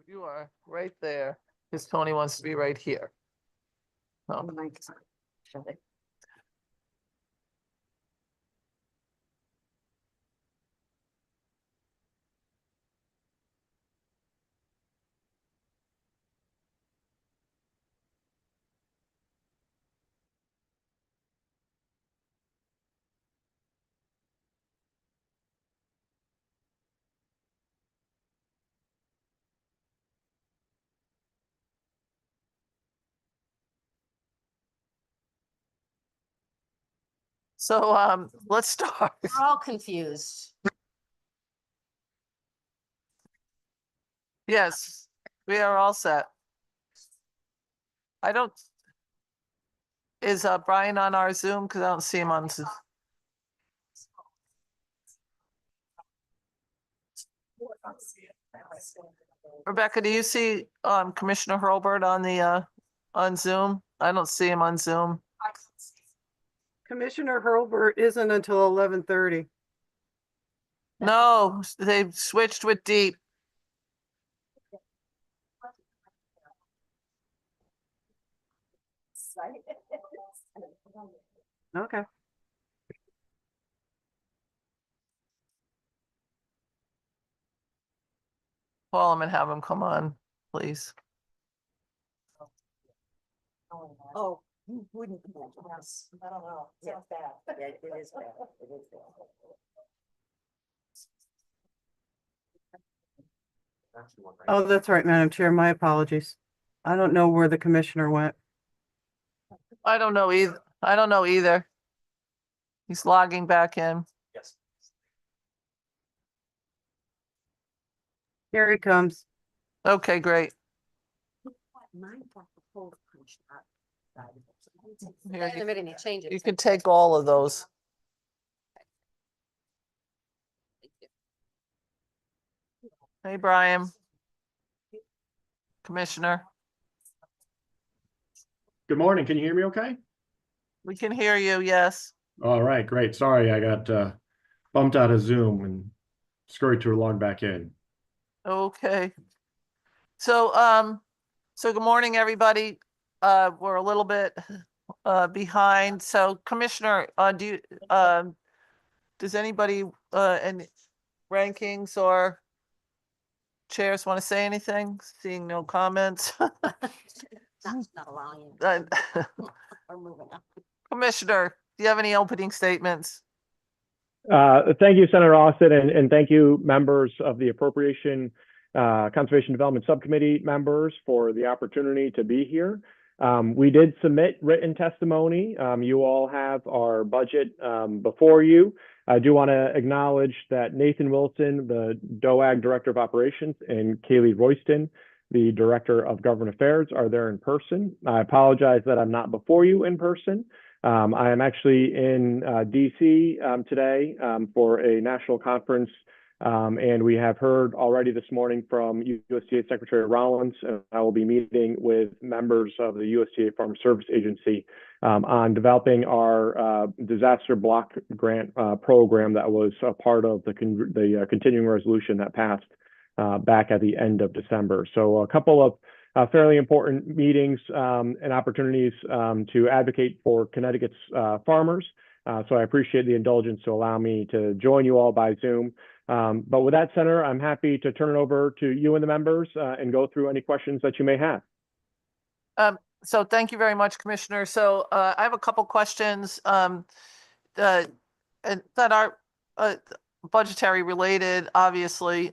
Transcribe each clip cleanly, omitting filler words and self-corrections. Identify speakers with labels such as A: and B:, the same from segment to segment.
A: You are right there, because Tony wants to be right here. Oh. So let's start.
B: We're all confused.
A: Yes, we are all set. I don't. Is Brian on our Zoom? Because I don't see him on Zoom. Rebecca, do you see Commissioner Hurlbert on the on Zoom? I don't see him on Zoom.
C: Commissioner Hurlbert isn't until 11:30.
A: No, they've switched with Deep.
C: Okay.
A: Call him and have him come on, please.
B: Oh, you wouldn't imagine us. I don't know. It's bad. Yeah, it is bad. It is bad.
C: Oh, that's right, Madam Chair. My apologies. I don't know where the commissioner went.
A: I don't know either. I don't know either. He's logging back in.
D: Yes.
C: Here he comes.
A: Okay, great. Here,
B: In a minute, you change it.
A: you can take all of those. Hey, Brian. Commissioner,
D: Good morning. Can you hear me okay?
A: we can hear you, yes.
D: All right, great. Sorry, I got bumped out of Zoom and scurried to log back in.
A: Okay. So good morning, everybody. We're a little bit behind. So Commissioner, does anybody any rankings or chairs want to say anything? Seeing no comments.
B: Not allowing you. We're moving on.
A: Commissioner, do you have any opening statements?
E: Thank you, Senator Austin, and thank you, members of the Appropriation Conservation Development Subcommittee members, for the opportunity to be here. We did submit written testimony. You all have our budget before you. I do want to acknowledge that Nathan Wilson, the DOAG Director of Operations, and Kaylee Royston, the Director of Government Affairs, are there in person. I apologize that I'm not before you in person. I am actually in DC today for a national conference, and we have heard already this morning from USDA Secretary Rollins. I will be meeting with members of the USDA Farm Service Agency on developing our disaster block grant program that was a part of the continuing resolution that passed back at the end of December. So a couple of fairly important meetings and opportunities to advocate for Connecticut's farmers. So I appreciate the indulgence to allow me to join you all by Zoom. But with that, Senator, I'm happy to turn it over to you and the members and go through any questions that you may have.
A: So thank you very much, Commissioner. So I have a couple questions that are budgetary related, obviously.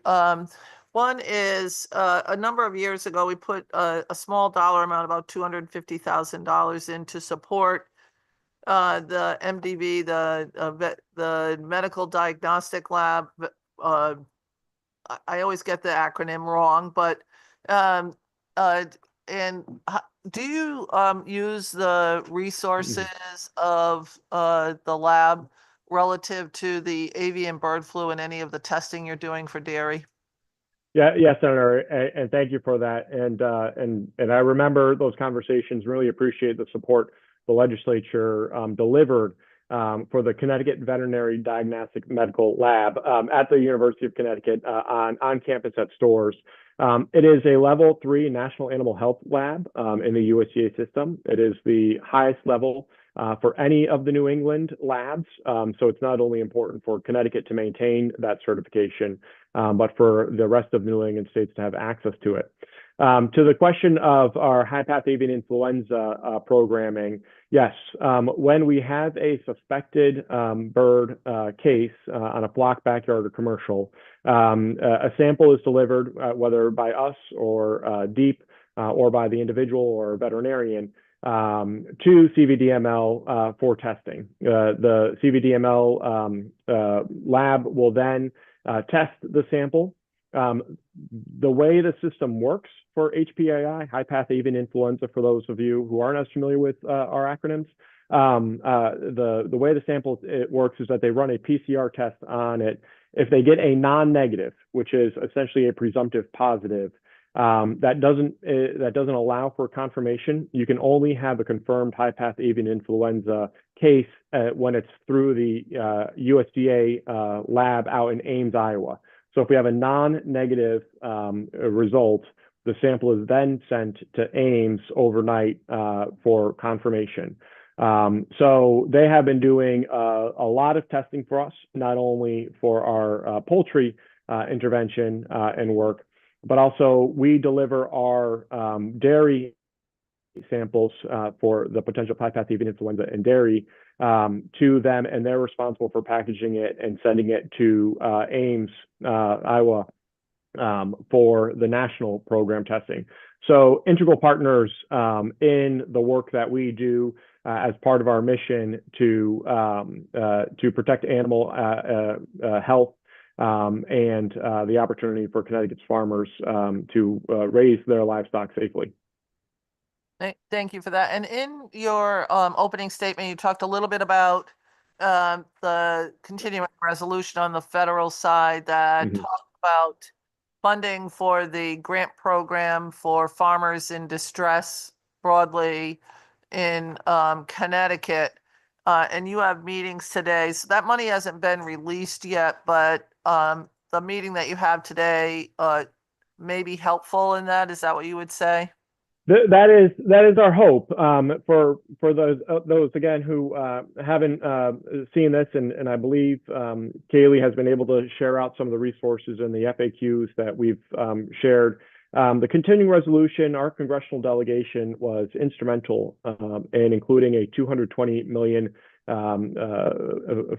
A: One is a number of years ago, we put a small dollar amount, about $250,000 in to support the MDV, the Medical Diagnostic Lab. I always get the acronym wrong, but do you use the resources of the lab relative to the avian bird flu and any of the testing you're doing for dairy?
E: Yeah, Senator, and thank you for that. And I remember those conversations. Really appreciate the support the legislature delivered for the Connecticut Veterinary Diagnostic Medical Lab at the University of Connecticut on campus at Storrs. It is a level 3 National Animal Health Lab in the USDA system. It is the highest level for any of the New England labs. So it's not only important for Connecticut to maintain that certification, but for the rest of New England states to have access to it. To the question of our high-path avian influenza programming, yes, when we have a suspected bird case on a flock, backyard, or commercial, a sample is delivered, whether by us or DEEP or by the individual or veterinarian, to CVDML for testing. The CVDML lab will then test the sample. The way the system works for HPAI, high-path avian influenza, for those of you who aren't as familiar with our acronyms, the way the sample works is that they run a PCR test on it. If they get a non-negative, which is essentially a presumptive positive, that doesn't allow for confirmation. You can only have a confirmed high-path avian influenza case when it's through the USDA lab out in Ames, Iowa. So if we have a non-negative result, the sample is then sent to Ames overnight for confirmation. So they have been doing a lot of testing for us, not only for our poultry intervention and work, but also we deliver our dairy samples for the potential high-path avian influenza in dairy to them, and they're responsible for packaging it and sending it to Ames, Iowa, for the national program testing. So integral partners in the work that we do as part of our mission to protect animal health and the opportunity for Connecticut's farmers to raise their livestock safely.
A: Thank you for that. And in your opening statement, you talked a little bit about the continuing resolution on the federal side that talked about funding for the grant program for farmers in distress broadly in Connecticut. And you have meetings today. So that money hasn't been released yet, but the meeting that you have today may be helpful in that. Is that what you would say?
E: That is our hope for those again who haven't seen this, and I believe Kaylee has been able to share out some of the resources and the FAQs that we've shared. The continuing resolution, our congressional delegation was instrumental in including a $220 million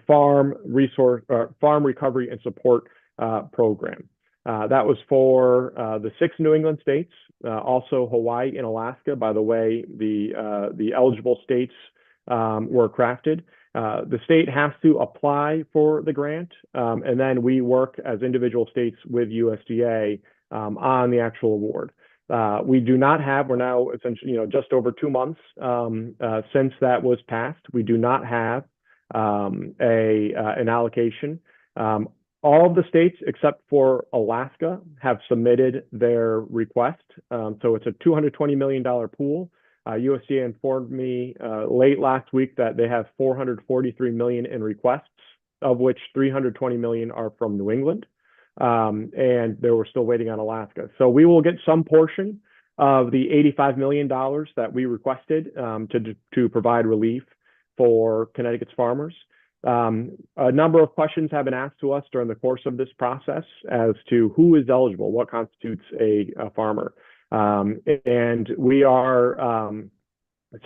E: farm recovery and support program. That was for the 6 New England states, also Hawaii and Alaska. By the way, the eligible states were crafted. The state has to apply for the grant, and then we work as individual states with USDA on the actual award. We do not have, we're now essentially, just over 2 months since that was passed. We do not have an allocation. All of the states except for Alaska have submitted their request. So it's a $220 million pool. USDA informed me late last week that they have $443 million in requests, of which $320 million are from New England. And they were still waiting on Alaska. So we will get some portion of the $85 million that we requested to provide relief for Connecticut's farmers. A number of questions have been asked to us during the course of this process as to who is eligible, what constitutes a farmer. And we are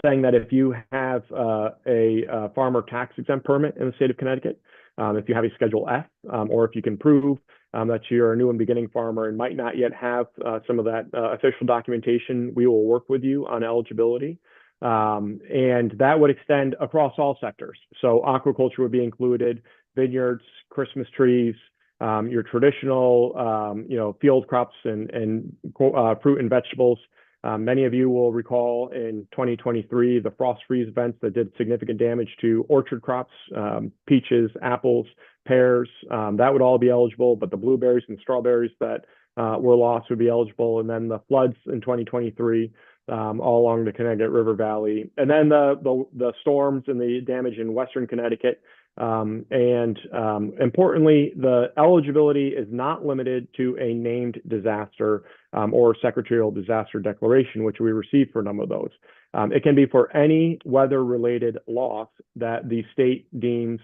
E: saying that if you have a farmer tax exempt permit in the state of Connecticut, if you have a Schedule F, or if you can prove that you're a new and beginning farmer and might not yet have some of that official documentation, we will work with you on eligibility. And that would extend across all sectors. So aquaculture would be included, vineyards, Christmas trees, your traditional, field crops and fruit and vegetables. Many of you will recall in 2023, the frost freeze events that did significant damage to orchard crops, peaches, apples, pears, that would all be eligible, but the blueberries and strawberries that were lost would be eligible. And then the floods in 2023 all along the Connecticut River Valley. And then the storms and the damage in Western Connecticut. Importantly, the eligibility is not limited to a named disaster or secretarial disaster declaration, which we received for a number of those. It can be for any weather-related loss that the state deems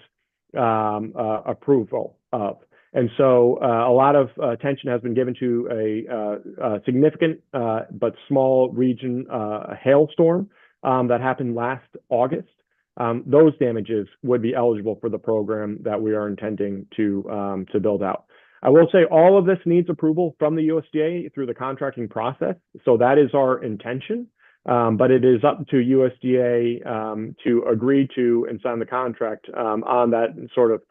E: approval of. And so a lot of attention has been given to a significant but small region hailstorm that happened last August. Those damages would be eligible for the program that we are intending to build out. I will say all of this needs approval from the USDA through the contracting process. So that is our intention. But it is up to USDA to agree to and sign the contract on that sort of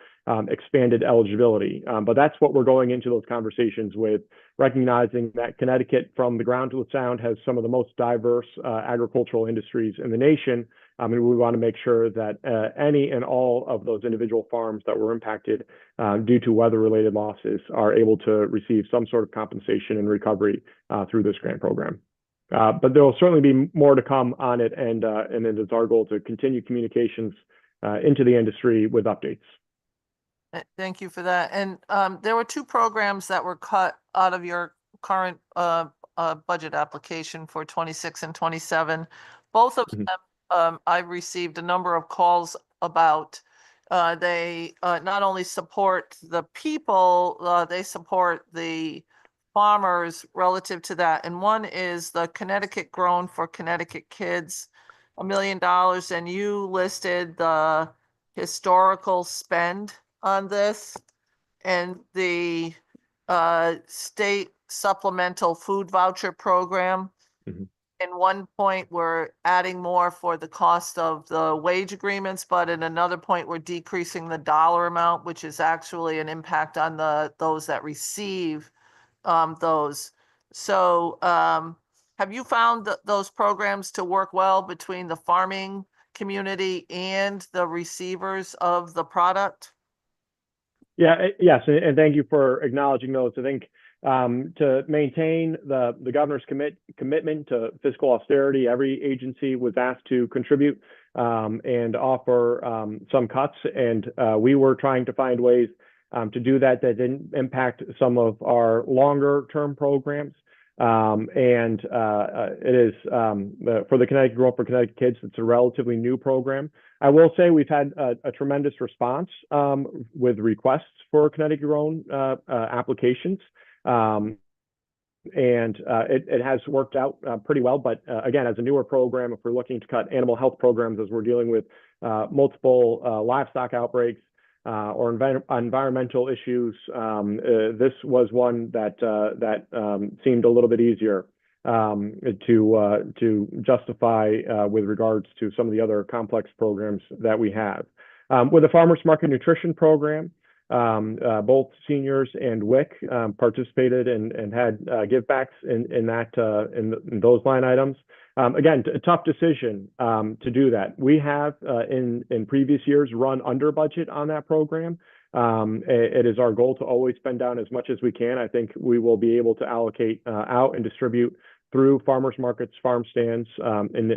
E: expanded eligibility. But that's what we're going into those conversations with, recognizing that Connecticut, from the ground to the sound, has some of the most diverse agricultural industries in the nation. And we want to make sure that any and all of those individual farms that were impacted due to weather-related losses are able to receive some sort of compensation and recovery through this grant program. But there will certainly be more to come on it, and it is our goal to continue communications into the industry with updates.
A: Thank you for that. And there were two programs that were cut out of your current budget application for 26 and 27. Both of them I received a number of calls about. They not only support the people, they support the farmers relative to that. And one is the Connecticut Grown for Connecticut Kids, $1 million. And you listed the historical spend on this, and the state supplemental food voucher program. In one point, we're adding more for the cost of the wage agreements, but in another point, we're decreasing the dollar amount, which is actually an impact on those that receive those. So have you found those programs to work well between the farming community and the receivers of the product?
E: Yeah, yes, and thank you for acknowledging those. I think to maintain the governor's commitment to fiscal austerity, every agency was asked to contribute and offer some cuts, and we were trying to find ways to do that didn't impact some of our longer term programs. It is for the Connecticut Grown for Connecticut Kids, it's a relatively new program. I will say we've had a tremendous response with requests for Connecticut Grown applications. It has worked out pretty well. But again, as a newer program, if we're looking to cut animal health programs, as we're dealing with multiple livestock outbreaks or environmental issues, this was one that seemed a little bit easier to justify with regards to some of the other complex programs that we have. With the Farmers Market Nutrition Program, both seniors and WIC participated and had givebacks in those line items. Again, a tough decision to do that. We have in previous years run under budget on that program. It is our goal to always spend down as much as we can. I think we will be able to allocate out and distribute through farmers markets, farm stands, and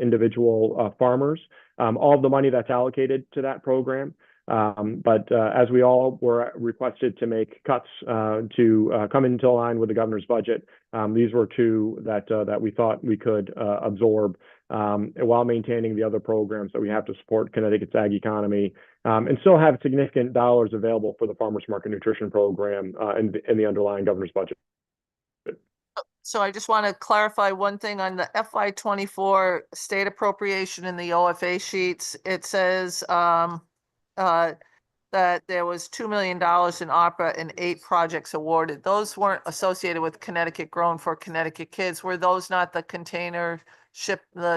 E: individual farmers, all of the money that's allocated to that program. But as we all were requested to make cuts to come into line with the governor's budget, these were two that we thought we could absorb while maintaining the other programs that we have to support Connecticut's ag economy and still have significant dollars available for the Farmers Market Nutrition Program in the underlying governor's budget.
A: So I just want to clarify one thing on the FY24 state appropriation in the OFA sheets. It says that there was $2 million in ARPA and 8 projects awarded. Those weren't associated with Connecticut Grown for Connecticut Kids. Were those not the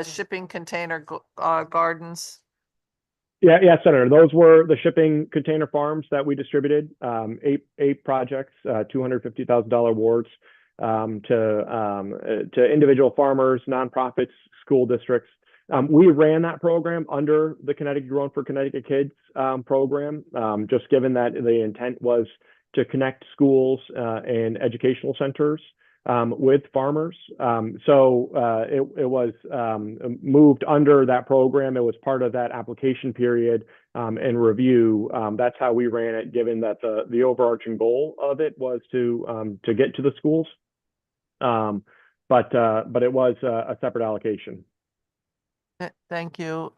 A: shipping container gardens?
E: Yeah, Senator. Those were the shipping container farms that we distributed. Eight projects, $250,000 awards to individual farmers, nonprofits, school districts. We ran that program under the Connecticut Grown for Connecticut Kids program, just given that the intent was to connect schools and educational centers with farmers. It was moved under that program. It was part of that application period and review. That's how we ran it, given that the overarching goal of it was to get to the schools. But it was a separate allocation.
A: Thank you.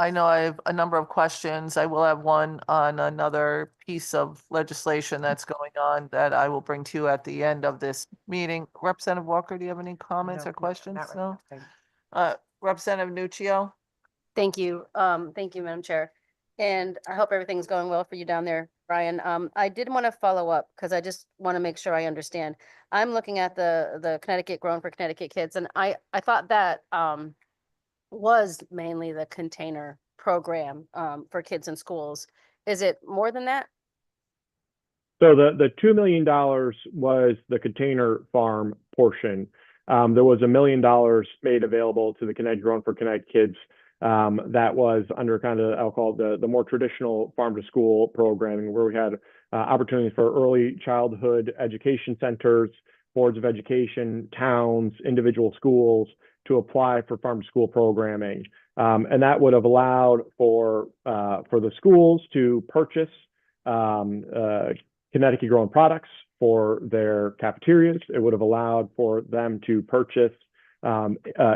A: I know I have a number of questions. I will have one on another piece of legislation that's going on that I will bring to you at the end of this meeting. Representative Walker, do you have any comments or questions?
B: Not right
A: No?
B: now, thank you.
A: Representative Nuccio?
F: Thank you. Thank you, Madam Chair. And I hope everything's going well for you down there, Brian. I did want to follow up because I just want to make sure I understand. I'm looking at the Connecticut Grown for Connecticut Kids, and I thought that was mainly the container program for kids in schools. Is it more than that?
E: So the $2 million was the container farm portion. There was $1 million made available to the Connecticut Grown for Connecticut Kids. That was under kind of, I'll call it the more traditional farm to school programming, where we had opportunities for early childhood education centers, boards of education, towns, individual schools to apply for farm to school programming. And that would have allowed for the schools to purchase Connecticut grown products for their cafeterias. It would have allowed for them to purchase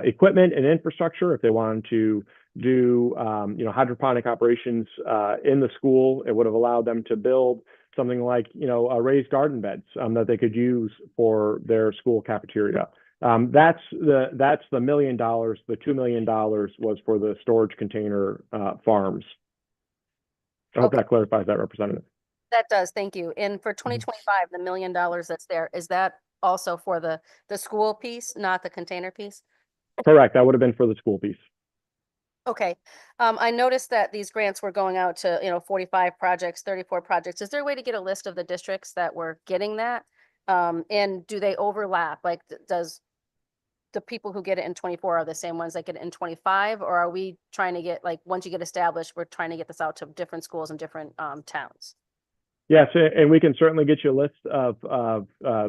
E: equipment and infrastructure if they wanted to do hydroponic operations in the school. It would have allowed them to build something like raised garden beds that they could use for their school cafeteria. That's the $1 million. The $2 million was for the storage container farms. I hope
F: Okay.
E: that clarifies that, Representative.
F: That does, thank you. And for 2025, the $1 million that's there, is that also for the school piece, not the container piece?
E: Correct. That would have been for the school piece.
F: Okay. I noticed that these grants were going out to, 45 projects, 34 projects. Is there a way to get a list of the districts that were getting that? And do they overlap? Like, does the people who get it in 24 are the same ones that get it in 25? Or are we trying to get, like, once you get established, we're trying to get this out to different schools and different towns?
E: Yes, and we can certainly get you a list of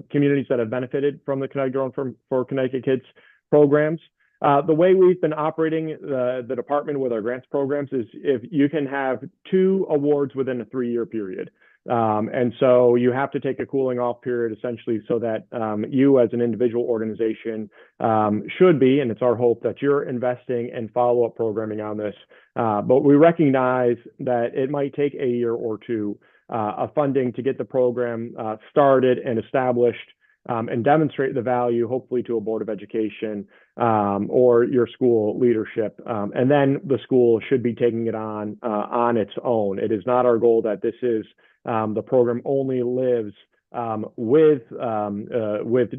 E: communities that have benefited from the Connecticut Grown for Connecticut Kids programs. The way we've been operating the department with our grants programs is if you can have 2 awards within a 3-year period. And so you have to take a cooling off period essentially so that you as an individual organization should be, and it's our hope that you're investing in follow-up programming on this. But we recognize that it might take a year or 2 of funding to get the program started and established and demonstrate the value, hopefully to a board of education or your school leadership. And then the school should be taking it on its own. It is not our goal that this is the program only lives with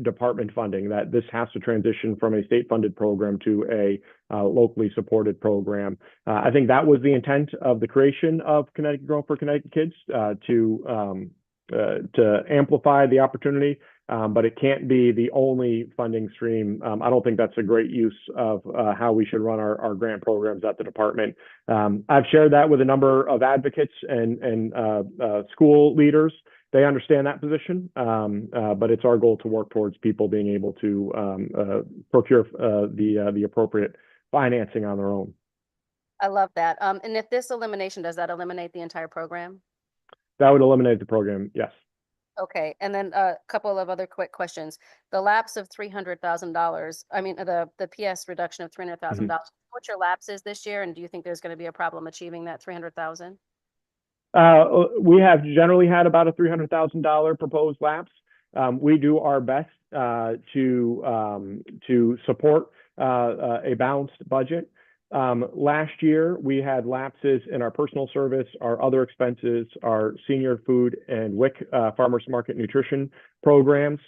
E: department funding, that this has to transition from a state funded program to a locally supported program. I think that was the intent of the creation of Connecticut Grown for Connecticut Kids, to amplify the opportunity, but it can't be the only funding stream. I don't think that's a great use of how we should run our grant programs at the department. I've shared that with a number of advocates and school leaders. They understand that position, but it's our goal to work towards people being able to procure the appropriate financing on their own.
F: I love that. And if this elimination, does that eliminate the entire program?
E: That would eliminate the program, yes.
F: Okay, and then a couple of other quick questions. The lapse of $300,000, I mean, the PS reduction of $300,000, what your lapse is this year, and do you think there's going to be a problem achieving that 300,000?
E: We have generally had about a $300,000 proposed lapse. We do our best to support a balanced budget. Last year, we had lapses in our personal service, our other expenses, our senior food and WIC farmers market nutrition programs,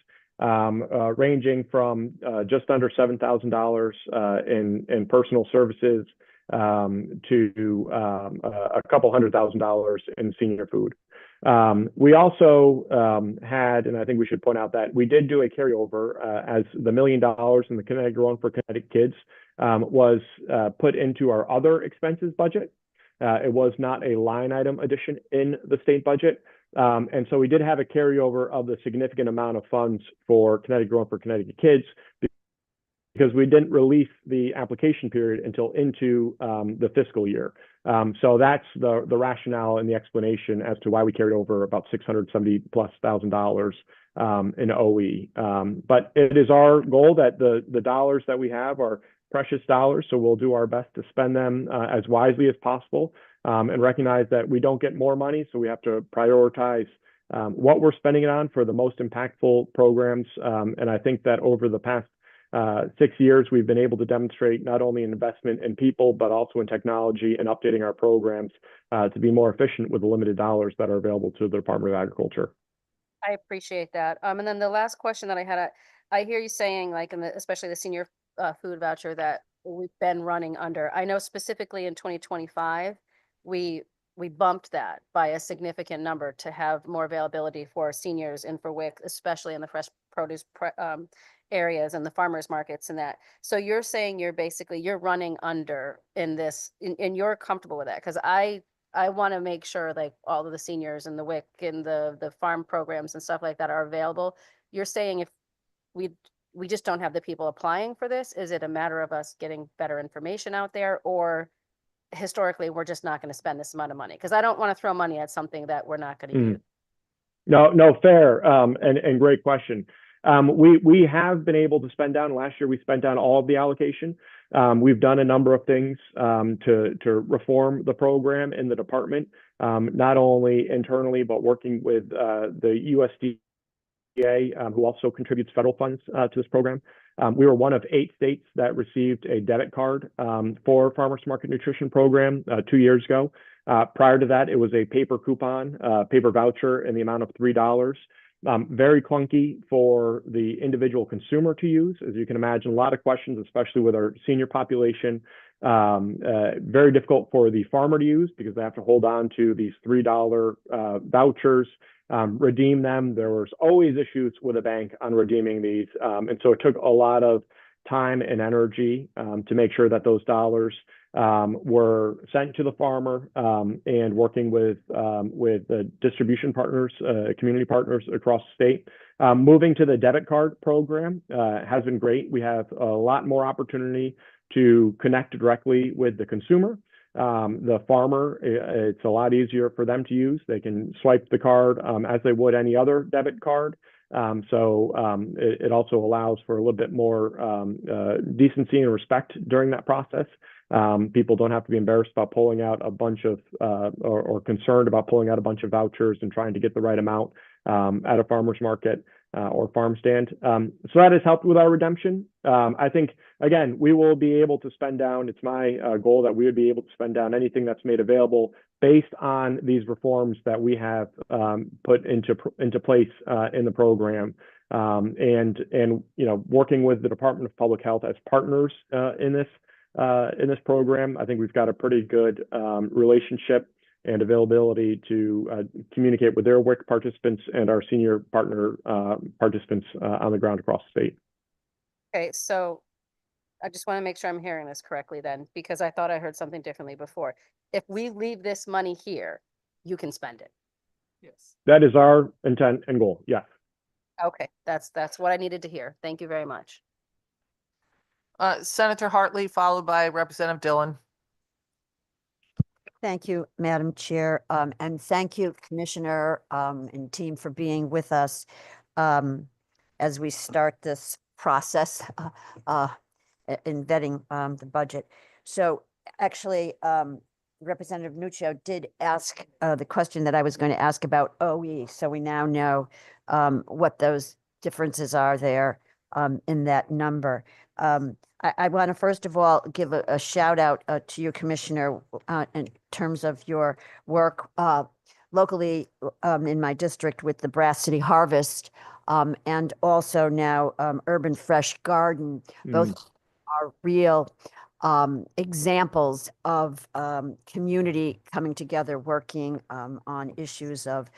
E: ranging from just under $7,000 in personal services to a couple $100,000 in senior food. We also had, and I think we should point out that we did do a carryover as the $1 million in the Connecticut Grown for Connecticut Kids was put into our other expenses budget. It was not a line item addition in the state budget. And so we did have a carryover of the significant amount of funds for Connecticut Growing for Connecticut Kids, because we didn't release the application period until into the fiscal year. So that's the rationale and the explanation as to why we carried over about $670,000+ in OE. But it is our goal that the dollars that we have are precious dollars, so we'll do our best to spend them as wisely as possible, and recognize that we don't get more money, so we have to prioritize what we're spending it on for the most impactful programs. And I think that over the past 6 years, we've been able to demonstrate not only an investment in people, but also in technology and updating our programs to be more efficient with the limited dollars that are available to the Department of Agriculture.
F: I appreciate that. And then the last question that I had, I hear you saying, like, especially the senior food voucher, that we've been running under. I know specifically in 2025, we bumped that by a significant number to have more availability for seniors and for WIC, especially in the fresh produce areas and the farmers markets and that. So you're saying you're running under in this, and you're comfortable with that? Because I want to make sure, like, all of the seniors and the WIC and the farm programs and stuff like that are available. You're saying if we just don't have the people applying for this, is it a matter of us getting better information out there, or historically we're just not going to spend this amount of money? Because I don't want to throw money at something that we're not going to use.
E: No, fair, and great question. We have been able to spend down. Last year, we spent down all of the allocation. We've done a number of things to reform the program in the department, not only internally, but working with the USDA, who also contributes federal funds to this program. We were one of 8 states that received a debit card for Farmers Market Nutrition Program 2 years ago. Prior to that, it was a paper coupon, paper voucher in the amount of $3. Very clunky for the individual consumer to use. As you can imagine, a lot of questions, especially with our senior population. Very difficult for the farmer to use because they have to hold on to these $3 vouchers, redeem them. There was always issues with a bank on redeeming these. And so it took a lot of time and energy to make sure that those dollars were sent to the farmer, and working with the distribution partners, community partners across the state. Moving to the debit card program has been great. We have a lot more opportunity to connect directly with the consumer. The farmer, it's a lot easier for them to use. They can swipe the card as they would any other debit card. So it also allows for a little bit more decency and respect during that process. People don't have to be embarrassed about pulling out a bunch of or concerned about pulling out a bunch of vouchers and trying to get the right amount at a farmer's market or farm stand. So that has helped with our redemption. I think, again, we will be able to spend down. It's my goal that we would be able to spend down anything that's made available based on these reforms that we have put into place in the program. And working with the Department of Public Health as partners in this program, I think we've got a pretty good relationship and availability to communicate with their WIC participants and our senior partner participants on the ground across the state.
F: Okay, so I just want to make sure I'm hearing this correctly then, because I thought I heard something differently before. If we leave this money here, you can spend it.
A: Yes.
E: That is our intent and goal. Yeah.
F: Okay, that's what I needed to hear. Thank you very much.
A: Senator Hartley, followed by Representative Dillon.
B: Thank you, Madam Chair, and thank you, Commissioner and team, for being with us as we start this process in vetting the budget. So actually, Representative Nuccio did ask the question that I was going to ask about OE. So we now know what those differences are there in that number. I want to first of all give a shout out to you, Commissioner, in terms of your work locally in my district with the Brass City Harvest, and also now Urban Fresh Garden. Both are real examples of community coming together, working on issues of,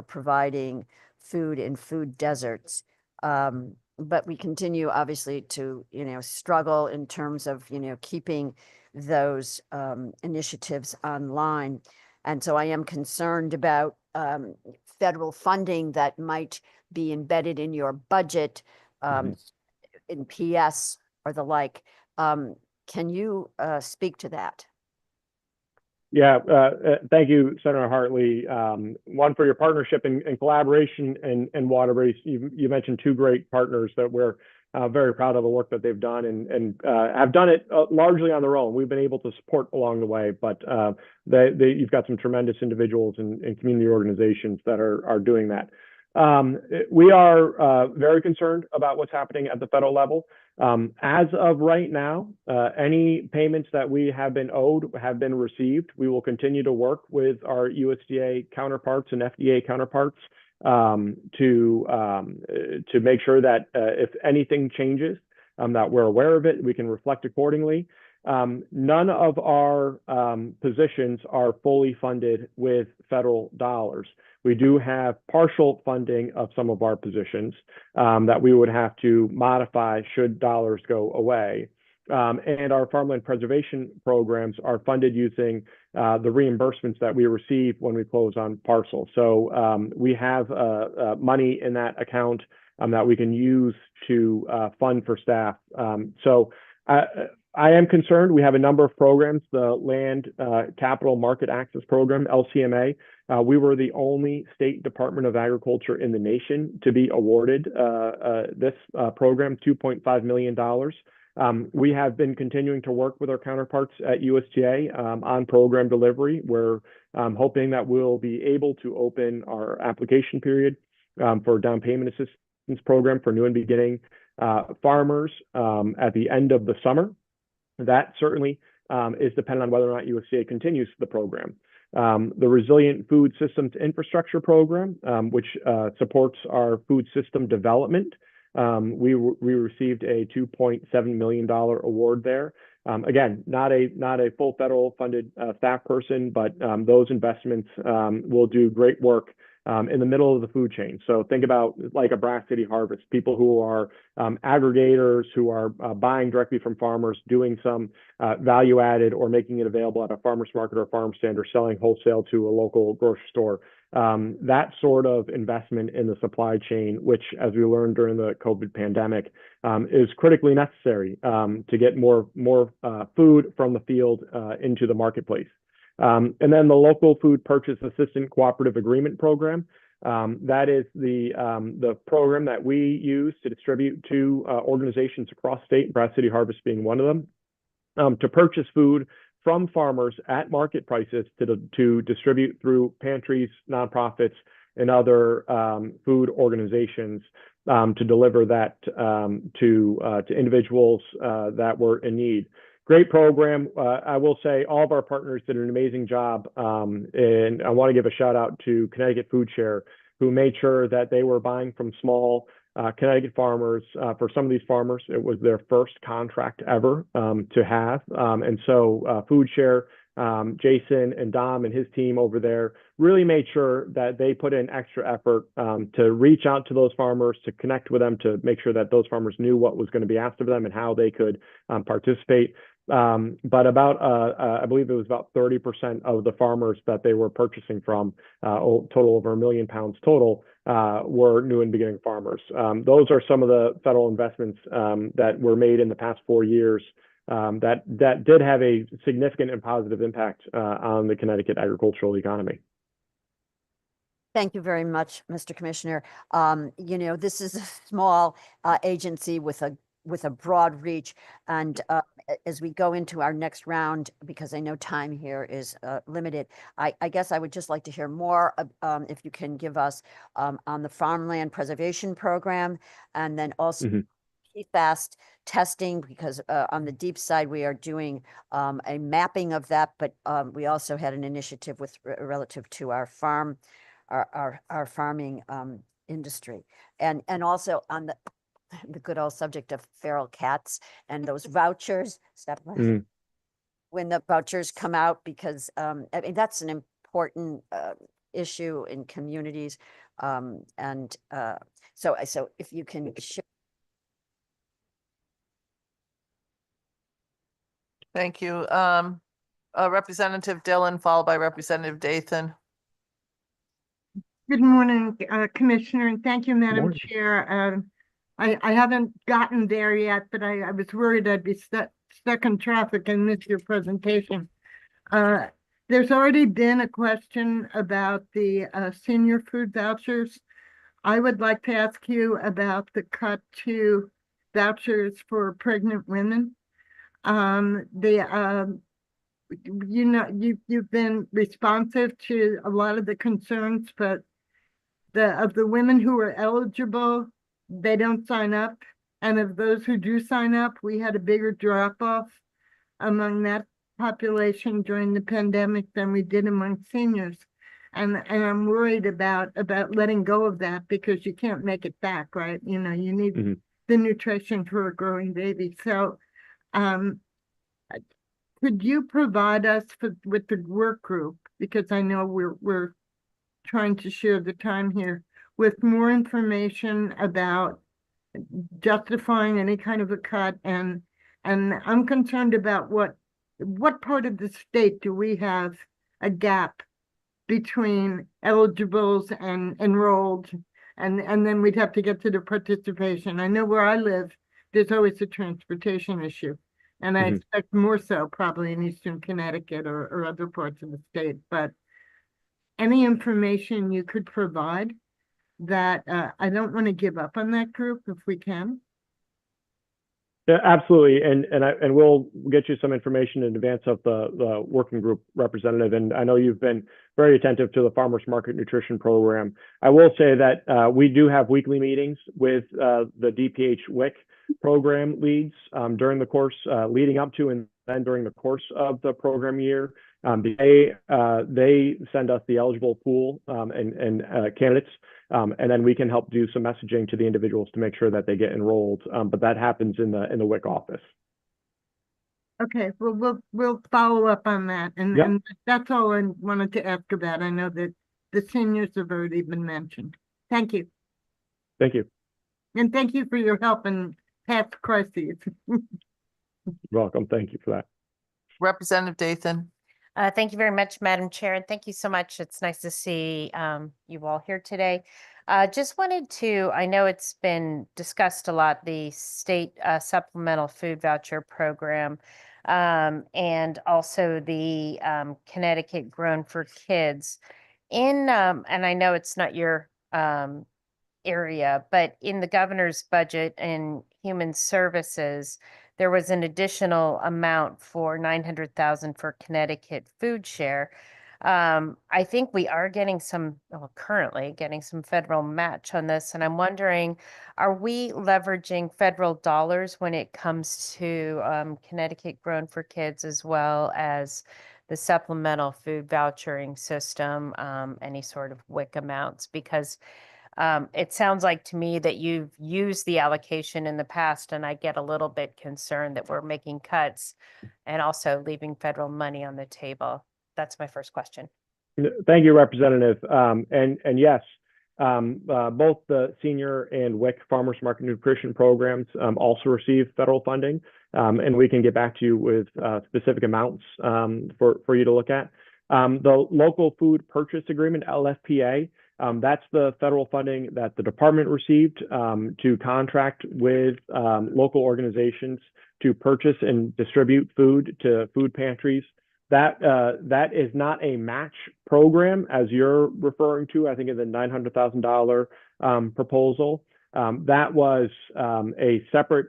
B: providing food in food deserts. But we continue obviously to, struggle in terms of, keeping those initiatives online. And so I am concerned about federal funding that might be embedded in your budget in PS or the like. Can you speak to that?
E: Yeah, thank you, Senator Hartley. One, for your partnership and collaboration in Waterbury. You mentioned two great partners that we're very proud of the work that they've done and have done it largely on their own. We've been able to support along the way, but you've got some tremendous individuals and community organizations that are doing that. We are very concerned about what's happening at the federal level. As of right now, any payments that we have been owed have been received. We will continue to work with our USDA counterparts and FDA counterparts to make sure that if anything changes, that we're aware of it, we can reflect accordingly. None of our positions are fully funded with federal dollars. We do have partial funding of some of our positions that we would have to modify should dollars go away. And our farmland preservation programs are funded using the reimbursements that we receive when we close on parcels. So we have money in that account that we can use to fund for staff. So I am concerned. We have a number of programs, the Land Capital Market Access Program, LCMA. We were the only state Department of Agriculture in the nation to be awarded this program, $2.5 million. We have been continuing to work with our counterparts at USDA on program delivery. We're hoping that we'll be able to open our application period for down payment assistance program for new and beginning farmers at the end of the summer. That certainly is dependent on whether or not USDA continues the program. The Resilient Food Systems Infrastructure Program, which supports our food system development, we received a $2.7 million award there. Again, not a full federal funded staff person, but those investments will do great work in the middle of the food chain. So think about like a Brass City Harvest, people who are aggregators, who are buying directly from farmers, doing some value added or making it available at a farmer's market or farm stand or selling wholesale to a local grocery store. That sort of investment in the supply chain, which, as we learned during the COVID pandemic, is critically necessary to get more food from the field into the marketplace. And then the Local Food Purchase Assistant Cooperative Agreement Program. That is the program that we use to distribute to organizations across state, Brass City Harvest being one of them, to purchase food from farmers at market prices to distribute through pantries, nonprofits, and other food organizations to deliver that to individuals that were in need. Great program. I will say all of our partners did an amazing job. And I want to give a shout out to Connecticut Food Share, who made sure that they were buying from small Connecticut farmers. For some of these farmers, it was their first contract ever to have. And so Food Share, Jason and Dom and his team over there really made sure that they put in extra effort to reach out to those farmers, to connect with them, to make sure that those farmers knew what was going to be asked of them and how they could participate. But about, I believe it was about 30% of the farmers that they were purchasing from, total over 1 million pounds total, were new and beginning farmers. Those are some of the federal investments that were made in the past 4 years that did have a significant and positive impact on the Connecticut agricultural economy.
B: Thank you very much, Mr. Commissioner. You know, this is a small agency with a broad reach. And as we go into our next round, because I know time here is limited, I guess I would just like to hear more if you can give us on the farmland preservation program, and then also PFAS testing, because on the deep side, we are doing a mapping of that, but we also had an initiative with relative to our farming industry. And also on the good old subject of feral cats and those vouchers, when the vouchers come out, because I mean, that's an important issue in communities. So if you can share.
A: Thank you. Representative Dillon, followed by Representative Dathan.
G: Good morning, Commissioner, and thank you, Madam
E: Morning.
G: Chair. I haven't gotten there yet, but I was worried I'd be stuck in traffic and miss your presentation. There's already been a question about the senior food vouchers. I would like to ask you about the cut to vouchers for pregnant women. You've been responsive to a lot of the concerns, but of the women who are eligible, they don't sign up. And of those who do sign up, we had a bigger drop off among that population during the pandemic than we did among seniors. And I'm worried about letting go of that because you can't make it back, right? You know, you need the nutrition for a growing baby. So could you provide us with the work group? Because I know we're trying to share the time here with more information about justifying any kind of a cut, and I'm concerned about what part of the state do we have a gap between eligibles and enrolled, and then we'd have to get to the participation. I know where I live, there's always a transportation issue, and I expect more so probably in Eastern Connecticut or other parts of the state, but any information you could provide that I don't want to give up on that group if we can.
E: Yeah, absolutely. And we'll get you some information in advance of the working group representative. And I know you've been very attentive to the Farmers Market Nutrition Program. I will say that we do have weekly meetings with the DPH WIC program leads during the course, leading up to and then during the course of the program year. They send us the eligible pool and candidates, and then we can help do some messaging to the individuals to make sure that they get enrolled. But that happens in the WIC office.
G: Okay, well, we'll follow up on that, and that's all I wanted to ask about. I know that the seniors have already been mentioned. Thank you.
E: Thank you.
G: And thank you for your help in past crises.
E: You're welcome. Thank you for that.
A: Representative Dathan.
H: Thank you very much, Madam Chair, and thank you so much. It's nice to see you all here today. Just wanted to, I know it's been discussed a lot, the state supplemental food voucher program, and also the Connecticut Grown for Kids. And I know it's not your area, but in the governor's budget and human services, there was an additional amount for $900,000 for Connecticut Food Share. I think we are getting currently getting some federal match on this, and I'm wondering, are we leveraging federal dollars when it comes to Connecticut Grown for Kids as well as the supplemental food vouchering system, any sort of WIC amounts? Because it sounds like to me that you've used the allocation in the past, and I get a little bit concerned that we're making cuts and also leaving federal money on the table. That's my first question.
E: Thank you, Representative. And yes, both the senior and WIC Farmers Market Nutrition programs also receive federal funding, and we can get back to you with specific amounts for you to look at. The Local Food Purchase Agreement, LFPA, that's the federal funding that the department received to contract with local organizations to purchase and distribute food to food pantries. That is not a match program as you're referring to, I think, in the $900,000 proposal. That was a separate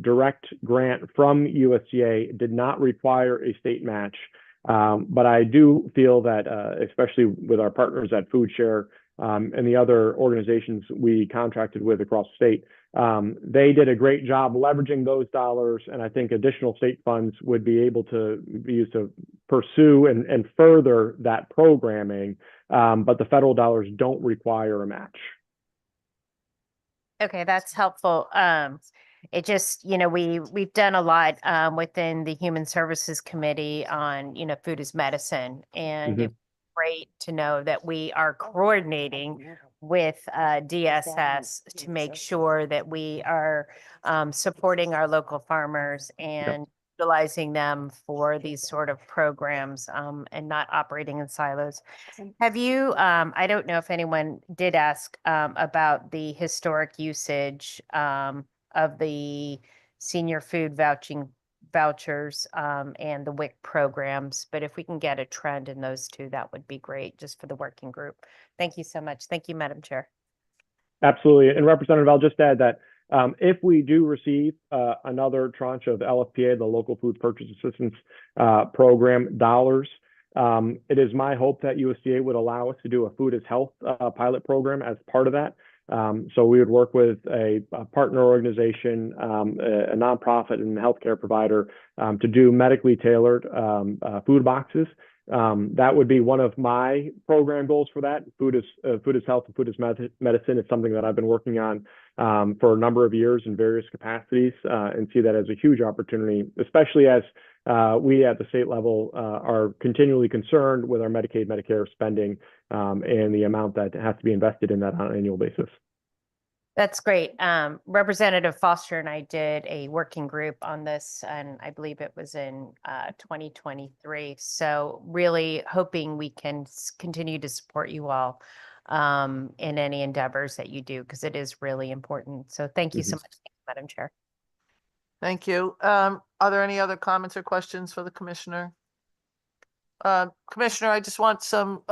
E: direct grant from USDA, did not require a state match. But I do feel that, especially with our partners at Food Share and the other organizations we contracted with across the state, they did a great job leveraging those dollars. And I think additional state funds would be able to be used to pursue and further that programming. But the federal dollars don't require a match.
H: Okay, that's helpful. It just, we've done a lot within the Human Services Committee on, food as medicine. And it's great to know that we are coordinating with DSS to make sure that we are supporting our local farmers and utilizing them for these sort of programs, and not operating in silos. Have you, I don't know if anyone did ask, about the historic usage, of the senior food vouchers, and the WIC programs, but if we can get a trend in those two, that would be great, just for the working group. Thank you so much. Thank you, Madam Chair.
E: Absolutely. And Representative, I'll just add that if we do receive another tranche of LFPA, the Local Food Purchase Assistance Program dollars, it is my hope that USDA would allow us to do a food as health pilot program as part of that. So we would work with a partner organization, a nonprofit and healthcare provider to do medically tailored food boxes. That would be one of my program goals for that. Food is health and food is medicine. It's something that I've been working on for a number of years in various capacities, and see that as a huge opportunity, especially as we at the state level are continually concerned with our Medicaid, Medicare spending, and the amount that has to be invested in that on an annual basis.
H: That's great. Representative Foster and I did a working group on this, and I believe it was in 2023. So really hoping we can continue to support you all in any endeavors that you do, because it is really important. So thank you so much, Madam Chair.
A: Thank you. Are there any other comments or questions for the commissioner? Commissioner, I just want some,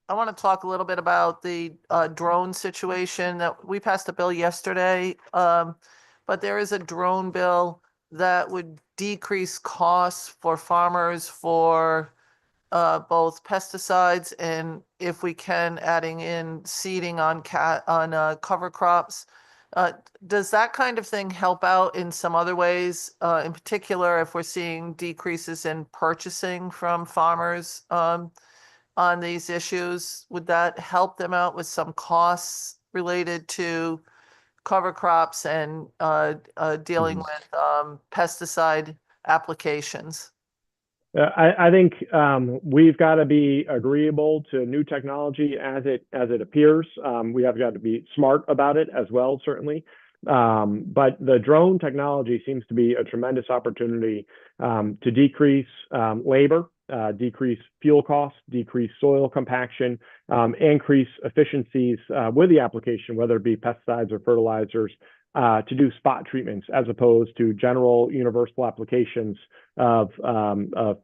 A: I want to talk a little bit about the drone situation. That we passed a bill yesterday, but there is a drone bill that would decrease costs for farmers for both pesticides and, if we can, adding in seeding on cover crops. Does that kind of thing help out in some other ways? In particular, if we're seeing decreases in purchasing from farmers on these issues, would that help them out with some costs related to cover crops and dealing with pesticide applications?
E: I think we've got to be agreeable to new technology as it appears. We have got to be smart about it as well, certainly. But the drone technology seems to be a tremendous opportunity to decrease labor, decrease fuel costs, decrease soil compaction, increase efficiencies with the application, whether it be pesticides or fertilizers, to do spot treatments as opposed to general universal applications of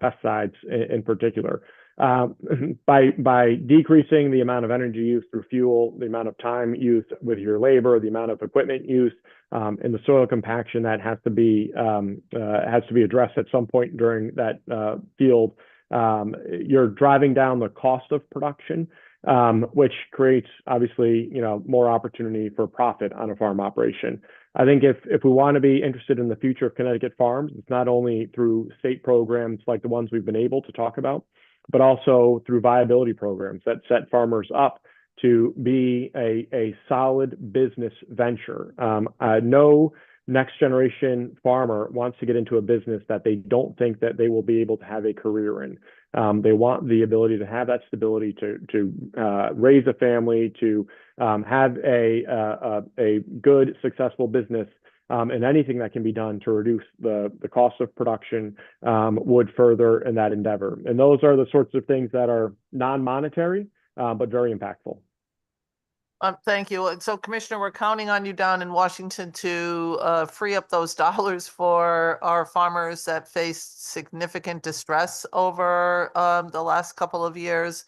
E: pesticides in particular. By decreasing the amount of energy used through fuel, the amount of time used with your labor, the amount of equipment used, and the soil compaction that has to be addressed at some point during that field, you're driving down the cost of production, which creates obviously more opportunity for profit on a farm operation. I think if we want to be interested in the future of Connecticut farms, it's not only through state programs like the ones we've been able to talk about, but also through viability programs that set farmers up to be a solid business venture. No next generation farmer wants to get into a business that they don't think that they will be able to have a career in. They want the ability to have that stability to raise a family, to have a good, successful business, and anything that can be done to reduce the cost of production would further in that endeavor. And those are the sorts of things that are non-monetary, but very impactful.
A: Thank you. So, Commissioner, we're counting on you down in Washington to free up those dollars for our farmers that face significant distress over the last couple of years.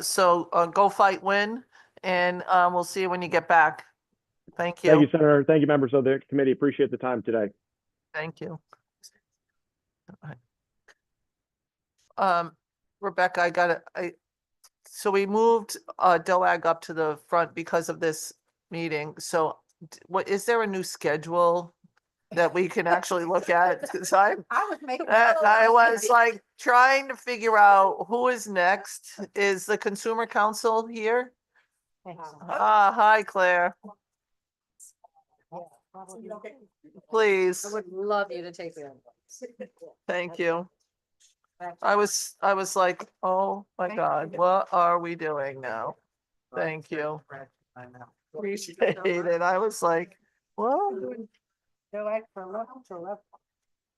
A: So go fight, win, and we'll see you when you get back. Thank you.
E: Thank you, Senator. Thank you, members of the committee. Appreciate the time today.
A: Thank you. Rebecca, so we moved DOAG up to the front because of this meeting. So what is there a new schedule that we can actually look at? Because I was like trying to figure out who is next. Is the Consumer Council here? Hi, Claire. Please.
I: I would love you to take them.
A: Thank you. I was like, oh my God, what are we doing now? Thank you. Appreciate it. I was like, well,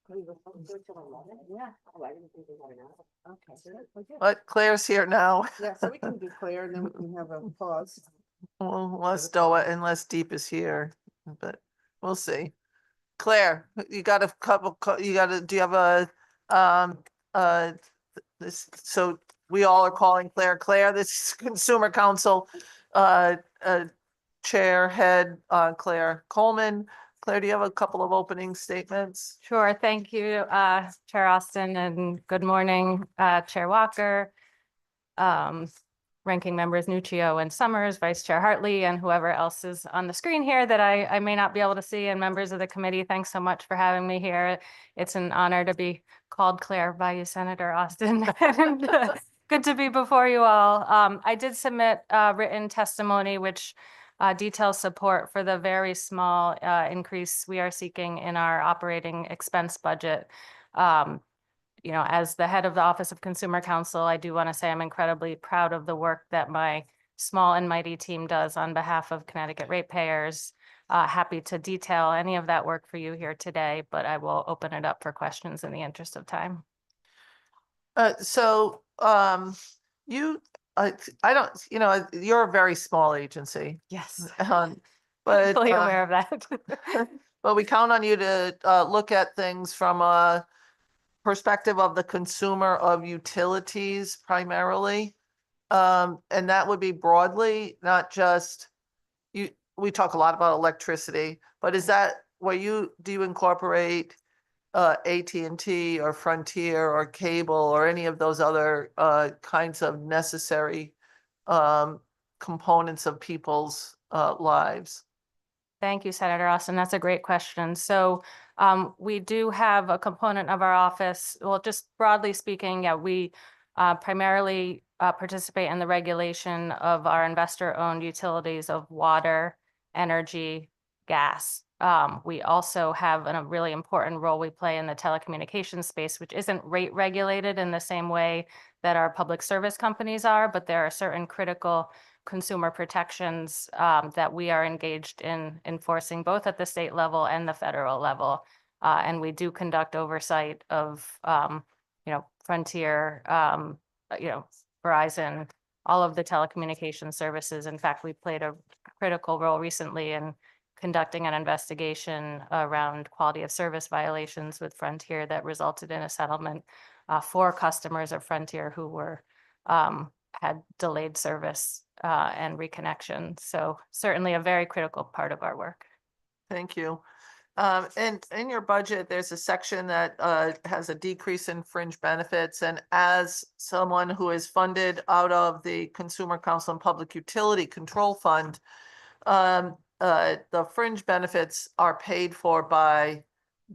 I: Yeah. Oh, I didn't think they had an hour. Okay.
A: But Claire's here now.
I: Yeah, so we can do Claire and then we can have a pause.
A: Well, unless Deep is here, but we'll see. Claire, you got a couple, do you have a, so we all are calling Claire. Claire, this is Consumer Council, Chair, Head, Claire Coleman. Claire, do you have a couple of opening statements?
J: Sure. Thank you, Chair Austin, and good morning, Chair Walker, Ranking Members Nuccio and Summers, Vice Chair Hartley, and whoever else is on the screen here that I may not be able to see, and members of the committee. Thanks so much for having me here. It's an honor to be called Claire by you, Senator Austin. And, good to be before you all. I did submit written testimony, which details support for the very small increase we are seeking in our operating expense budget. You know, as the head of the Office of Consumer Counsel, I do want to say I'm incredibly proud of the work that my small and mighty team does on behalf of Connecticut ratepayers. Happy to detail any of that work for you here today, but I will open it up for questions in the interest of time.
A: You, I don't, you're a very small agency.
J: Yes,
A: But,
J: fully aware of that.
A: but we count on you to, look at things from a perspective of the consumer of utilities primarily. And that would be broadly, not just we talk a lot about electricity, but is that where do you incorporate AT&T or Frontier or cable or any of those other kinds of necessary components of people's lives?
J: Thank you, Senator Austin. That's a great question. So we do have a component of our office. Well, just broadly speaking, yeah, we primarily participate in the regulation of our investor-owned utilities of water, energy, gas. We also have a really important role we play in the telecommunications space, which isn't rate regulated in the same way that our public service companies are, but there are certain critical consumer protections that we are engaged in enforcing both at the state level and the federal level. And we do conduct oversight of, Frontier, Verizon, all of the telecommunication services. In fact, we played a critical role recently in conducting an investigation around quality of service violations with Frontier that resulted in a settlement for customers of Frontier who were had delayed service and reconnection. So certainly a very critical part of our work.
A: Thank you. And in your budget, there's a section that has a decrease in fringe benefits. And as someone who is funded out of the Consumer Council and Public Utility Control Fund, the fringe benefits are paid for by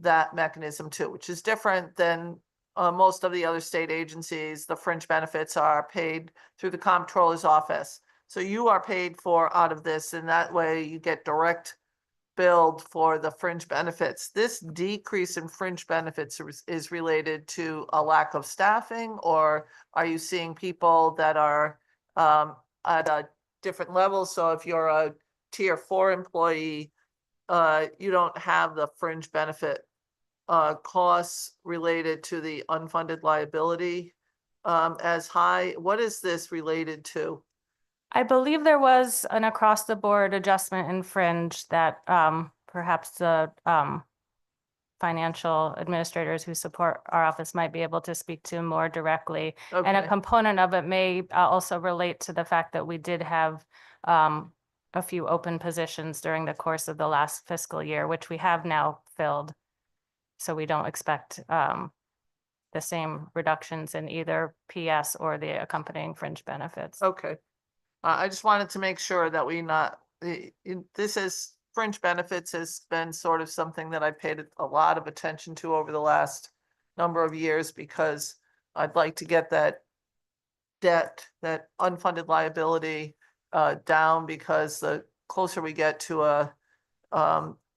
A: that mechanism too, which is different than most of the other state agencies. The fringe benefits are paid through the comptroller's office. So you are paid for out of this, and that way you get direct billed for the fringe benefits. This decrease in fringe benefits is related to a lack of staffing, or are you seeing people that are at a different level? So if you're a tier 4 employee, you don't have the fringe benefit costs related to the unfunded liability as high. What is this related to?
J: I believe there was an across-the-board adjustment in fringe that perhaps the financial administrators who support our office might be able to speak to more directly. And a
A: Okay.
J: component of it may also relate to the fact that we did have a few open positions during the course of the last fiscal year, which we have now filled. So we don't expect the same reductions in either PS or the accompanying fringe benefits.
A: Okay. I just wanted to make sure that this is fringe benefits has been sort of something that I've paid a lot of attention to over the last number of years, because I'd like to get that debt, that unfunded liability down, because the closer we get to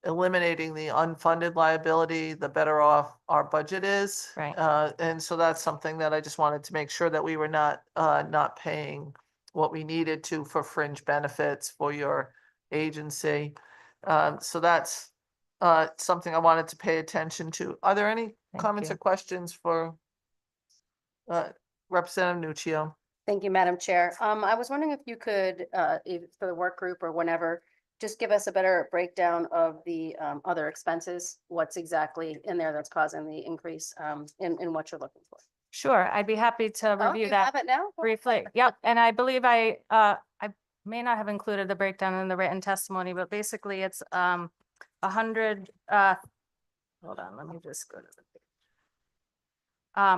A: eliminating the unfunded liability, the better off our budget is.
J: Right.
A: And so that's something that I just wanted to make sure that we were not paying what we needed to for fringe benefits for your agency. So that's something I wanted to pay attention to. Are there any
H: Thank
A: comments
H: you.
A: or questions for Representative Nuccio?
F: Thank you, Madam Chair. I was wondering if you could, for the work group or whenever, just give us a better breakdown of the other expenses. What's exactly in there that's causing the increase in what you're looking for?
J: Sure, I'd be happy to
F: Oh,
J: review
F: you
J: that
F: have it now?
J: briefly. Yep, and I believe I may not have included the breakdown in the written testimony, but basically it's 100, hold on, let me just go to the page.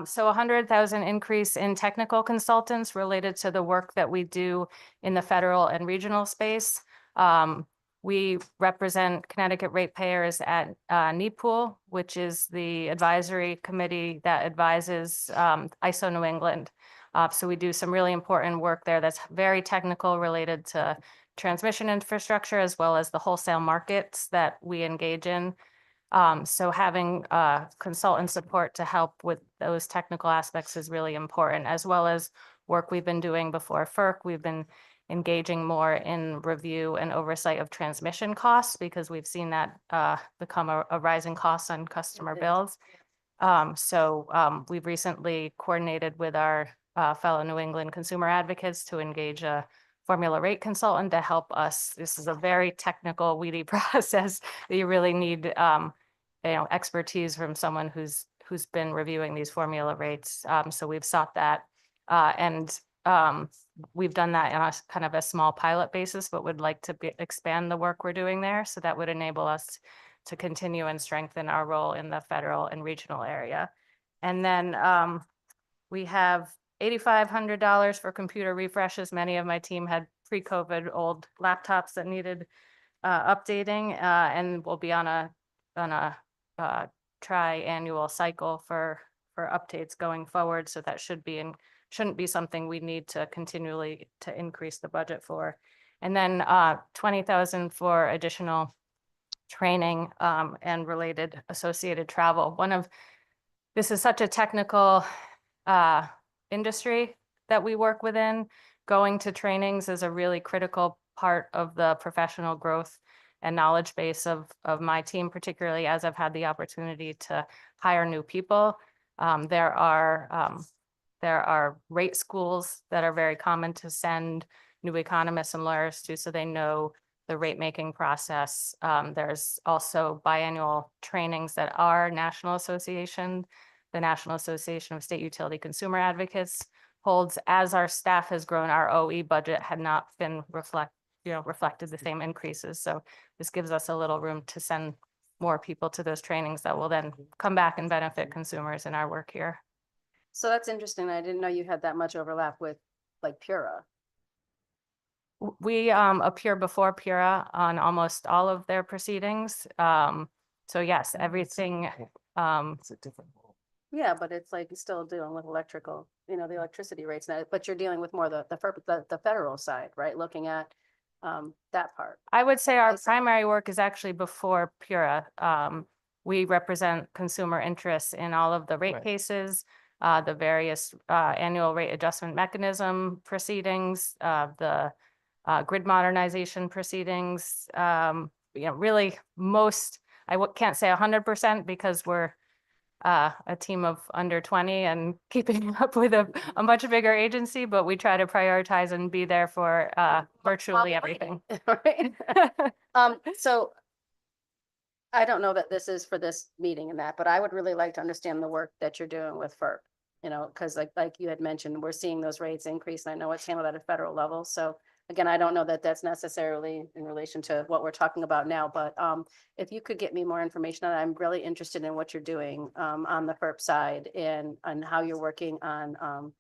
J: So 100,000 increase in technical consultants related to the work that we do in the federal and regional space. We represent Connecticut ratepayers at NEPOOL, which is the advisory committee that advises ISO New England. So we do some really important work there that's very technical, related to transmission infrastructure, as well as the wholesale markets that we engage in. So having consultant support to help with those technical aspects is really important, as well as work we've been doing before FERC. We've been engaging more in review and oversight of transmission costs, because we've seen that become a rising cost on customer bills. We've recently coordinated with our fellow New England consumer advocates to engage a formula rate consultant to help us. This is a very technical, weedy process that you really need expertise from someone who's been reviewing these formula rates. So we've sought that, and we've done that on a kind of a small pilot basis, but would like to expand the work we're doing there. So that would enable us to continue and strengthen our role in the federal and regional area. And then we have $8,500 for computer refreshes. Many of my team had pre-COVID old laptops that needed updating, and we'll be on a tri-annual cycle for updates going forward. So that shouldn't be something we need to continually to increase the budget for. And then 20,000 for additional training and related associated travel. This is such a technical industry that we work within. Going to trainings is a really critical part of the professional growth and knowledge base of my team, particularly as I've had the opportunity to hire new people. There are rate schools that are very common to send new economists and lawyers to, so they know the rate making process. There's also biannual trainings that our national association, the National Association of State Utility Consumer Advocates, holds. As our staff has grown, our OE budget had not been reflected the same increases. So this gives us a little room to send more people to those trainings that will then come back and benefit consumers in our work here.
F: So that's interesting. I didn't know you had that much overlap with like Pura.
J: We appear before Pura on almost all of their proceedings. So yes, everything.
A: It's a different role.
F: Yeah, but it's like still dealing with electrical, the electricity rates now, but you're dealing with more the federal side, right? Looking at that part.
J: I would say our
F: I see.
J: primary work is actually before Pura. We represent consumer interests in all of the rate
A: Right.
J: cases, the various annual rate adjustment mechanism proceedings, the grid modernization proceedings. Really most, can't say 100% because we're a team of under 20 and keeping up with a much bigger agency, but we try to prioritize and be there for virtually everything.
F: Right. So I don't know that this is for this meeting and that, but I would really like to understand the work that you're doing with FERC. Because like you had mentioned, we're seeing those rates increase, and I know it's handled at a federal level. So again, I don't know that that's necessarily in relation to what we're talking about now, but if you could get me more information on it, I'm really interested in what you're doing on the FERC side and how you're working on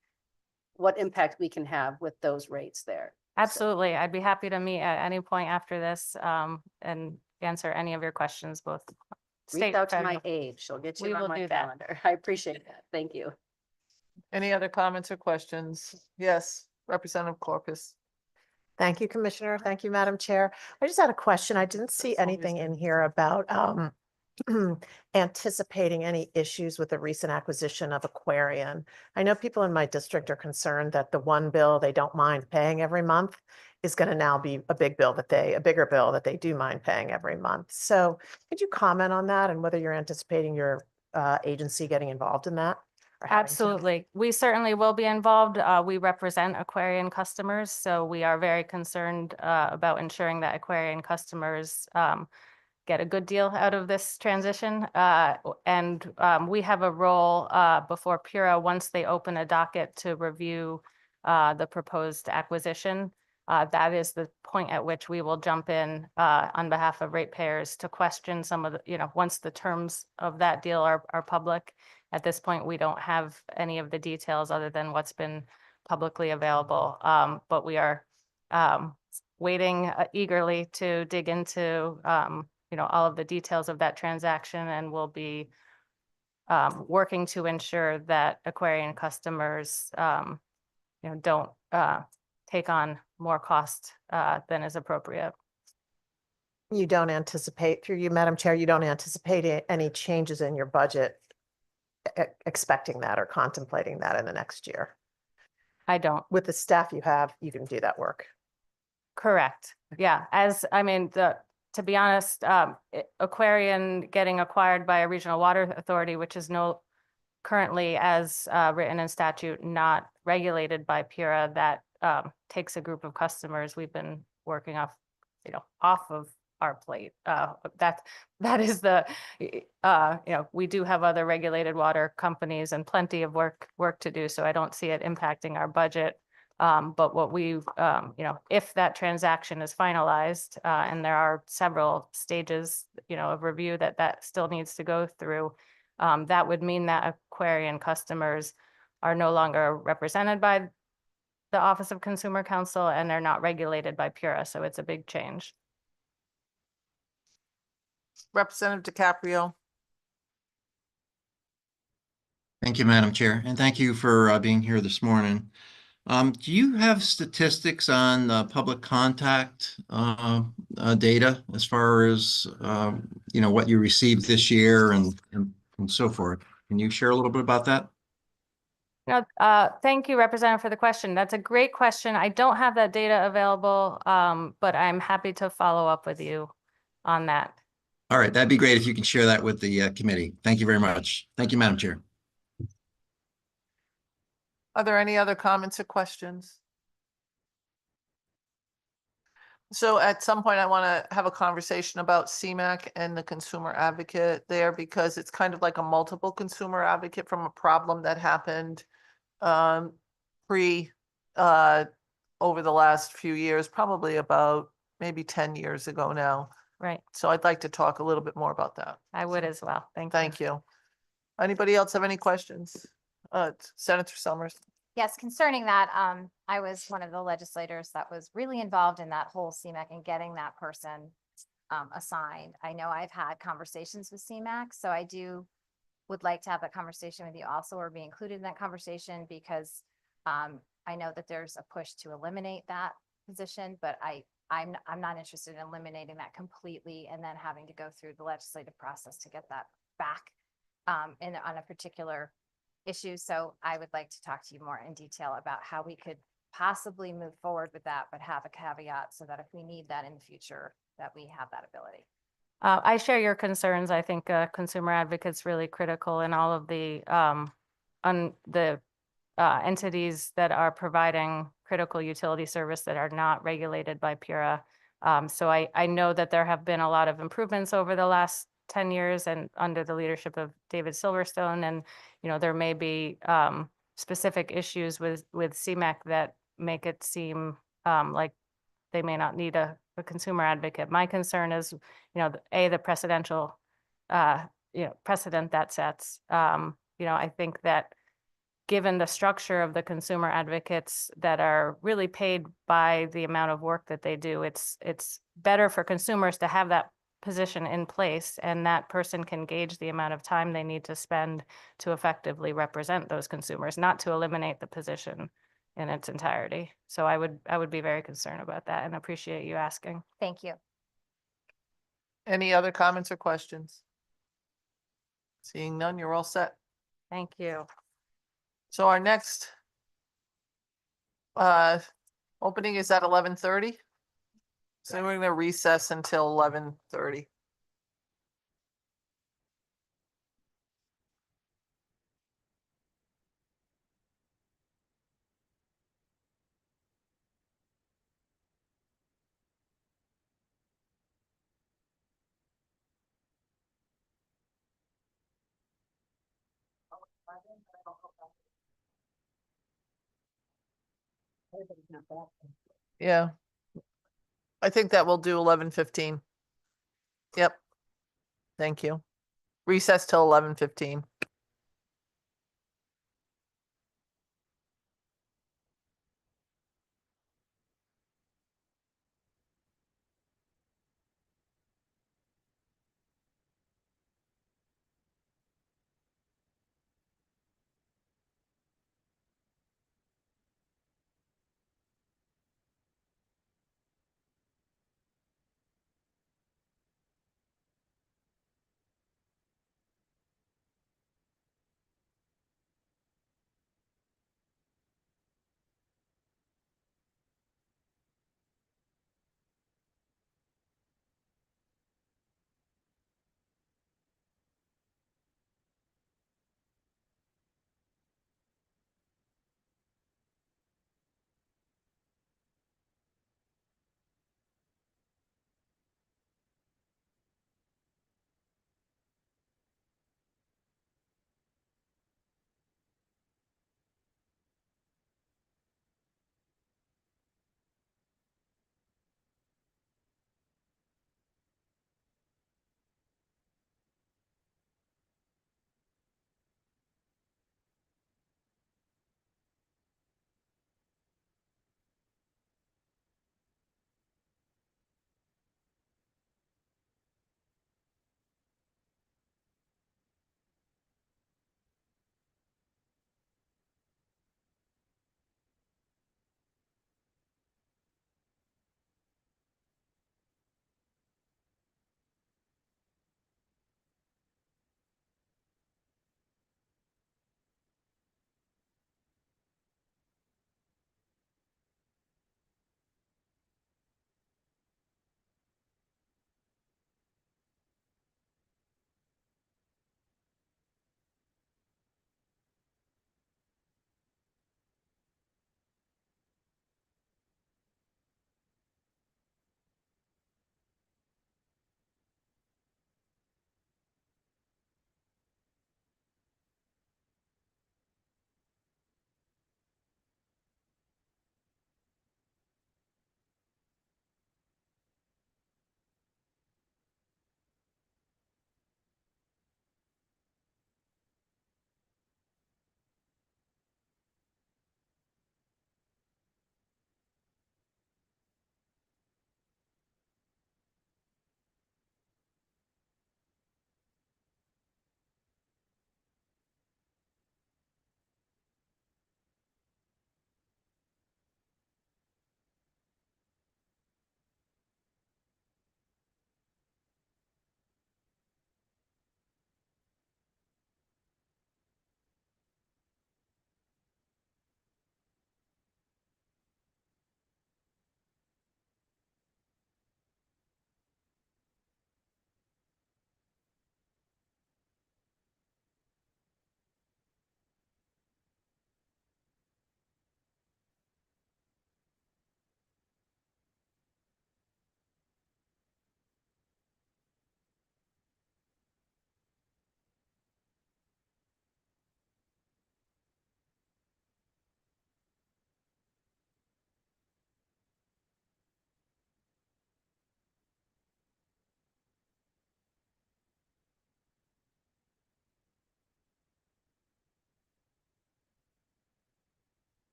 F: what impact we can have with those rates there.
J: Absolutely. I'd be happy to meet at any point after this and answer any of your questions, both
F: Reach
J: state
F: out to
J: federal.
F: my aide. She'll get
J: We
F: you
J: will
F: on my
J: do that.
F: calendar. I appreciate that. Thank you.
A: Any other comments or questions? Yes, Representative Corpus.
I: Thank you, Commissioner. Thank you, Madam Chair. I just had a question. I didn't see anything in here about anticipating any issues with the recent acquisition of Aquarian. I know people in my district are concerned that the one bill they don't mind paying every month is going to now be a bigger bill that they do mind paying every month. So could you comment on that and whether you're anticipating your agency getting involved in that? or having to?
J: Absolutely. We certainly will be involved. We represent Aquarian customers, so we are very concerned about ensuring that Aquarian customers get a good deal out of this transition. And we have a role before Pura once they open a docket to review the proposed acquisition. That is the point at which we will jump in on behalf of ratepayers to question some of the, once the terms of that deal are public. At this point, we don't have any of the details other than what's been publicly available. But we are waiting eagerly to dig into, all of the details of that transaction, and we'll be working to ensure that Aquarian customers, don't take on more cost than is appropriate.
I: You don't anticipate, through you, Madam Chair, you don't anticipate any changes in your budget expecting that or contemplating that in the next year?
J: I don't.
I: With the staff you have, you can do that work.
J: Correct. Yeah. To be honest, Aquarian getting acquired by a regional water authority, which is currently as written in statute, not regulated by Pura, that takes a group of customers we've been working off of our plate. That is the, we do have other regulated water companies and plenty of work to do. So I don't see it impacting our budget. But what we've, if that transaction is finalized, and there are several stages, of review that still needs to go through, that would mean that Aquarian customers are no longer represented by the Office of Consumer Counsel, and they're not regulated by Pura. So it's a big change.
A: Representative DiCaprio.
K: Thank you, Madam Chair, and thank you for being here this morning. Do you have statistics on public contact data as far as, what you received this year and so forth? Can you share a little bit about that?
J: Thank you, Representative, for the question. That's a great question. I don't have that data available, but I'm happy to follow up with you on that.
K: All right, that'd be great if you can share that with the committee. Thank you very much. Thank you, Madam Chair.
A: Are there any other comments or questions? So at some point, I want to have a conversation about CMAQ and the consumer advocate there, because it's kind of like a multiple consumer advocate from a problem that happened over the last few years, probably about maybe 10 years ago now.
J: Right.
A: So I'd like to talk a little bit more about that.
J: I would as well. Thank you.
A: Thank you. Anybody else have any questions? Senator Summers.
L: Yes, concerning that, I was one of the legislators that was really involved in that whole CMAQ and getting that person assigned. I know I've had conversations with CMAQ, so I would like to have that conversation with you also, or be included in that conversation, because I know that there's a push to eliminate that position, but I'm not interested in eliminating that completely and then having to go through the legislative process to get that back on a particular issue. So I would like to talk to you more in detail about how we could possibly move forward with that, but have a caveat so that if we need that in the future, that we have that ability.
J: I share your concerns. I think consumer advocate's really critical in all of the entities that are providing critical utility service that are not regulated by Pura. So I know that there have been a lot of improvements over the last 10 years and under the leadership of David Silverstone. And, there may be specific issues with CMAQ that make it seem like they may not need a consumer advocate. My concern is, the precedential, precedent that sets. I think that given the structure of the consumer advocates that are really paid by the amount of work that they do, it's better for consumers to have that position in place, and that person can gauge the amount of time they need to spend to effectively represent those consumers, not to eliminate the position in its entirety. So I would be very concerned about that and appreciate you asking.
L: Thank you.
A: Any other comments or questions? Seeing none, you're all set.
J: Thank you.
A: So our next opening is at 11:30. So we're gonna recess until 11:30. Yeah. I think that will do 11:15. Yep. Thank you. Recess till 11:15.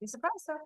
F: Be surprised, sir.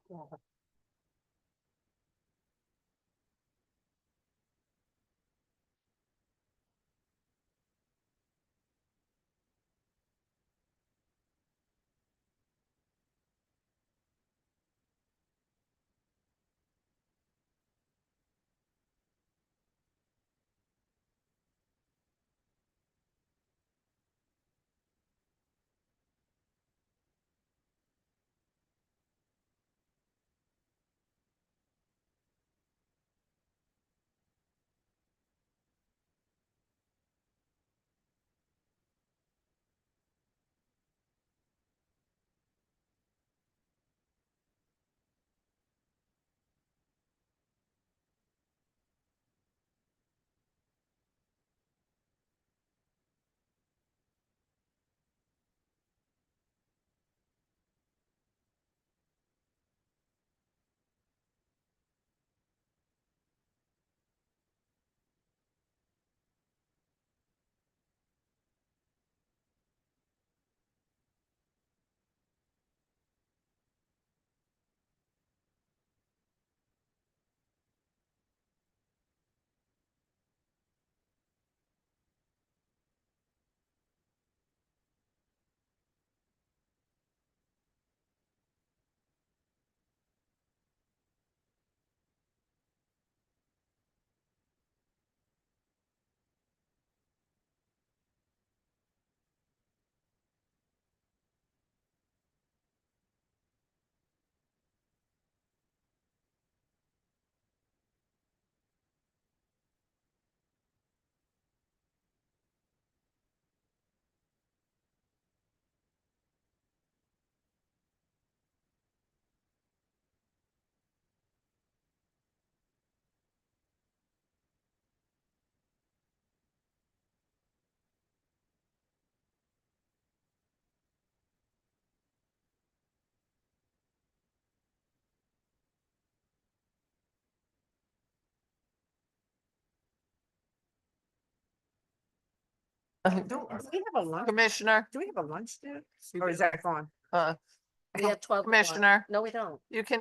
A: Commissioner,
C: Do we have a lunch there? Or is that gone?
F: We have 12 to 1.
A: Commissioner,
F: No, we don't.
A: you can,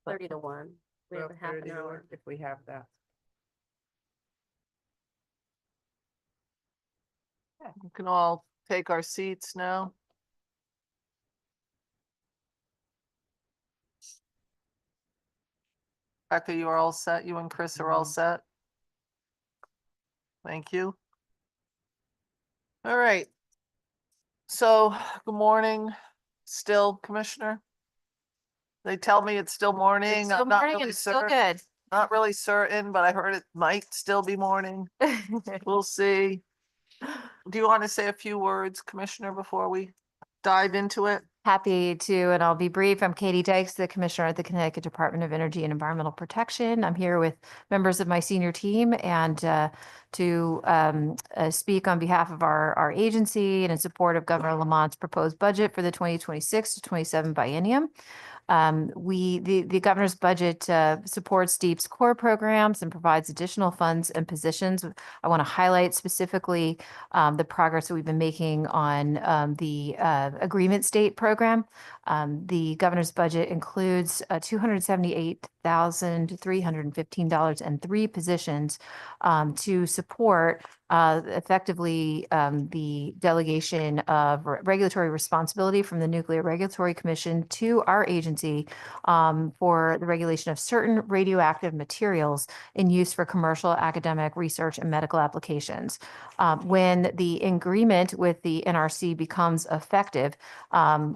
F: 30 to 1. We have a half an
C: 12:30
F: hour.
C: If we have that.
A: we can all take our seats now. Becca, you are all set. You and Chris are all set. Thank you. All right. So, good morning, still, Commissioner? They tell me it's still morning.
H: Still
A: I'm not
H: morning
A: really
H: and still
A: certain,
H: good.
A: not really certain, but I heard it might still be morning. We'll see. Do you want to say a few words, Commissioner, before we dive into it?
H: Happy to, and I'll be brief. I'm Katie Dykes, the Commissioner at the Connecticut Department of Energy and Environmental Protection. I'm here with members of my senior team and to speak on behalf of our agency and in support of Governor Lamont's proposed budget for the 2026 to 27 biennium. The governor's budget supports DEEP's core programs and provides additional funds and positions. I want to highlight specifically the progress that we've been making on the agreement state program. The governor's budget includes $278,315 and 3 positions to support effectively the delegation of regulatory responsibility from the Nuclear Regulatory Commission to our agency for the regulation of certain radioactive materials in use for commercial, academic, research, and medical applications. When the agreement with the NRC becomes effective,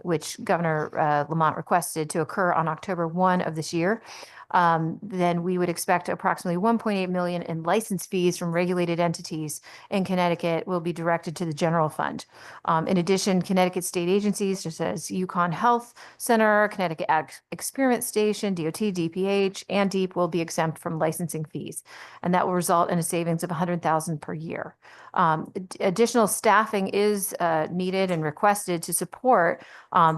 H: which Governor Lamont requested to occur on October 1 of this year, then we would expect approximately 1.8 million in license fees from regulated entities in Connecticut will be directed to the general fund. In addition, Connecticut state agencies such as Yukon Health Center, Connecticut Ag Experiment Station, DOT, DPH, and DEEP will be exempt from licensing fees, and that will result in a savings of $100,000 per year. Additional staffing is needed and requested to support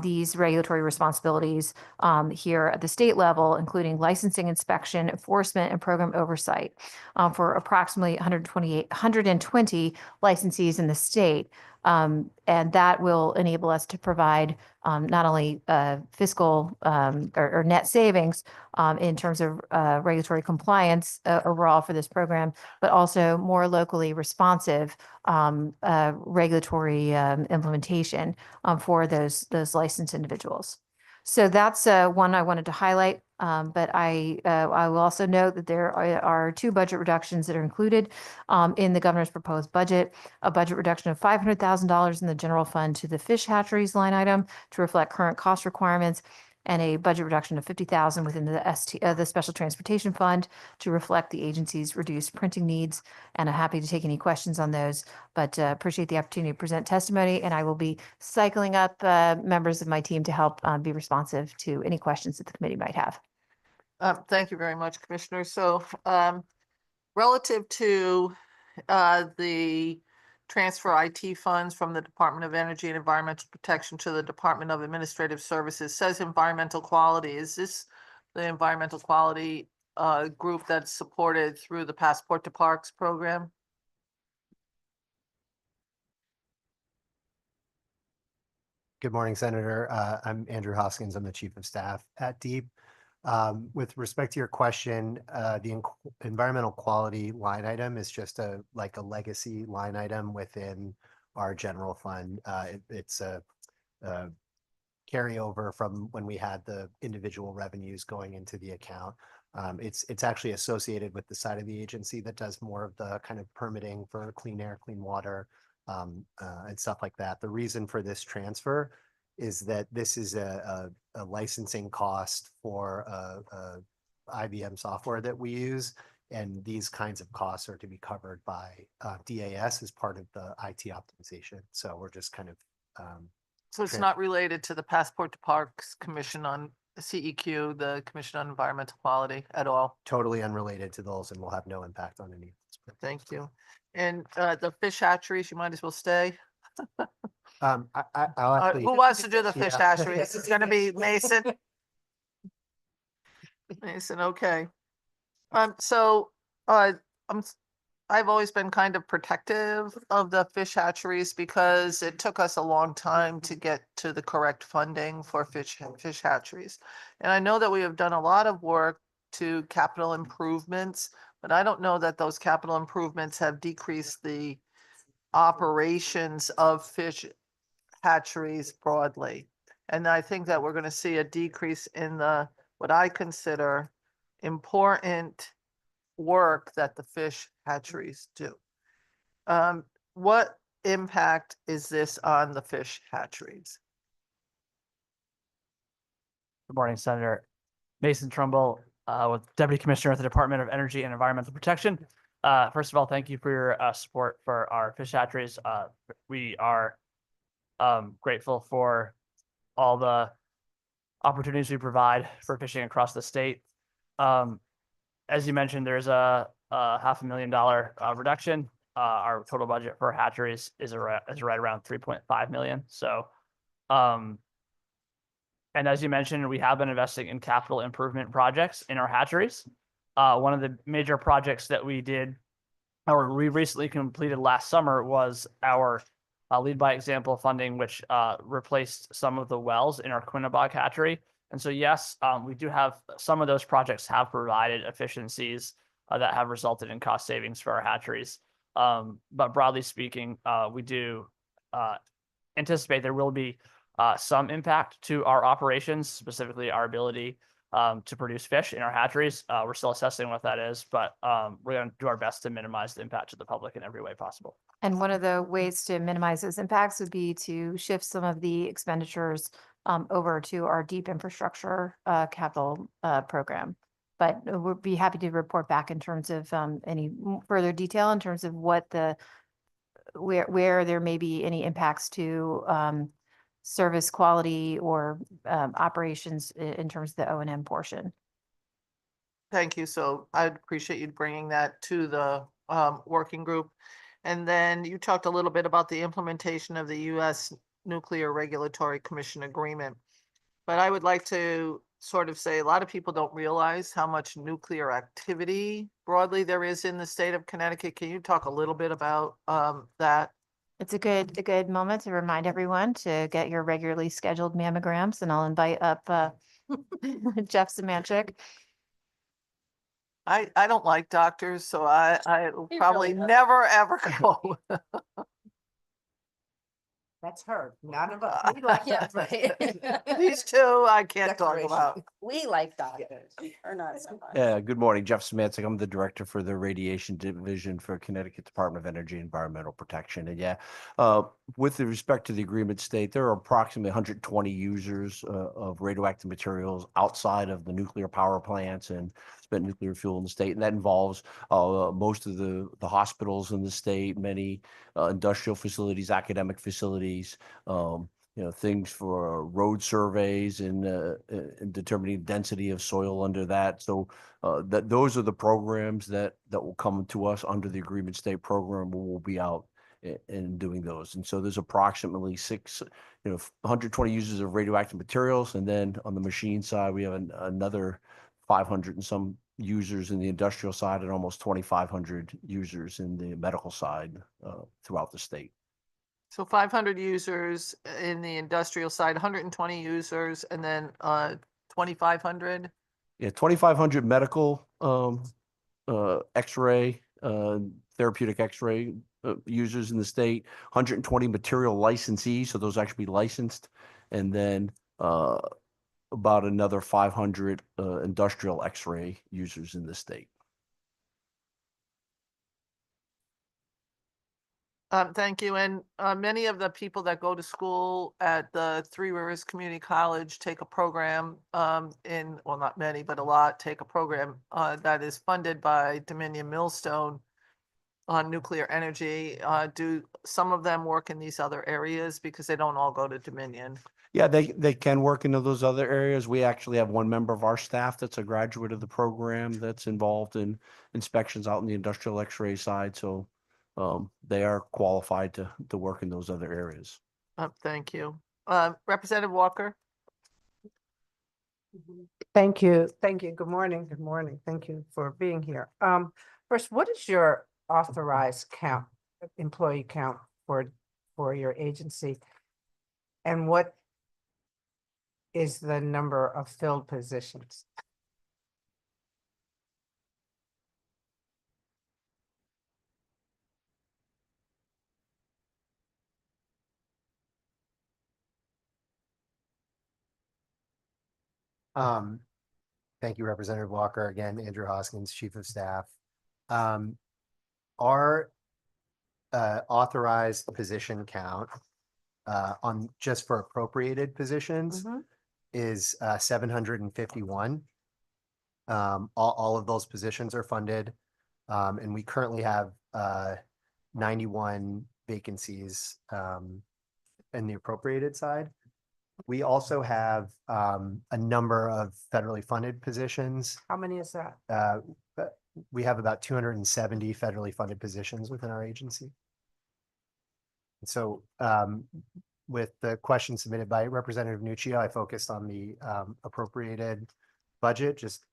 H: these regulatory responsibilities here at the state level, including licensing licensing, inspection, enforcement, and program oversight for approximately 120 licensees in the state. And that will enable us to provide not only fiscal or net savings in terms of regulatory compliance overall for this program, but also more locally responsive regulatory implementation for those licensed individuals. So that's one I wanted to highlight. But I will also note that there are two budget reductions that are included in the governor's proposed budget. A budget reduction of $500,000 in the general fund to the fish hatcheries line item to reflect current cost requirements, and a budget reduction of $50,000 within the Special Transportation Fund to reflect the agency's reduced printing needs. And I'm happy to take any questions on those, but appreciate the opportunity to present testimony. And I will be cycling up members of my team to help be responsive to any questions that the committee might have.
A: Thank you very much, Commissioner. So relative to the transfer IT funds from the Department of Energy and Environmental Protection to the Department of Administrative Services, says environmental quality. Is this the environmental quality group that's supported through the Passport to Parks program?
M: Good morning, Senator. I'm Andrew Hoskins. I'm the Chief of Staff at DEEP. With respect to your question, the environmental quality line item is just a legacy line item within our general fund. It's a carryover from when we had the individual revenues going into the account. It's actually associated with the side of the agency that does more of the kind of permitting for clean air, clean water, and stuff like that. The reason for this transfer is that this is a licensing cost for IBM software that we use, and these kinds of costs are to be covered by DAS as part of the IT optimization. So we're just kind of
A: so it's not related to the Passport to Parks Commission on CEQ, the Commission on Environmental Quality, at all?
M: Totally unrelated to those and will have no impact on any of this.
A: Thank you. And the fish hatcheries, you might as well stay.
M: I'll actually,
A: Who wants to do the fish
M: Yeah.
A: hatcheries? It's gonna be Mason. Mason, okay. So I've always been kind of protective of the fish hatcheries because it took us a long time to get to the correct funding for fish hatcheries. And I know that we have done a lot of work to capital improvements, but I don't know that those capital improvements have decreased the operations of fish hatcheries broadly. And I think that we're going to see a decrease in the what I consider important work that the fish hatcheries do. What impact is this on the fish hatcheries?
N: Good morning, Senator. Mason Trumbull, with Deputy Commissioner at the Department of Energy and Environmental Protection. First of all, thank you for your support for our fish hatcheries. We are grateful for all the opportunities we provide for fishing across the state. As you mentioned, there's a $500,000 reduction. Our total budget for hatcheries is right around 3.5 million. So, and as you mentioned, we have been investing in capital improvement projects in our hatcheries. One of the major projects that we did, or we recently completed last summer, was our lead by example funding, which replaced some of the wells in our Quinnebog hatchery. And so, yes, we do have some of those projects have provided efficiencies that have resulted in cost savings for our hatcheries. But broadly speaking, we do anticipate there will be some impact to our operations, specifically our ability to produce fish in our hatcheries. We're still assessing what that is, but we're going to do our best to minimize the impact to the public in every way possible.
H: And one of the ways to minimize those impacts would be to shift some of the expenditures over to our deep infrastructure capital program. But we'll be happy to report back in terms of any further detail in terms of what where there may be any impacts to service quality or operations in terms of the O&M portion.
A: Thank you. So I'd appreciate you bringing that to the working group. And then you talked a little bit about the implementation of the U.S. Nuclear Regulatory Commission agreement. But I would like to sort of say, a lot of people don't realize how much nuclear activity broadly there is in the state of Connecticut. Can you talk a little bit about that?
H: It's a good moment to remind everyone to get your regularly scheduled mammograms, and I'll invite up Jeff Semanchik.
A: I don't like doctors, so I will
F: He
A: probably
F: really does.
A: never, ever go.
B: That's her, none of
A: us.
B: We like
F: Yeah,
B: that.
F: right.
A: These two I can't talk
B: Declaration.
A: about.
F: We like doctors, or not so much.
O: Good morning, Jeff Smanzik. I'm the Director for the Radiation Division for Connecticut Department of Energy and Environmental Protection. And with respect to the agreement state, there are approximately 120 users of radioactive materials outside of the nuclear power plants and spent nuclear fuel in the state. And that involves most of the hospitals in the state, many industrial facilities, academic facilities, things for road surveys and determining density of soil under that. So those are the programs that will come to us under the agreement state program. We'll be out and doing those. And so there's approximately 120 users of radioactive materials. And then on the machine side, we have another 500 and some users in the industrial side and almost 2,500 users in the medical side throughout the state.
A: So 500 users in the industrial side, 120 users, and then 2,500.
O: Yeah, 2,500 medical X-ray, therapeutic X-ray users in the state, 120 material licensees, so those actually be licensed, and then about another 500 industrial X-ray users in the state.
A: Thank you. And many of the people that go to school at the Three Rivers Community College take a program well, not many, but a lot take a program that is funded by Dominion Millstone on nuclear energy. Do some of them work in these other areas because they don't all go to Dominion?
O: Yeah, they can work into those other areas. We actually have one member of our staff that's a graduate of the program that's involved in inspections out in the industrial X-ray side. So they are qualified to work in those other areas.
A: Thank you. Representative Walker?
P: Thank you. Thank you. Good morning. Good morning. Thank you for being here. First, what is your authorized employee count for your agency? And what is the number of filled positions?
M: Thank you, Representative Walker. Again, Andrew Hoskins, Chief of Staff. Our authorized position count on just for appropriated positions is 751. All of those positions are funded, and we currently have 91 vacancies in the appropriated side. We also have a number of federally funded positions.
P: How many is that?
M: We have about 270 federally funded positions within our agency. And so with the question submitted by Representative Nuccio, I focused on the appropriated budget just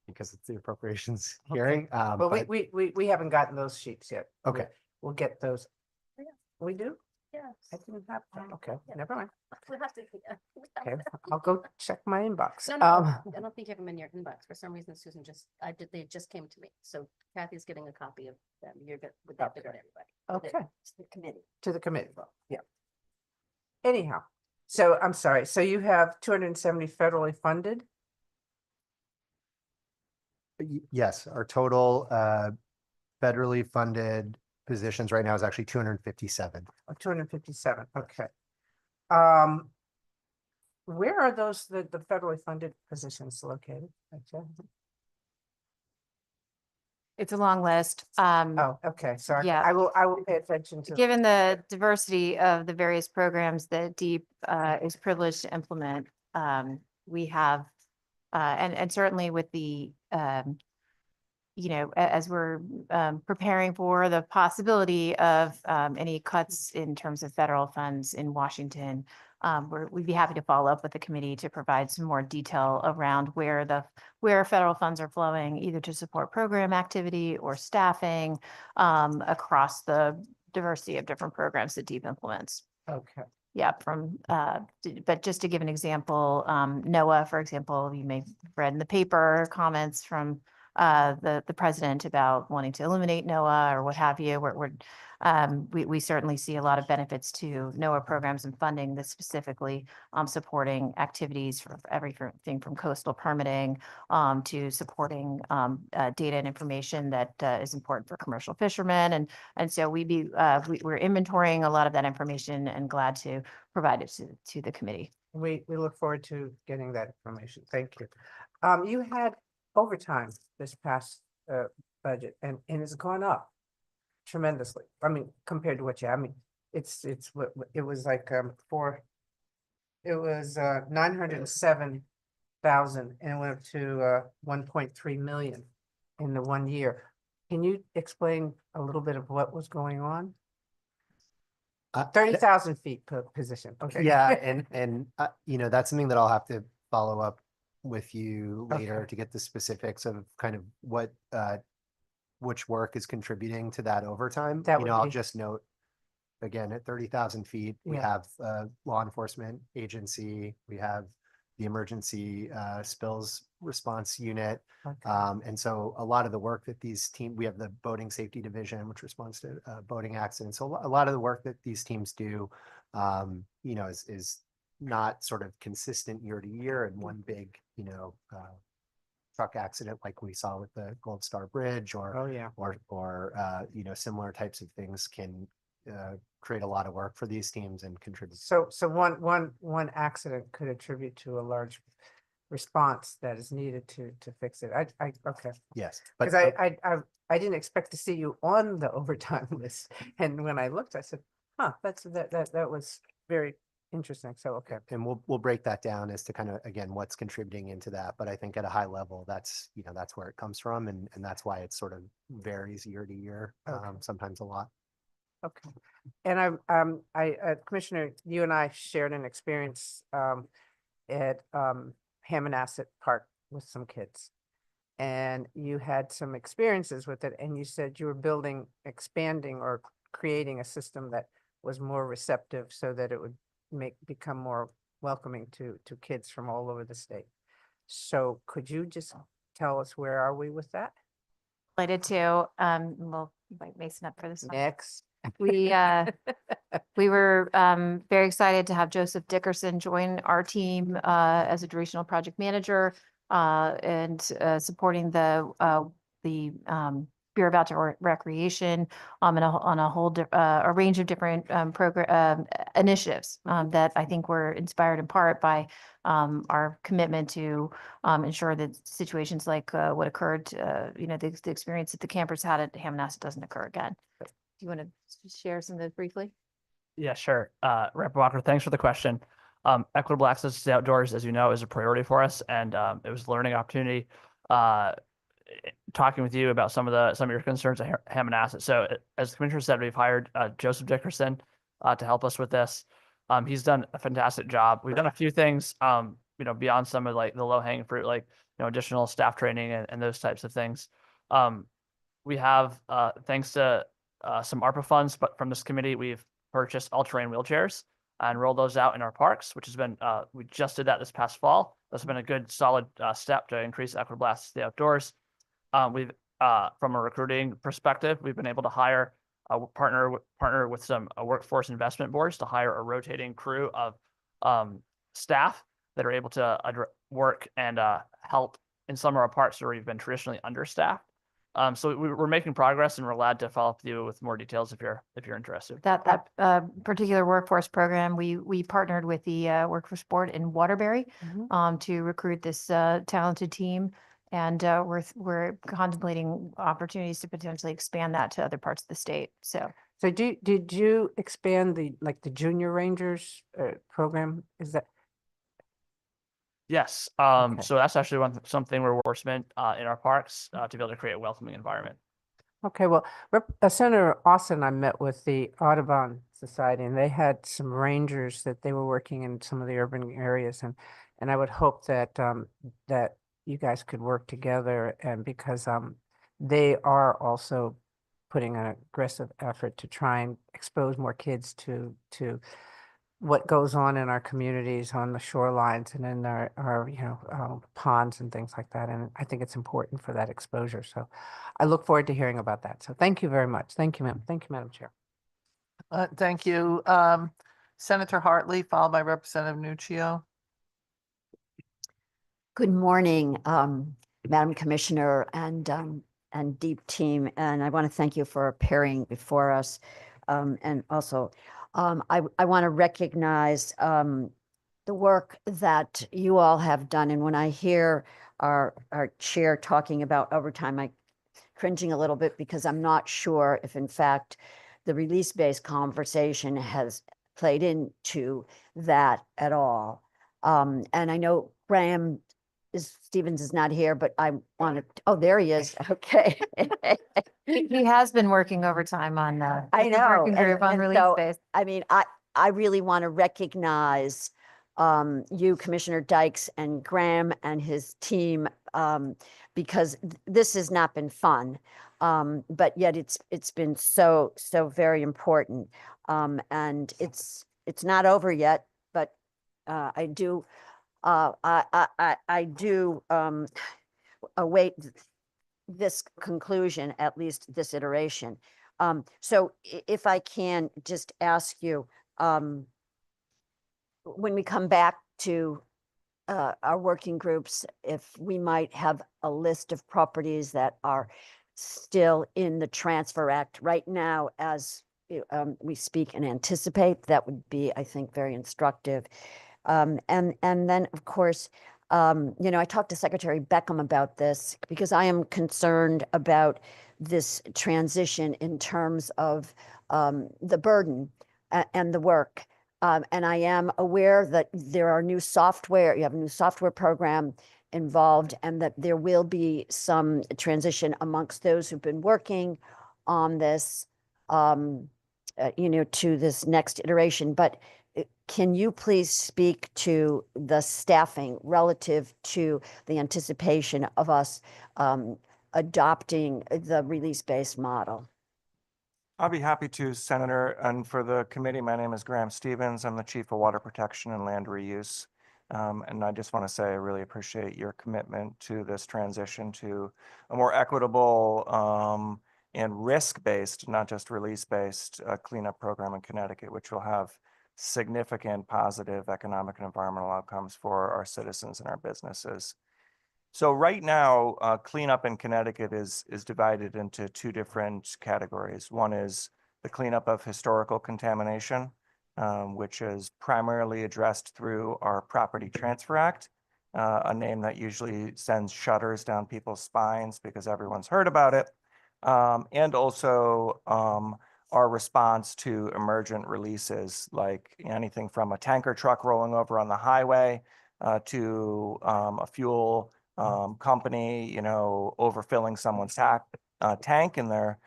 M: because it's the appropriations hearing.
P: But we haven't gotten those sheets yet.
M: Okay.
P: We'll get those. We do?
F: Yes.
P: I didn't have them. Okay,
F: Yeah.
P: never mind.
F: We'll have to.
P: Okay, I'll go check my inbox.
F: No, I don't think you have them in your inbox. For some reason, Susan they just came to me. So Kathy's getting a copy of them. You're good with that to everybody.
P: Okay.
F: To the committee.
P: To the committee, yeah. Anyhow, so I'm sorry, so you have 270 federally funded?
M: Yes, our total federally funded positions right now is actually 257.
P: 257, okay. Where are those, the federally funded positions located?
H: It's a long list.
P: Oh, okay, sorry.
H: yeah.
P: I will pay attention to.
H: Given the diversity of the various programs that DEEP is privileged to implement, we have, and certainly with the, as we're preparing for the possibility of any cuts in terms of federal funds in Washington, we'd be happy to follow up with the committee to provide some more detail around where federal funds are flowing, either to support program activity or staffing across the diversity of different programs that DEEP implements.
P: Okay.
H: Yeah, but just to give an example, NOAA, for example, you may have read in the paper comments from the president about wanting to eliminate NOAA or what have you. We certainly see a lot of benefits to NOAA programs and funding that's specifically supporting activities for everything from coastal permitting to supporting data and information that is important for commercial fishermen. And so we're inventorying a lot of that information and glad to provide it to the committee.
P: We look forward to getting that information. Thank you. You had overtime this past budget and it's gone up tremendously. I mean, compared to what you, I mean, it was like it was 907,000 and it went up to 1.3 million in the 1 year. Can you explain a little bit of what was going on? 30,000 feet per position. Okay.
M: Yeah, and you know, that's something that I'll have to follow up with you later
P: Okay.
M: to get the specifics of kind of what which work is contributing to that overtime.
P: That
M: You
P: would
M: know, I'll
P: be-
M: just note again at 30,000 feet, we
P: Yeah.
M: have a law enforcement agency, we have the emergency spills response unit.
P: Okay.
M: And so a lot of the work that we have the boating safety division, which responds to boating accidents. So a lot of the work that these teams do, you know, is not sort of consistent year to year in one big, you know, truck accident like we saw with the Gold Star Bridge or,
P: Oh, yeah.
M: you know, similar types of things can create a lot of work for these teams and contribute.
P: So one accident could attribute to a large response that is needed to fix it. Okay.
M: Yes.
P: Because I didn't expect to see you on the overtime list. And when I looked, I said, huh, that was very interesting. So, okay.
M: And we'll break that down as to kind of, again, what's contributing into that. But I think at a high level, that's, you know, that's where it comes from. And that's why it sort of varies year to year,
P: Okay.
M: sometimes a lot.
P: Okay. And Commissioner, you and I shared an experience at Hammonasset Park with some kids. And you had some experiences with it, and you said you were expanding or creating a system that was more receptive so that it would become more welcoming to kids from all over the state. So could you just tell us where are we with that?
H: Related to, we'll invite Mason up for this one.
P: Next.
H: We were very excited to have Joseph Dickerson join our team as a regional project manager and supporting the Bureau of Outdoor Recreation on a range of different program initiatives that I think were inspired in part by our commitment to ensure that situations like what occurred, you know, the experience that the campers had at Hammonasset doesn't occur again. Do you want to share some of those briefly?
N: Yeah, sure. Rep. Walker, thanks for the question. Equitable access to the outdoors, as you know, is a priority for us, and it was a learning opportunity. Talking with you about some of your concerns at Hammonasset. So, as the commissioner said, we've hired Joseph Dickerson to help us with this. He's done a fantastic job. We've done a few things, you know, beyond some of like the low hanging fruit, like, you know, additional staff training and those types of things. We have, thanks to some ARPA funds, but from this committee, we've purchased all-terrain wheelchairs and rolled those out in our parks, which has been, we just did that this past fall. That's been a good solid step to increase equitable access to the outdoors. We've, from a recruiting perspective, we've been able to hire, partner with some workforce investment boards to hire a rotating crew of staff that are able to work and help in some of our parks where we've been traditionally understaffed. So we're making progress, and we're glad to follow up with you with more details if you're interested.
H: That particular workforce program, we partnered with the Workforce Board in Waterbury to recruit this talented team, and we're contemplating opportunities to potentially expand that to other parts of the state. So
P: did you expand the Junior Rangers program? Is that?
N: Yes.
P: Okay.
N: So that's actually something we're enforcement in our parks to be able to create a welcoming environment.
P: Okay, well, Senator Austin, I met with the Audubon Society, and they had some rangers that they were working in some of the urban areas, and I would hope that that you guys could work together, and because they are also putting an aggressive effort to try and expose more kids to what goes on in our communities on the shorelines and in our ponds and things like that. And I think it's important for that exposure. So I look forward to hearing about that. So thank you very much. Thank you, ma'am. Thank you, Madam Chair.
A: Thank you. Senator Hartley, followed by Representative Nuccio.
B: Good morning, Madam Commissioner and Deep Team. And I want to thank you for appearing before us. And also, I want to recognize the work that you all have done. And when I hear our chair talking about overtime, I'm cringing a little bit because I'm not sure if, in fact, the release-based conversation has played into that at all. And I know Graham Stevens is not here, but I want to, oh, there he is. Okay.
H: He has been working overtime on
B: I know.
H: working group on release
B: so,
H: base.
B: I mean, I really want to recognize you, Commissioner Dykes, and Graham and his team, because this has not been fun, but yet it's been so very important, and it's not over yet. But I do await this conclusion, at least this iteration. So if I can just ask you, when we come back to our working groups, if we might have a list of properties that are still in the Transfer Act right now as we speak and anticipate, that would be, I think, very instructive. And then, of course, I talked to Secretary Beckham about this because I am concerned about this transition in terms of the burden and the work. And I am aware that there are new software, you have a new software program involved, and that there will be some transition amongst those who've been working on this, to this next iteration. But can you please speak to the staffing relative to the anticipation of us adopting the release-based model?
Q: I'll be happy to, Senator. And for the committee, my name is Graham Stevens. I'm the Chief of Water Protection and Land Reuse. And I just want to say I really appreciate your commitment to this transition to a more equitable and risk-based, not just release-based cleanup program in Connecticut, which will have significant positive economic and environmental outcomes for our citizens and our businesses. So right now, cleanup in Connecticut is divided into two different categories. One is the cleanup of historical contamination, which is primarily addressed through our Property Transfer Act, a name that usually sends shudders down people's spines because everyone's heard about it. And also our response to emergent releases, like anything from a tanker truck rolling over on the highway to a fuel company, overfilling someone's tank in their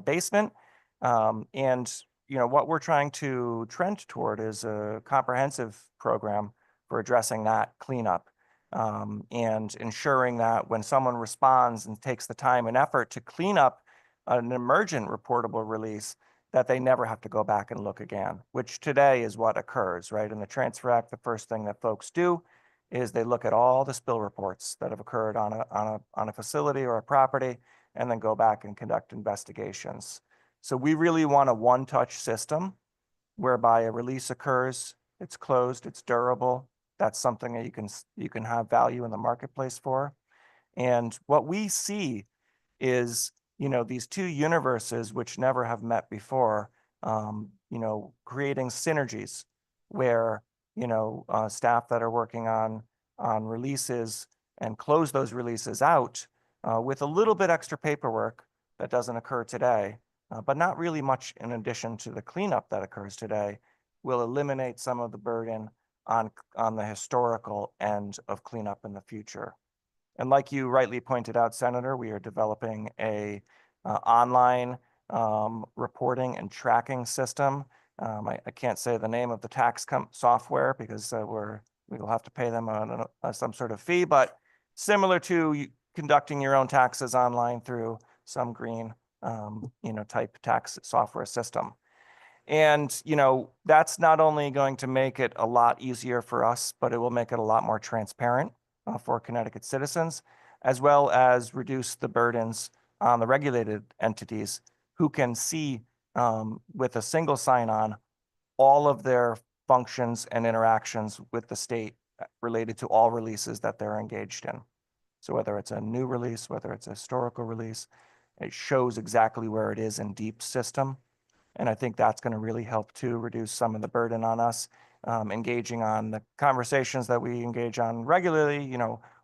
Q: basement. And what we're trying to trend toward is a comprehensive program for addressing that cleanup and ensuring that when someone responds and takes the time and effort to clean up an emergent reportable release, that they never have to go back and look again, which today is what occurs, right? In the Transfer Act, the first thing that folks do is they look at all the spill reports that have occurred on a facility or a property, and then go back and conduct investigations. So we really want a one-touch system whereby a release occurs, it's closed, it's durable. That's something that you can have value in the marketplace for. And what we see is, these two universes which never have met before, creating synergies where staff that are working on releases and close those releases out with a little bit extra paperwork that doesn't occur today, but not really much in addition to the cleanup that occurs today, will eliminate some of the burden on the historical end of cleanup in the future. And like you rightly pointed out, Senator, we are developing a online reporting and tracking system. I can't say the name of the tax software because we will have to pay them some sort of fee, but similar to conducting your own taxes online through some green, type tax software system. And, that's not only going to make it a lot easier for us, but it will make it a lot more transparent for Connecticut citizens, as well as reduce the burdens on the regulated entities who can see with a single sign-on all of their functions and interactions with the state related to all releases that they're engaged in. So whether it's a new release, whether it's a historical release, it shows exactly where it is in DEEP system. And I think that's going to really help to reduce some of the burden on us, engaging on the conversations that we engage on regularly.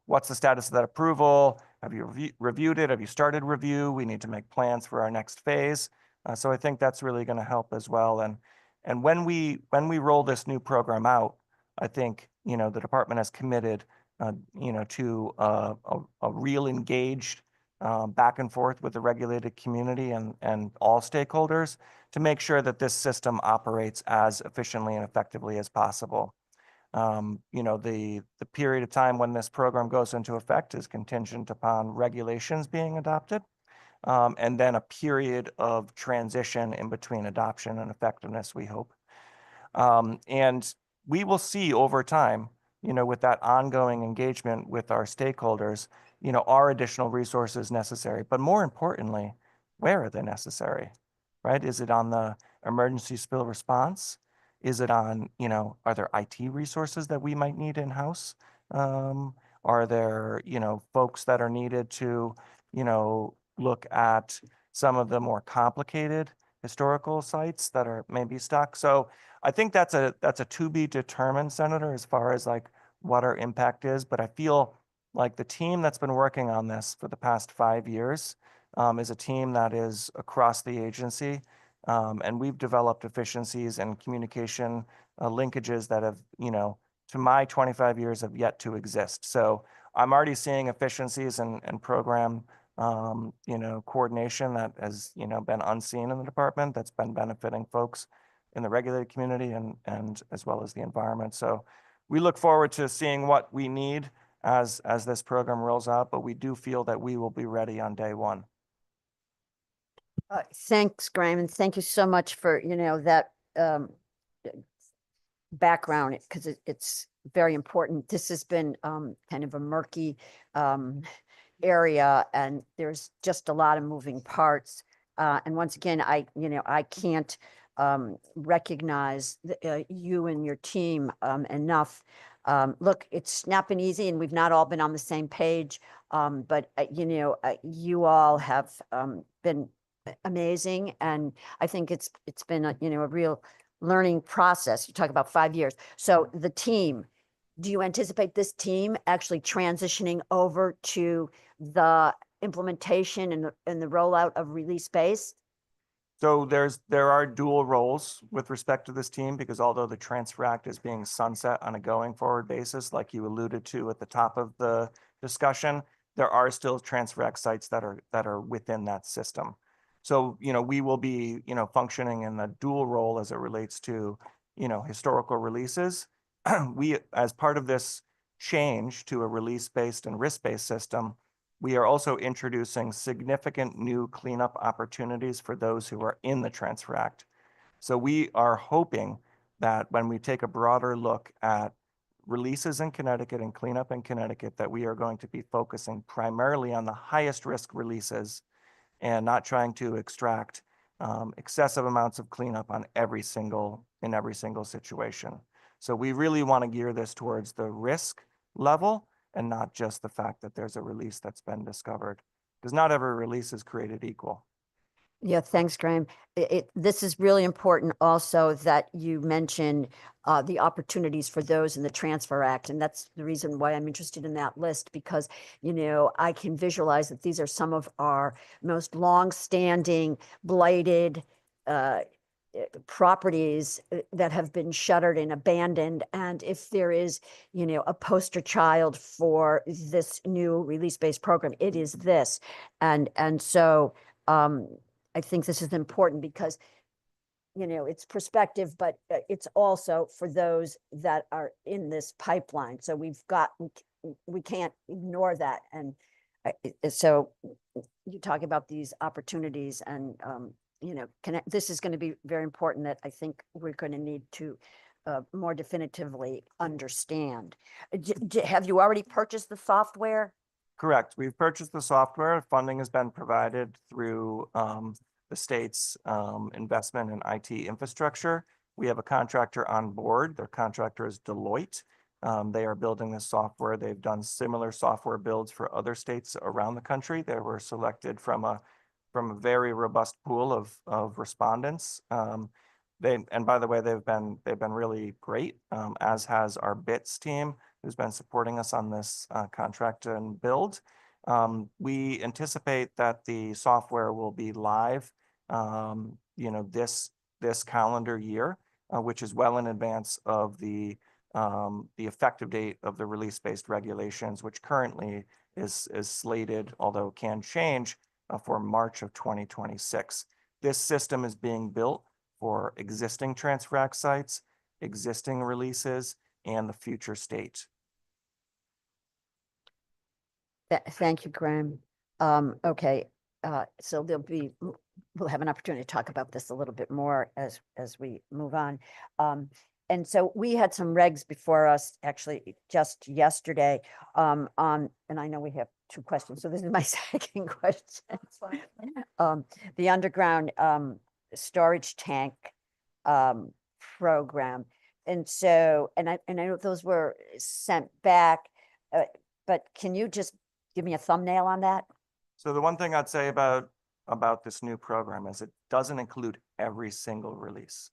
Q: What's the status of that approval? Have you reviewed it? Have you started review? We need to make plans for our next phase. So I think that's really going to help as well. And when we roll this new program out, I think, the department has committed, to a real engaged back and forth with the regulated community and all stakeholders to make sure that this system operates as efficiently and effectively as possible. The period of time when this program goes into effect is contingent upon regulations being adopted, and then a period of transition in between adoption and effectiveness, we hope. And we will see over time, with that ongoing engagement with our stakeholders, are additional resources necessary? But more importantly, where are they necessary, right? Is it on the emergency spill response? Is it on, are there IT resources that we might need in-house? Are there, folks that are needed to, look at some of the more complicated historical sites that are maybe stuck? So I think that's a to be determined, Senator, as far as like what our impact is. But I feel like the team that's been working on this for the past 5 years is a team that is across the agency. And we've developed efficiencies and communication linkages that have, to my 25 years have yet to exist. So I'm already seeing efficiencies and program, coordination that has, been unseen in the department, that's been benefiting folks in the regulated community and as well as the environment. So we look forward to seeing what we need as this program rolls out, but we do feel that we will be ready on day one.
B: Thanks, Graham, and thank you so much for, that background, because it's very important. This has been kind of a murky area, and there's just a lot of moving parts. And once again, I can't recognize you and your team enough. Look, it's not been easy, and we've not all been on the same page. But you all have been amazing, and I think it's been a real learning process. You talk about 5 years. So the team, do you anticipate this team actually transitioning over to the implementation and the rollout of release-based?
Q: So there are dual roles with respect to this team, because although the Transfer Act is being sunset on a going forward basis, like you alluded to at the top of the discussion, there are still Transfer Act sites that are within that system. So, we will be, functioning in the dual role as it relates to, historical releases. We, as part of this change to a release-based and risk-based system, we are also introducing significant new cleanup opportunities for those who are in the Transfer Act. So we are hoping that when we take a broader look at releases in Connecticut and cleanup in Connecticut, that we are going to be focusing primarily on the highest risk releases and not trying to extract excessive amounts of cleanup in every single situation. So we really want to gear this towards the risk level and not just the fact that there's a release that's been discovered, because not every release is created equal.
B: Yeah, thanks, Graham. This is really important also that you mention the opportunities for those in the Transfer Act. And that's the reason why I'm interested in that list, because, I can visualize that these are some of our most long-standing blighted properties that have been shuttered and abandoned. And if there is, a poster child for this new release-based program, it is this. And so I think this is important because, you know, it's perspective, but it's also for those that are in this pipeline. So we can't ignore that. And so you talk about these opportunities and, you know, this is going to be very important that I think we're going to need to more definitively understand. Have you already purchased the software?
Q: Correct. We've purchased the software. Funding has been provided through the state's investment in IT infrastructure. We have a contractor on board. Their contractor is Deloitte. They are building this software. They've done similar software builds for other states around the country. They were selected from a very robust pool of respondents. And by the way, they've been really great, as has our BITS team, who's been supporting us on this contract and build. We anticipate that the software will be live, you know, this calendar year, which is well in advance of the effective date of the release-based regulations, which currently is slated, although can change, for March of 2026. This system is being built for existing transfer act sites, existing releases, and the future state.
B: Thank you, Graham. Okay, so we'll have an opportunity to talk about this a little bit more as we move on. And so we had some regs before us actually just yesterday and I know we have two questions. So this is my second question. The underground storage tank program. And so, and I know those were sent back, but can you just give me a thumbnail on that?
Q: So the one thing I'd say about this new program is it doesn't include every single release.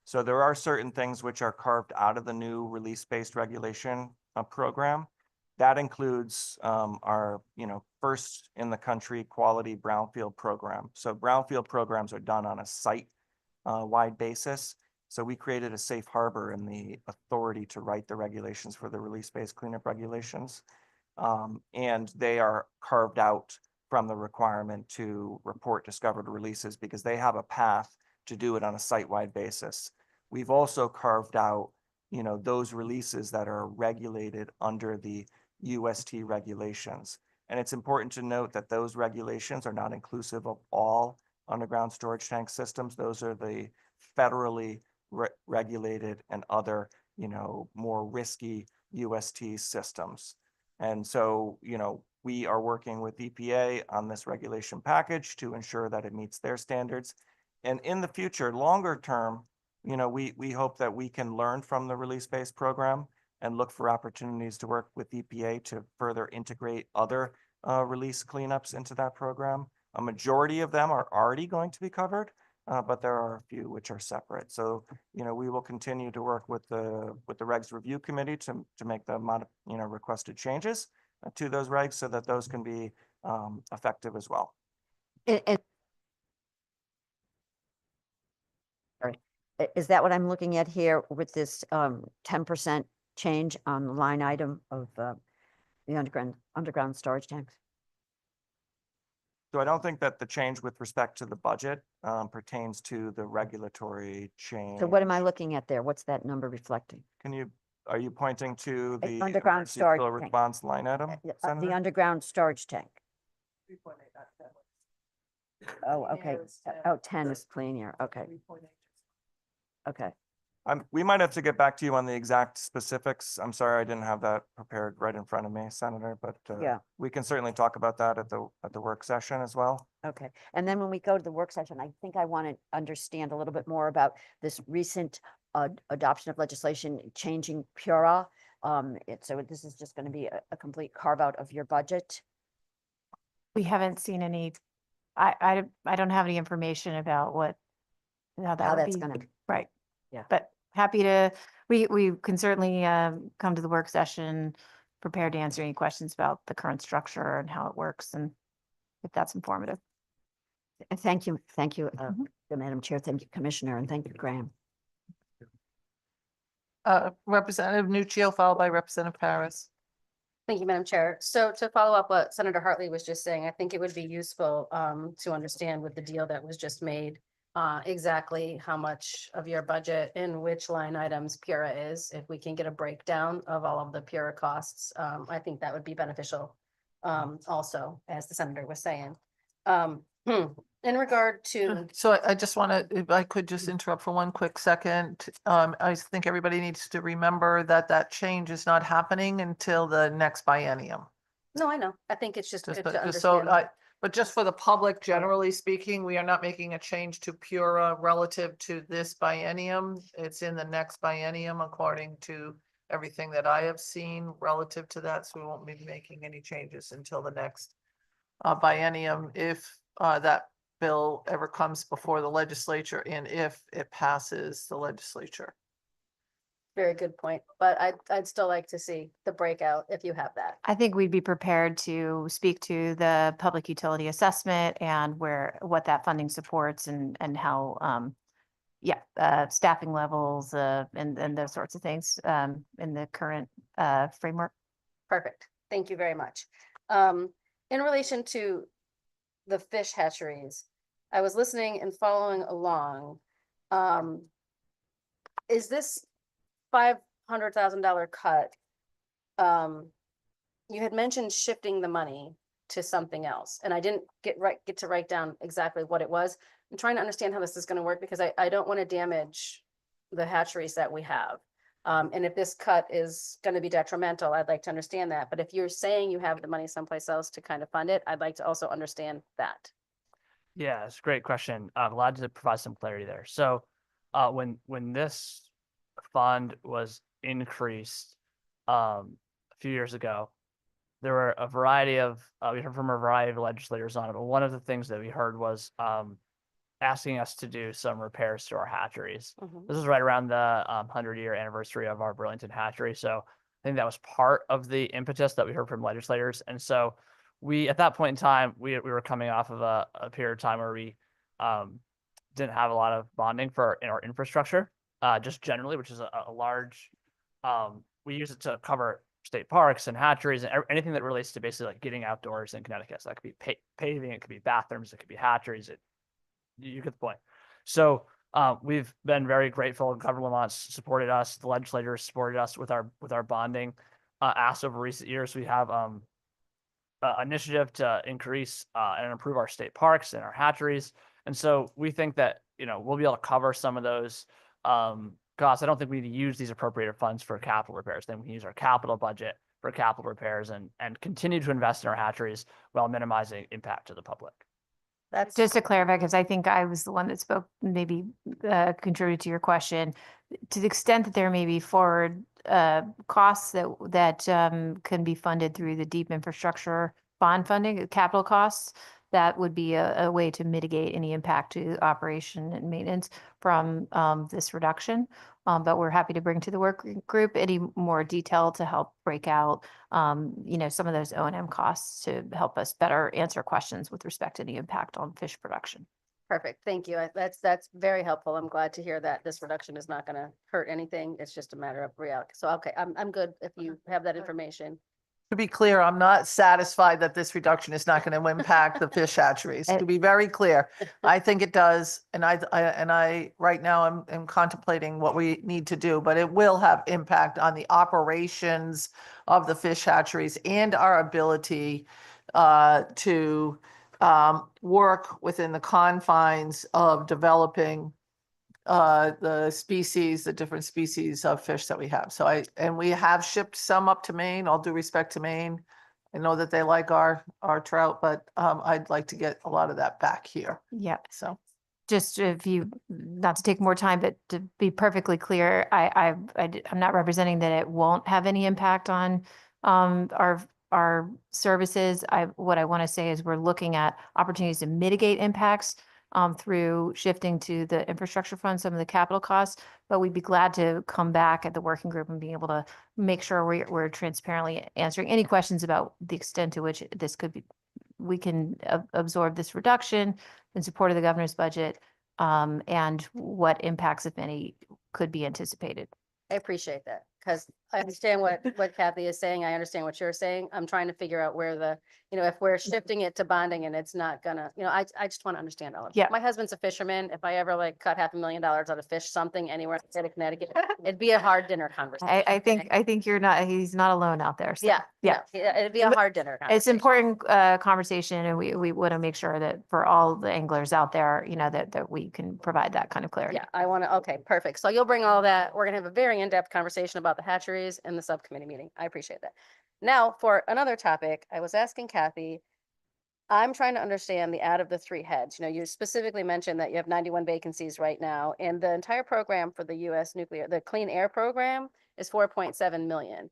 Q: So there are certain things which are carved out of the new release-based regulation program. That includes our, you know, first in the country quality brownfield program. So brownfield programs are done on a site-wide basis. So we created a safe harbor in the authority to write the regulations for the release-based cleanup regulations. And they are carved out from the requirement to report discovered releases because they have a path to do it on a site-wide basis. We've also carved out, you know, those releases that are regulated under the UST regulations. And it's important to note that those regulations are not inclusive of all underground storage tank systems. Those are the federally regulated and other, you know, more risky UST systems. And so, you know, we are working with EPA on this regulation package to ensure that it meets their standards. And in the future, longer term, you know, we hope that we can learn from the release-based program and look for opportunities to work with EPA to further integrate other release cleanups into that program. A majority of them are already going to be covered, but there are a few which are separate. So, you know, we will continue to work with the regs review committee to make the requested changes to those regs so that those can be effective as well.
B: Is that what I'm looking at here with this 10% change on the line item of the underground storage tanks?
Q: So I don't think that the change with respect to the budget pertains to the regulatory change.
B: So what am I looking at there? What's that number reflecting?
Q: Are you pointing to the
B: Underground
Q: emergency
B: storage
Q: spill
B: tank.
Q: response line item?
B: The
Q: Senator?
B: underground storage tank. Oh, okay. Oh, 10 is clean air. Okay. Okay.
Q: We might have to get back to you on the exact specifics. I'm sorry, I didn't have that prepared right in front of me, Senator, but
B: Yeah.
Q: we can certainly talk about that at the work session as well.
B: Okay. And then when we go to the work session, I think I want to understand a little bit more about this recent adoption of legislation changing Pura. So this is just going to be a complete carve out of your budget.
H: We haven't seen any, I don't have any information about how
B: that's
H: be.
B: gonna be.
H: Right.
B: Yeah.
H: But happy to, we can certainly come to the work session prepared to answer any questions about the current structure and how it works, and if that's informative.
B: Thank you. Thank you, Madam Chair. Thank you, Commissioner, and thank you, Graham.
A: Representative Nuccio, followed by Representative Paris.
F: Thank you, Madam Chair. So to follow up what Senator Hartley was just saying, I think it would be useful to understand with the deal that was just made, exactly how much of your budget and which line items Pura is. If we can get a breakdown of all of the Pura costs, I think that would be beneficial. Also, as the senator was saying. In regard to,
A: So I just want to, if I could just interrupt for one quick second. I think everybody needs to remember that that change is not happening until the next biennium.
F: no, I know, I think it's just good to
A: Just so
F: understand.
A: but just for the public, generally speaking, we are not making a change to Pura relative to this biennium. It's in the next biennium according to everything that I have seen relative to that. So we won't be making any changes until the next biennium if that bill ever comes before the legislature and if it passes the legislature.
F: Very good point, but I'd still like to see the breakout if you have that.
H: I think we'd be prepared to speak to the public utility assessment and what that funding supports and how, staffing levels, and those sorts of things, in the current, framework.
F: Perfect, thank you very much. In relation to the fish hatcheries, I was listening and following along. Is this $500,000 cut? You had mentioned shifting the money to something else, and I didn't get to write down exactly what it was. I'm trying to understand how this is going to work because I don't want to damage the hatcheries that we have. And if this cut is going to be detrimental, I'd like to understand that. But if you're saying you have the money someplace else to kind of fund it, I'd like to also understand that.
N: Yeah, it's a great question. I'm glad to provide some clarity there. So when this fund was increased a few years ago, there were a variety of, we heard from a variety of legislators on it, but one of the things that we heard was asking us to do some repairs to our hatcheries. This is right around the 100-year anniversary of our Burlington hatchery. So I think that was part of the impetus that we heard from legislators. And so we, at that point in time, we were coming off of a period of time where we didn't have a lot of bonding for our infrastructure, just generally, which is a large, we use it to cover state parks and hatcheries and anything that relates to basically like getting outdoors in Connecticut. So that could be paving, it could be bathrooms, it could be hatcheries. You get the point. So we've been very grateful. Governor Lamont's supported us. The legislators supported us with our bonding asks over recent years. We have initiative to increase and improve our state parks and our hatcheries. And so we think that, we'll be able to cover some of those costs. I don't think we need to use these appropriated funds for capital repairs. Then we can use our capital budget for capital repairs and continue to invest in our hatcheries while minimizing impact to the public.
F: That's
H: Just to clarify, because I think I was the one that spoke, maybe contributed to your question, to the extent that there may be forward costs that can be funded through the deep infrastructure bond funding, capital costs, that would be a way to mitigate any impact to operation and maintenance from this reduction. But we're happy to bring to the work group any more detail to help break out, some of those O&M costs to help us better answer questions with respect to the impact on fish production.
F: perfect. Thank you. That's very helpful. I'm glad to hear that this reduction is not going to hurt anything. It's just a matter of reality. So, okay, I'm good if you have that information.
A: To be clear, I'm not satisfied that this reduction is not going to impact the fish hatcheries. To be very clear, I think it does. And I right now I'm contemplating what we need to do, but it will have impact on the operations of the fish hatcheries and our ability to work within the confines of developing the different species of fish that we have. So we have shipped some up to Maine, all due respect to Maine. I know that they like our trout, but I'd like to get a lot of that back here.
H: Yeah.
A: So
H: Just not to take more time, but to be perfectly clear, I'm not representing that it won't have any impact on our services. What I want to say is we're looking at opportunities to mitigate impacts through shifting to the infrastructure fund, some of the capital costs, but we'd be glad to come back at the working group and be able to make sure we're transparently answering any questions about the extent to which this could be, we can absorb this reduction in support of the governor's budget, and what impacts, if any, could be anticipated.
F: I appreciate that because I understand what Kathy is saying. I understand what you're saying. I'm trying to figure out where the, if we're shifting it to bonding and it's not gonna, I just want to understand all of it.
H: Yeah.
F: My husband's a fisherman. If I ever like cut $500,000 out of fish something anywhere in the state of Connecticut, it'd be a hard dinner conversation.
H: I think he's not alone out there. So,
F: Yeah,
H: yeah.
F: yeah, it'd be a
H: But
F: hard dinner
H: It's
F: conversation.
H: important conversation, and we want to make sure that for all the anglers out there, that we can provide that kind of clarity.
F: Yeah, I want to, okay, perfect. So you'll bring all that. We're gonna have a very in-depth conversation about the hatcheries in the subcommittee meeting. I appreciate that. Now, for another topic, I was asking Kathy, I'm trying to understand the out of the 3 heads. You specifically mentioned that you have 91 vacancies right now, and the entire program for the US nuclear, the clean air program is 4.7 million.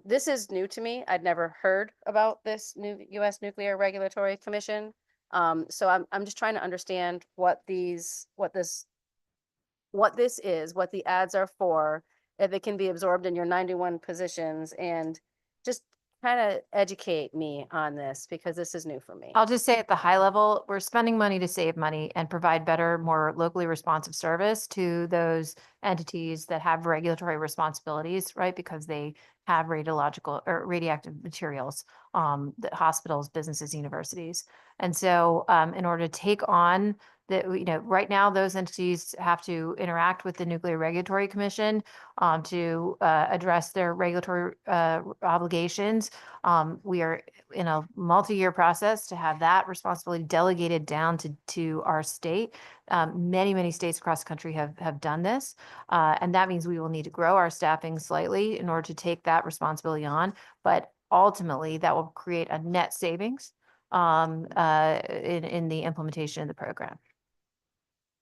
F: This is new to me. I'd never heard about this new US Nuclear Regulatory Commission. So I'm just trying to understand what this is, what the ads are for, if it can be absorbed in your 91 positions, and just kind of educate me on this because this is new for me.
H: I'll just say at the high level, we're spending money to save money and provide better, more locally responsive service to those entities that have regulatory responsibilities, right? Because they have radiological or radioactive materials, the hospitals, businesses, universities. And so in order to take on right now, those entities have to interact with the Nuclear Regulatory Commission to address their regulatory obligations. We are in a multi-year process to have that responsibility delegated down to our state. Many states across the country have done this. And that means we will need to grow our staffing slightly in order to take that responsibility on. But ultimately, that will create a net savings in the implementation of the program.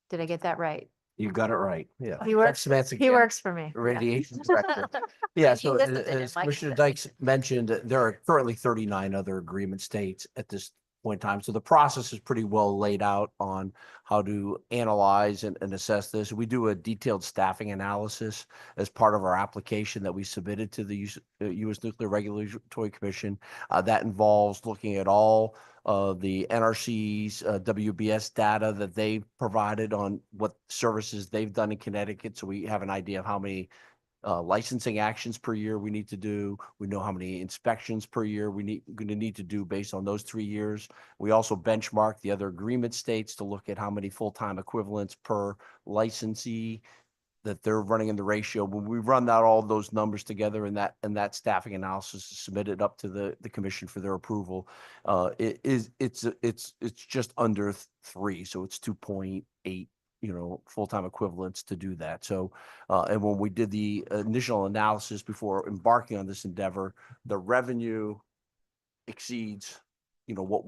H: Did I get that right?
O: You got it right. Yeah.
H: He works.
O: Semantic
H: He works for me.
O: Radiation director. Yeah,
F: He
O: so
F: listed it in
O: as
F: my
O: Commissioner
F: consent.
O: Dykes mentioned, there are currently 39 other agreement states at this point in time. So the process is pretty well laid out on how to analyze and assess this. We do a detailed staffing analysis as part of our application that we submitted to the U.S. Nuclear Regulatory Commission. That involves looking at all the NRC's WBS data that they've provided on what services they've done in Connecticut. So we have an idea of how many licensing actions per year we need to do. We know how many inspections per year going to need to do based on those 3 years. We also benchmark the other agreement states to look at how many full-time equivalents per licensee that they're running in the ratio. When we run all those numbers together and that staffing analysis is submitted up to the commission for their approval, it's just under 3, so it's 2.8 full-time equivalents to do that. So and when we did the initial analysis before embarking on this endeavor, the revenue exceeds what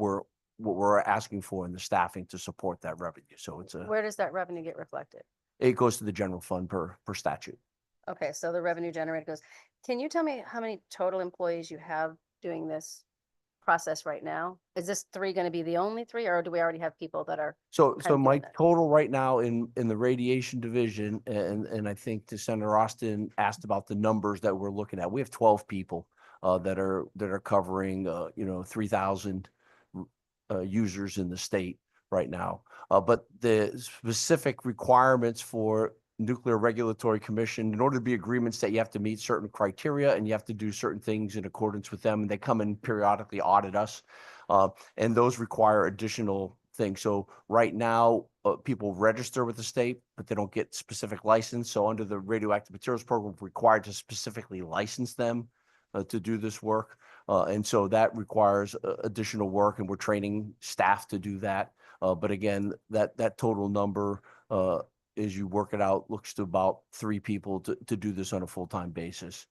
O: we're asking for in the staffing to support that revenue. So
F: Where does that revenue get reflected?
O: it goes to the general fund per statute.
F: Okay, so the revenue generated goes. Can you tell me how many total employees you have doing this process right now? Is this 3 going to be the only 3, or do we already have people that are?
O: So
F: kind of
O: my
F: doing that?
O: total right now in the radiation division, and I think the Senator Austin asked about the numbers that we're looking at. We have 12 people that are covering 3,000 users in the state right now. But the specific requirements for Nuclear Regulatory Commission, in order to be agreements that you have to meet certain criteria and you have to do certain things in accordance with them, and they come and periodically audit us. And those require additional things. So right now, people register with the state, but they don't get specific license. So under the radioactive materials program, we're required to specifically license them to do this work. And so that requires additional work, and we're training staff to do that. But again, that total number, as you work it out, looks to about 3 people to do this on a full-time basis.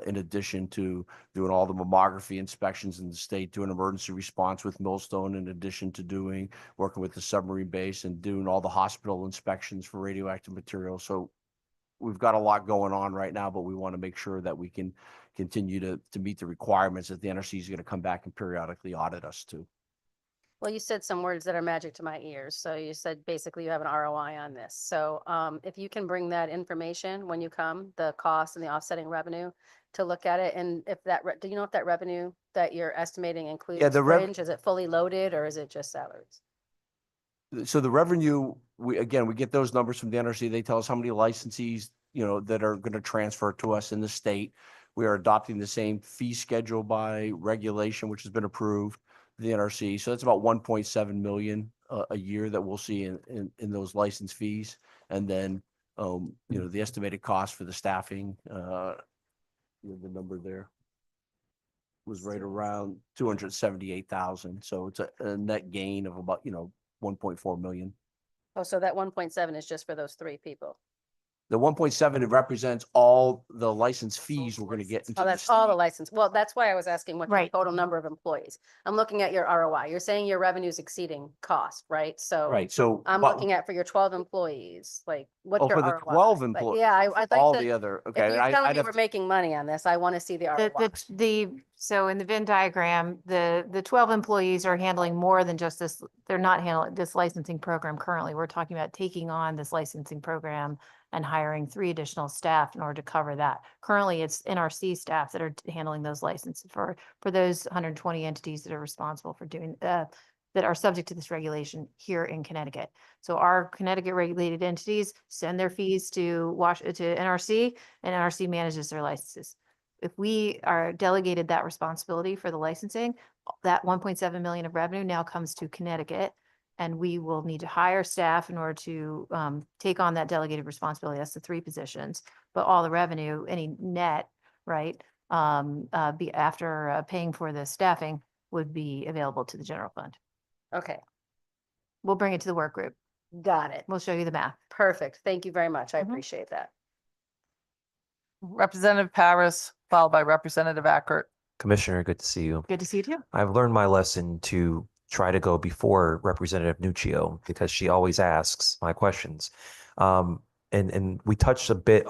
O: In addition to doing all the mammography inspections in the state, doing emergency response with Millstone, in addition to working with the submarine base and doing all the hospital inspections for radioactive material. So we've got a lot going on right now, but we want to make sure that we can continue to meet the requirements that the NRC is going to come back and periodically audit us to.
F: Well, you said some words that are magic to my ears. So you said basically you have an ROI on this. So if you can bring that information when you come, the cost and the offsetting revenue to look at it, and if that, do you know if that revenue that you're estimating includes fringe? Is it fully loaded or is it just salaries?
O: So the revenue, we get those numbers from the NRC. They tell us how many licensees that are going to transfer to us in the state. We are adopting the same fee schedule by regulation, which has been approved, the NRC. So that's about 1.7 million a year that we'll see in those license fees. And then, the estimated cost for the staffing, the number there was right around 278,000. So it's a net gain of about, 1.4 million.
F: Oh, so that 1.7 is just for those 3 people.
O: The 1.7, it represents all the license fees we're going to get into
F: Oh,
O: the
F: that's all the
O: state.
F: license. Well, that's why I was asking what the
H: Right.
F: total number of employees. I'm looking at your ROI. You're saying your revenue is exceeding cost, right? So
O: Right, so.
F: I'm
O: but-
F: looking at for your 12 employees, like what's
O: Oh,
F: your
O: for the
F: ROI?
O: 12
F: Like,
O: employees.
F: yeah, I'd
O: All
F: like
O: the
F: to,
O: other,
F: if
O: okay.
F: you're telling
O: I'd
F: me
O: have
F: we're
O: to-
F: making money on this, I want to see the ROI.
H: So in the Venn diagram, the 12 employees are handling more than just this. They're not handling this licensing program currently. We're talking about taking on this licensing program and hiring 3 additional staff in order to cover that. Currently, it's NRC staff that are handling those licenses for those 120 entities that are responsible for doing, that are subject to this regulation here in Connecticut. So our Connecticut regulated entities send their fees to NRC, and NRC manages their licenses. If we are delegated that responsibility for the licensing, that 1.7 million of revenue now comes to Connecticut. And we will need to hire staff in order to take on that delegated responsibility. That's the 3 positions, but all the revenue, any net, right, be after paying for the staffing would be available to the general fund.
F: Okay,
H: We'll bring it to the work group.
F: got it.
H: We'll show you the math.
F: Perfect. Thank you very much. I
H: Mhm.
F: appreciate that.
A: Representative Paris, followed by Representative Ackert.
R: Commissioner, good to see you.
H: Good to see you too.
R: I've learned my lesson to try to go before Representative Nuccio because she always asks my questions. And we touched a bit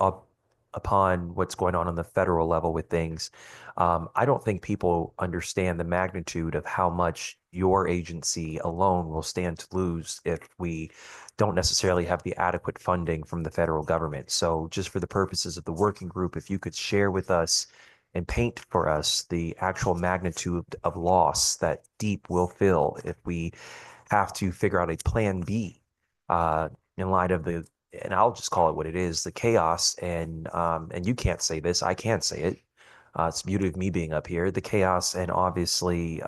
R: upon what's going on the federal level with things. I don't think people understand the magnitude of how much your agency alone will stand to lose if we don't necessarily have the adequate funding from the federal government. So just for the purposes of the working group, if you could share with us and paint for us the actual magnitude of loss that DEEP will feel if we have to figure out a plan B in light of and I'll just call it what it is, the chaos. And you can't say this, I can't say it. It's the beauty of me being up here, the chaos and obviously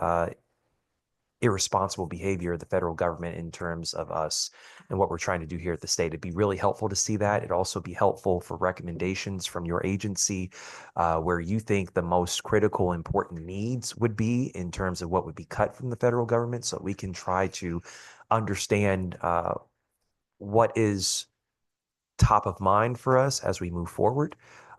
R: irresponsible behavior of the federal government in terms of us and what we're trying to do here at the state. It'd be really helpful to see that. It'd also be helpful for recommendations from your agency where you think the most critical, important needs would be in terms of what would be cut from the federal government so we can try to understand what is top of mind for us as we move forward.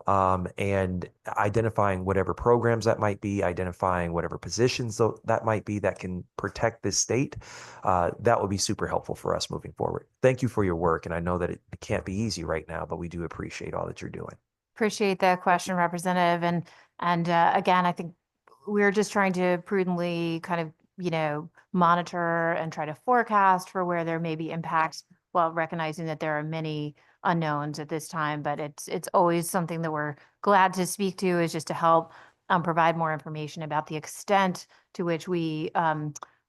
R: And identifying whatever programs that might be, identifying whatever positions that might be that can protect this state, that would be super helpful for us moving forward. Thank you for your work. And I know that it can't be easy right now, but we do appreciate all that you're doing.
H: Appreciate that question, Representative. And again, I think we're just trying to prudently kind of, monitor and try to forecast for where there may be impacts while recognizing that there are many unknowns at this time, but it's always something that we're glad to speak to, is just to help provide more information about the extent to which we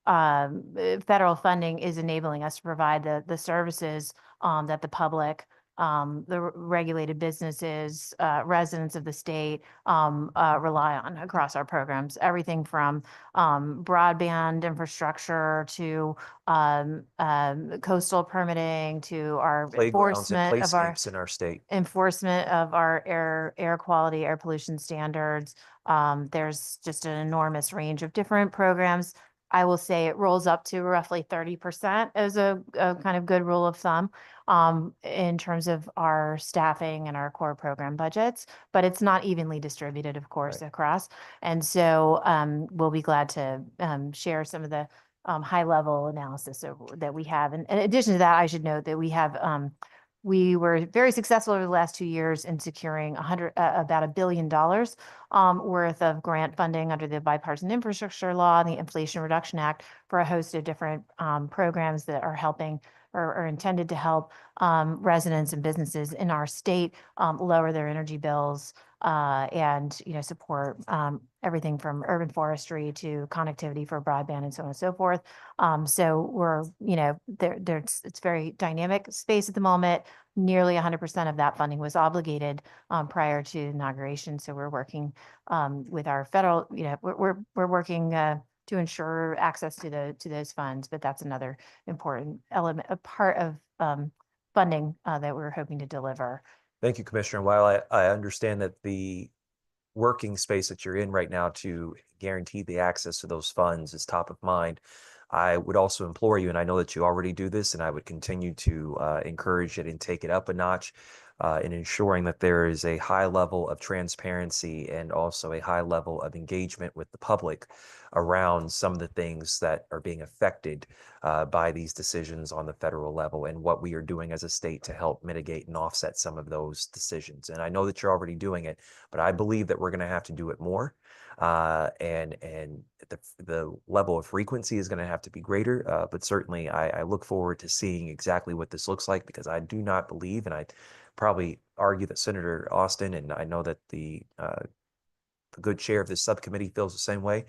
H: federal funding is enabling us to provide the services that the public, the regulated businesses, residents of the state rely on across our programs. Everything from broadband infrastructure to coastal permitting to our
R: Playgrounds and
H: enforcement of our
R: playscapes in our state.
H: enforcement of our air quality, air pollution standards. There's just an enormous range of different programs. I will say it rolls up to roughly 30% as a kind of good rule of thumb in terms of our staffing and our core program budgets, but it's not evenly distributed, of course, across. And so we'll be glad to share some of the high level analysis that we have. And in addition to that, I should note that we have we were very successful over the last 2 years in securing about $1 billion worth of grant funding under the Bipartisan Infrastructure Law and the Inflation Reduction Act for a host of different programs that are helping or are intended to help residents and businesses in our state lower their energy bills and support everything from urban forestry to connectivity for broadband and so on and so forth. So we're, it's very dynamic space at the moment. nearly 100% of that funding was obligated prior to inauguration. So we're working with our federal, we're working to ensure access to those funds. But that's another important element, a part of funding that we're hoping to deliver.
R: Thank you, Commissioner. While I understand that the working space that you're in right now to guarantee the access to those funds is top of mind, I would also implore you, and I know that you already do this, and I would continue to encourage it and take it up a notch in ensuring that there is a high level of transparency and also a high level of engagement with the public around some of the things that are being affected by these decisions on the federal level and what we are doing as a state to help mitigate and offset some of those decisions. And I know that you're already doing it, but I believe that we're going to have to do it more. And the level of frequency is going to have to be greater. But certainly I look forward to seeing exactly what this looks like, because I do not believe, and I probably argue that Senator Austin, and I know that the good chair of this subcommittee feels the same way.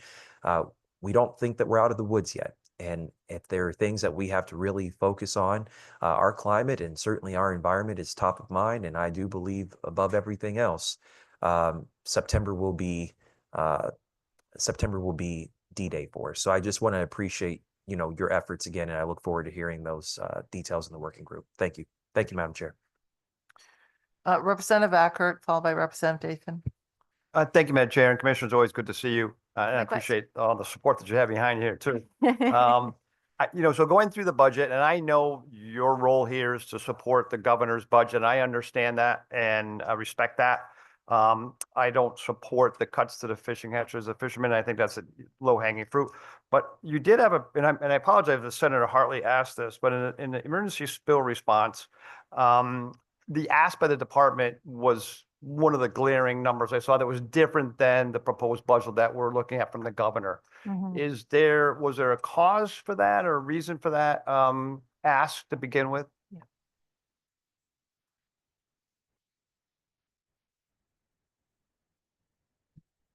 R: We don't think that we're out of the woods yet. And if there are things that we have to really focus on, our climate and certainly our environment is top of mind. And I do believe above everything else, September will be D-Day for us. So I just want to appreciate, your efforts again, and I look forward to hearing those details in the working group. Thank you. Thank you, Madam Chair.
A: Representative Ackert, followed by Representative Dathan.
S: Thank you, Madam Chair, and Commissioners, always good to see you. And I
F: Likewise.
S: appreciate all the support that you have behind here too. So going through the budget, and I know your role here is to support the governor's budget. And I understand that and I respect that. I don't support the cuts to the fishing hatcheries as a fisherman. I think that's a low hanging fruit. But you did have and I apologize if Senator Hartley asked this, but in the emergency spill response, the ask by the department was one of the glaring numbers I saw that was different than the proposed budget that we're looking at from the governor. Was there a cause for that or a reason for that ask to begin with?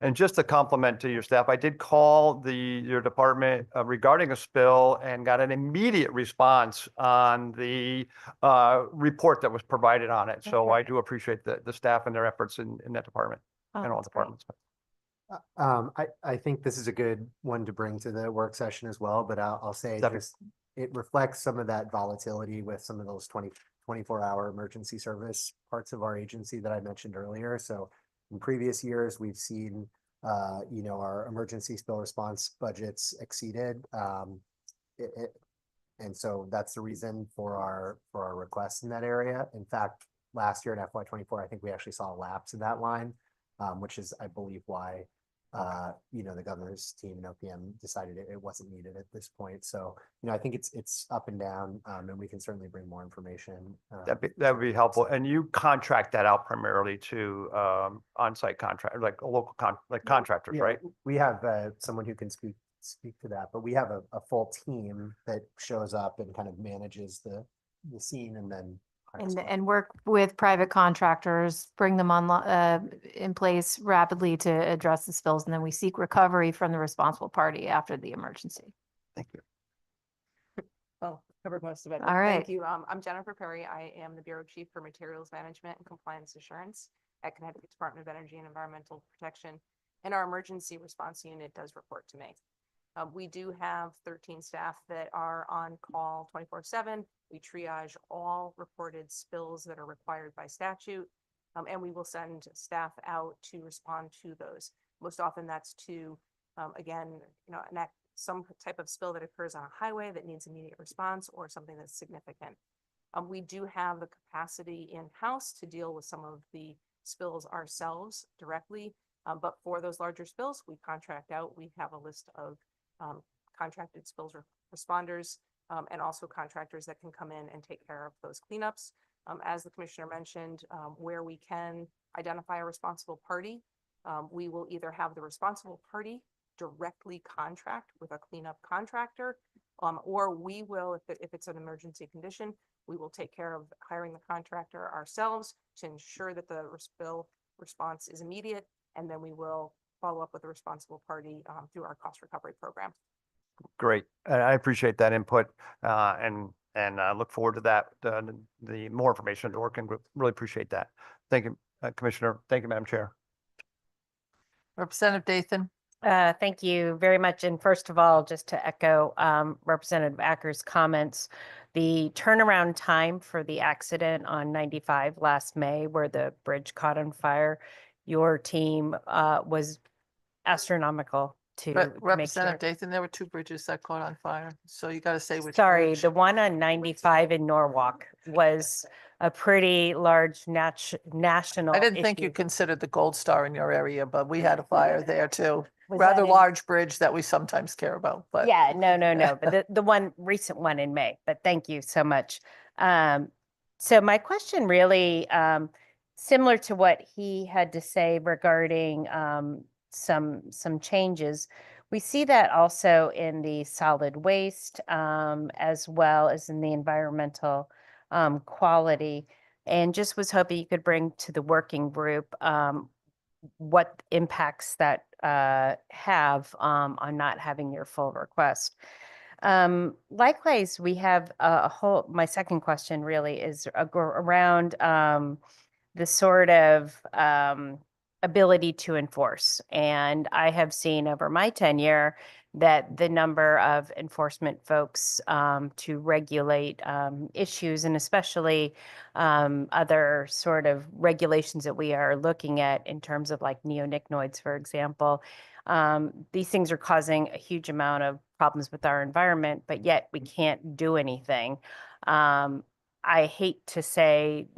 S: And just a compliment to your staff, I did call your department regarding a spill and got an immediate response on the report that was provided on it. So I do appreciate the staff and their efforts in that department and all departments.
M: I think this is a good one to bring to the work session as well, but I'll say it reflects some of that volatility with some of those 24-hour emergency service parts of our agency that I mentioned earlier. So in previous years, we've seen, our emergency spill response budgets exceeded. And so that's the reason for our requests in that area. In fact, last year in FY24, I think we actually saw a lapse in that line, which is, I believe, why the governor's team and OPM decided it wasn't needed at this point. So, I think it's up and down, and we can certainly bring more information.
S: That would be helpful. And you contract that out primarily to on-site contract, like a local contractors, right?
M: We have someone who can speak to that, but we have a full team that shows up and kind of manages the scene and then
H: And work with private contractors, bring them on in place rapidly to address the spills, and then we seek recovery from the responsible party after the emergency.
S: Thank you.
T: Oh, covered most of it.
H: All right.
T: Thank you. I'm Jennifer Perry. I am the Bureau Chief for Materials Management and Compliance Assurance at Connecticut Department of Energy and Environmental Protection. And our emergency response unit does report to me. We do have 13 staff that are on call 24/7. We triage all reported spills that are required by statute, and we will send staff out to respond to those. Most often that's to, some type of spill that occurs on a highway that needs immediate response or something that's significant. We do have the capacity in-house to deal with some of the spills ourselves directly, but for those larger spills, we contract out. We have a list of contracted spills responders and also contractors that can come in and take care of those cleanups. As the commissioner mentioned, where we can identify a responsible party, we will either have the responsible party directly contract with a cleanup contractor, or we will, if it's an emergency condition, we will take care of hiring the contractor ourselves to ensure that the spill response is immediate, and then we will follow up with the responsible party through our cost recovery program.
S: Great. I appreciate that input. And And I look forward to that, the more information to the working group. Really appreciate that. Thank you, Commissioner. Thank you, Madam Chair.
A: Representative Dathan.
H: Thank you very much. And first of all, just to echo Representative Acker's comments, the turnaround time for the accident on 95 last May, where the bridge caught on fire, your team was astronomical to make sure.
A: Representative Dathan, there were 2 bridges that caught on fire, so you got to say which
H: Sorry,
A: bridge.
H: the one on 95 in Norwalk was a pretty large national
A: I didn't think you
H: issue.
A: considered the Gold Star in your area, but we had a fire there too.
H: Was
A: Rather
H: that in-
A: large bridge that we sometimes care about, but.
H: Yeah, no, but the one recent one in May, but thank you so much. So my question really, similar to what he had to say regarding some changes, we see that also in the solid waste, as well as in the environmental quality. And just was hoping you could bring to the working group what impacts that have on not having your full request. Likewise, we have a whole, my second question really is around the sort of ability to enforce. And I have seen over my tenure that the number of enforcement folks to regulate issues, and especially other sort of regulations that we are looking at in terms of like neonicotinoids, for example, these things are causing a huge amount of problems with our environment, but yet we can't do anything. I hate to say,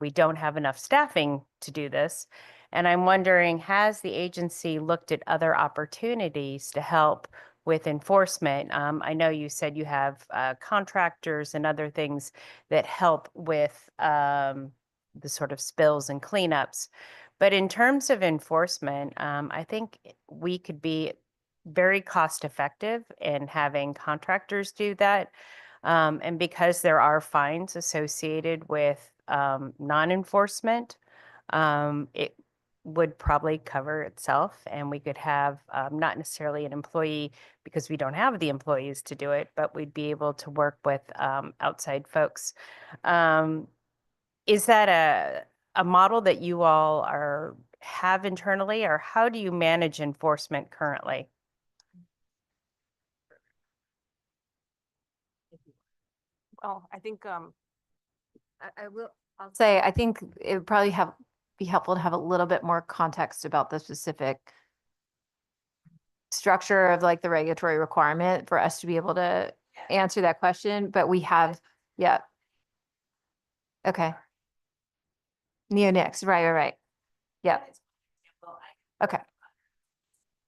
H: we don't have enough staffing to do this. And I'm wondering, has the agency looked at other opportunities to help with enforcement? I know you said you have contractors and other things that help with the sort of spills and cleanups. But in terms of enforcement, I think we could be very cost effective in having contractors do that. And because there are fines associated with non-enforcement, it would probably cover itself, and we could have not necessarily an employee, because we don't have the employees to do it, but we'd be able to work with outside folks. Is that a model that you all have internally, or how do you manage enforcement currently?
T: Well, I think
U: I'll say, I think it would probably be helpful to have a little bit more context about the specific structure of like the regulatory requirement for us to be able to answer that question, but we have, yeah. Okay. Neonics, right. Yeah. Okay.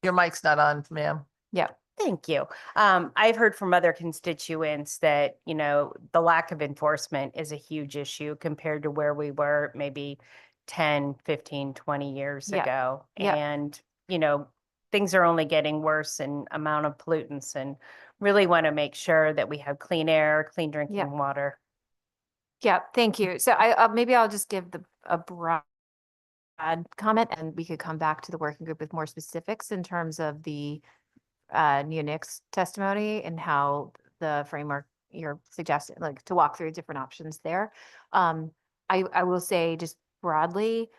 A: Your mic's not on, ma'am.
U: Yeah.
H: Thank you. I've heard from other constituents that, the lack of enforcement is a huge issue compared to where we were maybe 10, 15, 20 years
U: Yeah.
H: ago.
U: Yeah.
H: And, things are only getting worse in amount of pollutants, and really want to make sure that we have clean air, clean drinking
U: Yeah.
H: water.
U: Yeah, thank you. So maybe I'll just give a broad comment, and we could come back to the working group with more specifics in terms of the neonics testimony and how the framework you're suggesting, like to walk through different options there. I will say just broadly,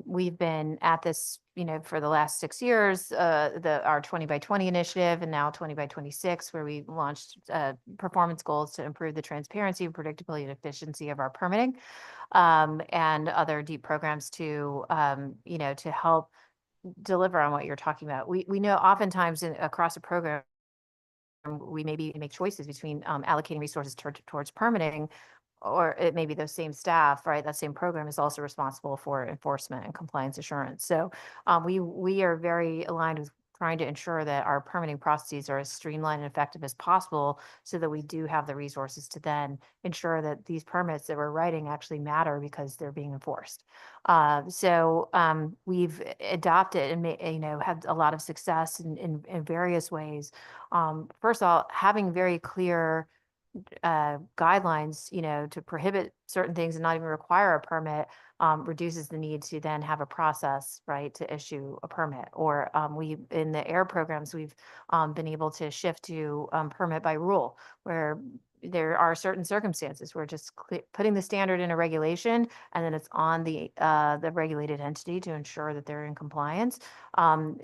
U: we've been at this, for the last 6 years, our 20 by 20 initiative, and now 20 by 26, where we launched performance goals to improve the transparency, predictability, and efficiency of our permitting, and other deep programs to, to help deliver on what you're talking about. We know oftentimes across a program, we maybe make choices between allocating resources towards permitting, or it may be those same staff, right? That same program is also responsible for enforcement and compliance assurance. So we are very aligned with trying to ensure that our permitting processes are as streamlined and effective as possible, so that we do have the resources to then ensure that these permits that we're writing actually matter because they're being enforced. So we've adopted and had a lot of success in various ways. First of all, having very clear guidelines, to prohibit certain things and not even require a permit, reduces the need to then have a process, right, to issue a permit. Or we, in the air programs, we've been able to shift to permit by rule, where there are certain circumstances where just putting the standard in a regulation and then it's on the regulated entity to ensure that they're in compliance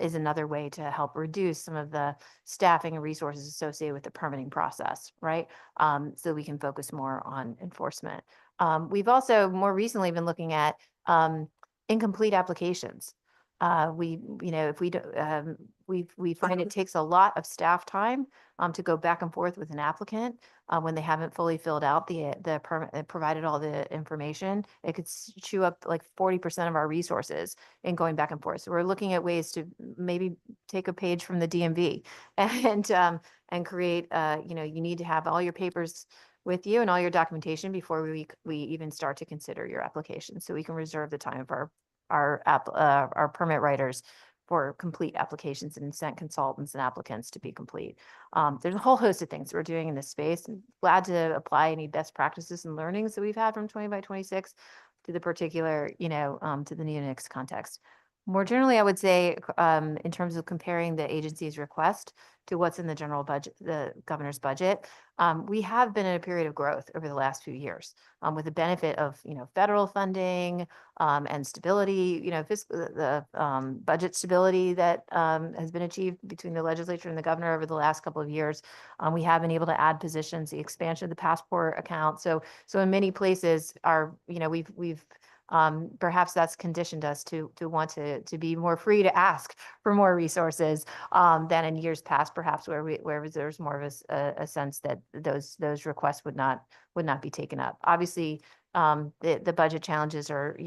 U: is another way to help reduce some of the staffing and resources associated with the permitting process, right? So we can focus more on enforcement. We've also more recently been looking at incomplete applications. If we do, we find it takes a lot of staff time to go back and forth with an applicant when they haven't fully filled out the permit and provided all the information. It could chew up like 40% of our resources in going back and forth. So we're looking at ways to maybe take a page from the DMV and create. You need to have all your papers with you and all your documentation before we even start to consider your application. So we can reserve the time of our permit writers for complete applications and send consultants and applicants to be complete. There's a whole host of things we're doing in this space. I'm glad to apply any best practices and learnings that we've had from 20 by 26 to the particular, to the neonics context. More generally, I would say in terms of comparing the agency's request to what's in the general budget, the governor's budget, we have been in a period of growth over the last few years with the benefit of, federal funding and stability, the budget stability that has been achieved between the legislature and the governor over the last couple of years. We have been able to add positions, the expansion of the passport account. So in many places we've perhaps that's conditioned us to want to be more free to ask for more resources than in years past, perhaps where there's more of a sense that those requests would not be taken up. Obviously, the budget challenges are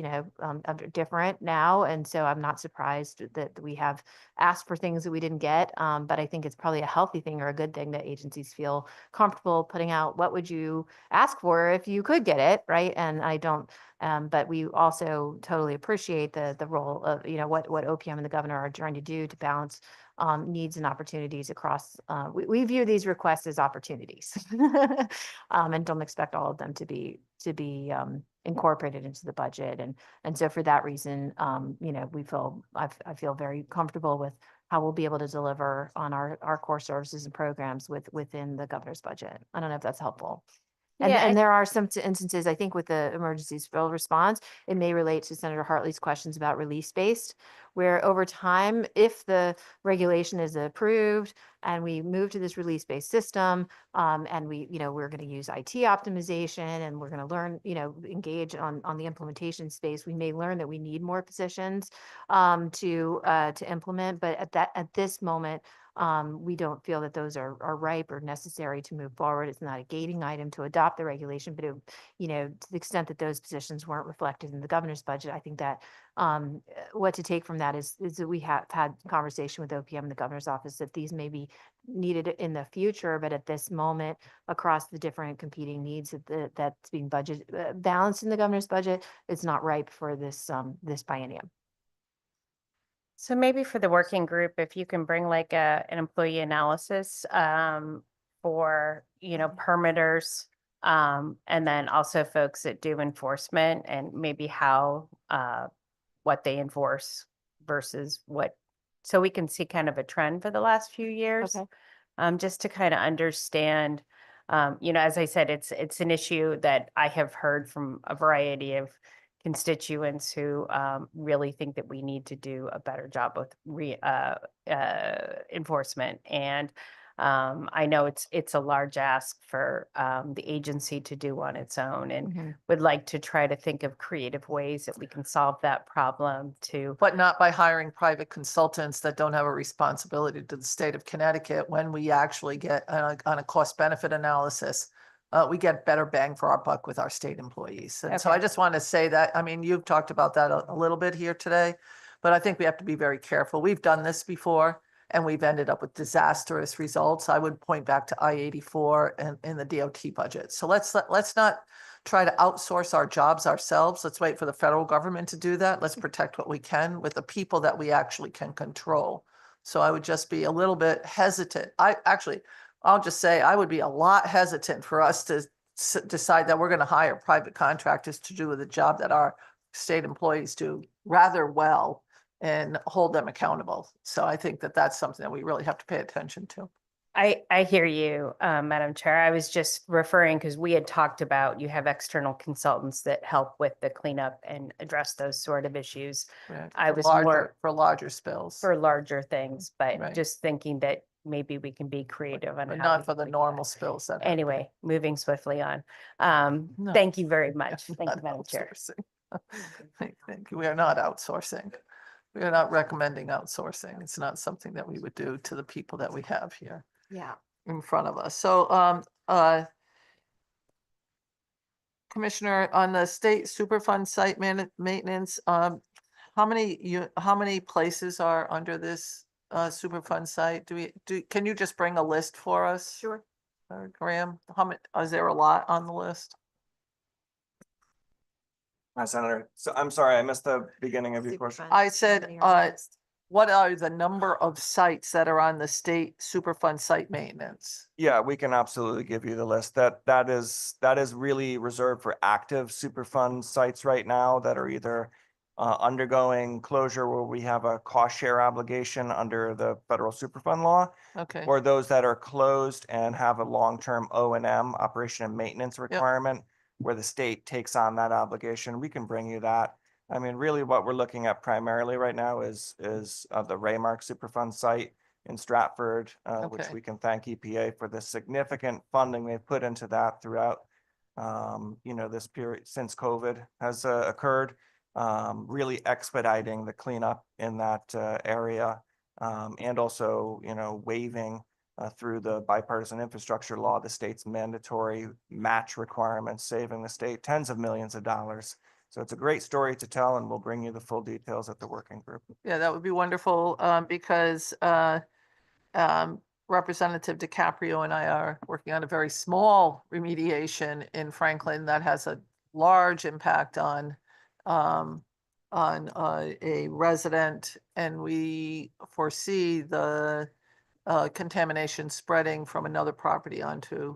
U: different now, and so I'm not surprised that we have asked for things that we didn't get. But I think it's probably a healthy thing or a good thing that agencies feel comfortable putting out what would you ask for if you could get it, right? And I don't. But we also totally appreciate the role of what OPM and the governor are trying to do to balance needs and opportunities across. We view these requests as opportunities, and don't expect all of them to be incorporated into the budget. And so for that reason, I feel very comfortable with how we'll be able to deliver on our core services and programs within the governor's budget. I don't know if that's helpful. And there are some instances, I think, with the emergency spill response, it may relate to Senator Hartley's questions about release-based, where over time, if the regulation is approved and we move to this release-based system, and we're going to use IT optimization and we're going to learn, engage on the implementation space, we may learn that we need more positions to implement. But at this moment, we don't feel that those are ripe or necessary to move forward. It's not a gating item to adopt the regulation, but to the extent that those positions weren't reflected in the governor's budget, I think that what to take from that is that we have had conversation with OPM and the governor's office that these may be needed in the future, but at this moment, across the different competing needs that's being balanced in the governor's budget, it's not ripe for this biennium.
H: So maybe for the working group, if you can bring like an employee analysis for, permitters, and then also folks that do enforcement and maybe how, what they enforce versus so we can see kind of a trend for the last few years. Okay. Just to kind of understand, as I said, it's an issue that I have heard from a variety of constituents who really think that we need to do a better job with enforcement. And I know it's a large ask for the agency to do on its own, and would like to try to think of creative ways that we can solve that problem
A: but not by hiring private consultants that don't have a responsibility to the state of Connecticut. When we actually get on a cost benefit analysis, we get better bang for our buck with our state employees. And so I just want to say that, you've talked about that a little bit here today, but I think we have to be very careful. We've done this before and we've ended up with disastrous results. I would point back to I-84 and in the DOT budget. So let's not try to outsource our jobs ourselves. Let's wait for the federal government to do that. Let's protect what we can with the people that we actually can control. So I would just be a little bit hesitant. I'll just say I would be a lot hesitant for us to decide that we're going to hire private contractors to do the job that our state employees do rather well and hold them accountable. So I think that that's something that we really have to pay attention to.
H: I hear you, Madam Chair. I was just referring because we had talked about you have external consultants that help with the cleanup and address those sort of issues.
A: Right,
H: I
A: for
H: was
A: larger-
H: more
A: for larger spills.
H: for larger things, but
A: Right.
H: just thinking that maybe we can be creative on
A: But
H: how
A: not
H: we
A: for the
H: can-
A: normal spills that happen.
H: Anyway, moving swiftly on.
A: No.
H: Thank you very much. Thank
A: Not
H: you, Madam Chair.
A: outsourcing. Thank you. We are not outsourcing. We are not recommending outsourcing. It's not something that we would do to the people that we have here
L: Yeah.
A: in front of us. So, Commissioner, on the state Superfund site maintenance, how many places are under this Superfund site? Can you just bring a list for us?
T: Sure.
A: Graham, how many, is there a lot on the list?
Q: Hi, Senator. So I'm sorry, I missed the beginning of your question.
A: I said, what are the number of sites that are on the state Superfund site maintenance?
Q: Yeah, we can absolutely give you the list. That is really reserved for active Superfund sites right now that are either undergoing closure where we have a cost share obligation under the federal Superfund law,
A: Okay.
Q: or those that are closed and have a long-term O&M, operation and maintenance requirement, where the state takes on that obligation. We can bring you that. I mean, really what we're looking at primarily right now is the Raymark Superfund site in Stratford, which
A: Okay.
Q: we can thank EPA for the significant funding they've put into that throughout, this period since COVID has occurred, really expediting the cleanup in that area, and also, waiving through the bipartisan infrastructure law, the state's mandatory match requirements, saving the state tens of millions of dollars. So it's a great story to tell, and we'll bring you the full details at the working group.
A: Yeah, that would be wonderful, because Representative DiCaprio and I are working on a very small remediation in Franklin that has a large impact on a resident, and we foresee the contamination spreading from another property onto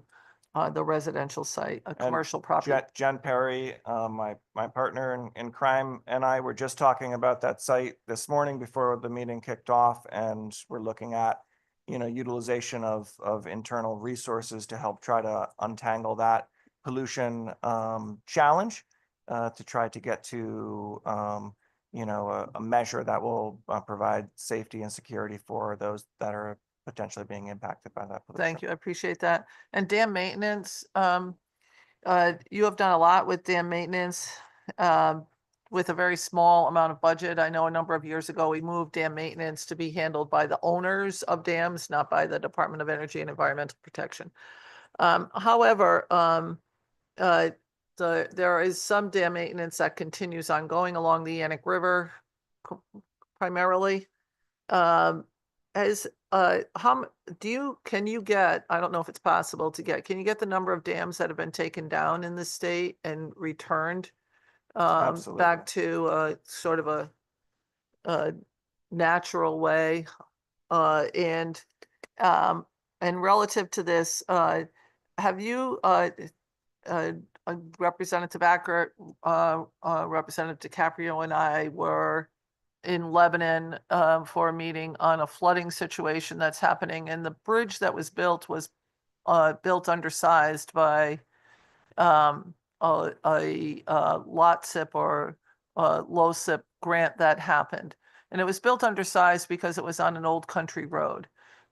A: the residential site, a commercial property.
Q: Jen Perry, my partner in crime, and I were just talking about that site this morning before the meeting kicked off, and we're looking at, utilization of internal resources to help try to untangle that pollution challenge, to try to get to a measure that will provide safety and security for those that are potentially being impacted by that pollution.
A: Thank you. I appreciate that. And dam maintenance, you have done a lot with dam maintenance, with a very small amount of budget. I know a number of years ago, we moved dam maintenance to be handled by the owners of dams, not by the Department of Energy and Environmental Protection. However, there is some dam maintenance that continues ongoing along the Yannick River, primarily. Can you get, I don't know if it's possible to get, can you get the number of dams that have been taken down in the state and returned back to sort of a natural way? And relative to this, have you, Representative Acker, Representative DiCaprio and I were in Lebanon for a meeting on a flooding situation that's happening, and the bridge that was built built undersized by a lot SIP or low SIP grant that happened. And it was built undersized because it was on an old country road.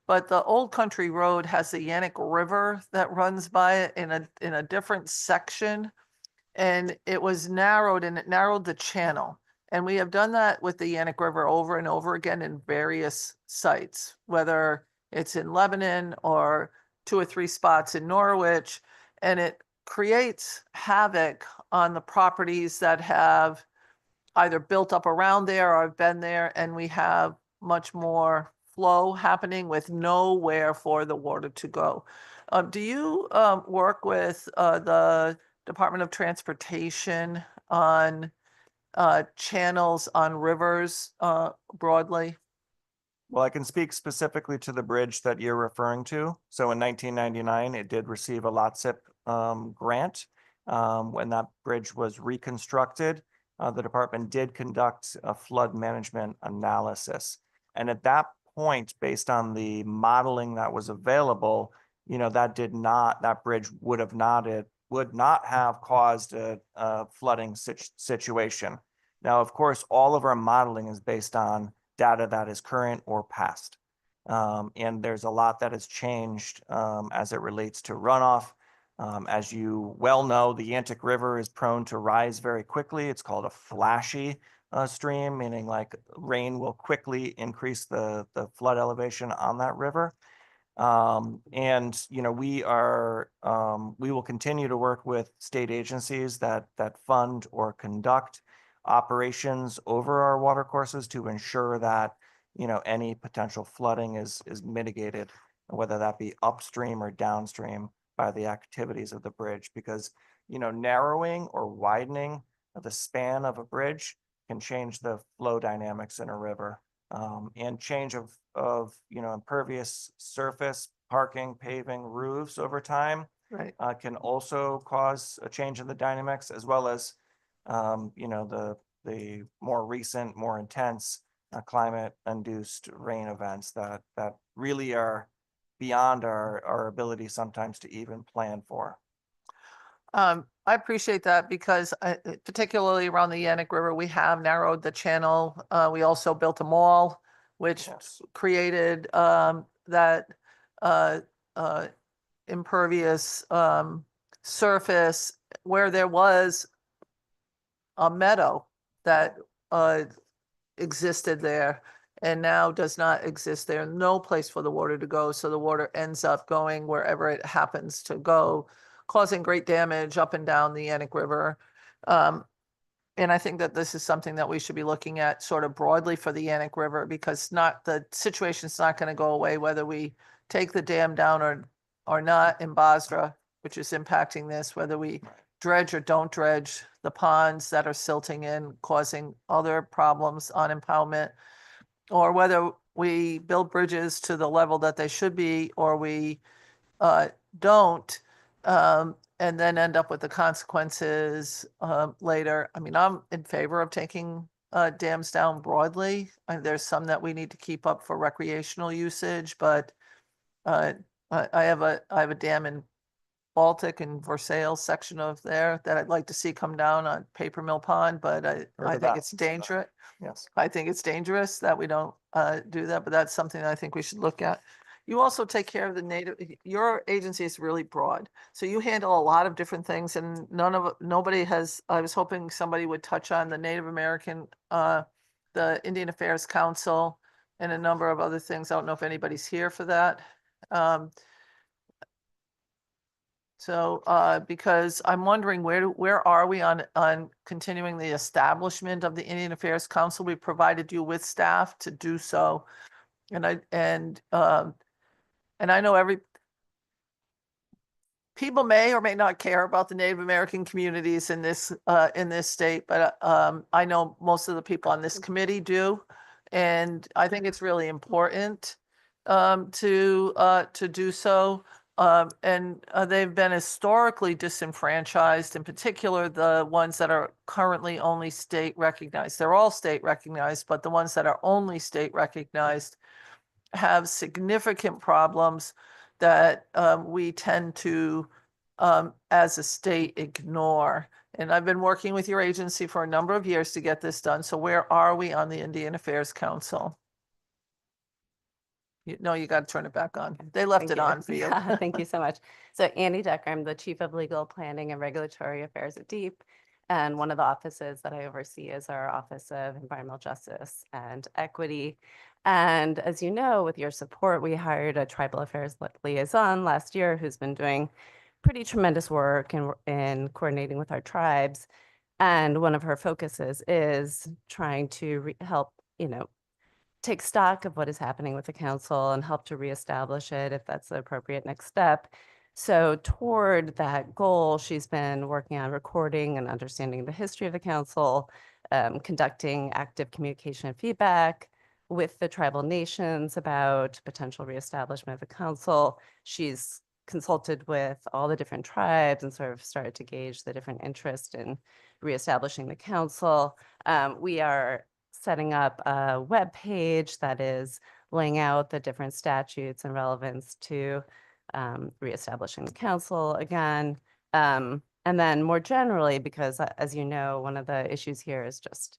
A: But the old country road has the Yannick River that runs by it in a different section. And it was narrowed, and it narrowed the channel. And we have done that with the Yannick River over and over again in various sites, whether it's in Lebanon or 2 or 3 spots in Norwich. And it creates havoc on the properties that have either built up around there or have been there. And we have much more flow happening with nowhere for the water to go. Do you work with the Department of Transportation on channels on rivers broadly?
Q: Well, I can speak specifically to the bridge that you're referring to. So in 1999, it did receive a LOTSIP grant. When that bridge was reconstructed, the department did conduct a flood management analysis. And at that point, based on the modeling that was available, that bridge would not have caused a flooding situation. Now, of course, all of our modeling is based on data that is current or past. And there's a lot that has changed as it relates to runoff. As you well know, the Antic River is prone to rise very quickly. It's called a flashy stream, meaning like rain will quickly increase the flood elevation on that river. And we will continue to work with state agencies that fund or conduct operations over our watercourses to ensure that any potential flooding is mitigated, whether that be upstream or downstream by the activities of the bridge, because narrowing or widening of the span of a bridge can change the flow dynamics in a river. And change of impervious surface, parking, paving, roofs over time can also cause a change in the dynamics, as well as the more recent, more intense climate-induced rain events that really are beyond our ability sometimes to even plan for.
A: I appreciate that because particularly around the Yannick River, we have narrowed the channel. We also built a mall, which created that impervious surface where there was a meadow that existed there and now does not exist there. No place for the water to go. So the water ends up going wherever it happens to go, causing great damage up and down the Yannick River. And I think that this is something that we should be looking at sort of broadly for the Yannick River, because the situation's not going to go away whether we take the dam down or not in Basra, which is impacting this, whether we dredge or don't dredge the ponds that are silting in, causing other problems on impoundment, or whether we build bridges to the level that they should be, or we don't, and then end up with the consequences later. I mean, I'm in favor of taking dams down broadly. There's some that we need to keep up for recreational usage, but I have a dam in Baltic and Versailles section of there that I'd like to see come down on Paper Mill Pond, but I think it's dangerous.
Q: Yes.
A: I think it's dangerous that we don't do that, but that's something that I think we should look at. You also take care of the native, your agency is really broad. So you handle a lot of different things, and nobody has, I was hoping somebody would touch on the Native American, the Indian Affairs Council, and a number of other things. I don't know if anybody's here for that. Because I'm wondering where are we on continuing the establishment of the Indian Affairs Council? We provided you with staff to do so. And I know people may or may not care about the Native American communities in this state, but I know most of the people on this committee do. And I think it's really important to do so. And they've been historically disenfranchised, in particular, the ones that are currently only state recognized. They're all state recognized, but the ones that are only state recognized have significant problems that we tend to, as a state, ignore. And I've been working with your agency for a number of years to get this done. So where are we on the Indian Affairs Council? No, you got to turn it back on. They left it on for you.
D: Thank you so much. So Annie Decker, I'm the Chief of Legal Planning and Regulatory Affairs at DEEP. And one of the offices that I oversee is our Office of Environmental Justice and Equity. And as you know, with your support, we hired a tribal affairs liaison last year who's been doing pretty tremendous work in coordinating with our tribes. And one of her focuses is trying to help, take stock of what is happening with the council and help to reestablish it if that's the appropriate next step. So toward that goal, she's been working on recording and understanding the history of the council, conducting active communication and feedback with the tribal nations about potential reestablishment of the council. She's consulted with all the different tribes and sort of started to gauge the different interest in reestablishing the council. We are setting up a web page that is laying out the different statutes and relevance to reestablishing the council again. And then more generally, because as you know, one of the issues here is just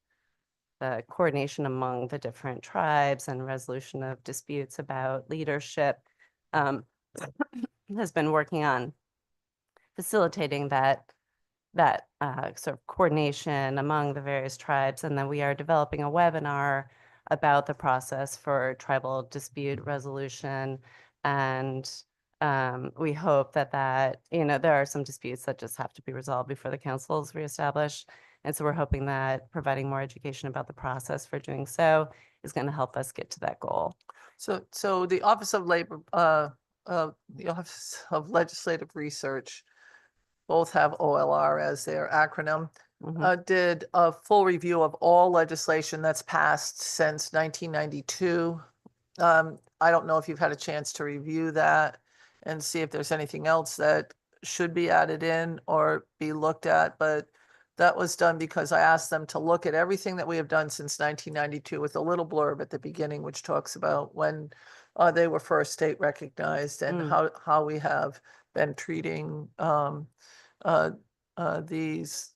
D: the coordination among the different tribes and resolution of disputes about leadership, has been working on facilitating that sort of coordination among the various tribes. And then we are developing a webinar about the process for tribal dispute resolution. And we hope that, you know, there are some disputes that just have to be resolved before the council is reestablished. And so we're hoping that providing more education about the process for doing so is going to help us get to that goal.
A: So the Office of the Office of Legislative Research, both have OLR as their acronym, did a full review of all legislation that's passed since 1992. I don't know if you've had a chance to review that and see if there's anything else that should be added in or be looked at, but that was done because I asked them to look at everything that we have done since 1992 with a little blurb at the beginning, which talks about when they were first state recognized and how we have been treating these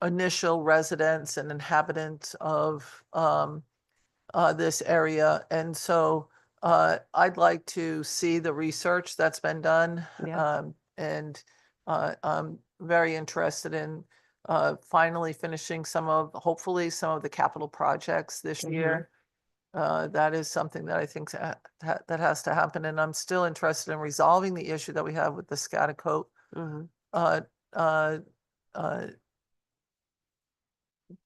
A: initial residents and inhabitants of this area. And so I'd like to see the research that's been done. And I'm very interested in finally finishing hopefully some of the capital projects this year. That is something that I think that has to happen. And I'm still interested in resolving the issue that we have with the Scotticoke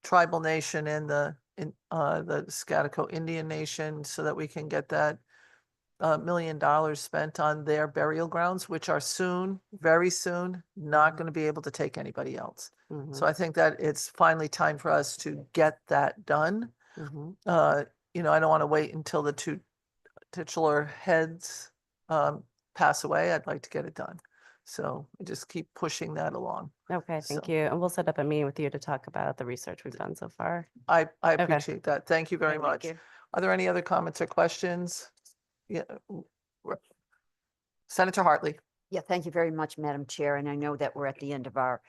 A: tribal nation and the Scotticoke Indian Nation, so that we can get that $1 million spent on their burial grounds, which are soon, very soon, not going to be able to take anybody else. So I think that it's finally time for us to get that done. You know, I don't want to wait until the two titular heads pass away. I'd like to get it done. So I just keep pushing that along.
D: Okay, thank you. And we'll set up a meeting with you to talk about the research we've done so far.
A: I appreciate that. Thank you very
D: Thank
A: much.
D: you.
A: Are there any other comments or questions? Yeah. Senator Hartley.
B: Yeah, thank you very much, Madam Chair. And I know that we're at the end of our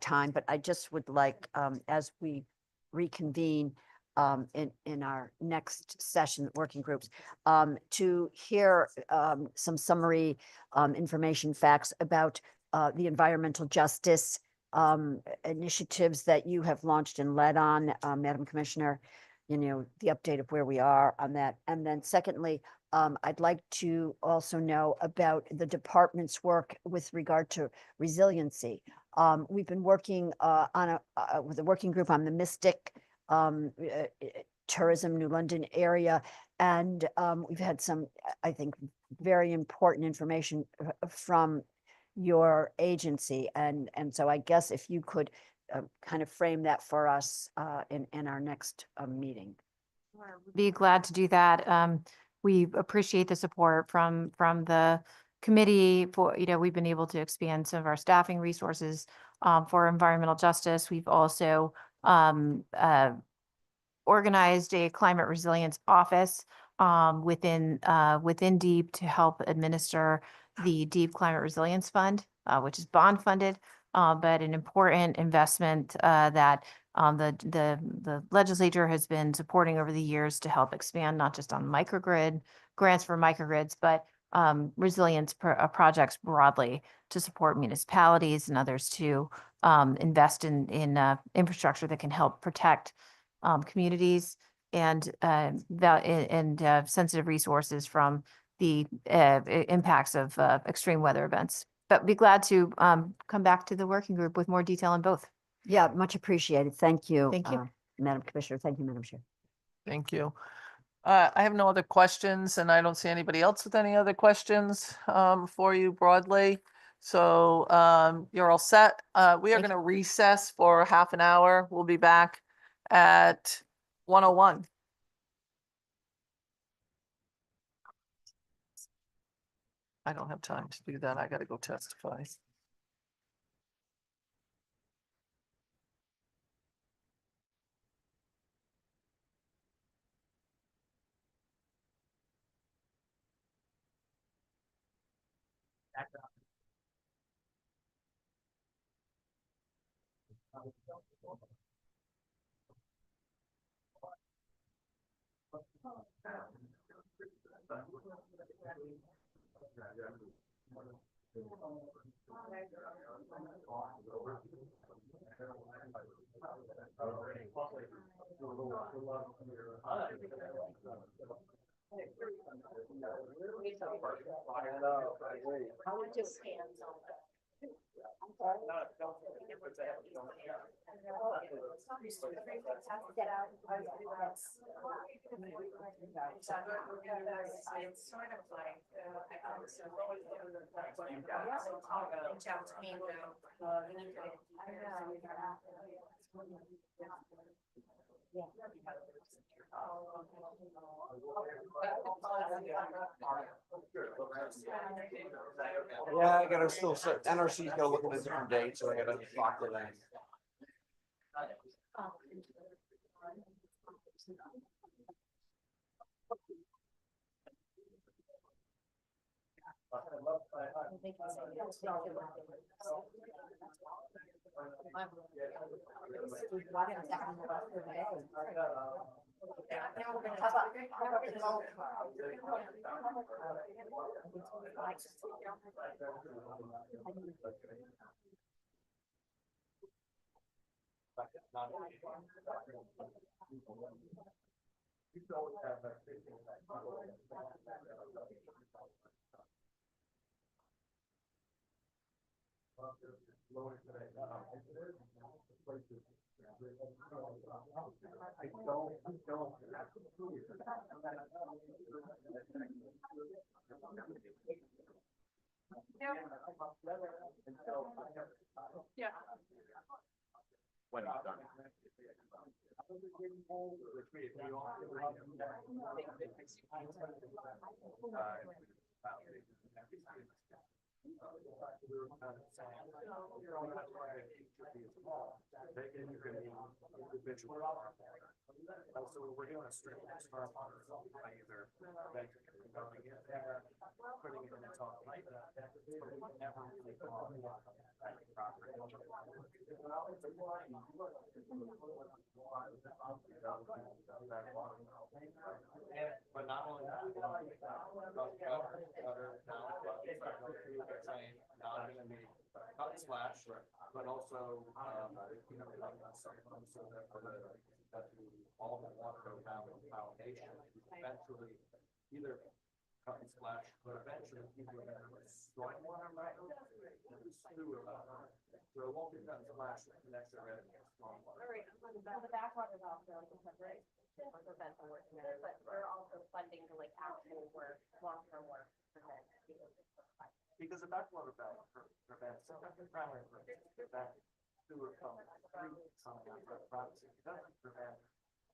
B: time, but I just would like, as we reconvene in our next session, working groups, to hear some summary information, facts about the environmental justice initiatives that you have launched and led on, Madam Commissioner, you know, the update of where we are on that. And then secondly, I'd like to also know about the department's work with regard to resiliency. We've been working with a working group on the Mystic Tourism New London area, and we've had some, I think, very important information from your agency. And so I guess if you could kind of frame that for us in our next meeting.
U: Be glad to do that. We appreciate the support from the committee for, you know, we've been able to expand some of our staffing resources for environmental justice. We've also organized a climate resilience office within DEEP to help administer the DEEP Climate Resilience Fund, which is bond funded, but an important investment that the legislature has been supporting over the years to help expand not just on microgrid grants for microgrids, but resilience projects broadly to support municipalities and others to invest in infrastructure that can help protect communities and sensitive resources from the impacts of extreme weather events. But be glad to come back to the working group with more detail on both.
B: Yeah, much appreciated. Thank you.
U: Thank you.
B: Madam Commissioner. Thank you, Madam Chair.
A: Thank you. I have no other questions, and I don't see anybody else with any other questions for you broadly. So you're all set. We are going to recess for half an hour. We'll be back at 1:01. I don't have time to do that. I got to go testify.
F: It's sort of like, reach out to me,
S: Yeah, I gotta still set, NRC's gotta look at a different date, so I gotta talk to them.
F: Yeah.
S: When it's done.
Q: Also, we're doing a strip storm water, by either going in there, putting it in its own pipe. Never really go on the property. But not only that, not gonna be cut slash, but also, you know, so that for all the water goes down in the foundation, eventually either cut and splash, but eventually people are gonna stormwater sewer. So it won't be cut and splash next to it.
F: The backwater valve, right? But we're also funding the like actual work, long-term work.
Q: Because the backwater valve prevents, primary prevent sewer coming through coming out of the privacy. It doesn't prevent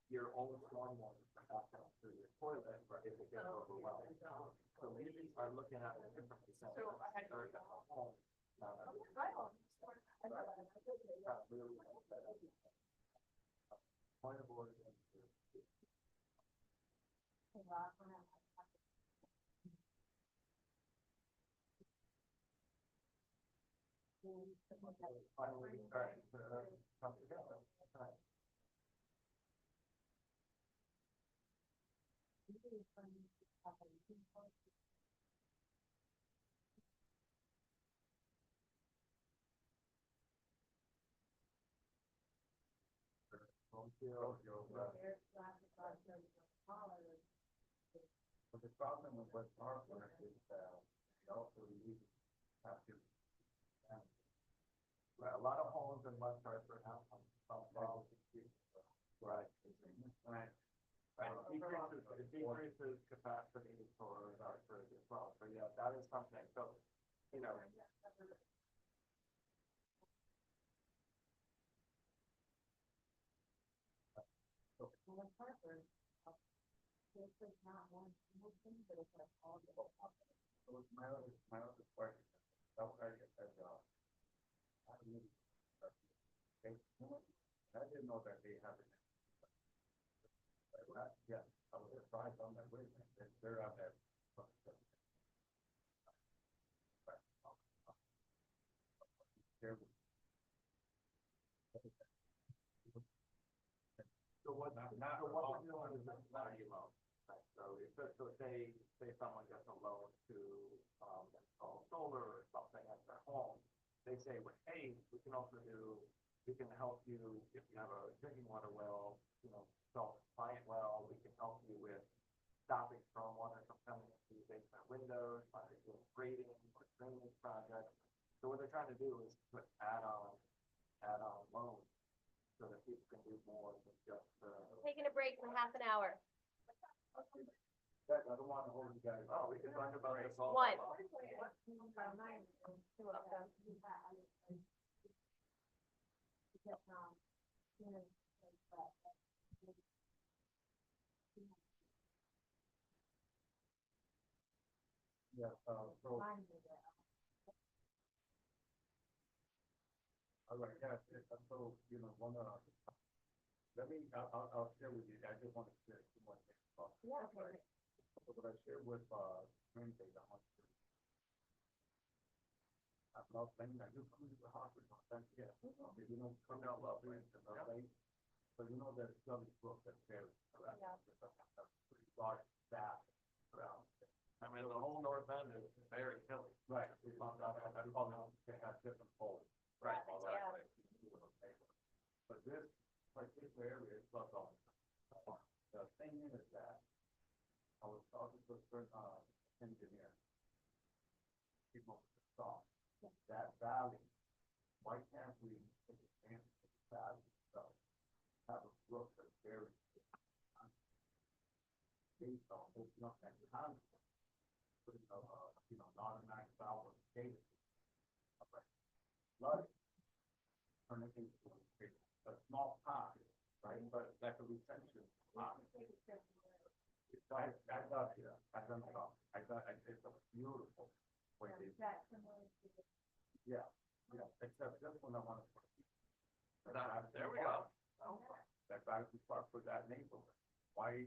Q: your own stormwater from backing up through your toilet if it gets overwhelmed. So we are looking at a different percentage.
F: So I had
Q: Or the home. Really point of order. Finally starting to come together. But the problem with what our work is, also we have to. Right, a lot of homes in West Hartford have some problems. Right. Right. Right, it decreases capacity for Hartford as well, so yeah, that is something, so, you know. My other question, I didn't know that they have it. Yeah, I was surprised on that way, they're out there.
S: what we're doing is a value loan. Right? So say someone gets a loan to install solar or something at their home, they say, well, hey, we can help you if you have a drinking water well, self-compliant well, we can help you with stopping stormwater from coming into your basement windows, by doing grading or drainage projects. So what they're trying to do is put add-on loans so that people can do more than just.
L: Taking a break for half an hour.
S: I don't want to hold you guys. Oh, we can talk about this all.
L: One.
S: Yeah, so. All right, yeah, so, I'll share with you, I just want to share two more things.
L: Yeah. Okay.
S: So what I shared with, Wednesday, I want to. I'm not saying I just come to the hospital, yeah, come down love, right, so there's some book that's very around. Pretty large staff around. I mean, the whole north end is very hilly. Right. They have different poles. Right, exactly. But this particular area is plus all. The thing is that I was talking to a certain engineer. People saw that valley. Why can't we take advantage of the valley itself? Have a brook that's very based on opening up that concept. Putting non-max valve skating. Flooding. Turn it into a small pond, right? But like a retention pond. I thought, it's a beautiful way to. Yeah, except this one I want to. There we go. That guy who fought for that neighborhood. Why?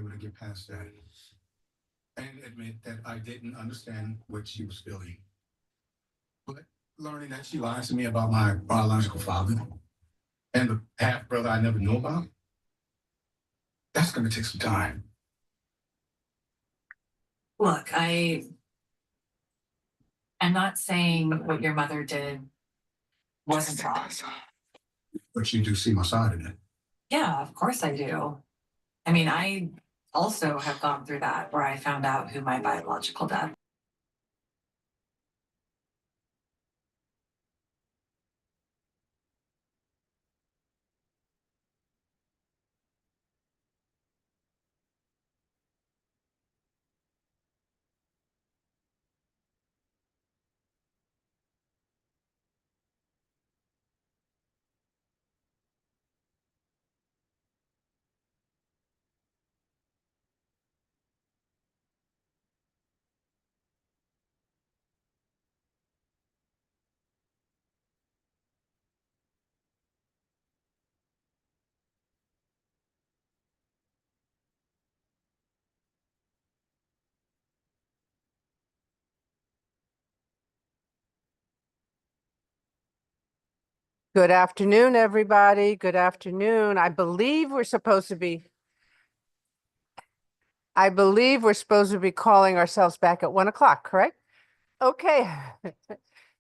G: able to get past that and admit that I didn't understand what she was feeling. But learning that she lies to me about my biological father and the half brother I never knew about, that's going to take some time.
V: Look, I'm not saying what your mother did wasn't wrong.
G: But you do see my side of it.
V: Yeah, of course I do. I mean, I also have gone through that where I found out who my biological dad.
P: Good afternoon, everybody. Good afternoon. I believe we're supposed to be calling ourselves back at 1 o'clock, correct? Okay.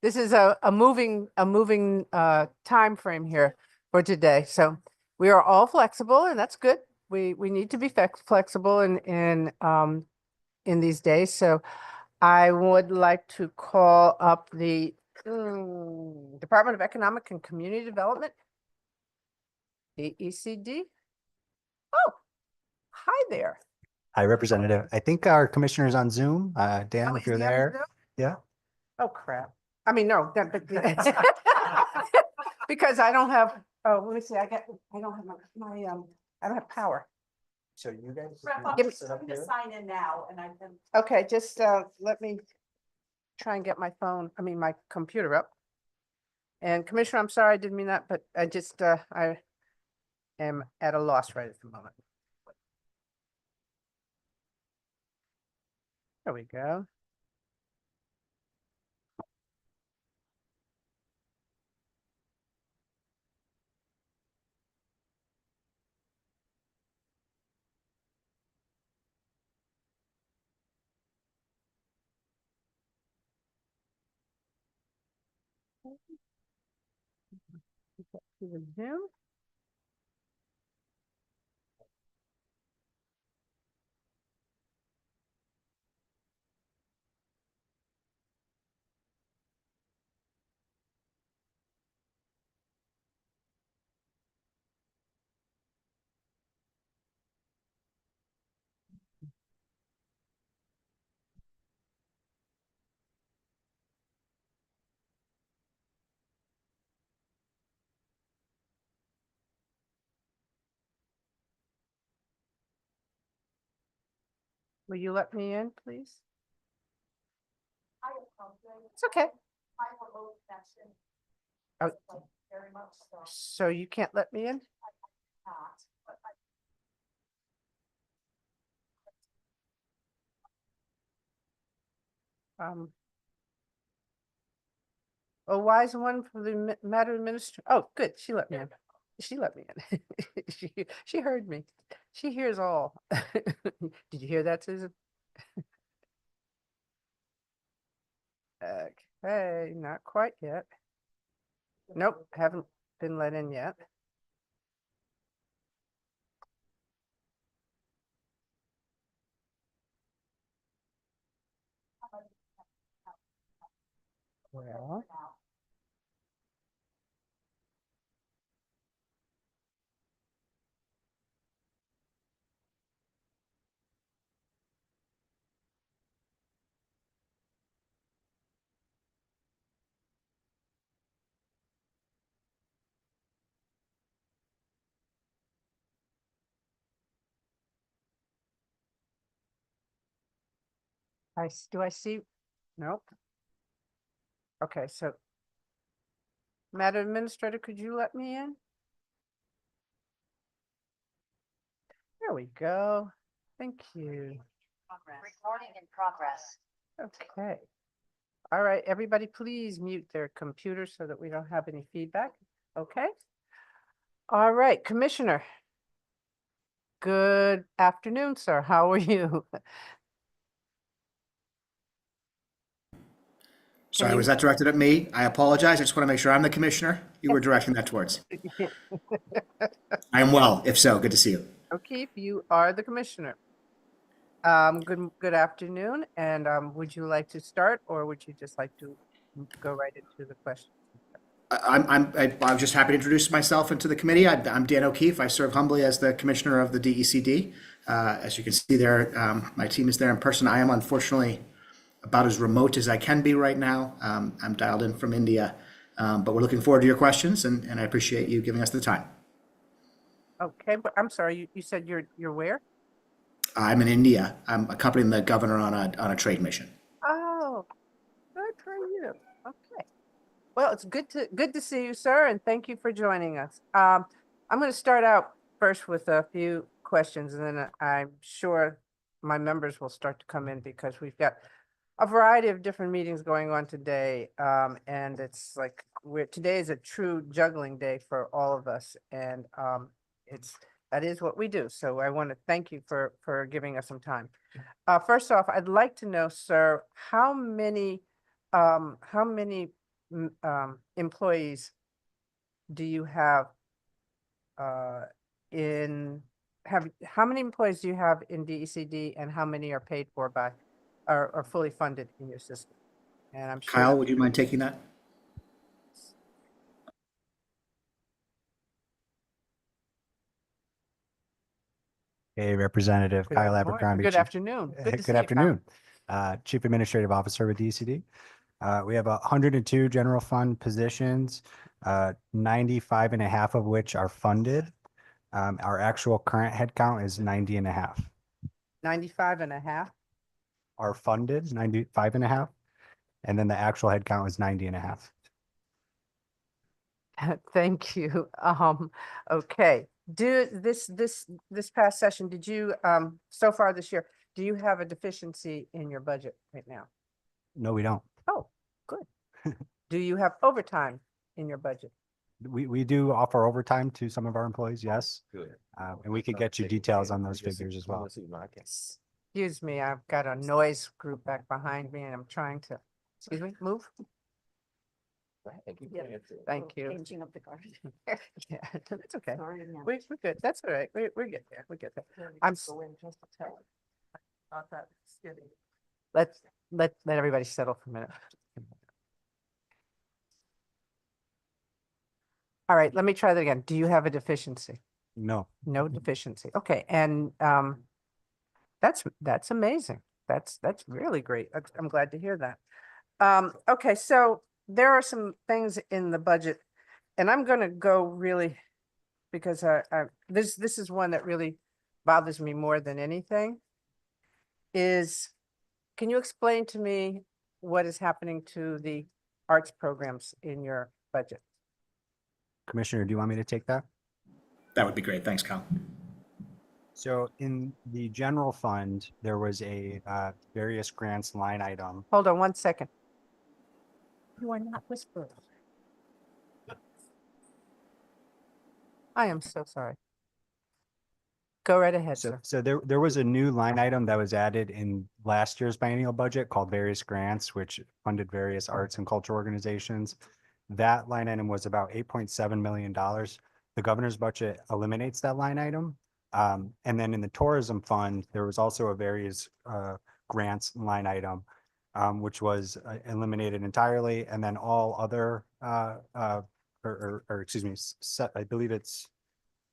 P: This is a moving time frame here for today. So we are all flexible, and that's good. We need to be flexible in these days. So I would like to call up the Department of Economic and Community Development, DECD. Oh, hi there.
M: Hi, Representative. I think our commissioner's on Zoom. Dan,
P: Oh,
M: if
P: is
M: you're
P: he on
M: there.
P: Zoom?
M: Yeah.
P: Oh, crap. I mean, no, but because I don't have, oh, let me see, I don't have I don't have power.
M: So you guys.
P: Give me sign in now and I can. Okay, just let me try and get my my computer up. And Commissioner, I'm sorry, I didn't mean that, but I just, I am at a loss right at the moment. There we go. Zoom. Will you let me in, please? It's okay. Oh, so you can't let me in? Oh, why is one for the matter administrator? Oh, good. She let me in. She let me in. She heard me. She hears all. Did you hear that, Susan? Okay, not quite yet. Nope, haven't been let in yet. Well. Do I see? Nope. Okay, so Madam Administrator, could you let me in? There we go. Thank you.
B: Recording in progress.
P: Okay. All right, everybody, please mute their computers so that we don't have any feedback. Okay. All right, Commissioner. Good afternoon, sir. How are you?
E: Sorry, was that directed at me? I apologize. I just want to make sure I'm the commissioner you were directing that towards. I am well. If so, good to see you.
P: O'Keefe, you are the commissioner. Good afternoon. And would you like to start, or would you just like to go right into the question?
E: I'm just happy to introduce myself and to the committee. I'm Dan O'Keefe. I serve humbly as the commissioner of the DECD. As you can see there, my team is there in person. I am unfortunately about as remote as I can be right now. I'm dialed in from India, but we're looking forward to your questions, and I appreciate you giving us the time.
P: Okay, but I'm sorry, you said you're where?
E: I'm in India. I'm accompanying the governor on a trade mission.
P: Oh, good for you. Okay. Well, it's good to see you, sir, and thank you for joining us. I'm going to start out first with a few questions, and then I'm sure my members will start to come in because we've got a variety of different meetings going on today. And it's like today is a true juggling day for all of us, and that is what we do. So I want to thank you for giving us some time. First off, I'd like to know, sir, how many employees do you have how many employees do you have in DECD, and how many are paid for by are fully funded in your system? And I'm sure
E: Kyle, would you mind taking that?
M: Hey, Representative
P: Good
M: Kyle
P: morning.
M: Abercrombie.
P: Good
M: Chief-
P: afternoon. Good to see
M: Good
P: you,
M: afternoon. Chief Administrative Officer with DECD. We have 102 general fund positions, 95 and a half of which are funded. Our actual current headcount is 90 and a half.
P: 95 and a half.
M: Are funded 95 and a half. And then the actual headcount is 90 and a half.
P: Thank you. Okay. This past session, did you so far this year, do you have a deficiency in your budget right now?
M: No, we don't.
P: Oh, good. Do you have overtime in your budget?
M: We do offer overtime to some of our employees, yes. And we could get you details on those figures as well.
P: Excuse me, I've got a noise group back behind me and I'm trying to, excuse me, move. Yeah, thank you.
B: Changing of the garbage.
P: Yeah, that's okay. We're good. That's all right. We're good there. We get there. I'm let everybody settle for a minute. All right, let me try that again. Do you have a deficiency?
M: No.
P: No deficiency. Okay, and that's amazing. That's really great. I'm glad to hear that. Okay, so there are some things in the budget, and I'm going to go really because this is one that really bothers me more than anything. Can you explain to me what is happening to the arts programs in your budget?
M: Commissioner, do you want me to take that?
E: That would be great. Thanks, Kyle.
M: So in the general fund, there was a various grants line item.
P: Hold on 1 second. You are not whispering. I am so sorry. Go right ahead, sir.
M: So there was a new line item that was added in last year's biennial budget called various grants, which funded various arts and culture organizations. That line item was about $8.7 million. The governor's budget eliminates that line item. And then in the tourism fund, there was also a various grants line item, which was eliminated entirely. And then all other, excuse me, I believe it's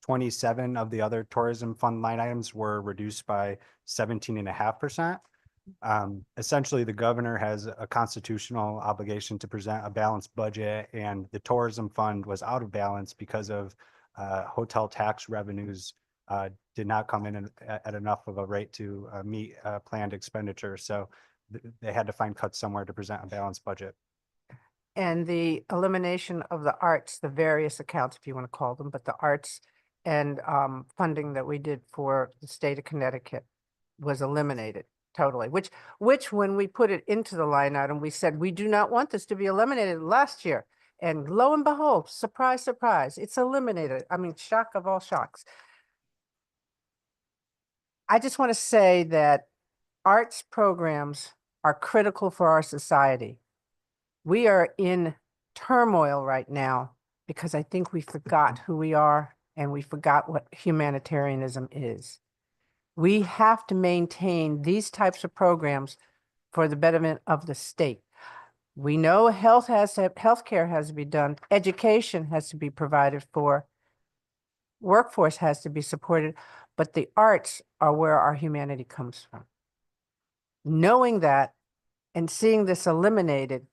M: 27 of the other tourism fund line items were reduced by 17.5%. Essentially, the governor has a constitutional obligation to present a balanced budget, and the tourism fund was out of balance because of hotel tax revenues did not come in at enough of a rate to meet planned expenditure. So they had to find cuts somewhere to present a balanced budget.
P: And the elimination of the arts, the various accounts, if you want to call them, but the arts and funding that we did for the state of Connecticut, was eliminated totally, which when we put it into the line item, we said, we do not want this to be eliminated last year. And lo and behold, surprise, surprise, it's eliminated. I mean, shock of all shocks. I just want to say that arts programs are critical for our society. We are in turmoil right now because I think we forgot who we are and we forgot what humanitarianism is. We have to maintain these types of programs for the betterment of the state. We know healthcare has to be done, education has to be provided for, workforce has to be supported, but the arts are where our humanity comes from. Knowing that and seeing this eliminated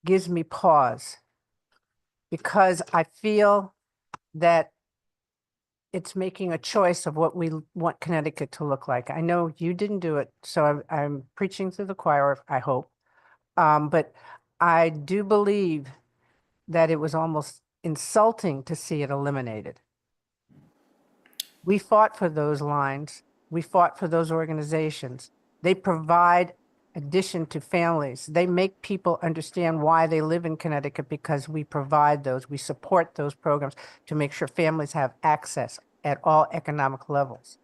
P: gives me pause because I feel that it's making a choice of what we want Connecticut to look like. I know you didn't do it, so I'm preaching to the choir, I hope. But I do believe that it was almost insulting to see it eliminated. We fought for those lines. We fought for those organizations. They provide addition to families. They make people understand why they live in Connecticut because we provide those. We support those programs to make sure families have access at all economic levels.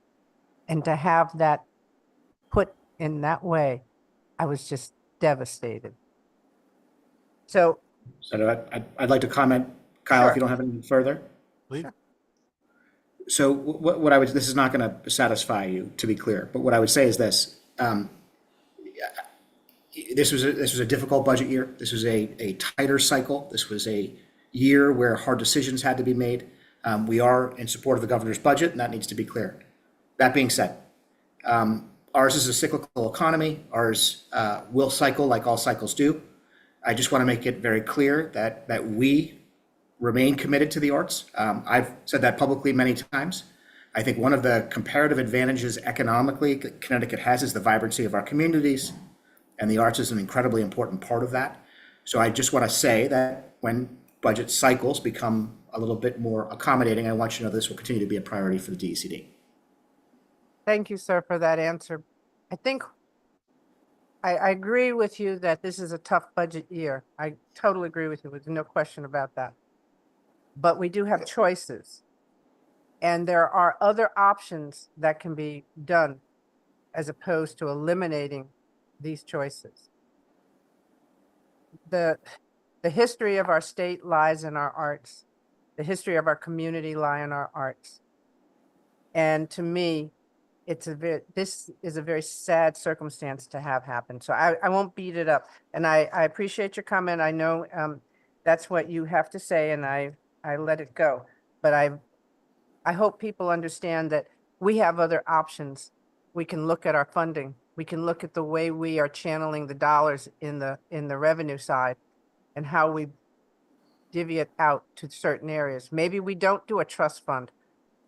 P: And to have that put in that way, I was just devastated. So
E: I'd like to comment, Kyle,
P: Sure.
E: if you don't have anything further.
M: Please.
E: So what I would, this is not going to satisfy you, to be clear, but what I would say is this. This was a difficult budget year. This was a tighter cycle. This was a year where hard decisions had to be made. We are in support of the governor's budget, and that needs to be clear. That being said, ours is a cyclical economy. Ours will cycle like all cycles do. I just want to make it very clear that we remain committed to the arts. I've said that publicly many times. I think one of the comparative advantages economically that Connecticut has is the vibrancy of our communities, and the arts is an incredibly important part of that. So I just want to say that when budget cycles become a little bit more accommodating, I want you to know this will continue to be a priority for the DECD.
P: thank you, sir, for that answer. I think I agree with you that this is a tough budget year. I totally agree with you. There's no question about that. But we do have choices. And there are other options that can be done as opposed to eliminating these choices. The history of our state lies in our arts. The history of our community lie in our arts. And to me, this is a very sad circumstance to have happen. So I won't beat it up. And I appreciate your comment. I know that's what you have to say, and I let it go. But I hope people understand that we have other options. We can look at our funding. We can look at the way we are channeling the dollars in the revenue side and how we divvy it out to certain areas. Maybe we don't do a trust fund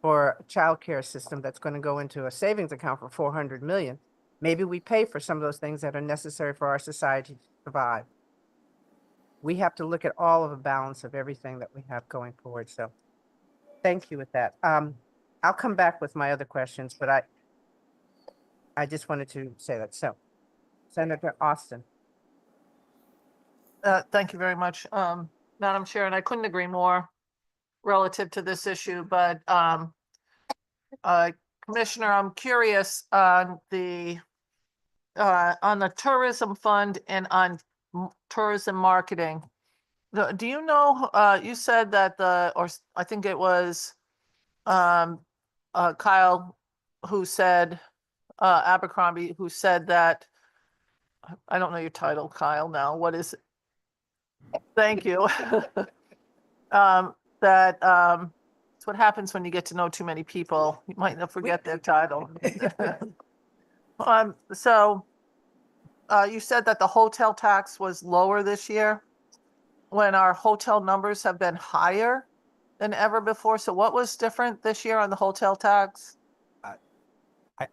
P: for a childcare system that's going to go into a savings account for 400 million. Maybe we pay for some of those things that are necessary for our society to survive. We have to look at all of the balance of everything that we have going forward. So thank you with that. I'll come back with my other questions, but I just wanted to say that. So Senator Austin.
A: Thank you very much, Madam Chair, and I couldn't agree more relative to this issue, but Commissioner, I'm curious on the tourism fund and on tourism marketing. Do you know, you said that I think it was Kyle who said, Abercrombie, who said that, I don't know your title, Kyle, now, what is it? Thank you. It's what happens when you get to know too many people. You might not forget their title. So you said that the hotel tax was lower this year when our hotel numbers have been higher than ever before. So what was different this year on the hotel tax?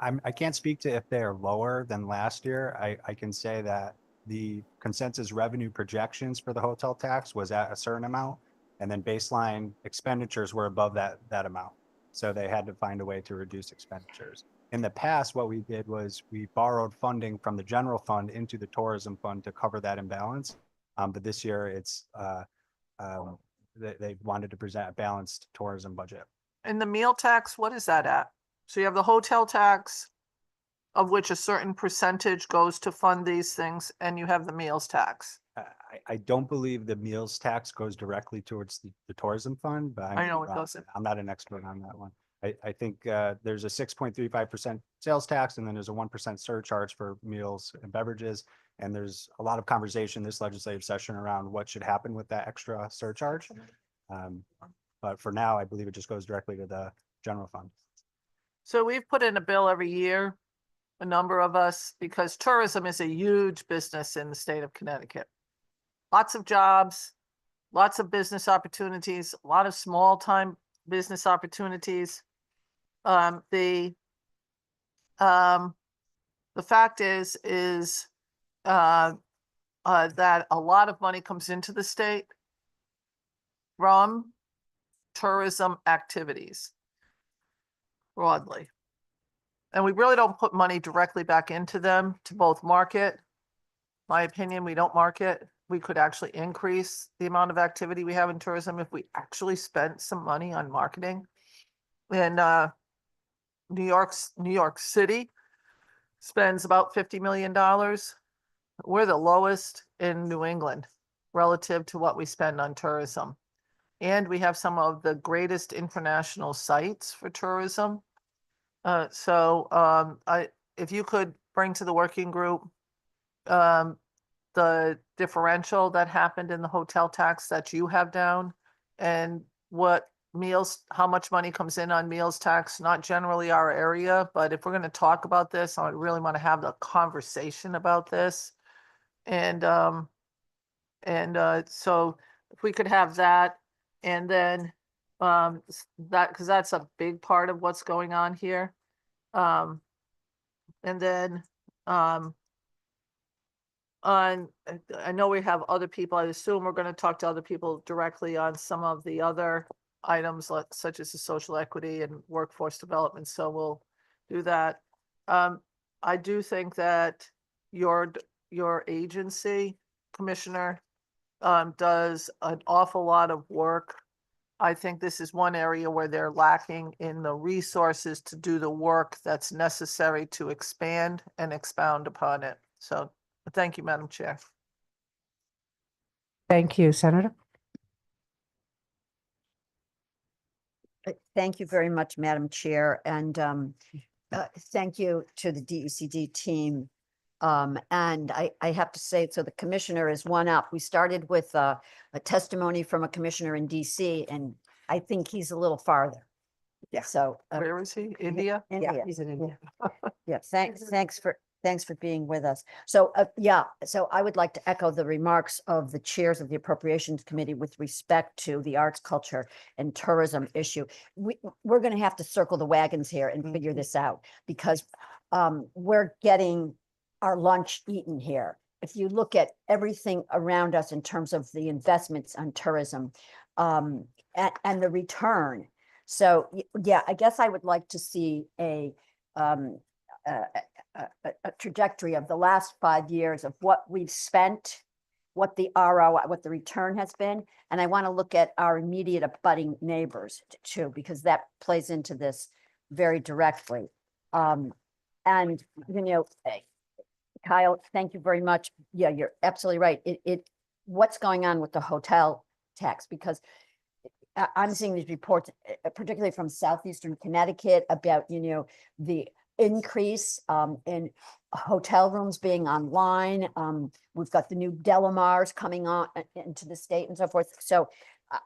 I: I can't speak to if they're lower than last year. I can say that the consensus revenue projections for the hotel tax was at a certain amount, and then baseline expenditures were above that amount. So they had to find a way to reduce expenditures. In the past, what we did was we borrowed funding from the general fund into the tourism fund to cover that imbalance. But this year it's, they wanted to present a balanced tourism budget.
A: And the meal tax, what is that at? So you have the hotel tax, of which a certain percentage goes to fund these things, and you have the meals tax.
I: I don't believe the meals tax goes directly towards the tourism fund, but
A: I know it doesn't.
I: I'm not an expert on that one. I think there's a 6.35% sales tax, and then there's a 1% surcharge for meals and beverages. And there's a lot of conversation this legislative session around what should happen with that extra surcharge. But for now, I believe it just goes directly to the general fund.
A: So we've put in a bill every year, a number of us, because tourism is a huge business in the state of Connecticut. Lots of jobs, lots of business opportunities, a lot of small time business opportunities. The fact is that a lot of money comes into the state from tourism activities broadly. And we really don't put money directly back into them to both market. My opinion, we don't market. We could actually increase the amount of activity we have in tourism if we actually spent some money on marketing. And New York City spends about $50 million. We're the lowest in New England relative to what we spend on tourism. And we have some of the greatest international sites for tourism. If you could bring to the working group the differential that happened in the hotel tax that you have down, and what meals, how much money comes in on meals tax, not generally our area, but if we're going to talk about this, I really want to have the conversation about this. And so if we could have that, and then because that's a big part of what's going on here. And then I know we have other people. I assume we're going to talk to other people directly on some of the other items, such as the social equity and workforce development. So we'll do that. I do think that your agency, Commissioner, does an awful lot of work. I think this is one area where they're lacking in the resources to do the work that's necessary to expand and expound upon it. So thank you, Madam Chair.
P: Thank you, Senator.
B: Thank you very much, Madam Chair, and thank you to the DECD team. And I have to say, so the commissioner is one up. We started with a testimony from a commissioner in DC, and I think he's a little farther. Yeah. So
A: where is he? India?
B: India.
P: Yeah, he's in India.
B: Yeah. Thanks for being with us. So so I would like to echo the remarks of the chairs of the Appropriations Committee with respect to the arts, culture, and tourism issue. We're going to have to circle the wagons here and figure this out, because we're getting our lunch eaten here. If you look at everything around us in terms of the investments on tourism and the return. So yeah, I guess I would like to see a trajectory of the last 5 years of what we've spent, what the ROI, what the return has been. And I want to look at our immediate abutting neighbors too, because that plays into this very directly. And, you know, Kyle, thank you very much. Yeah, you're absolutely right. What's going on with the hotel tax? Because I'm seeing these reports, particularly from southeastern Connecticut, about, you know, the increase in hotel rooms being online. We've got the new Delamars coming on into the state and so forth. So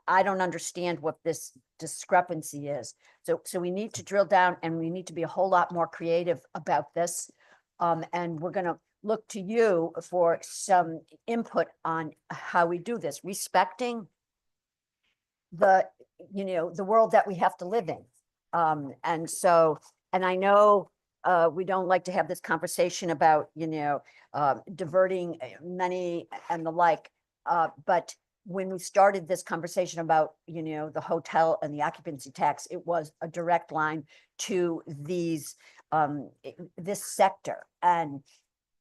B: I don't understand what this discrepancy is. So we need to drill down, and we need to be a whole lot more creative about this. And we're going to look to you for some input on how we do this, respecting the, you know, the world that we have to live in. And I know we don't like to have this conversation about, you know, diverting money and the like. But when we started this conversation about, you know, the hotel and the occupancy tax, it was a direct line to these this sector. And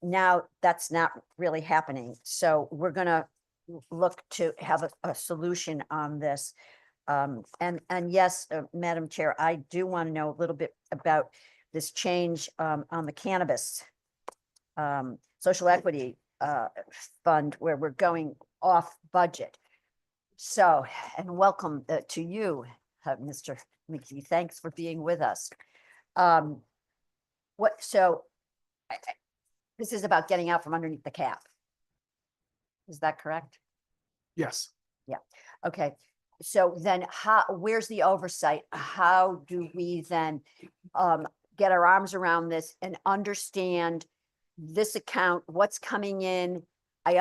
B: now that's not really happening. So we're gonna look to have a solution on this. And yes, Madam Chair, I do want to know a little bit about this change on the cannabis social equity fund, where we're going off budget. So, and welcome to you, Mr. McGee. Thanks for being with us. This is about getting out from underneath the cap. Is that correct?
J: Yes.
B: Yeah. Okay. So then where's the oversight? How do we then get our arms around this and understand this account, what's coming in? I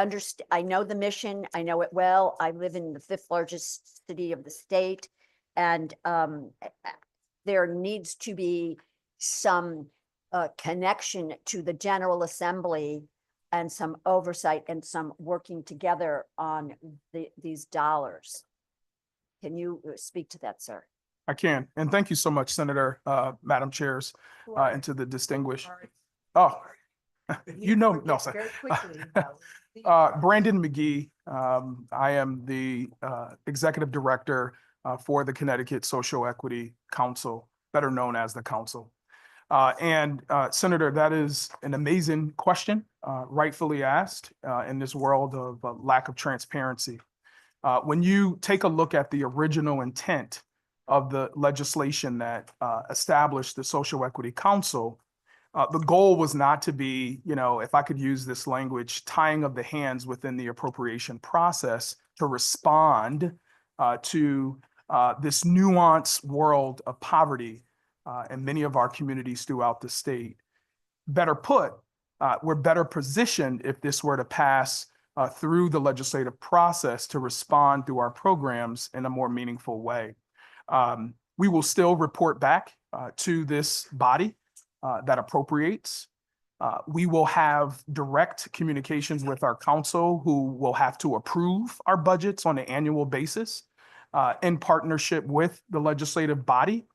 B: know the mission, I know it well. I live in the 5th largest city of the state, and there needs to be some connection to the General Assembly and some oversight and some working together on these dollars. Can you speak to that, sir?
J: I can. And thank you so much, Senator, Madam Chairs, and to the distinguished. Oh, no, sir. Brandon McGee. I am the Executive Director for the Connecticut Social Equity Council, better known as the Council. And Senator, that is an amazing question, rightfully asked in this world of lack of transparency. When you take a look at the original intent of the legislation that established the Social Equity Council, the goal was not to be, if I could use this language, tying of the hands within the appropriation process to respond to this nuanced world of poverty in many of our communities throughout the state. Better put, we're better positioned if this were to pass through the legislative process to respond through our programs in a more meaningful way. We will still report back to this body that appropriates. We will have direct communications with our council, who will have to approve our budgets on an annual basis in partnership with the legislative body.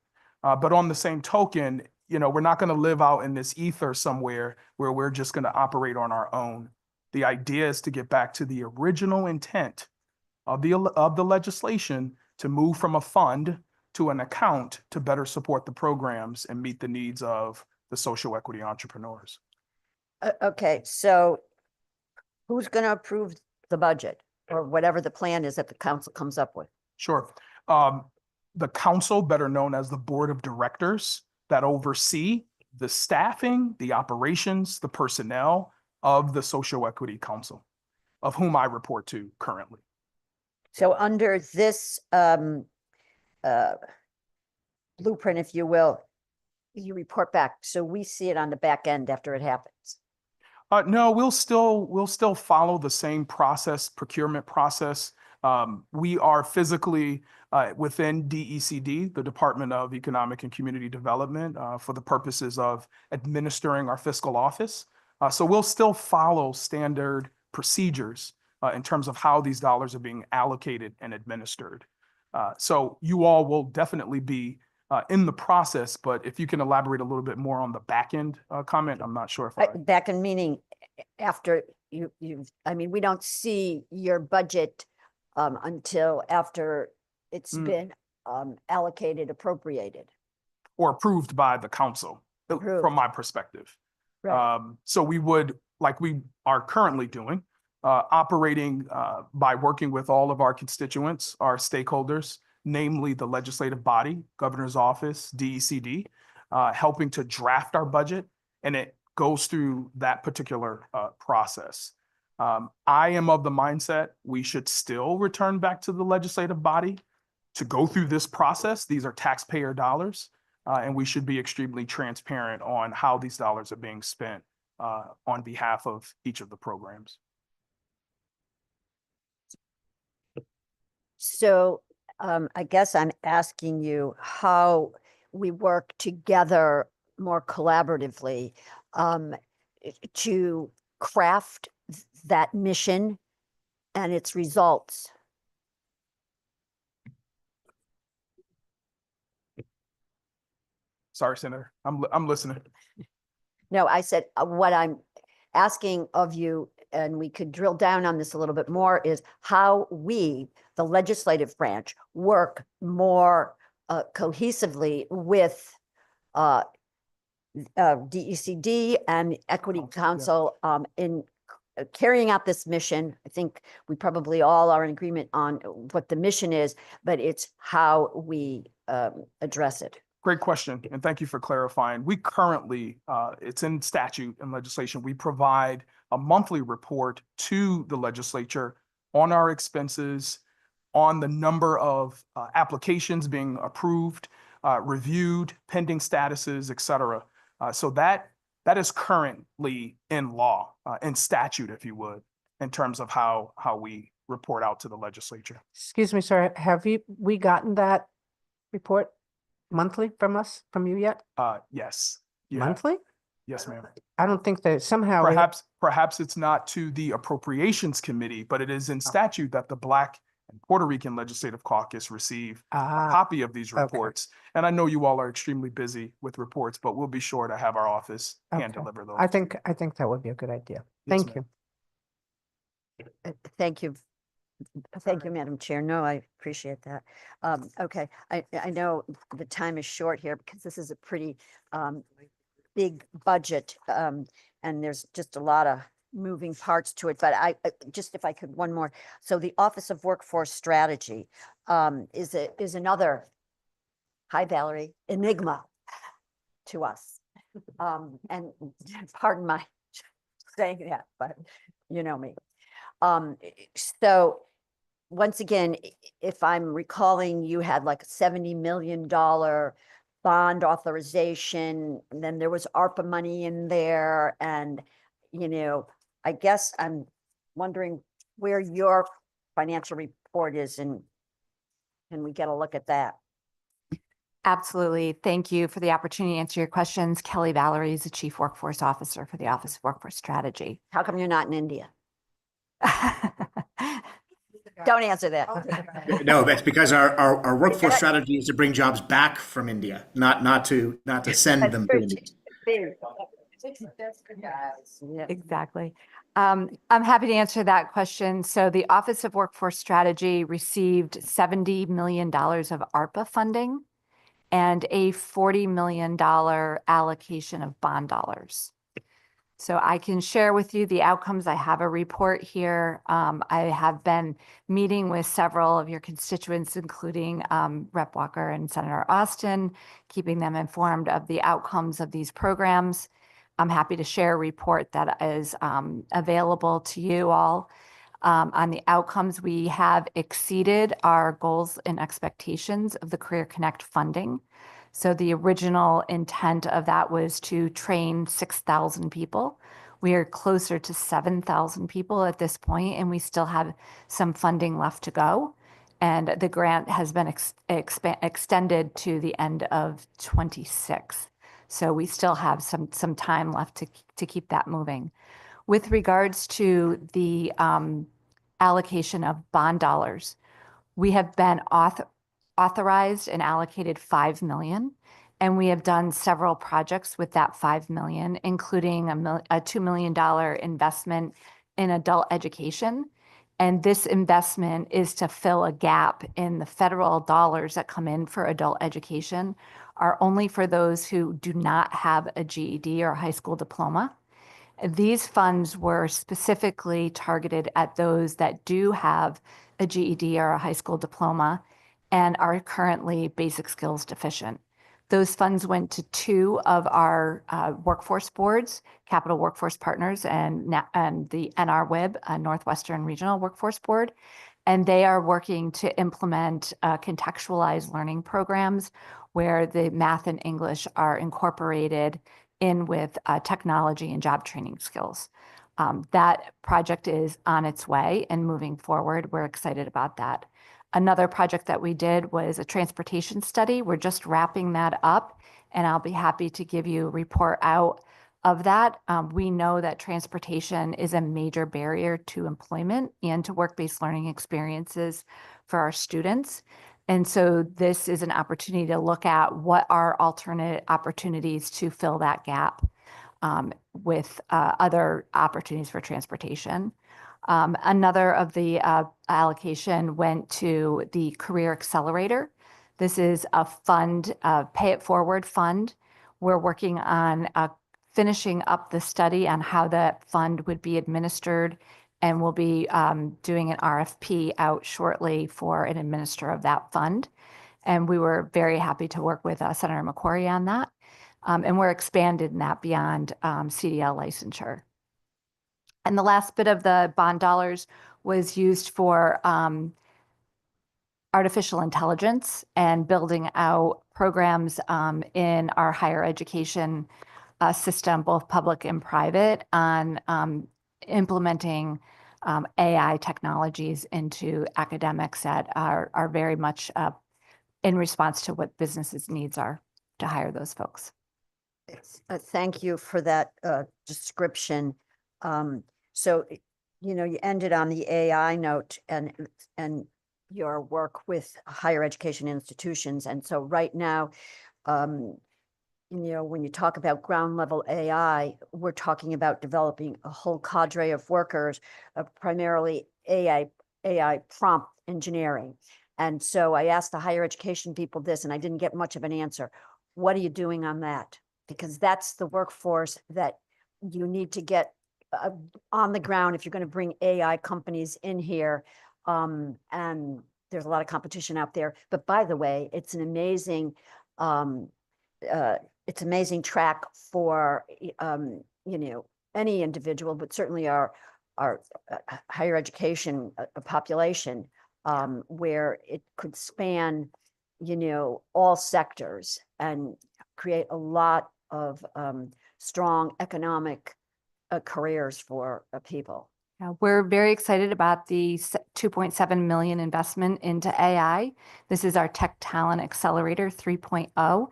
J: But on the same token, we're not going to live out in this ether somewhere where we're just going to operate on our own. The idea is to get back to the original intent of the legislation to move from a fund to an account to better support the programs and meet the needs of the social equity entrepreneurs.
B: Okay, so who's going to approve the budget or whatever the plan is that the council comes up with?
J: Sure. The council, better known as the board of directors, that oversee the staffing, the operations, the personnel of the Social Equity Council, of whom I report to currently.
B: So under this blueprint, if you will, you report back. So we see it on the back end after it happens.
J: No, we'll still follow the same procurement process. We are physically within DECD, the Department of Economic and Community Development, for the purposes of administering our fiscal office. So we'll still follow standard procedures in terms of how these dollars are being allocated and administered. So you all will definitely be in the process, but if you can elaborate a little bit more on the back end comment, I'm not sure if
B: back end meaning after we don't see your budget until after it's been allocated, appropriated.
J: Or approved by the council, from my perspective.
B: Right.
J: So we would, like we are currently doing, operating by working with all of our constituents, our stakeholders, namely the legislative body, governor's office, DECD, helping to draft our budget, and it goes through that particular process. I am of the mindset we should still return back to the legislative body to go through this process. These are taxpayer dollars, and we should be extremely transparent on how these dollars are being spent on behalf of each of the programs.
B: So I guess I'm asking you how we work together more collaboratively to craft that mission and its results.
J: Sorry, Senator, I'm listening.
B: No, I said, what I'm asking of you, and we could drill down on this a little bit more, is how we, the legislative branch, work more cohesively with DECD and Equity Council in carrying out this mission. I think we probably all are in agreement on what the mission is, but it's how we address it.
J: Great question, and thank you for clarifying. We currently, it's in statute and legislation, we provide a monthly report to the legislature on our expenses, on the number of applications being approved, reviewed, pending statuses, et cetera. So that is currently in law, in statute, if you would, in terms of how we report out to the legislature.
P: Excuse me, sir, have we gotten that report monthly from you yet?
J: Yes. Yeah.
P: Monthly?
J: Yes, ma'am.
P: I don't think that somehow.
J: Perhaps it's not to the Appropriations Committee, but it is in statute that the Black and Puerto Rican Legislative Caucus receive a copy of these reports. And I know you all are extremely busy with reports, but we'll be sure to have our office hand deliver those.
P: I think that would be a good idea.
J: Yes,
P: Thank you.
B: Thank you. Thank you, Madam Chair. No, I appreciate that. Okay, I know the time is short here because this is a pretty big budget, and there's just a lot of moving parts to it, but I just, if I could, one more. So the Office of Workforce Strategy is another, hi Valerie, enigma to us. And pardon my saying that, but you know me. So once again, if I'm recalling, you had like a $70 million bond authorization, and then there was ARPA money in there. And, you know, I guess I'm wondering where your financial report is, and can we get a look at that?
U: Absolutely. Thank you for the opportunity to answer your questions. Kelly Valerie is the Chief Workforce Officer for the Office of Workforce Strategy.
B: How come you're not in India? Don't answer that.
E: No, that's because our workforce strategy is to bring jobs back from India, not to send them to India.
U: Exactly. I'm happy to answer that question. So the Office of Workforce Strategy received $70 million of ARPA funding and a $40 million allocation of bond dollars. So I can share with you the outcomes. I have a report here. I have been meeting with several of your constituents, including Rep. Walker and Senator Austin, keeping them informed of the outcomes of these programs. I'm happy to share a report that is available to you all. On the outcomes, we have exceeded our goals and expectations of the Career Connect funding. So the original intent of that was to train 6,000 people. We are closer to 7,000 people at this point, and we still have some funding left to go. And the grant has been extended to the end of 26. So we still have some time left to keep that moving. With regards to the allocation of bond dollars, we have been authorized and allocated $5 million, and we have done several projects with that $5 million, including a $2 million investment in adult education. And this investment is to fill a gap in the federal dollars that come in for adult education are only for those who do not have a GED or a high school diploma. These funds were specifically targeted at those that do have a GED or a high school diploma and are currently basic skills deficient. Those funds went to two of our workforce boards, Capital Workforce Partners and the NRWIB, Northwestern Regional Workforce Board. And they are working to implement contextualized learning programs where the math and English are incorporated in with technology and job training skills. That project is on its way and moving forward. We're excited about that. Another project that we did was a transportation study. We're just wrapping that up, and I'll be happy to give you a report out of that. We know that transportation is a major barrier to employment and to work-based learning experiences for our students. And so this is an opportunity to look at what are alternate opportunities to fill that gap. with other opportunities for transportation. Another of the allocation went to the Career Accelerator. This is a fund, pay it forward fund. We're working on finishing up the study on how that fund would be administered, and we'll be doing an RFP out shortly for an administrator of that fund. And we were very happy to work with Senator McCrory on that. And we're expanded in that beyond CDL licensure. And the last bit of the bond dollars was used for artificial intelligence and building out programs in our higher education system, both public and private, on implementing AI technologies into academics that are very much in response to what businesses' needs are to hire those folks.
B: Thank you for that description. So, you know, you ended on the AI note and your work with higher education institutions. And so right now, you know, when you talk about ground level AI, we're talking about developing a whole cadre of workers, primarily AI prompt engineering. And so I asked the higher education people this, and I didn't get much of an answer. What are you doing on that? Because that's the workforce that you need to get on the ground if you're going to bring AI companies in here. And there's a lot of competition out there. But by the way, it's an amazing track for you know, any individual, but certainly our higher education population, where it could span, you know, all sectors and create a lot of strong economic careers for people.
U: We're very excited about the 2.7 million investment into AI. This is our Tech Talent Accelerator 3.0.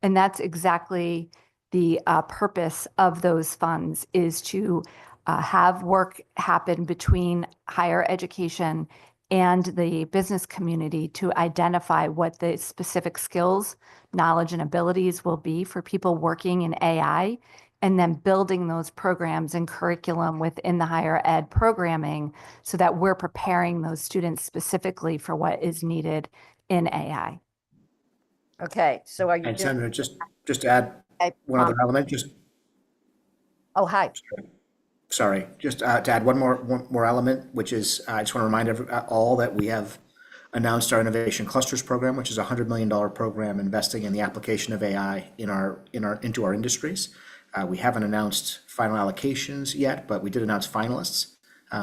U: And that's exactly the purpose of those funds, is to have work happen between higher education and the business community to identify what the specific skills, knowledge, and abilities will be for people working in AI, and then building those programs and curriculum within the higher ed programming so that we're preparing those students specifically for what is needed in AI.
B: Okay, so are you
E: And
B: doing?
E: Senator, just to add one other element,
B: Oh, hi.
E: Sorry, just to add one more element, which is I just want to remind all that we have announced our Innovation Clusters program, which is a $100 million program investing in the application of AI into our industries. We haven't announced final allocations yet, but we did announce finalists,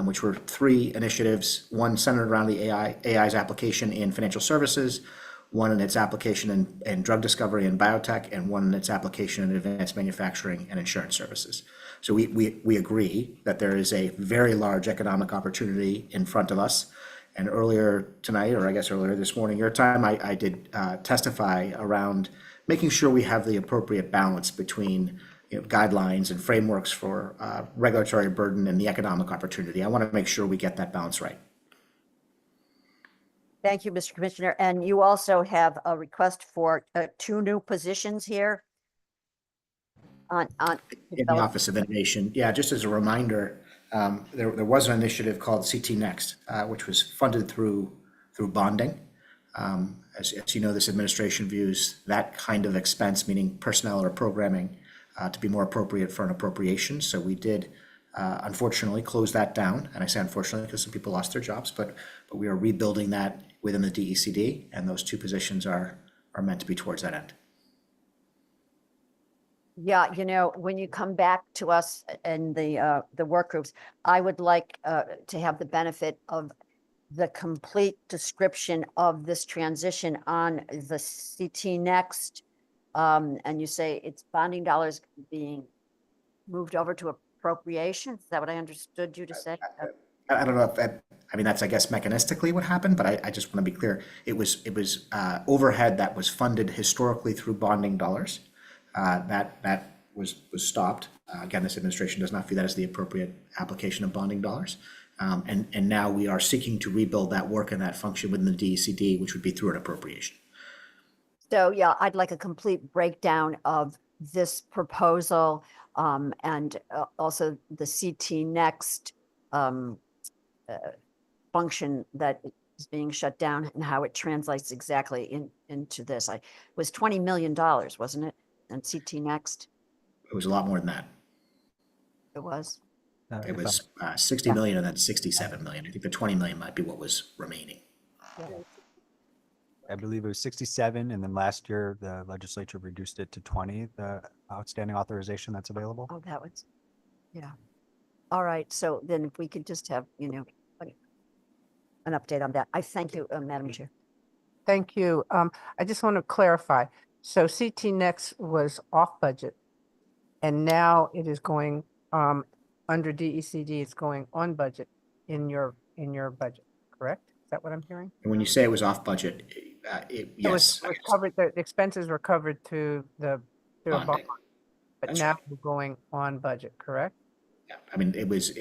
E: which were 3 initiatives, one centered around the AI's application in financial services, one in its application in drug discovery and biotech, and one in its application in advanced manufacturing and insurance services. So we agree that there is a very large economic opportunity in front of us. And earlier tonight, or I guess earlier this morning, your time, I did testify around making sure we have the appropriate balance between, you know, guidelines and frameworks for regulatory burden and the economic opportunity. I want to make sure we get that balance right.
B: Thank you, Mr. Commissioner. And you also have a request for 2 new positions here on
E: In the Office of Innovation. Yeah, just as a reminder, there was an initiative called CT Next, which was funded through bonding. As you know, this administration views that kind of expense, meaning personnel or programming, to be more appropriate for an appropriation. So we did unfortunately close that down. And I say unfortunately because some people lost their jobs, but we are rebuilding that within the DECD, and those 2 positions are meant to be towards that end.
B: Yeah, you know, when you come back to us and the work groups, I would like to have the benefit of the complete description of this transition on the CT Next. And you say it's bonding dollars being moved over to appropriation. Is that what I understood you to say?
E: I don't know if I mean, that's, I guess, mechanistically what happened, but I just want to be clear. It was overhead that was funded historically through bonding dollars. That was stopped. Again, this administration does not view that as the appropriate application of bonding dollars. And now we are seeking to rebuild that work and that function within the DECD, which would be through an appropriation.
B: So yeah, I'd like a complete breakdown of this proposal and also the CT Next function that is being shut down and how it translates exactly into this. It was $20 million, wasn't it? And CT Next?
E: It was a lot more than that.
B: It was?
E: It was 60 million and then 67 million. I think the 20 million might be what was remaining.
I: I believe it was 67, and then last year the legislature reduced it to 20, the outstanding authorization that's available.
B: Oh, that was, yeah. All right, so then if we could just have, an update on that. I thank you, Madam Chair.
P: Thank you. I just want to clarify. So CT Next was off budget, and now it is going under DECD. It's going on budget in your budget, correct? Is that what I'm hearing?
E: And when you say it was off budget, yes.
P: It was covered. The expenses were covered through a bond,
E: Bonding.
P: but
E: That's
P: now
E: right.
P: we're going on budget, correct?
E: Yeah, I mean, it was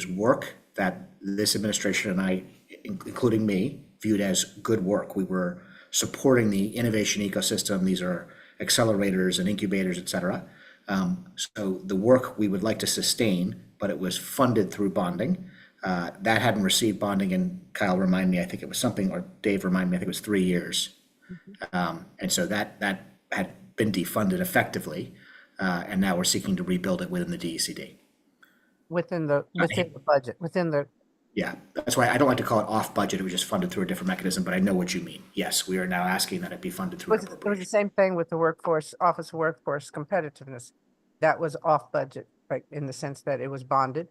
E: work that this administration and I, including me, viewed as good work. We were supporting the innovation ecosystem. These are accelerators and incubators, et cetera. So the work we would like to sustain, but it was funded through bonding. That hadn't received bonding, and Kyle remind me, I think it was something, or Dave remind me, I think it was 3 years. And so that had been defunded effectively, and now we're seeking to rebuild it within the DECD.
P: Within the budget,
E: Yeah, that's why I don't like to call it off budget. It was just funded through a different mechanism, but I know what you mean. Yes, we are now asking that it be funded through an
P: it was the
E: appropriation.
P: same thing with the Office of Workforce Competitiveness. That was off budget, right, in the sense that it was bonded,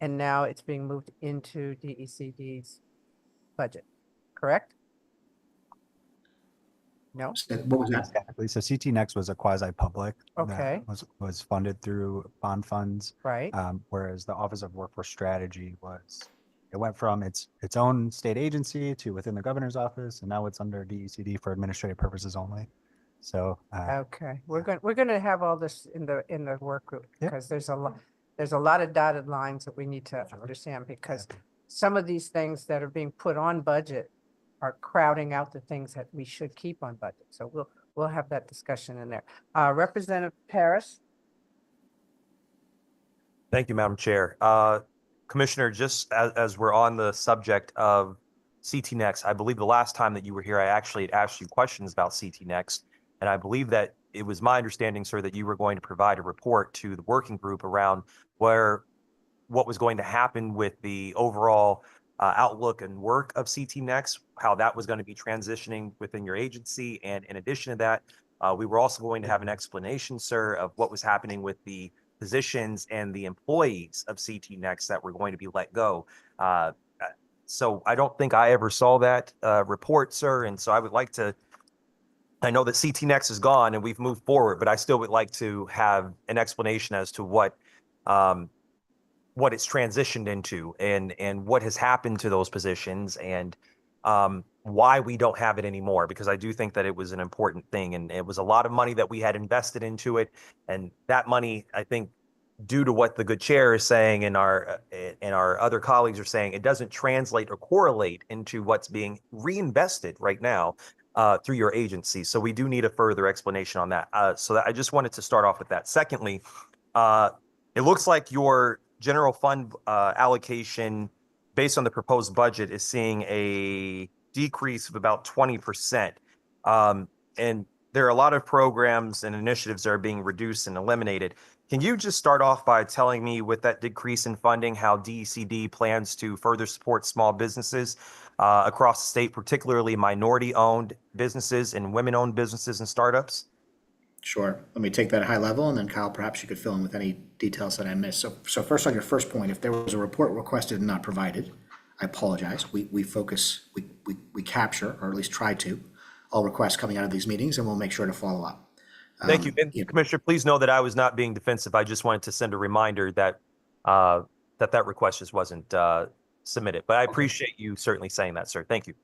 P: and now it's being moved into DECD's budget, correct? No?
E: What was that?
I: Exactly. So CT Next was a quasi-public. that
P: Okay.
I: Was funded through bond funds.
P: Right.
I: Whereas the Office of Workforce Strategy it went from its own state agency to within the governor's office, and now it's under DECD for administrative purposes only. So
P: Okay, we're going to have all this in the work group,
I: Yeah.
P: because there's a lot of dotted lines that we need to understand, because some of these things that are being put on budget are crowding out the things that we should keep on budget. So we'll have that discussion in there. Representative Paris?
R: Thank you, Madam Chair. Commissioner, just as we're on the subject of CT Next, I believe the last time that you were here, I actually had asked you questions about CT Next. And I believe that it was my understanding, sir, that you were going to provide a report to the working group around what was going to happen with the overall outlook and work of CT Next, how that was going to be transitioning within your agency. And in addition to that, we were also going to have an explanation, sir, of what was happening with the positions and the employees of CT Next that were going to be let go. So I don't think I ever saw that report, sir. And so I would like to, I know that CT Next is gone and we've moved forward, but I still would like to have an explanation as to what it's transitioned into and what has happened to those positions and why we don't have it anymore, because I do think that it was an important thing and it was a lot of money that we had invested into it. And that money, I think, due to what the good chair is saying and our other colleagues are saying, it doesn't translate or correlate into what's being reinvested right now through your agency. So we do need a further explanation on that. So I just wanted to start off with that. Secondly, it looks like your general fund allocation based on the proposed budget is seeing a decrease of about 20%. And there are a lot of programs and initiatives that are being reduced and eliminated. Can you just start off by telling me, with that decrease in funding, how DECD plans to further support small businesses across the state, particularly minority-owned businesses and women-owned businesses and startups?
E: Sure. Let me take that at high level, and then Kyle, perhaps you could fill in with any details that I missed. So first, on your first point, if there was a report requested and not provided, I apologize. We capture, or at least try to, all requests coming out of these meetings, and we'll make sure to follow up.
R: Thank you. And Commissioner, please know that I was not being defensive. I just wanted to send a reminder that that request just wasn't submitted. But I appreciate you certainly saying that, sir. Thank you.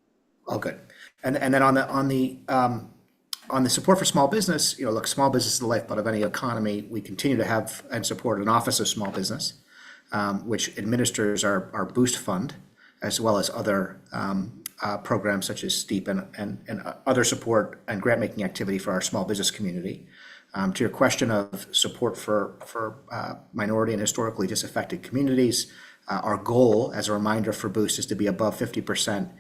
E: All good. And then on the support for small business, look, small business is the lifeblood of any economy. We continue to have and support an Office of Small Business, which administers our Boost Fund, as well as other programs such as STEEP and other support and grant making activity for our small business community. To your question of support for minority and historically disaffected communities, our goal, as a reminder for Boost, is to be above 50%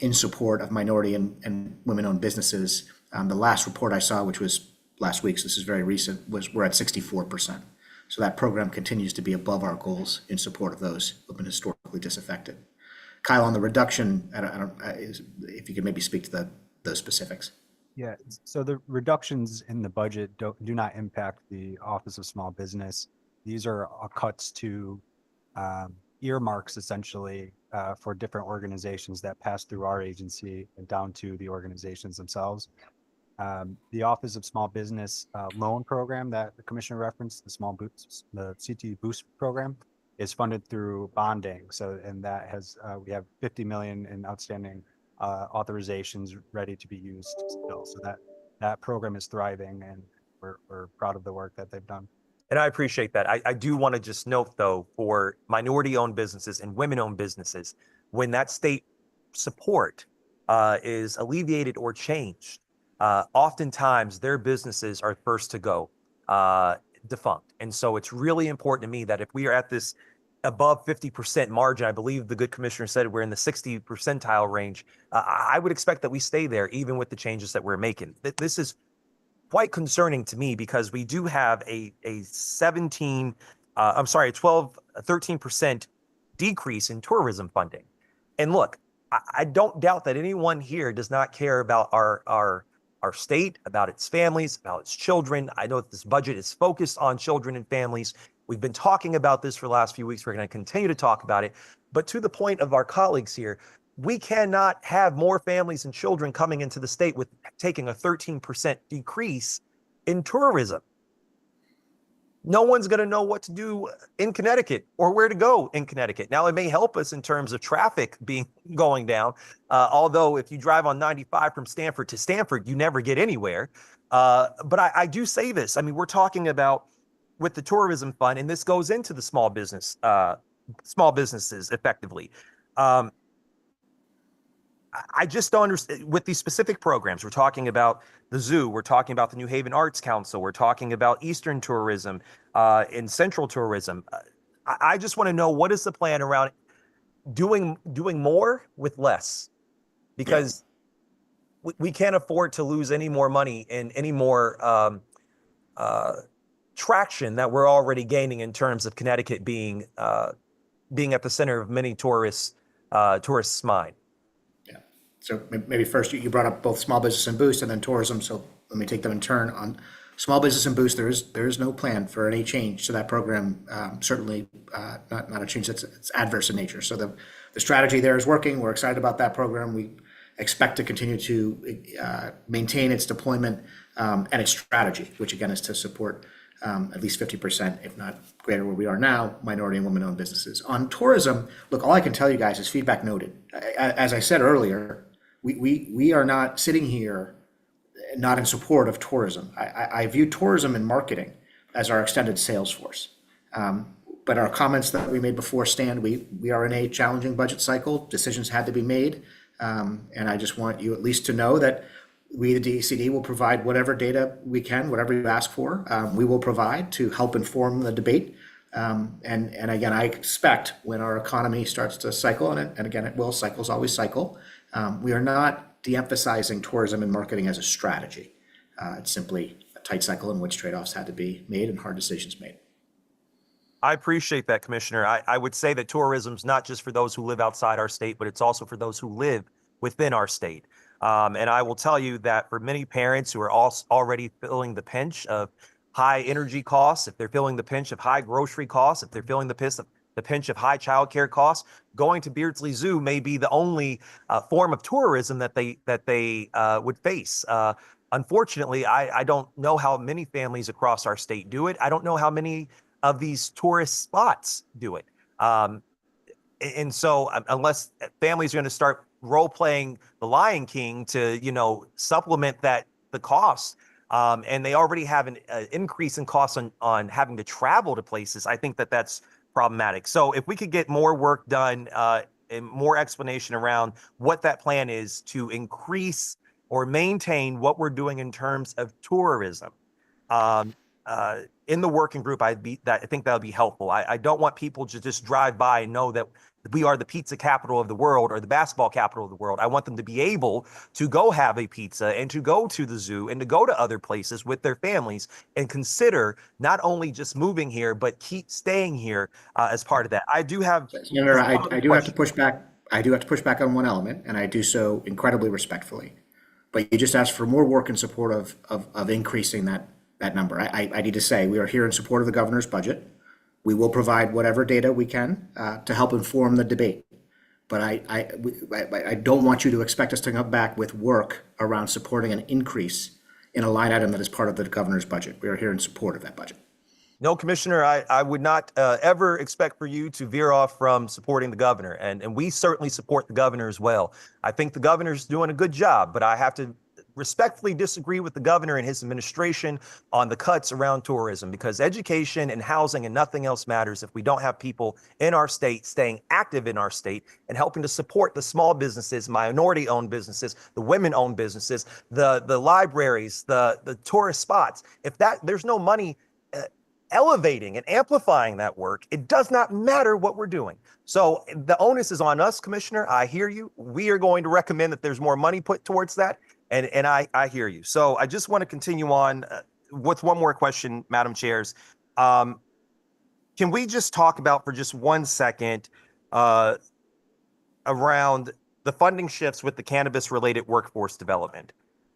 E: in support of minority and women-owned businesses. The last report I saw, which was last week, so this is very recent, was we're at 64%. So that program continues to be above our goals in support of those who've been historically disaffected. Kyle, on the reduction, if you could maybe speak to those specifics.
I: Yeah, so the reductions in the budget do not impact the Office of Small Business. These are cuts to earmarks essentially for different organizations that pass through our agency and down to the organizations themselves. The Office of Small Business loan program that the commissioner referenced, the CT Boost program, is funded through bonding. So, and that has we have 50 million in outstanding authorizations ready to be used still. So that program is thriving, and we're proud of the work that they've done.
R: And I appreciate that. I do want to just note, though, for minority-owned businesses and women-owned businesses, when that state support is alleviated or changed, oftentimes their businesses are first to go defunct. And so it's really important to me that if we are at this above 50% margin, I believe the good commissioner said we're in the 60 percentile range, I would expect that we stay there even with the changes that we're making. This is quite concerning to me because we do have a 13% decrease in tourism funding. And look, I don't doubt that anyone here does not care about our state, about its families, about its children. I know that this budget is focused on children and families. We've been talking about this for the last few weeks. We're going to continue to talk about it. But to the point of our colleagues here, we cannot have more families and children coming into the state with taking a 13% decrease in tourism. No one's going to know what to do in Connecticut or where to go in Connecticut. Now, it may help us in terms of traffic going down. Although if you drive on 95 from Stamford to Stamford, you never get anywhere. But I do say this. I mean, we're talking about with the tourism fund, and this goes into the small businesses effectively. I just don't understand with these specific programs. We're talking about the zoo. We're talking about the New Haven Arts Council. We're talking about Eastern tourism and Central tourism. I just want to know, what is the plan around doing more with less? Because we can't afford to lose any more money and any more traction that we're already gaining in terms of Connecticut being at the center of many tourists' mind.
E: So maybe first, you brought up both small business and Boost and then tourism. So let me take them in turn. On small business and Boost, there is no plan for any change to that program. Certainly not a change it's adverse in nature. So the strategy there is working. We're excited about that program. We expect to continue to maintain its deployment and its strategy, which again is to support at least 50%, if not greater where we are now, minority and women-owned businesses. On tourism, look, all I can tell you guys is feedback noted. As I said earlier, we are not sitting here not in support of tourism. I view tourism and marketing as our extended sales force. But our comments that we made before stand. We are in a challenging budget cycle. Decisions had to be made. And I just want you at least to know that we, the DECD, will provide whatever data we can, whatever you ask for, we will provide to help inform the debate. And again, I expect when our economy starts to cycle, and again, it will, cycles always cycle, we are not de-emphasizing tourism and marketing as a strategy. It's simply a tight cycle in which trade-offs had to be made and hard decisions made.
R: I appreciate that, Commissioner. I would say that tourism's not just for those who live outside our state, but it's also for those who live within our state. And I will tell you that for many parents who are already feeling the pinch of high energy costs, if they're feeling the pinch of high grocery costs, if they're feeling the pinch of high childcare costs, going to Beardsley Zoo may be the only form of tourism that they would face. Unfortunately, I don't know how many families across our state do it. I don't know how many of these tourist spots do it. And so unless families are going to start role-playing the Lion King to, supplement the cost, and they already have an increase in costs on having to travel to places, I think that's problematic. So if we could get more work done
C: and more explanation around what that plan is to increase or maintain what we're doing in terms of tourism. In the working group, I think that would be helpful. I don't want people to just drive by and know that we are the pizza capital of the world or the basketball capital of the world. I want them to be able to go have a pizza and to go to the zoo and to go to other places with their families and consider not only just moving here, but keep staying here as part of that. I do have.
E: Senator, I do have to push back. I do have to push back on one element, and I do so incredibly respectfully. But you just asked for more work in support of increasing that number. I need to say we are here in support of the governor's budget. We will provide whatever data we can to help inform the debate. But I don't want you to expect us to come back with work around supporting an increase in a line item that is part of the governor's budget. We are here in support of that budget.
C: No, Commissioner, I would not ever expect for you to veer off from supporting the governor. And we certainly support the governor as well. I think the governor's doing a good job, but I have to respectfully disagree with the governor and his administration on the cuts around tourism, because education and housing and nothing else matters if we don't have people in our state staying active in our state and helping to support the small businesses, minority-owned businesses, the women-owned businesses, the libraries, the tourist spots. If there's no money elevating and amplifying that work, it does not matter what we're doing. So the onus is on us, Commissioner. I hear you. We are going to recommend that there's more money put towards that. And I hear you. So I just want to continue on with one more question, Madam Chairs. Can we just talk about for just 1 second around the funding shifts with the cannabis-related workforce development?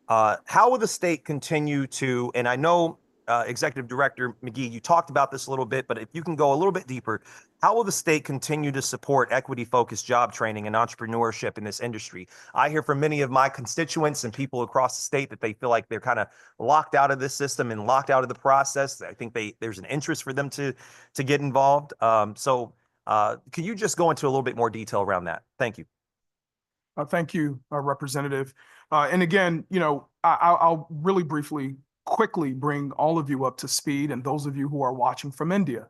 C: How will the state continue to, and I know Executive Director McGee, you talked about this a little bit, but if you can go a little bit deeper, how will the state continue to support equity-focused job training and entrepreneurship in this industry? I hear from many of my constituents and people across the state that they feel like they're kind of locked out of this system and locked out of the process. I think there's an interest for them to get involved. So could you just go into a little bit more detail around that? Thank you.
J: Thank you, Representative. And again, I'll really quickly bring all of you up to speed, and those of you who are watching from India.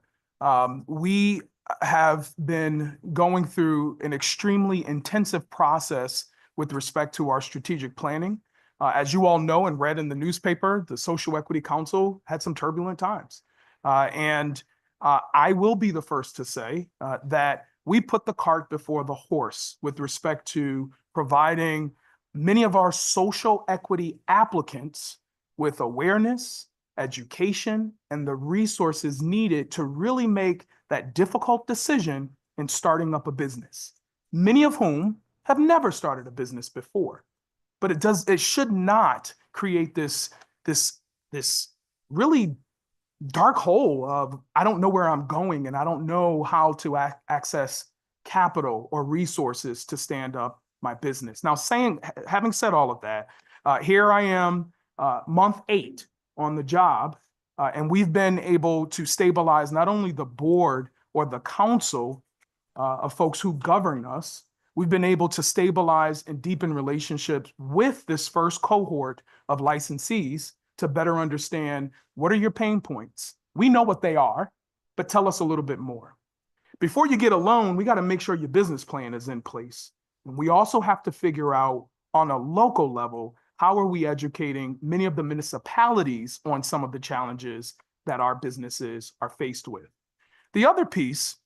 J: We have been going through an extremely intensive process with respect to our strategic planning. As you all know and read in the newspaper, the Social Equity Council had some turbulent times. And I will be the first to say that we put the cart before the horse with respect to providing many of our social equity applicants with awareness, education, and the resources needed to really make that difficult decision in starting up a business, many of whom have never started a business before. But it should not create this really dark hole of, I don't know where I'm going and I don't know how to access capital or resources to stand up my business. Now, having said all of that, here I am, month 8 on the job, and we've been able to stabilize not only the board or the council of folks who govern us, we've been able to stabilize and deepen relationships with this first cohort of licensees to better understand, what are your pain points? We know what they are, but tell us a little bit more. Before you get a loan, we got to make sure your business plan is in place. And we also have to figure out on a local level, how are we educating many of the municipalities on some of the challenges that our businesses are faced with? The other piece,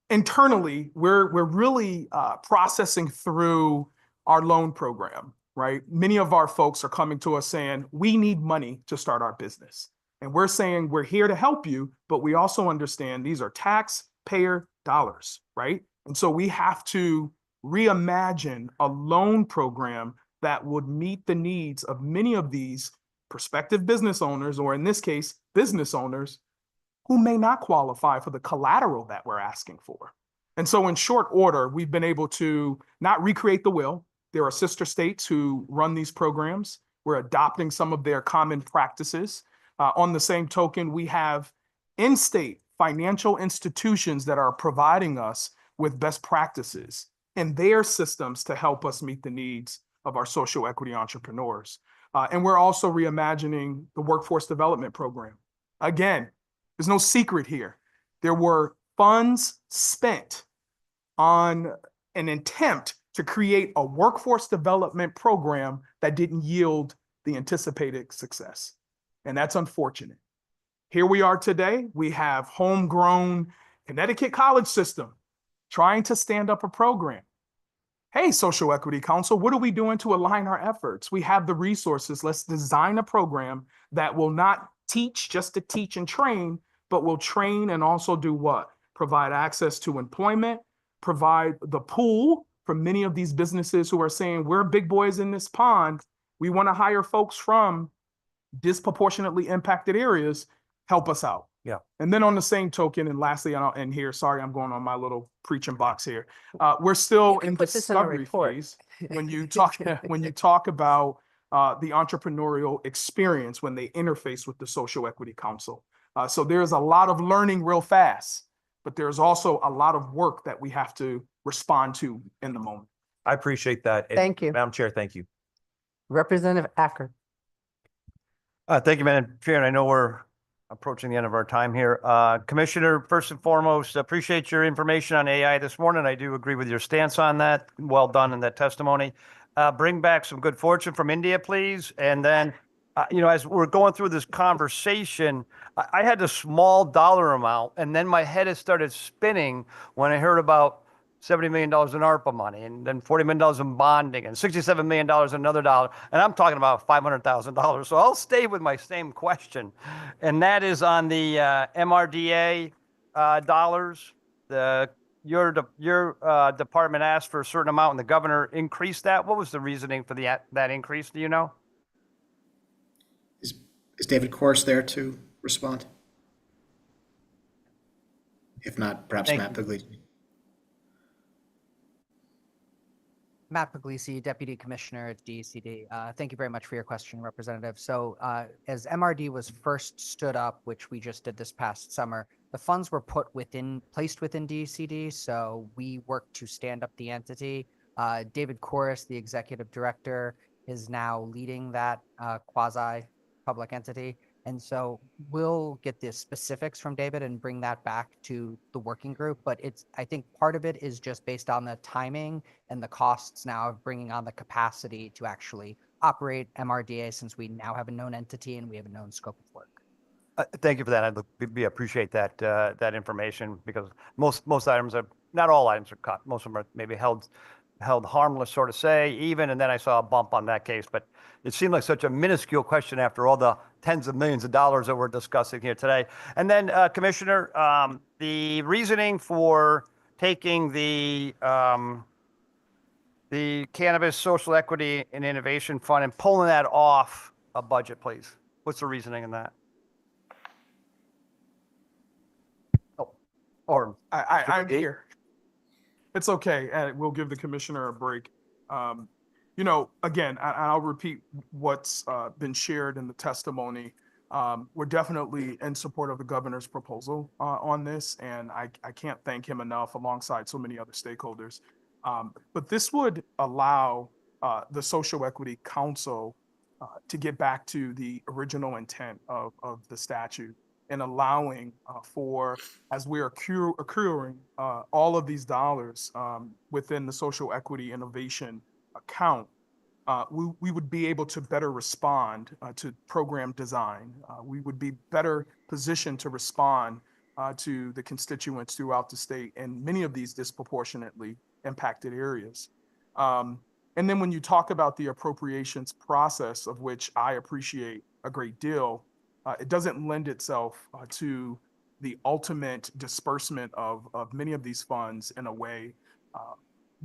J: internally, we're really processing through our loan program, right? Many of our folks are coming to us saying, we need money to start our business. And we're saying, we're here to help you, but we also understand these are taxpayer dollars, right? And so we have to reimagine a loan program that would meet the needs of many of these prospective business owners, or in this case, business owners who may not qualify for the collateral that we're asking for. And so in short order, we've been able to not recreate the wheel. There are sister states who run these programs. We're adopting some of their common practices. On the same token, we have in-state financial institutions that are providing us with best practices in their systems to help us meet the needs of our social equity entrepreneurs. And we're also reimagining the workforce development program. Again, there's no secret here. There were funds spent on an attempt to create a workforce development program that didn't yield the anticipated success. And that's unfortunate. Here we are today. We have homegrown Connecticut college system trying to stand up a program. Hey, Social Equity Council, what are we doing to align our efforts? We have the resources. Let's design a program that will not teach just to teach and train, but will train and also do what? Provide access to employment, provide the pool for many of these businesses who are saying, we're big boys in this pond. We want to hire folks from disproportionately impacted areas. Help us out.
C: Yeah.
J: And then on the same token, and lastly, and I'll end here, sorry, I'm going on my little preaching box here. We're still in
P: put this in a
J: discovery
P: report.
J: phase. When you talk about the entrepreneurial experience when they interface with the Social Equity Council. So there's a lot of learning real fast, but there's also a lot of work that we have to respond to in the moment.
C: I appreciate that. And
P: Thank you.
C: Madam Chair, thank you.
P: Representative Acker.
S: Thank you, Madam Chair. And I know we're approaching the end of our time here. Commissioner, first and foremost, appreciate your information on AI this morning. I do agree with your stance on that. Well done in that testimony. Bring back some good fortune from India, please. And then, as we're going through this conversation, I had a small dollar amount, and then my head has started spinning when I heard about $70 million in ARPA money, and then $40 million in bonding, and $67 million another dollar. And I'm talking about $500,000. So I'll stay with my same question. And that is on the MRDA dollars. Your department asked for a certain amount, and the governor increased that. What was the reasoning for that increase? Do you know?
E: Is David Corse there to respond? If not, perhaps Matt Puglisi.
K: Matt Puglisi, Deputy Commissioner at DECD. Thank you very much for your question, Representative. So as MRD was first stood up, which we just did this past summer, the funds were placed within DECD. So we worked to stand up the entity. David Corus, the Executive Director, is now leading that quasi-public entity. And so we'll get the specifics from David and bring that back to the working group. But I think part of it is just based on the timing and the costs now of bringing on the capacity to actually operate MRDA, since we now have a known entity and we have a known scope of work.
S: Thank you for that. We appreciate that information, because most items are, not all items are cut. Most of them are maybe held harmless, sort of say, even, and then I saw a bump on that case. But it seemed like such a minuscule question after all the tens of millions of dollars that we're discussing here today. And then, Commissioner, the reasoning for taking the Cannabis Social Equity and Innovation Fund and pulling that off a budget, please. What's the reasoning in that? Oh, or
J: I'm here. It's okay. We'll give the commissioner a break. Again, I'll repeat what's been shared in the testimony. We're definitely in support of the governor's proposal on this, and I can't thank him enough alongside so many other stakeholders. But this would allow the Social Equity Council to get back to the original intent of the statute, and allowing for, as we are accruing all of these dollars within the Social Equity Innovation account, we would be able to better respond to program design. We would be better positioned to respond to the constituents throughout the state and many of these disproportionately impacted areas. And then when you talk about the appropriations process, of which I appreciate a great deal, it doesn't lend itself to the ultimate disbursement of many of these funds in a way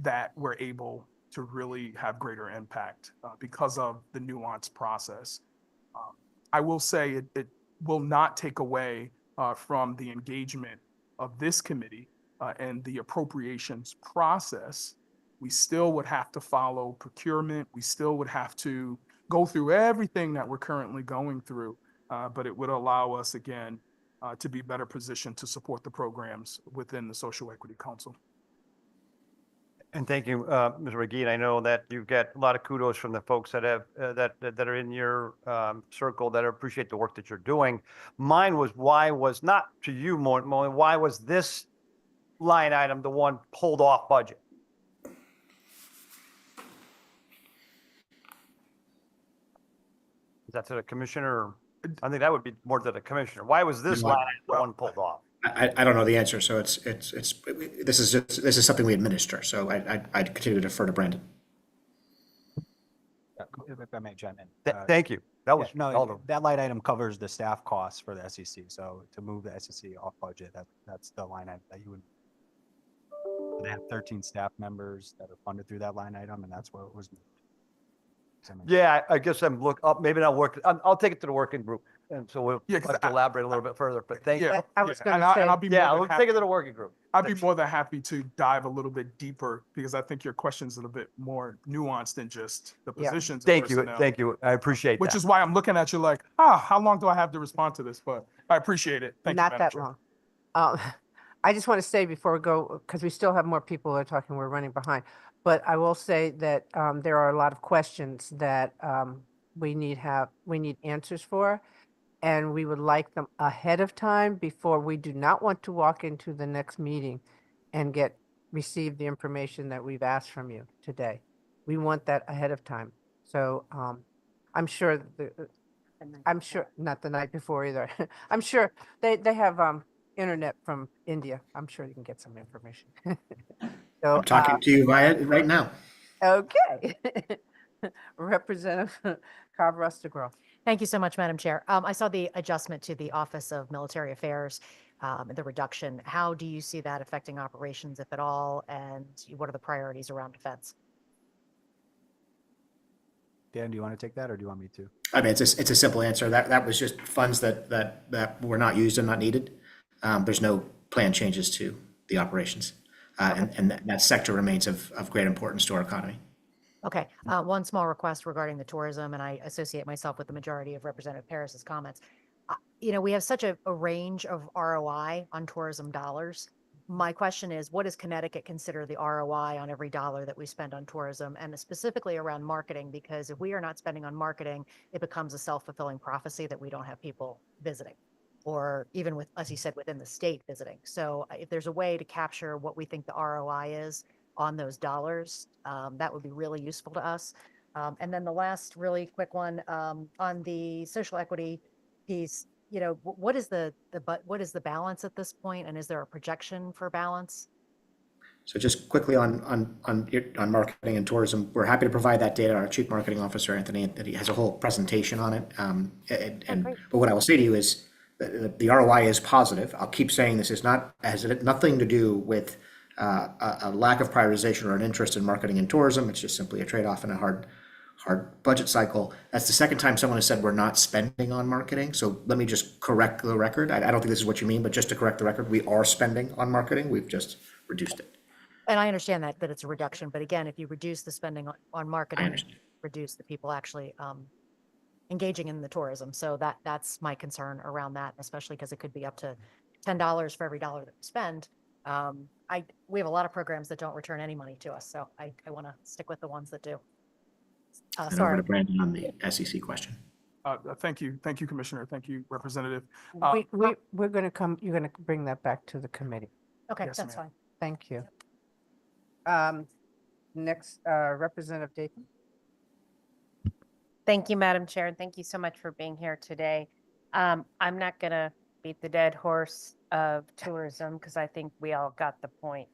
J: that we're able to really have greater impact because of the nuanced process. I will say it will not take away from the engagement of this committee and the appropriations process. We still would have to follow procurement. We still would have to go through everything that we're currently going through, but it would allow us, again, to be better positioned to support the programs within the Social Equity Council.
S: And thank you, Mr. McGee. I know that you get a lot of kudos from the folks that have that are in your circle that appreciate the work that you're doing. Mine was, why was not to you more why was this line item, the one pulled off budget? Is that to the commissioner? I think that would be more to the commissioner. Why was this
E: You know,
S: line item the one pulled off?
E: I don't know the answer, so this is something we administer, so I'd continue to defer to Brandon.
I: If I may chime in.
S: Thank you. That was,
I: No,
S: all
I: that line item covers the staff costs for the SEC. So to move the SEC off budget, that's the line item that you would. They have 13 staff members that are funded through that line item, and that's where it was moved.
S: yeah, I guess I'm maybe not working. I'll take it to the working group. And so we'll
J: Yeah, 'cause
S: have to elaborate a little bit further, but thank you.
P: I was
J: And
P: gonna say,
J: I'll be more
S: Yeah,
J: than
S: we'll
J: happy-
S: take it to the working group.
J: I'd be more than happy to dive a little bit deeper because I think your question's a little bit more nuanced than just the
P: Yeah.
J: positions. and
S: Thank you.
J: personnel.
S: Thank you. I appreciate
J: Which
S: that.
J: is why I'm looking at you like, how long do I have to respond to this? But I appreciate it. Thank you,
P: not
J: Madam
P: that
J: Chair.
P: long. I just want to say before we go, because we still have more people that are talking, we're running behind. But I will say that there are a lot of questions that we need answers for. And we would like them ahead of time before we do not want to walk into the next meeting and receive the information that we've asked from you today. We want that ahead of time. So I'm sure, not the night before either. I'm sure they have internet from India. I'm sure you can get some information. So,
E: I'm talking to you via right now.
P: okay. Representative Carver-Rustigrove.
N: Thank you so much, Madam Chair. I saw the adjustment to the Office of Military Affairs, the reduction. How do you see that affecting operations, if at all? And what are the priorities around defense?
I: Dan, do you want to take that or do you want me to?
E: I mean, it's a simple answer. That was just funds that were not used and not needed. There's no planned changes to the operations. And that sector remains of great importance to our economy.
N: Okay, one small request regarding the tourism, and I associate myself with the majority of Representative Paris's comments. We have such a range of ROI on tourism dollars. My question is, what does Connecticut consider the ROI on every dollar that we spend on tourism, and specifically around marketing? Because if we are not spending on marketing, it becomes a self-fulfilling prophecy that we don't have people visiting, or even with, as you said, within the state visiting. So if there's a way to capture what we think the ROI is on those dollars, that would be really useful to us. And then the last really quick one, on the social equity piece, what is the balance at this point, and is there a projection for balance?
E: So just quickly on marketing and tourism, we're happy to provide that data. Our Chief Marketing Officer, Anthony, has a whole presentation on it. But what I will say to you is the ROI is positive. I'll keep saying this has nothing to do with a lack of prioritization or an interest in marketing and tourism. It's just simply a trade-off in a hard budget cycle. That's the second time someone has said we're not spending on marketing. So let me just correct the record. I don't think this is what you mean, but just to correct the record, we are spending on marketing. We've just reduced it.
N: And I understand that it's a reduction, but again, if you reduce the spending on marketing, reduce the people actually engaging in the tourism. So that's my concern around that, especially because it could be up to $10 for every dollar that we spend. We have a lot of programs that don't return any money to us, so I want to stick with the ones that do.
E: And over
N: Sorry.
E: to Brandon on the SEC question.
J: Thank you, Commissioner. Thank you, Representative.
P: We're going to come, you're going to bring that back to the committee.
N: Okay,
J: Yes,
N: that's
J: ma'am.
N: fine.
P: Thank you. Next, Representative Dayton.
H: Thank you, Madam Chair, and thank you so much for being here today. I'm not going to beat the dead horse of tourism because I think we all got the point.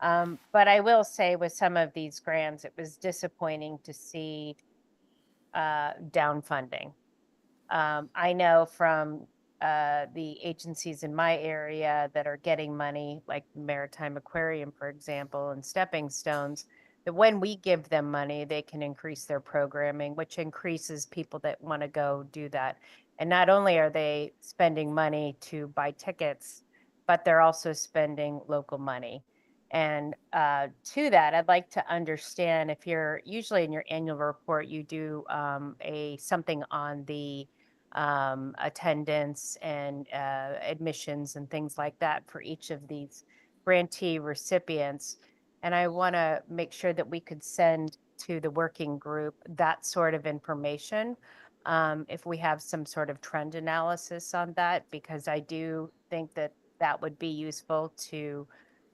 H: But I will say with some of these grants, it was disappointing to see down funding. I know from the agencies in my area that are getting money, like Maritime Aquarium, for example, and Stepping Stones, that when we give them money, they can increase their programming, which increases people that want to go do that. And not only are they spending money to buy tickets, but they're also spending local money. And to that, I'd like to understand if you're usually in your annual report, you do something on the attendance and admissions and things like that for each of these grantee recipients. And I want to make sure that we could send to the working group that sort of information if we have some sort of trend analysis on that, because I do think that that would be useful to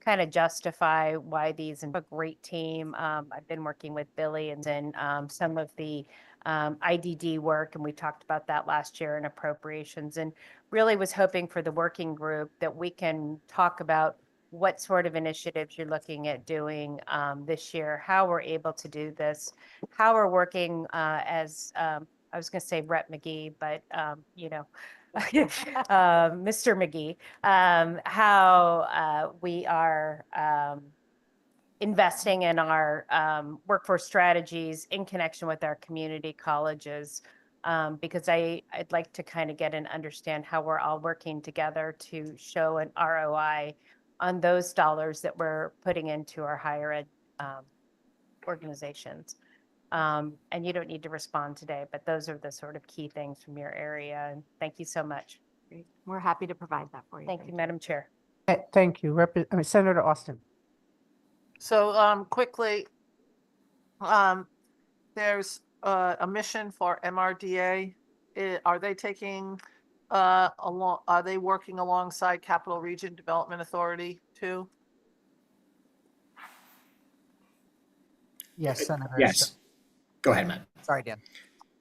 H: kind of justify why these and a great team. I've been working with Billy and then some of the IDD work, and we talked about that last year in appropriations, and really was hoping for the working group that we can talk about what sort of initiatives you're looking at doing this year, how we're able to do this, how we're working as I was going to say Rep McGee, but Mr. McGee, how we are investing in our workforce strategies in connection with our community colleges, because I'd like to kind of get and understand how we're all working together to show an ROI on those dollars that we're putting into our higher ed organizations. And you don't need to respond today, but those are the sort of key things from your area. And thank you so much.
U: We're happy to provide that for you.
H: Thank you, Madam Chair.
P: Thank you. Senator Austin.
A: So quickly, there's a mission for MRDA. Are they taking are they working alongside Capital Region Development Authority too?
K: Yes, Senator.
E: Yes. Go ahead, Matt.
K: Sorry, Dan.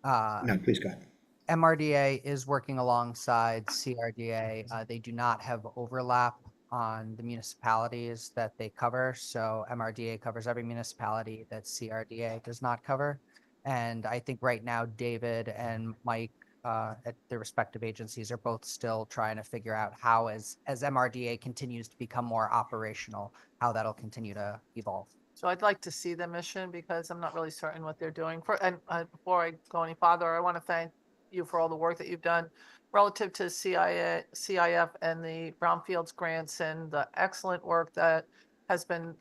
E: No, please go ahead.
K: MRDA is working alongside CRDA. They do not have overlap on the municipalities that they cover. So MRDA covers every municipality that CRDA does not cover. And I think right now, David and Mike at their respective agencies are both still trying to figure out how, as MRDA continues to become more operational, how that'll continue to evolve.
A: So I'd like to see the mission because I'm not really certain what they're doing. And before I go any farther, I want to thank you for all the work that you've done relative to CIF and the Brownfields grants and the excellent work that has been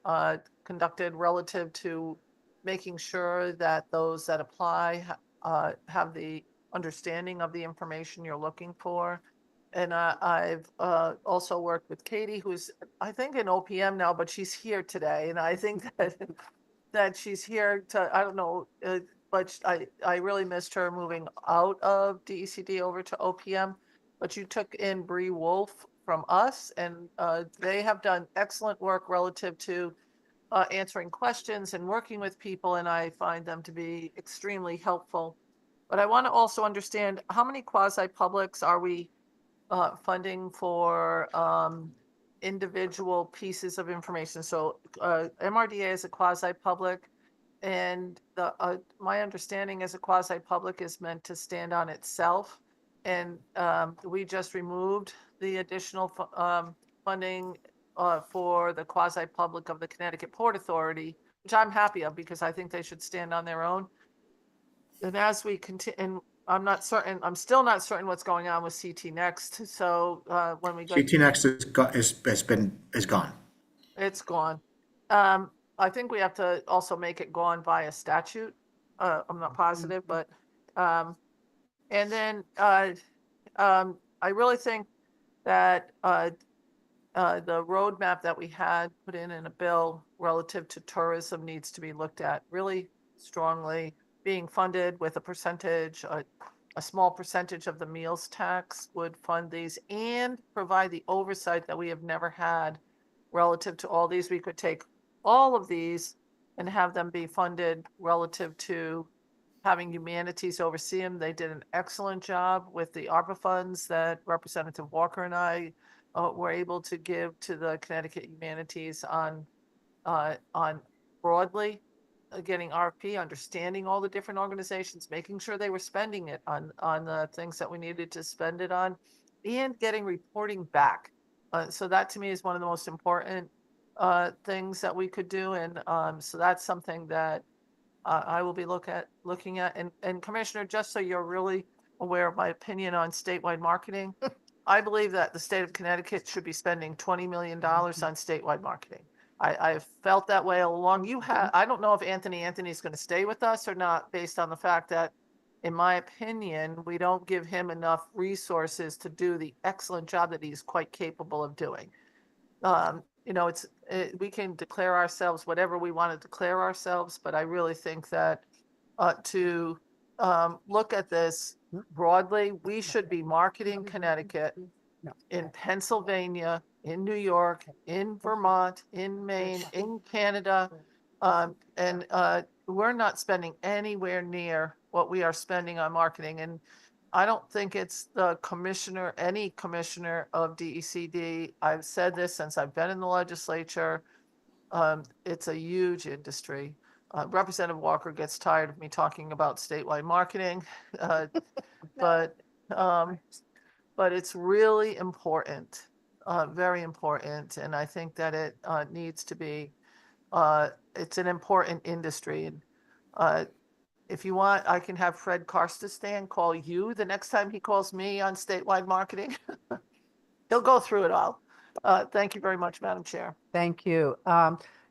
A: conducted relative to making sure that those that apply have the understanding of the information you're looking for. And I've also worked with Katie, who's, I think, in OPM now, but she's here today. And I think that she's here to, I don't know, but I really missed her moving out of DECD over to OPM. But you took in Bree Wolf from us, and they have done excellent work relative to answering questions and working with people, and I find them to be extremely helpful. But I want to also understand, how many quasi-publics are we funding for individual pieces of information? So MRDA is a quasi-public, and my understanding is a quasi-public is meant to stand on itself. And we just removed the additional funding for the quasi-public of the Connecticut Port Authority, which I'm happy of because I think they should stand on their own. And as we continue, and I'm still not certain what's going on with CT Next. So when we go,
E: CT Next is gone.
A: It's gone. I think we have to also make it gone via statute. I'm not positive, but and then I really think that the roadmap that we had put in a bill relative to tourism needs to be looked at really strongly, being funded with a percentage, a small percentage of the meals tax would fund these and provide the oversight that we have never had relative to all these. We could take all of these and have them be funded relative to having humanities oversee them. They did an excellent job with the ARPA funds that Representative Walker and I were able to give to the Connecticut Humanities on broadly getting RFP, understanding all the different organizations, making sure they were spending it on the things that we needed to spend it on, and getting reporting back. So that to me is one of the most important things that we could do. And so that's something that I will be looking at. And Commissioner, just so you're really aware of my opinion on statewide marketing, I believe that the state of Connecticut should be spending $20 million on statewide marketing. I've felt that way all along. I don't know if Anthony's going to stay with us or not, based on the fact that, in my opinion, we don't give him enough resources to do the excellent job that he's quite capable of doing. We can declare ourselves whatever we want to declare ourselves, but I really think that to look at this broadly, we should be marketing Connecticut in Pennsylvania, in New York, in Vermont, in Maine, in Canada. And we're not spending anywhere near what we are spending on marketing. And I don't think it's the commissioner, any commissioner of DECD. I've said this since I've been in the legislature. It's a huge industry. Representative Walker gets tired of me talking about statewide marketing, but it's really important, very important, and I think that it needs to be. It's an important industry. And if you want, I can have Fred Karstistan call you the next time he calls me on statewide marketing. He'll go through it all. Thank you very much, Madam Chair.
P: Thank you.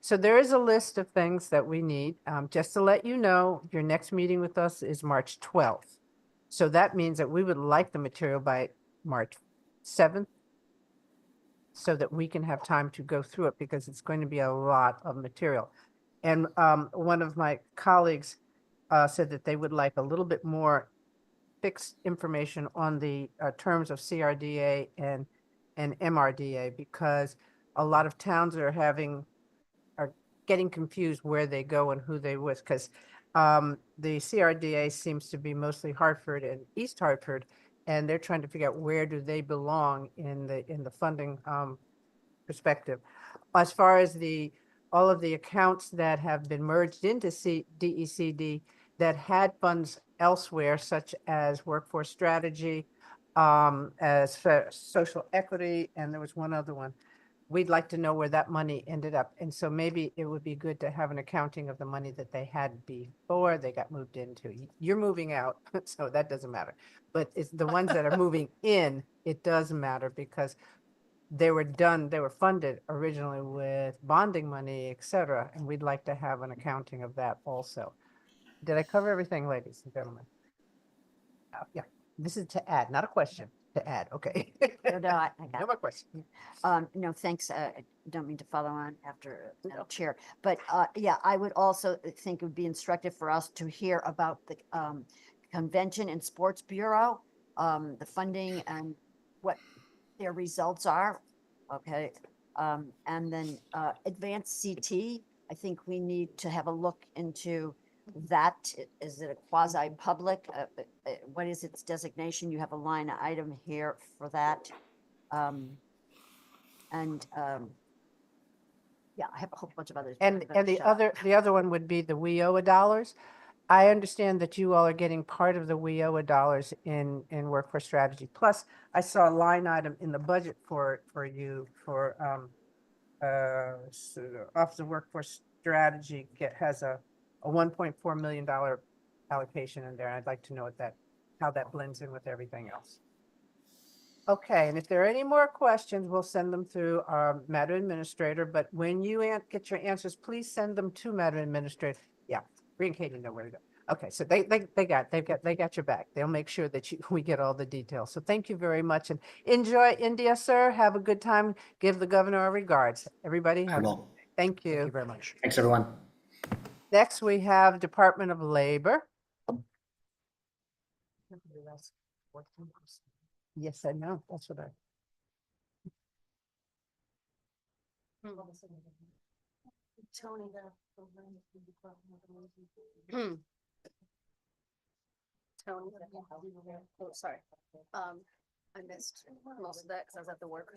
P: So there is a list of things that we need. Just to let you know, your next meeting with us is March 12th. So that means that we would like the material by March 7th so that we can have time to go through it because it's going to be a lot of material. And one of my colleagues said that they would like a little bit more fixed information on the terms of CRDA and MRDA because a lot of towns are getting confused where they go and who they with because the CRDA seems to be mostly Hartford and East Hartford, and they're trying to figure out where do they belong in the funding perspective. As far as all of the accounts that have been merged into DECD that had funds elsewhere, such as workforce strategy, as social equity, and there was one other one. We'd like to know where that money ended up. And so maybe it would be good to have an accounting of the money that they had before they got moved into. You're moving out, so that doesn't matter. But it's the ones that are moving in, it does matter because they were funded originally with bonding money, et cetera. And we'd like to have an accounting of that also. Did I cover everything, ladies and gentlemen? Yeah, this is to add, not a question, to add, okay.
B: No, I got
P: No
B: it.
P: more questions.
B: No, thanks. I don't mean to follow on after Madam Chair, but yeah, I would also think it would be instructive for us to hear about the Convention and Sports Bureau, the funding and what their results are. Okay. And then advanced CT, I think we need to have a look into that. Is it a quasi-public? What is its designation? You have a line item here for that. Yeah, I have a whole bunch of others.
P: And the other one would be the WIOA dollars. I understand that you all are getting part of the WIOA dollars in workforce strategy. Plus, I saw a line item in the budget for you for Office of Workforce Strategy has a $1.4 million allocation in there. I'd like to know how that blends in with everything else. Okay, and if there are any more questions, we'll send them through our Madam Administrator, but when you get your answers, please send them to Madam Administrator. Yeah, Bree and Katie know where to go. Okay, so they got your back. They'll make sure that we get all the details. So thank you very much and enjoy India, sir. Have a good time. Give the governor our regards. Everybody have. Thank you.
K: Thank you very much.
E: Thanks, everyone.
P: Next, we have Department of Labor. Yes, I know. That's what
F: Tony, Tony, oh, sorry. I missed most of that because I was at the work.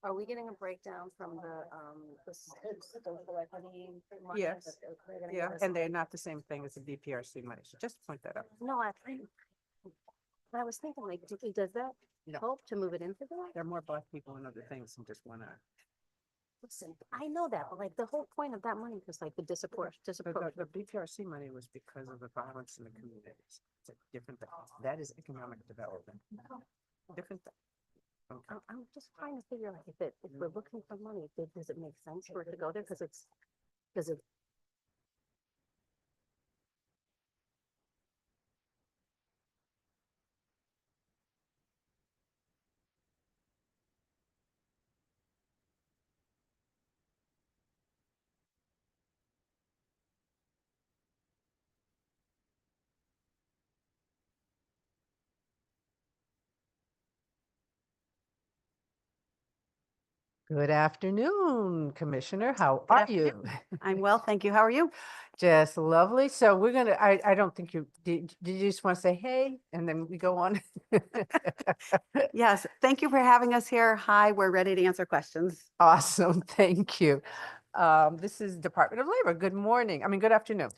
F: Are we getting a breakdown from the social equity?
P: Yes.
F: that they're gonna
P: Yeah,
F: give us?
P: and they're not the same thing as the DPRC money. So just point that out.
F: No, I was thinking like, does that
P: No.
F: help to move it into that?
P: There are more Black people and other things than just one.
F: Listen, I know that, but like the whole point of that money was like the
P: The BPRC money was because of the violence in the communities. It's a different thing. That is economic development. Different thing. Okay.
F: I'm just trying to figure out if we're looking for money, does it make sense for it to go there? Because it's
P: Good afternoon, Commissioner. How are you?
O: I'm well, thank you. How are you?
P: Just lovely. So we're gonna, I don't think did you just want to say, hey, and then we go on?
O: Yes, thank you for having us here. Hi, we're ready to answer questions.
P: Awesome, thank you. This is Department of Labor. Good morning. I mean, good afternoon.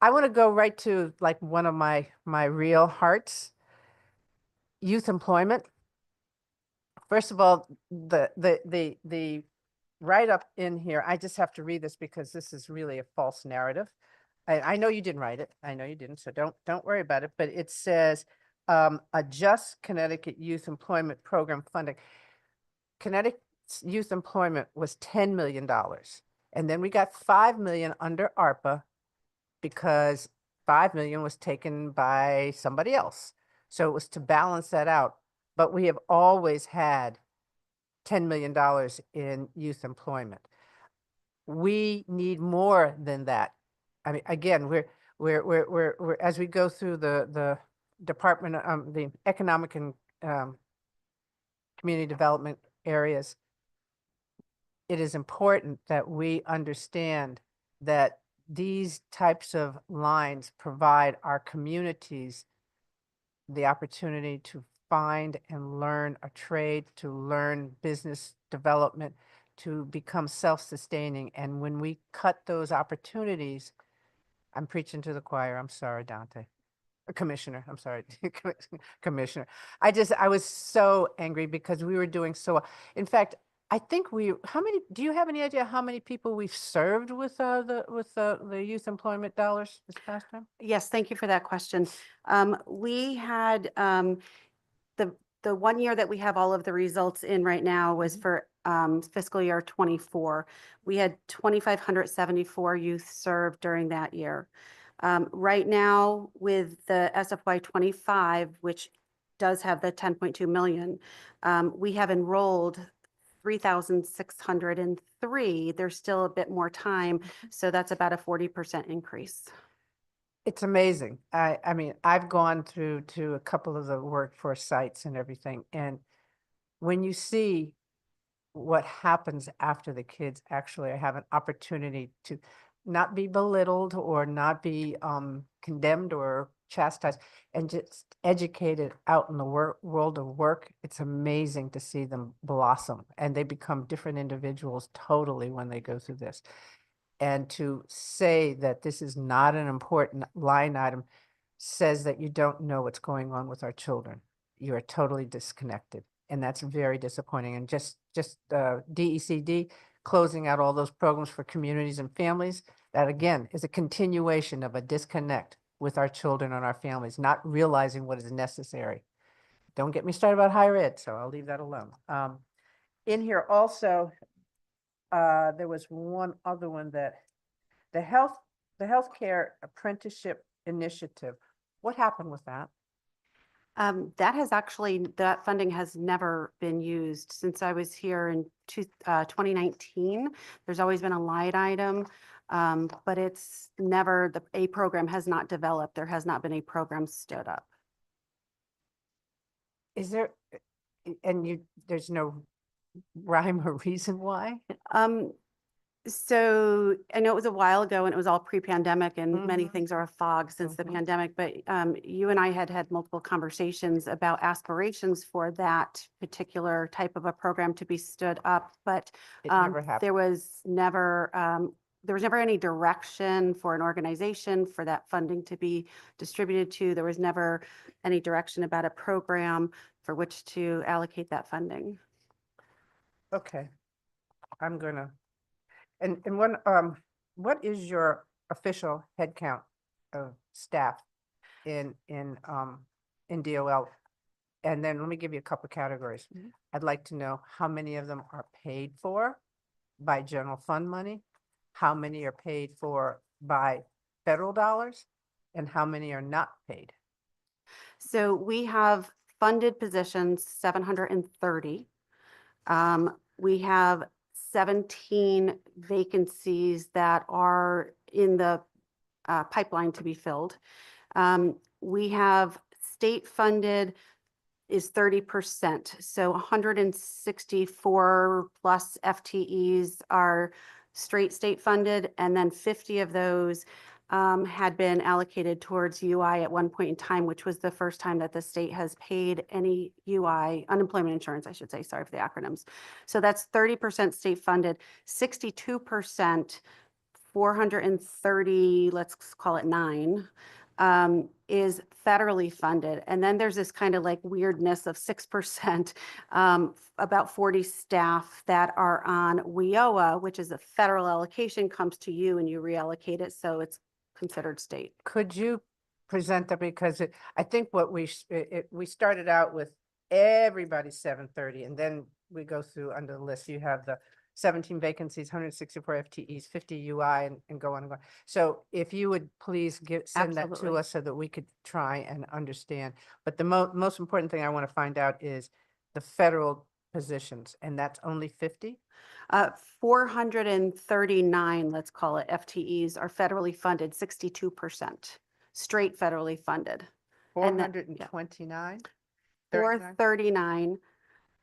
P: I want to go right to like one of my real hearts, youth employment. First of all, the write-up in here, I just have to read this because this is really a false narrative. I know you didn't write it. I know you didn't, so don't worry about it. But it says, adjust Connecticut Youth Employment Program funding. Connecticut's youth employment was $10 million. And then we got 5 million under ARPA because 5 million was taken by somebody else. So it was to balance that out. But we have always had $10 million in youth employment. We need more than that. I mean, again, we're as we go through the department, the economic and community development areas, it is important that we understand that these types of lines provide our communities the opportunity to find and learn a trade, to learn business development, to become self-sustaining. And when we cut those opportunities, I'm preaching to the choir. I'm sorry, Dante. Commissioner, I'm sorry, Commissioner. I was so angry because we were doing so well. In fact, I think do you have any idea how many people we've served with the youth employment dollars this past time?
O: Yes, thank you for that question. We had the 1 year that we have all of the results in right now was for fiscal year 24. We had 2,574 youth served during that year. Right now with the SFY 25, which does have the 10.2 million, we have enrolled 3,603. There's still a bit more time, so that's about a 40% increase.
P: It's amazing. I mean, I've gone through to a couple of the workforce sites and everything. And when you see what happens after the kids actually have an opportunity to not be belittled or not be condemned or chastised and just educated out in the world of work, it's amazing to see them blossom and they become different individuals totally when they go through this. And to say that this is not an important line item says that you don't know what's going on with our children. You are totally disconnected. And that's very disappointing. And just DECD closing out all those programs for communities and families, that again is a continuation of a disconnect with our children and our families, not realizing what is necessary. Don't get me started about higher ed, so I'll leave that alone. In here also, there was one other one that the healthcare apprenticeship initiative. What happened with that?
O: That funding has never been used since I was here in 2019. There's always been a line item, but it's never, a program has not developed. There has not been a program stood up.
P: Is there, there's no rhyme or reason why?
O: So I know it was a while ago and it was all pre-pandemic and many things are a fog since the pandemic, but you and I had multiple conversations about aspirations for that particular type of a program to be stood up, but there was never any direction for an organization for that funding to be distributed to. There was never any direction about a program for which to allocate that funding.
P: Okay, I'm gonna. And one, what is your official head count of staff in DOL? And then let me give you a couple of categories. I'd like to know how many of them are paid for by general fund money, how many are paid for by federal dollars, and how many are not paid.
O: So we have funded positions, 730. We have 17 vacancies that are in the pipeline to be filled. We have state funded is 30%. So 164 plus FTEs are straight state funded, and then 50 of those had been allocated towards UI at one point in time, which was the first time that the state has paid any UI, unemployment insurance, I should say, sorry for the acronyms. So that's 30% state funded, 62%, 430, let's call it 9, is federally funded. And then there's this kind of like weirdness of 6%, about 40 staff that are on WIOA, which is a federal allocation, comes to you and you reallocate it. So it's considered state.
P: Could you present that, because I think what we started out with everybody 730, and then we go through under the list, you have the 17 vacancies, 164 FTEs, 50 UI, and go on and go on. So if you would please send that to
O: Absolutely.
P: us so that we could try and understand. But the most important thing I want to find out is the federal positions, and that's only 50?
O: 439, let's call it, FTEs are federally funded, 62%, straight federally funded. And then-
P: 429?
O: 439.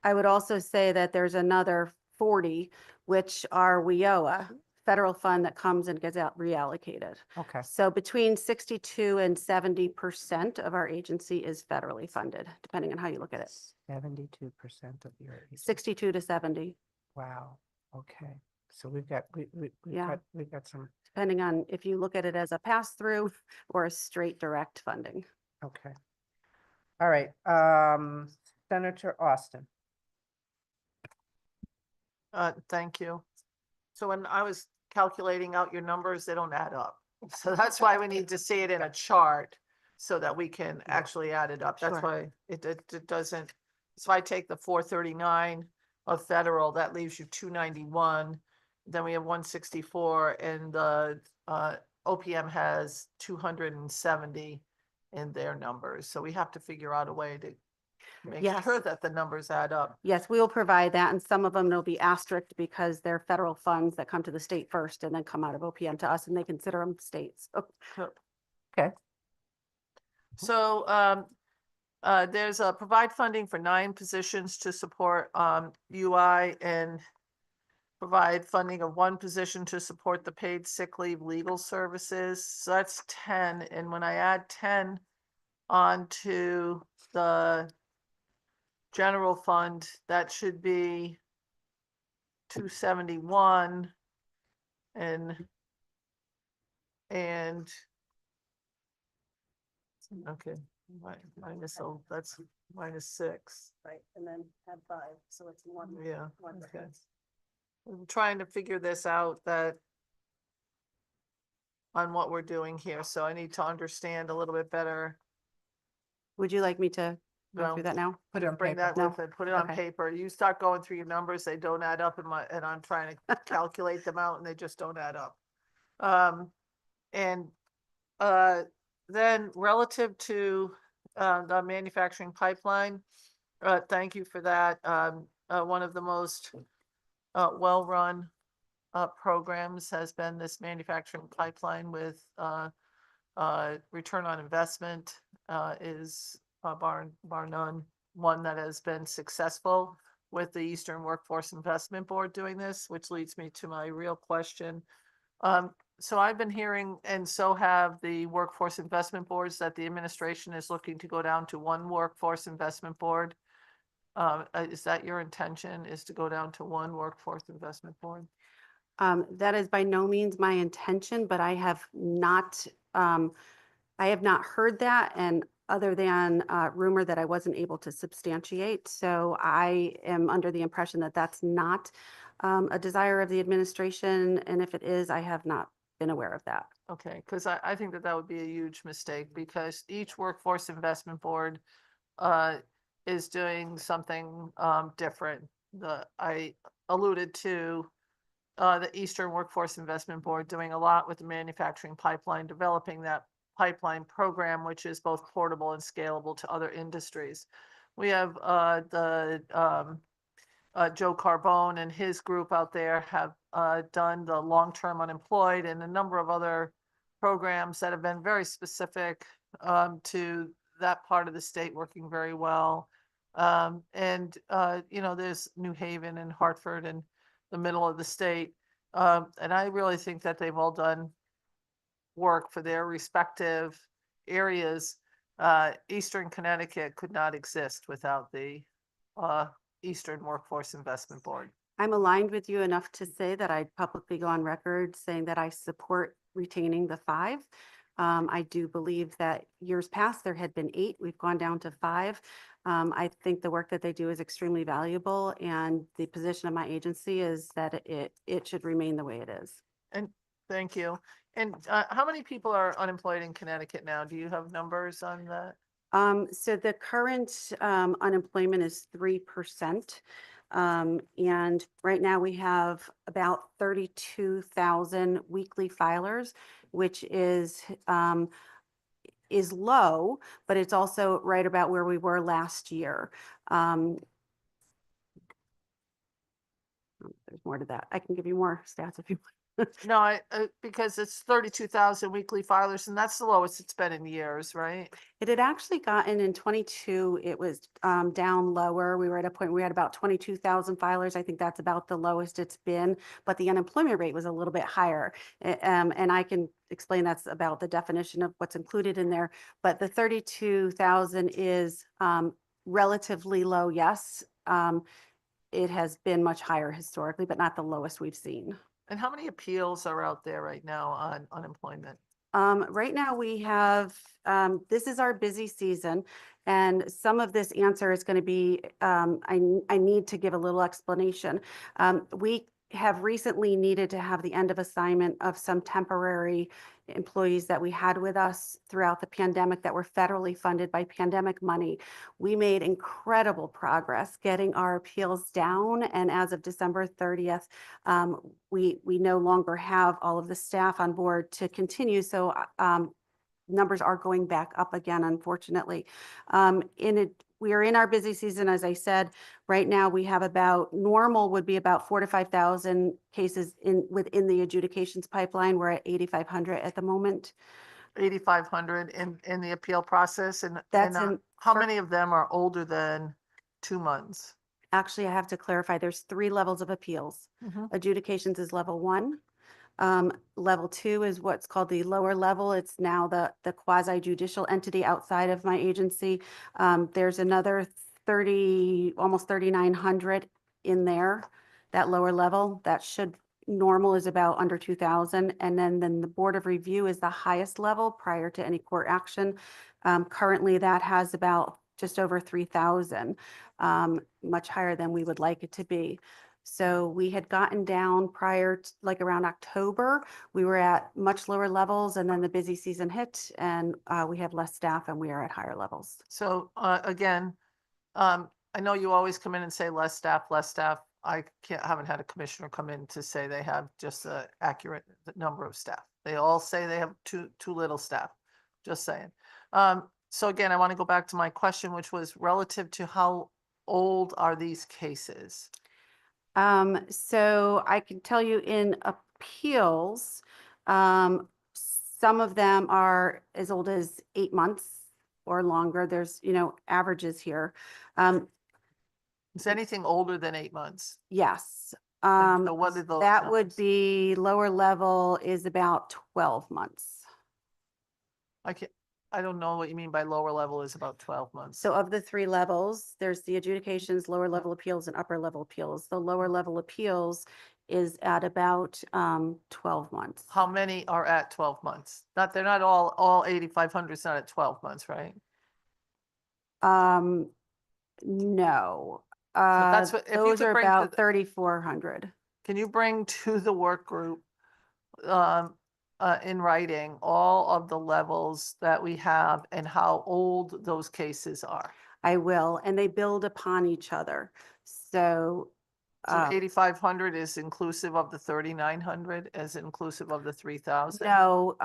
O: I would also say that there's another 40, which are WIOA, federal fund that comes and gets reallocated.
P: Okay.
O: So between 62 and 70% of our agency is federally funded, depending on how you look at it.
P: 72% of your agency.
O: 62 to 70,
P: Wow. Okay. So we've got
O: Yeah.
P: we've got some.
O: depending on if you look at it as a pass-through or a straight direct funding.
P: Okay. All right. Senator Austin.
A: Thank you. So when I was calculating out your numbers, they don't add up. So that's why we need to see it in a chart so that we can actually add it up. That's
O: Sure.
A: why it doesn't. So I take the 439 of federal, that leaves you 291. Then we have 164, and the OPM has 270 in their numbers. So we have to figure out a way to make
O: Yes.
A: sure that the numbers add up.
O: Yes, we will provide that, and some of them will be asterisked because they're federal funds that come to the state first and then come out of OPM to us, and they consider them states.
P: Okay.
A: So there's a provide funding for 9 positions to support UI, and provide funding of 1 position to support the paid sick leave legal services. So that's 10. And when I add 10 onto the general fund, that should be 271 and okay, minus, oh, that's -6.
O: Right, and then add 5, so it's 1.
A: Yeah, okay. I'm trying to figure this out, that on what we're doing here, so I need to understand a little bit better.
O: Would you like me to go
A: No.
O: through that now?
P: Put it on
A: Bring
P: paper.
A: that
O: No.
A: with it, put it on
O: Okay.
A: paper. You start going through your numbers, they don't add up and I'm trying to calculate them out and they just don't add up. And then relative to the manufacturing pipeline, thank you for that. One of the most well-run programs has been this manufacturing pipeline with return on investment is bar none, one that has been successful with the Eastern Workforce Investment Board doing this, which leads me to my real question. So I've been hearing, and so have the workforce investment boards, that the administration is looking to go down to 1 workforce investment board. Is that your intention, is to go down to 1 workforce investment board?
O: That is by no means my intention, but I have not heard that, and other than rumor that I wasn't able to substantiate. So I am under the impression that that's not a desire of the administration, and if it is, I have not been aware of that.
A: Okay, because I think that would be a huge mistake, because each workforce investment board is doing something different. I alluded to the Eastern Workforce Investment Board doing a lot with the manufacturing pipeline, developing that pipeline program, which is both portable and scalable to other industries. We have Joe Carbone and his group out there have done the long-term unemployed and a number of other programs that have been very specific to that part of the state, working very well. You know, there's New Haven and Hartford and the middle of the state. And I really think that they've all done work for their respective areas. Eastern Connecticut could not exist without the Eastern Workforce Investment Board.
O: I'm aligned with you enough to say that I'd publicly go on record saying that I support retaining the 5. I do believe that years past, there had been 8. We've gone down to 5. I think the work that they do is extremely valuable, and the position of my agency is that it should remain the way it is.
A: And thank you. And how many people are unemployed in Connecticut now? Do you have numbers on that?
O: So the current unemployment is 3%. And right now we have about 32,000 weekly filers, which is low, but it's also right about where we were last year. There's more to that. I can give you more stats if you want.
A: No, because it's 32,000 weekly filers, and that's the lowest it's been in years, right?
O: It had actually gotten in 22, it was down lower. We were at a point where we had about 22,000 filers. I think that's about the lowest it's been, but the unemployment rate was a little bit higher. And I can explain that's about the definition of what's included in there. But the 32,000 is relatively low, yes. It has been much higher historically, but not the lowest we've seen.
A: And how many appeals are out there right now on unemployment?
O: Right now we have, this is our busy season, and some of this answer is going to be, I need to give a little explanation. We have recently needed to have the end of assignment of some temporary employees that we had with us throughout the pandemic that were federally funded by pandemic money. We made incredible progress getting our appeals down, and as of December 30th, we no longer have all of the staff on board to continue. So numbers are going back up again, unfortunately. We are in our busy season, as I said. Right now, we have about, normal would be about 4,000 to 5,000 cases within the adjudications pipeline. We're at 8,500 at the moment.
A: 8,500 in the appeal process, and how many of them are older than 2 months?
O: Actually, I have to clarify, there's 3 levels of appeals. Adjudications is level 1. Level 2 is what's called the lower level. It's now the quasi judicial entity outside of my agency. There's another 30, almost 3,900 in there, that lower level. That should, normal is about under 2,000. And then the Board of Review is the highest level prior to any court action. Currently that has about just over 3,000, much higher than we would like it to be. So we had gotten down prior to, like, around October, we were at much lower levels, and then the busy season hit, and we have less staff and we are at higher levels.
A: So again, I know you always come in and say less staff, less staff. I haven't had a commissioner come in to say they have just an accurate number of staff. They all say they have too little staff, just saying. So again, I want to go back to my question, which was relative to how old are these cases?
O: So I can tell you in appeals, some of them are as old as 8 months or longer. There's, averages here.
A: Is anything older than 8 months?
O: Yes.
A: So what are those
O: That would
A: numbers?
O: be, lower level is about 12 months.
A: I don't know what you mean by lower level is about 12 months.
O: So of the 3 levels, there's the adjudications, lower level appeals, and upper level appeals. The lower level appeals is at about 12 months.
A: How many are at 12 months? They're not all 8,500 is not at 12 months, right?
O: No.
A: that's what- if you
O: Those
A: could
O: are
A: bring to
O: about
A: the-
O: 3,400.
A: Can you bring to the work group in writing all of the levels that we have and how old those cases are?
O: I will, and they build upon each other. So
A: 8,500 is inclusive of the 3,900, as inclusive of the 3,000?
O: no,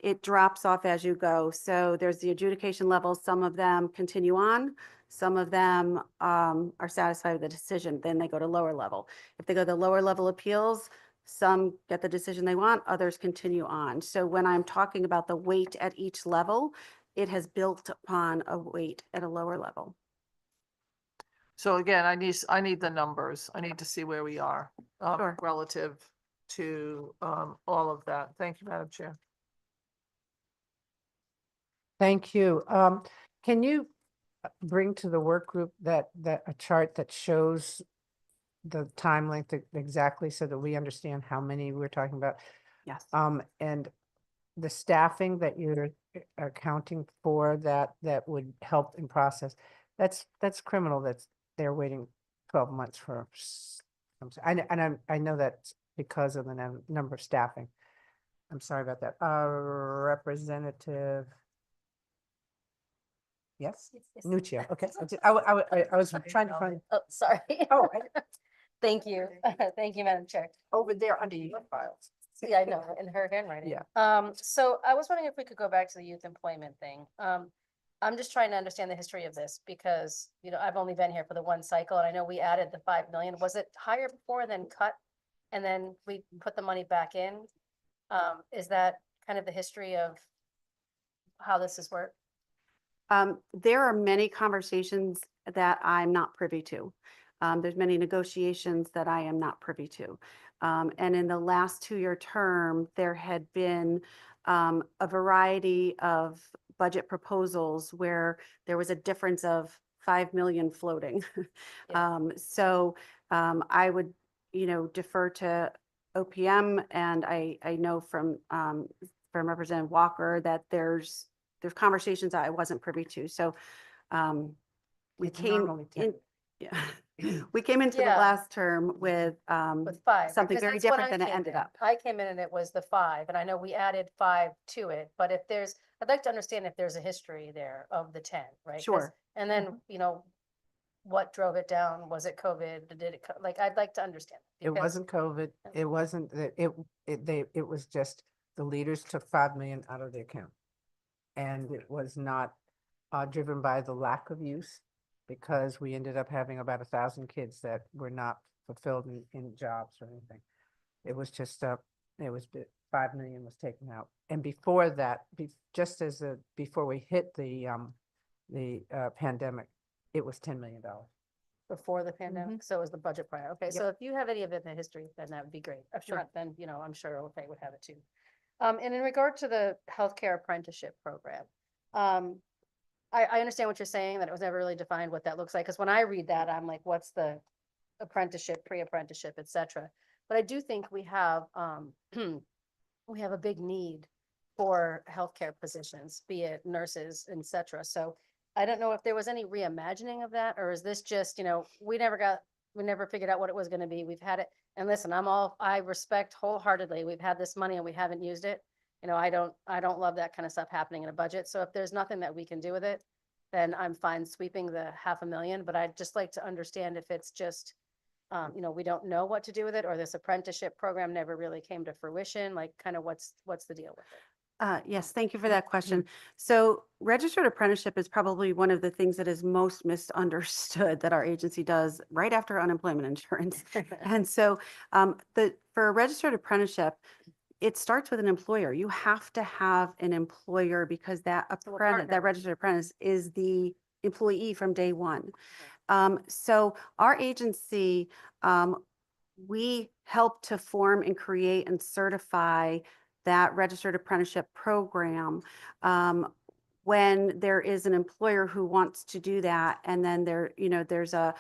O: it drops off as you go. So there's the adjudication levels. Some of them continue on. Some of them are satisfied with the decision. Then they go to lower level. If they go to lower level appeals, some get the decision they want, others continue on. So when I'm talking about the weight at each level, it has built upon a weight at a lower level.
A: So again, I need the numbers. I need to see where we are
O: Sure.
A: relative to all of that. Thank you, Madam Chair.
P: Thank you. Can you bring to the work group that a chart that shows the time length exactly so that we understand how many we're talking about?
O: Yes.
P: And the staffing that you're accounting for that would help in process. That's criminal. They're waiting 12 months for. I know that's because of the number of staffing. I'm sorry about that. Representative. Yes, Nuccio. Okay. I was trying to find.
F: Oh, sorry.
P: Oh,
F: Thank you. Thank you, Madam Chair.
P: over there under your files.
F: Yeah, I know, in her handwriting.
P: Yeah.
F: So I was wondering if we could go back to the youth employment thing. I'm just trying to understand the history of this because, you know, I've only been here for the one cycle and I know we added the 5 million. Was it higher before then cut? And then we put the money back in? Is that kind of the history of how this has worked?
O: There are many conversations that I'm not privy to. There's many negotiations that I am not privy to. And in the last 2-year term, there had been a variety of budget proposals where there was a difference of 5 million floating. So I would, defer to OPM, and I know from Representative Walker that there's conversations that I wasn't privy to. So we
P: It's
O: came
P: normally
O: in,
P: 10.
O: yeah, we came into the
F: Yeah.
O: last term with
F: 5.
O: something
F: because
O: very
F: that's when
O: different
F: I
O: than it
F: came
O: ended
F: in.
O: up.
F: I came in and it was the 5, and I know we added 5 to it, but if there's, I'd like to understand if there's a history there of the 10, right? 'Cause-
O: Sure.
F: And then, what drove it down? Was it COVID? Did it, like, I'd like to understand.
P: It
F: because-
P: wasn't COVID. It wasn't that it was just the leaders took 5 million out of the account. And it was not driven by the lack of use because we ended up having about 1,000 kids that were not fulfilled in jobs or anything. It was just, 5 million was taken out. And before that, before we hit the pandemic, it was $10 million.
F: Before the pandemic, so it was the budget prior. Okay, so if you have any of it in the history, then that would be great. If
O: Sure.
F: not, then, I'm sure OPE would have it too. And in regard to the healthcare apprenticeship program, I understand what you're saying, that it was never really defined what that looks like, because when I read that, I'm like, what's the apprenticeship, pre-apprenticeship, et cetera. But I do think we have, we have a big need for healthcare positions, be it nurses, et cetera. So I don't know if there was any reimagining of that, or is this just, we never figured out what it was gonna be. We've had it, and listen, I respect wholeheartedly, we've had this money and we haven't used it. I don't love that kind of stuff happening in a budget. So if there's nothing that we can do with it, then I'm fine sweeping the 500,000, but I'd just like to understand if it's just, we don't know what to do with it, or this apprenticeship program never really came to fruition, like kind of what's the deal with it?
O: Yes, thank you for that question. So registered apprenticeship is probably one of the things that is most misunderstood that our agency does right after unemployment insurance. And so for a registered apprenticeship, it starts with an employer. You have to have an employer because that registered apprentice is the employee from day one. So our agency, we help to form and create and certify that registered apprenticeship program when there is an employer who wants to do that, and then there's a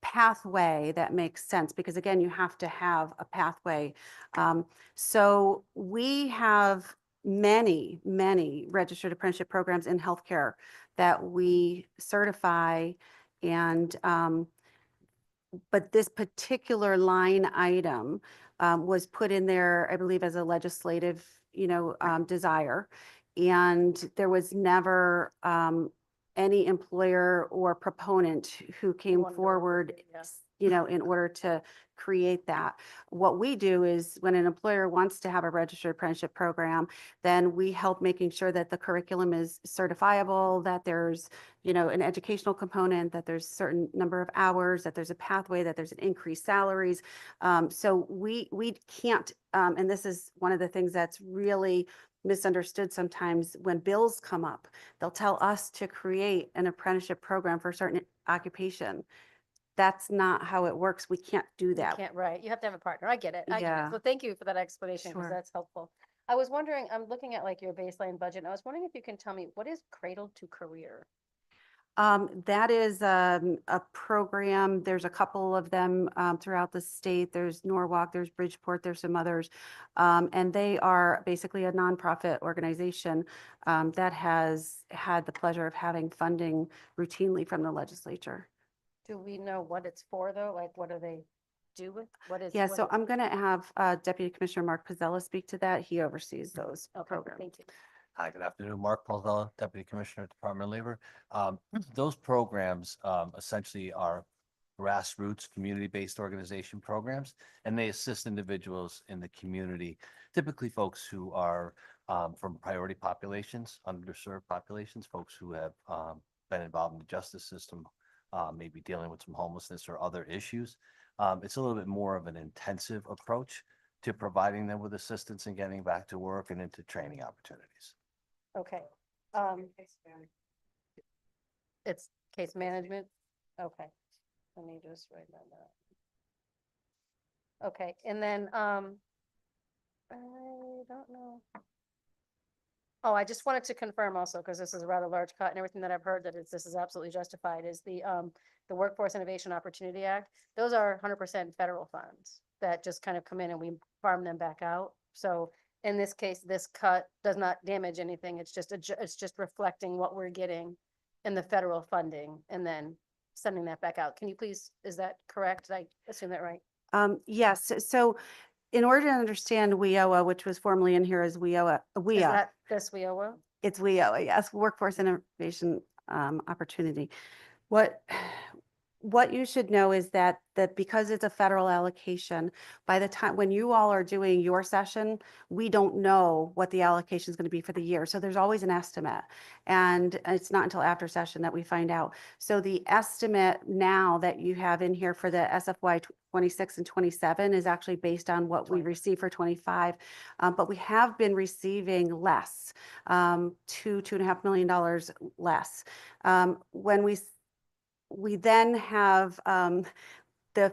O: pathway that makes sense, because again, you have to have a pathway. So we have many registered apprenticeship programs in healthcare that we certify, and but this particular line item was put in there, I believe, as a legislative, desire. And there was never any employer or proponent who came forward, in order to create that. What we do is when an employer wants to have a registered apprenticeship program, then we help making sure that the curriculum is certifiable, that there's, an educational component, that there's a certain number of hours, that there's a pathway, that there's an increased salaries. So we can't, and this is one of the things that's really misunderstood sometimes when bills come up. They'll tell us to create an apprenticeship program for a certain occupation. That's not how it works. We can't do
F: You
O: that.
F: can't, right, you have to have a partner, I get it, I get
O: Yeah.
F: it, so thank you for that explanation, because
O: Sure.
F: that's helpful. I was wondering, I'm looking at like your baseline budget, and I was wondering if you can tell me, what is Cradle to Career?
O: That is a program. There's a couple of them throughout the state. There's Norwalk, there's Bridgeport, there's some others. And they are basically a nonprofit organization that has had the pleasure of having funding routinely from the legislature.
F: Do we know what it's for, though? Like, what do they do with, what is?
O: Yeah,
F: what
O: so
F: is-
O: I'm going to have Deputy Commissioner Mark Pizzella speak to that. He oversees those
F: Okay,
O: programs.
F: thank you.
D: Hi, good afternoon. Mark Palzella, Deputy Commissioner, Department of Labor. Those programs essentially are grassroots, community-based organization programs, and they assist individuals in the community, typically folks who are from priority populations, underserved populations, folks who have been involved in the justice system, maybe dealing with some homelessness or other issues. It's a little bit more of an intensive approach to providing them with assistance and getting back to work and into training opportunities.
F: Okay. It's case management? Okay. Let me just write that down. Okay, and then, I don't know. Oh, I just wanted to confirm also, because this is a rather large cut and everything that I've heard that this is absolutely justified, is the Workforce Innovation Opportunity Act. Those are 100% federal funds that just kind of come in and we farm them back out. So in this case, this cut does not damage anything. It's just, it's just reflecting what we're getting in the federal funding and then sending that back out. Can you please, is that correct? Did I assume that right?
O: Yes, so in order to understand WIOA, which was formerly in here as WIOA,
F: Is that this WIOA?
O: it's WIOA, yes, Workforce Innovation Opportunity. What you should know is that because it's a federal allocation, by the time when you all are doing your session, we don't know what the allocation is going to be for the year. So there's always an estimate, and it's not until after session that we find out. So the estimate now that you have in here for the SFY 26 and 27 is actually based on what we receive for 25, but we have been receiving less, $2.5 million less. When we then have the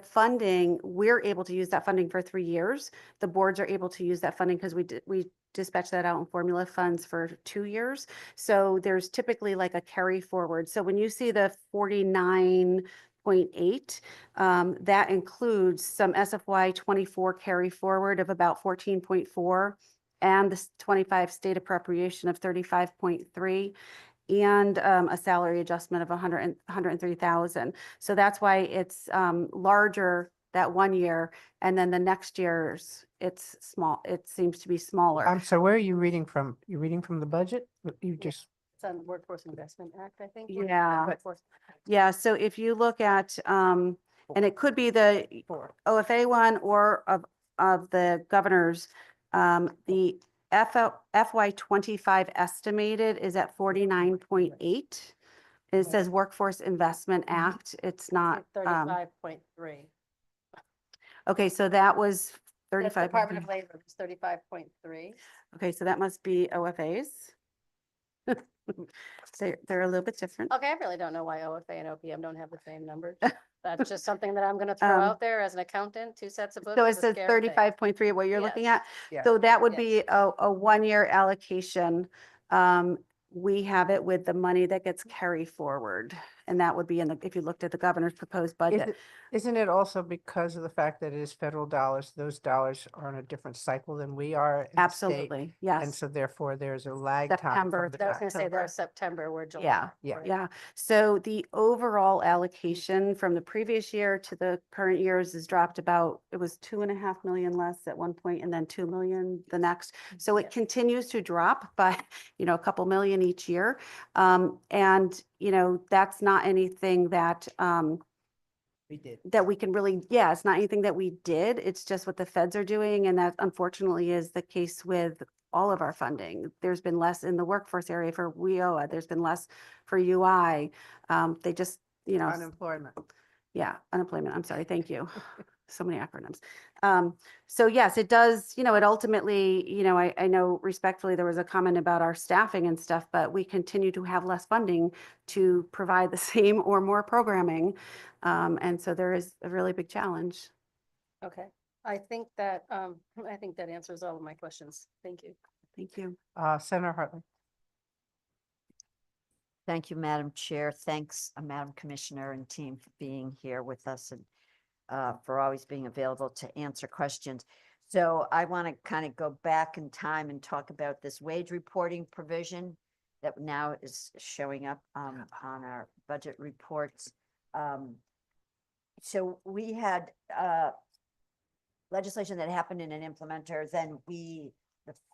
O: funding, we're able to use that funding for 3 years. The boards are able to use that funding because we dispatch that out in formula funds for 2 years. So there's typically like a carry forward. So when you see the 49.8, that includes some SFY 24 carry forward of about 14.4 and the 25 state appropriation of 35.3. And a salary adjustment of 103,000. So that's why it's larger that 1 year, and then the next year's it's small. It seems to be smaller.
P: I'm sorry, where are you reading from? You're reading from the budget? You just,
F: It's on Workforce Investment Act, I think.
O: Yeah.
F: Workforce.
O: Yeah, so if you look at, and it could be the OFA one or of the governor's, the FY 25 estimated is at 49.8. It says Workforce Investment Act. It's not,
F: 35.3.
O: okay, so that was
F: The
O: 35.
F: Department of Labor was 35.3.
O: Okay, so that must be OFAs. They're a little bit different.
F: Okay, I really don't know why OFA and OPM don't have the same numbers. That's just something that I'm gonna throw
O: Um,
F: out there as an accountant, 2 sets of books.
O: So it
F: is a
O: says
F: scary thing.
O: 35.3 what you're looking at.
P: Yeah.
O: So that would
F: Yes.
O: be a 1 year allocation. We have it with the money that gets carried forward. And that would be in the, if you looked at the governor's proposed budget.
P: isn't it also because of the fact that it is federal dollars, those dollars are on a different cycle than we are? in the state,
O: Absolutely,
P: And
O: yes.
P: so therefore there's a lag time.
O: September
P: from the
F: I was gonna say
P: October.
F: they're September, we're July.
O: Yeah,
P: Yeah.
F: right?
O: yeah. So the overall allocation from the previous year to the current years has dropped about, it was 2.5 million less at one point and then 2 million the next. So it continues to drop by, a couple million each year. And, that's not anything that,
P: We did.
O: that we can really, it's not anything that we did. It's just what the feds are doing. And that unfortunately is the case with all of our funding. There's been less in the workforce area for WIOA. There's been less for UI. They just,
P: Unemployment.
O: yeah, unemployment. I'm sorry. Thank you. so many acronyms. So yes, it does, it ultimately, I know respectfully, there was a comment about our staffing and stuff, but we continue to have less funding to provide the same or more programming. And so there is a really big challenge.
F: Okay, I think that answers all of my questions. Thank you.
O: Thank you.
P: Senator Hartley.
B: Thank you, Madam Chair. Thanks, Madam Commissioner and team for being here with us and for always being available to answer questions. So I want to kind of go back in time and talk about this wage reporting provision that now is showing up on our budget reports. So we had legislation that happened in an implementer, then the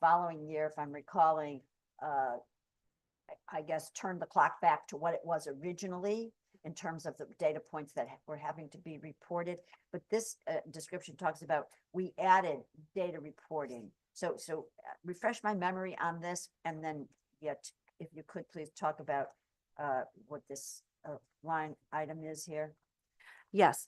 B: following year, if I'm recalling, I guess, turned the clock back to what it was originally in terms of the data points that were having to be reported. But this description talks about, we added data reporting. So refresh my memory on this, and then yet, if you could please talk about what this line item is here.
O: Yes.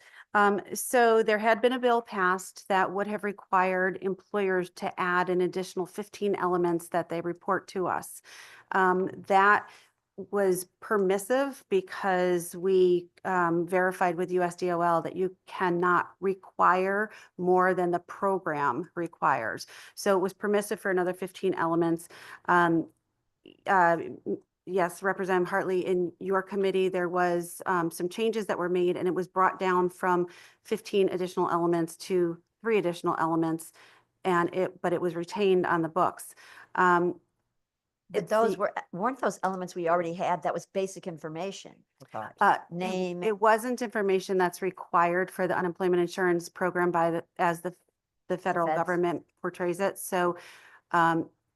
O: So there had been a bill passed that would have required employers to add an additional 15 elements that they report to us. That was permissive because we verified with USDOL that you cannot require more than the program requires. So it was permissive for another 15 elements. Yes, Representative Hartley, in your committee, there was some changes that were made, and it was brought down from 15 additional elements to 3 additional elements, but it was retained on the books.
B: But those weren't those elements we already had? That was basic information. Name.
O: It wasn't information that's required for the unemployment insurance program as the federal government portrays it. So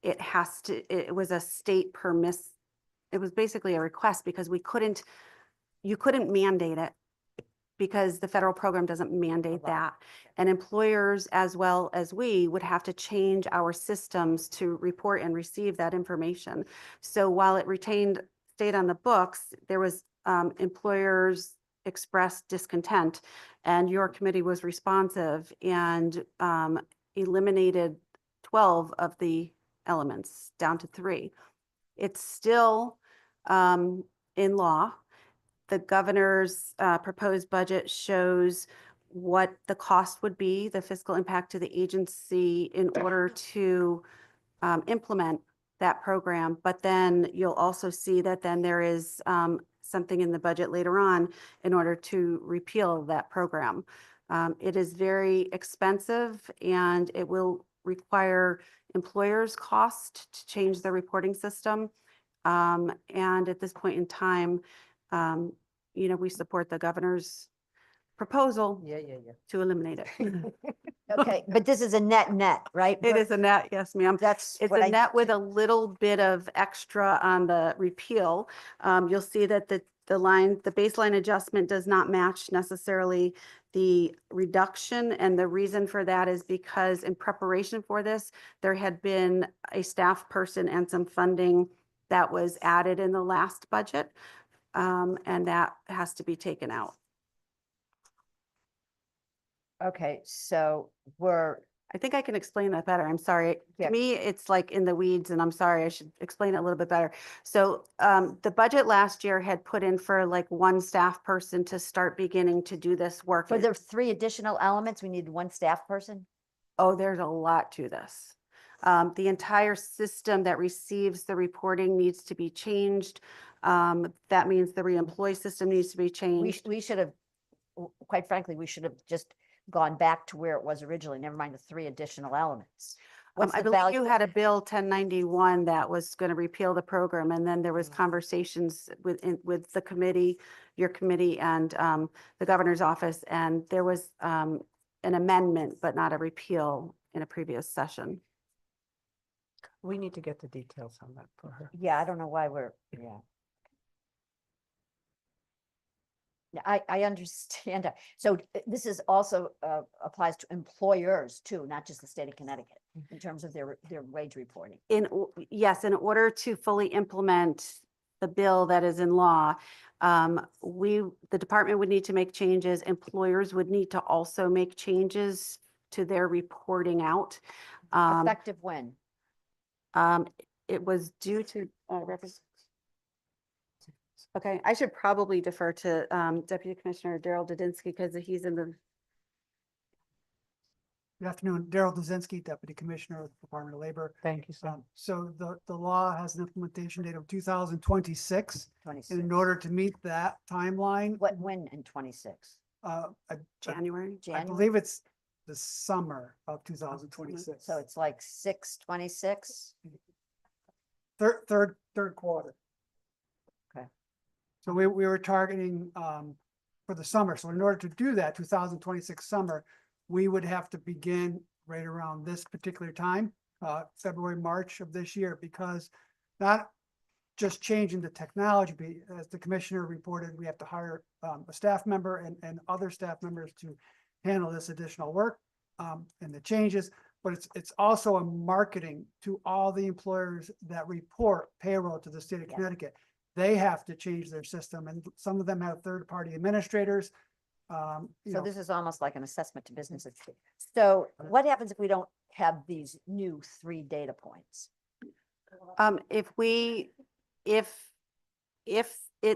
O: it was a state permiss. It was basically a request because you couldn't mandate it because the federal program doesn't mandate that. And employers, as well as we, would have to change our systems to report and receive that information. So while it stayed on the books, there was employers expressed discontent, and your committee was responsive and eliminated 12 of the elements down to 3. It's still in law. The governor's proposed budget shows what the cost would be, the fiscal impact to the agency in order to implement that program. But then you'll also see that then there is something in the budget later on in order to repeal that program. It is very expensive, and it will require employers' cost to change their reporting system. And at this point in time, we support the governor's proposal to eliminate it.
B: Okay, but this is a net, right?
O: It is a net, yes, ma'am.
B: It's
O: a net with a little bit of extra on the repeal. You'll see that the baseline adjustment does not match necessarily the reduction. And the reason for that is because in preparation for this, there had been a staff person and some funding that was added in the last budget. And that has to be taken out.
B: Okay, so
O: I think I can explain that better. I'm sorry.
B: Yeah.
O: To me, it's like in the weeds, and I'm sorry, I should explain it a little bit better. So the budget last year had put in for like 1 staff person to start beginning to do this work.
B: for the 3 additional elements, we need 1 staff person?
O: Oh, there's a lot to this. The entire system that receives the reporting needs to be changed. That means the reemploy system needs to be changed.
B: We should have, quite frankly, we should have just gone back to where it was originally, never mind the 3 additional elements.
O: I believe you had a bill 1091 that was going to repeal the program, and then there was conversations with the committee, your committee, and the governor's office, and there was an amendment, but not a repeal in a previous session.
P: We need to get the details on that for her.
B: Yeah, I don't know why yeah. I understand that. So this is also applies to employers too, not just the state of Connecticut, in terms of their wage reporting.
O: Yes, in order to fully implement the bill that is in law, The department would need to make changes. Employers would need to also make changes to their reporting out.
B: Effective when?
O: It was due to, okay, I should probably defer to Deputy Commissioner Daryl Didinsky because he's in the.
Q: Good afternoon, Daryl Dzinski, Deputy Commissioner of the Department of Labor.
P: Thank you, sir.
Q: So the law has an implementation date of 2026.
B: 26.
Q: And in order to meet that timeline,
B: When in 26?
O: January.
Q: I believe it's the summer of 2026.
B: So it's like 6/26?
Q: Third quarter.
B: Okay.
Q: So we were targeting for the summer. So in order to do that, 2026 summer, we would have to begin right around this particular time, February, March of this year, because not just changing the technology, but as the commissioner reported, we have to hire a staff member and other staff members to handle this additional work and the changes. But it's also a marketing to all the employers that report payroll to the state of Connecticut. They have to change their system, and some of them have third-party administrators.
B: So this is almost like an assessment to businesses. So what happens if we don't have these new 3 data points?
O: If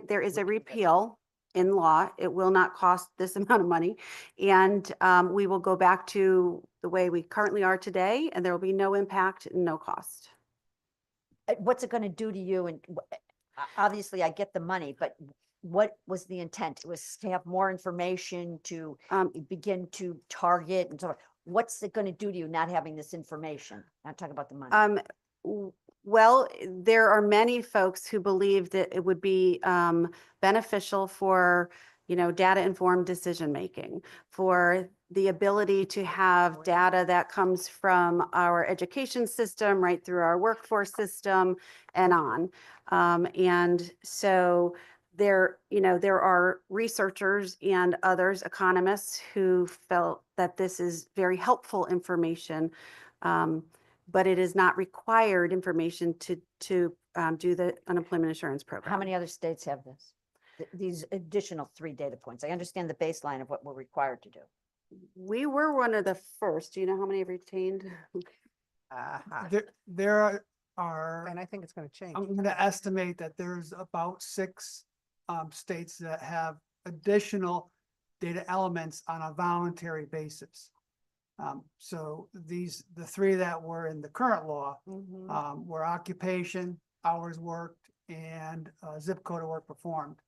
O: there is a repeal in law, it will not cost this amount of money. And we will go back to the way we currently are today, and there will be no impact and no cost.
B: What's it going to do to you? And obviously I get the money, but what was the intent? It was to have more information to begin to target and so on. What's it going to do to you not having this information? Not talking about the money.
O: Well, there are many folks who believe that it would be beneficial for, data-informed decision-making, for the ability to have data that comes from our education system right through our workforce system and on. And so there are researchers and others, economists, who felt that this is very helpful information, but it is not required information to do the unemployment insurance program.
B: How many other states have this? These additional 3 data points. I understand the baseline of what we're required to do.
O: We were one of the first. Do you know how many have retained?
Q: There are,
P: And I think it's going to change.
Q: I'm going to estimate that there's about 6 states that have additional data elements on a voluntary basis. So the 3 that were in the current law were occupation, hours worked, and zip code of work performed.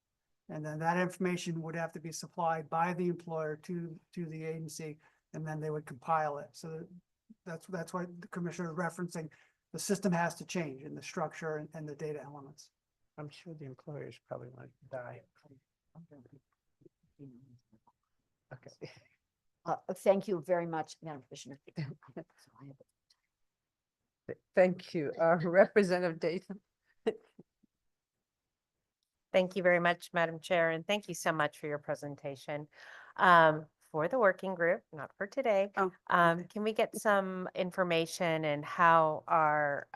Q: And then that information would have to be supplied by the employer to the agency, and then they would compile it. So that's what the commissioner is referencing. The system has to change in the structure and the data elements.
P: I'm sure the employers probably want to die. Okay.
B: Thank you very much, Madam Commissioner.
P: Thank you, Representative Dayton.
H: Thank you very much, Madam Chair, and thank you so much for your presentation. For the working group, not for today, can we get some information in how our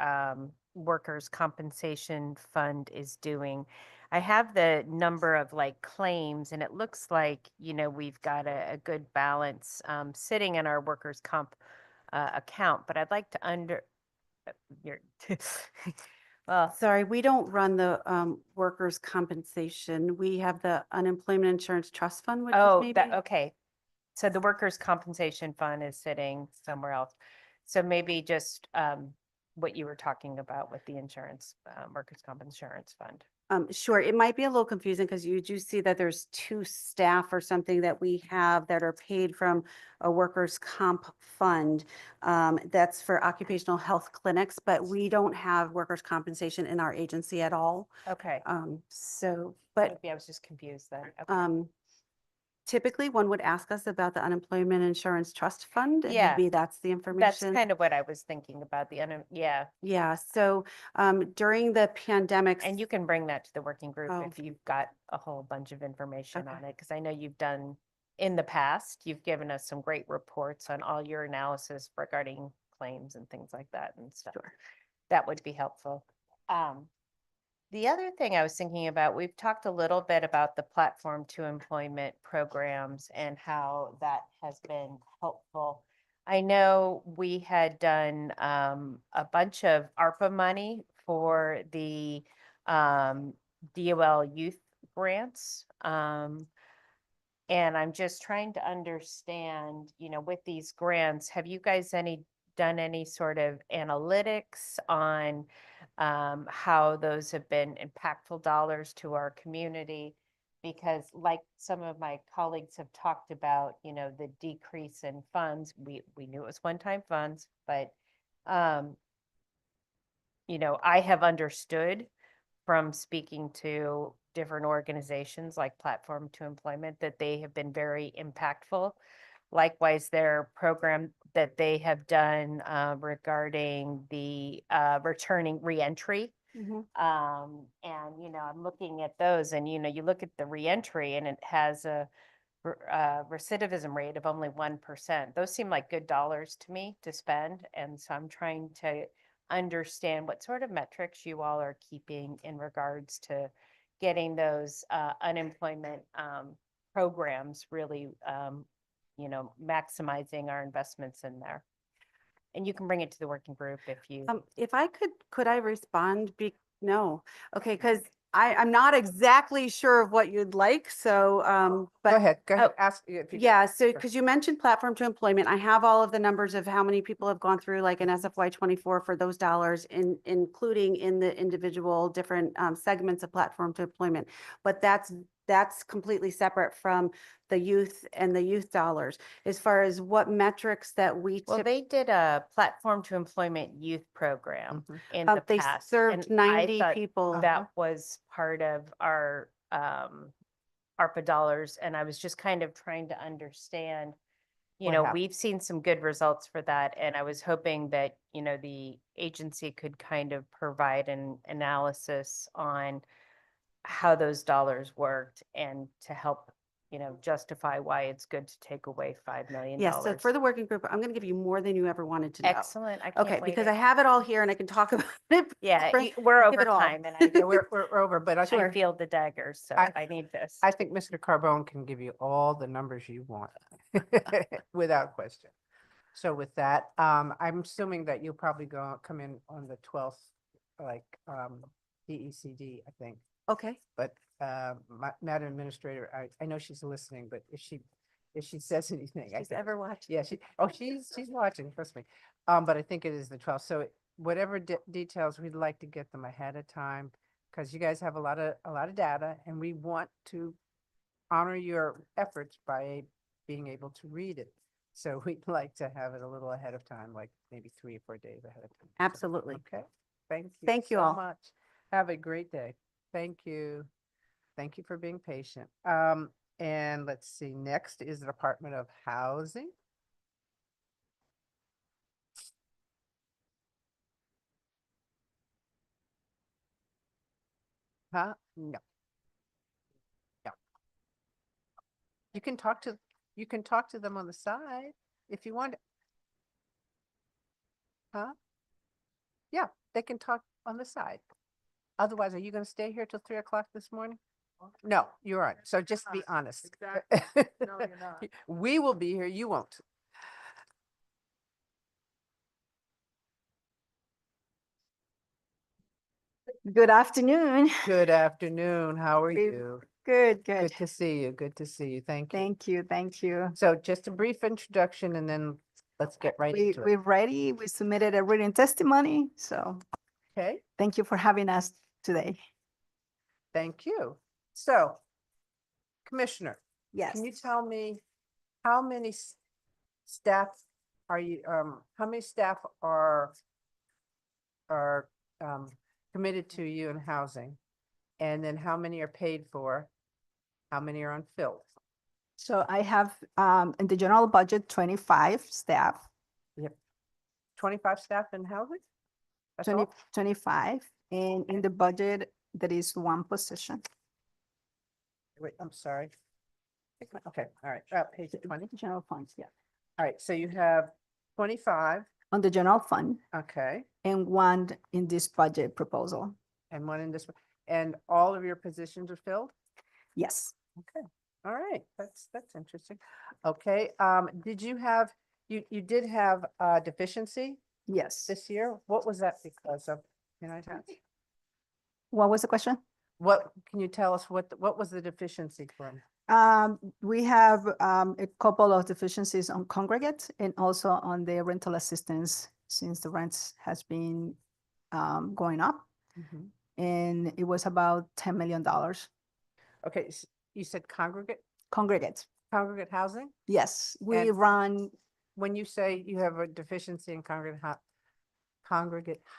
H: workers' compensation fund is doing? I have the number of claims, and it looks like, we've got a good balance sitting in our workers' comp account, but I'd like to well,
O: Sorry, we don't run the workers' compensation. We have the unemployment insurance trust fund, which is maybe.
H: Okay. So the workers' compensation fund is sitting somewhere else. So maybe just what you were talking about with the insurance, workers' comp insurance fund.
O: Sure, it might be a little confusing because you do see that there's 2 staff or something that we have that are paid from a workers' comp fund. That's for occupational health clinics, but we don't have workers' compensation in our agency at all.
H: Okay.
O: But
H: Maybe I was just confused then. Okay.
O: Typically, one would ask us about the unemployment insurance trust fund, and
H: Yeah.
O: maybe that's the information.
H: That's kind of what I was thinking about yeah.
O: Yeah, so during the pandemic.
H: And you can bring that to the working group
O: Oh.
H: if you've got a whole bunch of information on it, because I know you've done, in the past, you've given us some great reports on all your analysis regarding claims and things like that and stuff.
O: Sure.
H: That would be helpful. The other thing I was thinking about, we've talked a little bit about the platform to employment programs and how that has been helpful. I know we had done a bunch of ARPA money for the DOL youth grants. And I'm just trying to understand, with these grants, have you guys done any sort of analytics on how those have been impactful dollars to our community? Because like some of my colleagues have talked about, the decrease in funds, we knew it was one-time funds, but I have understood from speaking to different organizations like Platform to Employment that they have been very impactful. Likewise, their program that they have done regarding the returning reentry. And, I'm looking at those and, you look at the reentry and it has a recidivism rate of only 1%. Those seem like good dollars to me to spend. And so I'm trying to understand what sort of metrics you all are keeping in regards to getting those unemployment programs really, maximizing our investments in there. And you can bring it to the working group if you.
O: If I could I respond? No. Okay, because I'm not exactly sure of what you'd like, so, but.
P: Go ahead, ask.
O: Yeah, so, because you mentioned platform to employment, I have all of the numbers of how many people have gone through like an SFY 24 for those dollars, including in the individual different segments of platform to employment. But that's completely separate from the youth and the youth dollars. As far as what metrics that we.
H: Well, they did a platform to employment youth program in the
O: They
H: past.
O: served
H: and I
O: 90
H: thought
O: people.
H: That was part of our ARPA dollars. And I was just kind of trying to understand, we've seen some good results for that. And I was hoping that, the agency could kind of provide an analysis on how those dollars worked and to help, justify why it's good to take away $5 million.
O: Yes, so for the working group, I'm going to give you more than you ever wanted to know.
H: Excellent. I can't
O: Okay,
H: wait
O: because
H: it.
O: I have it all here and I can talk about it.
H: Yeah,
O: Bring-
H: we're
O: give
H: over
O: it all.
H: time and I,
P: We're over, but I
H: I feel the daggers, so I need this.
P: I think Mr. Carbone can give you all the numbers you want without question. So with that, I'm assuming that you'll probably come in on the 12th, like DECD, I think.
O: Okay.
P: But Madam Administrator, I know she's listening, but if she says anything,
O: She's ever watched.
P: yeah, she's watching, trust me. But I think it is the 12th. So whatever details, we'd like to get them ahead of time because you guys have a lot of data and we want to honor your efforts by being able to read it. So we'd like to have it a little ahead of time, like maybe 3 or 4 days ahead of time.
O: Absolutely.
P: Okay. Thank you.
O: Thank you
P: so
O: all.
P: much. Have a great day. Thank you. Thank you for being patient. And let's see, next is the Department of Housing. Huh? No. No. You can talk to them on the side if you want. Huh? Yeah, they can talk on the side. Otherwise, are you going to stay here till 3 o'clock this morning? No, you aren't. So just be honest.
A: Exactly. No, you're not.
P: We will be here. You won't.
L: Good afternoon.
P: Good afternoon. How are
L: Good-
P: you?
L: Good.
P: Good to see you. Good to see you. Thank you.
L: Thank you. Thank you.
P: So just a brief introduction and then let's get right into it.
L: We're ready. We submitted a written testimony. So
P: Okay,
L: thank you for having us today.
P: thank you. So, Commissioner,
L: Yes.
P: can you tell me how many staff are you, how many staff are committed to you in housing? And then how many are paid for? How many are unfilled?
L: So I have in the general budget, 25 staff,
P: Yep. 25 staff in housing? That's
L: 20,
P: all?
L: 25. And in the budget, there is 1 position.
P: Wait, I'm sorry. Okay, all right, page 20.
L: General funds, yeah.
P: All right, so you have 25,
L: On the general fund
P: okay,
L: and 1 in this budget proposal.
P: and 1 in this one. And all of your positions are filled?
L: Yes.
P: Okay, all right, that's interesting. Okay, did you have, you did have deficiency
L: Yes.
P: this year? What was that because of? Can I ask?
L: What was the question?
P: What, can you tell us what was the deficiency from?
L: We have a couple of deficiencies on congregate and also on the rental assistance since the rents has been going up,
P: Mhm.
L: and it was about $10 million.
P: Okay, you said congregate housing?
L: Yes, we
P: And
L: run.
P: when you say you have a deficiency in congregate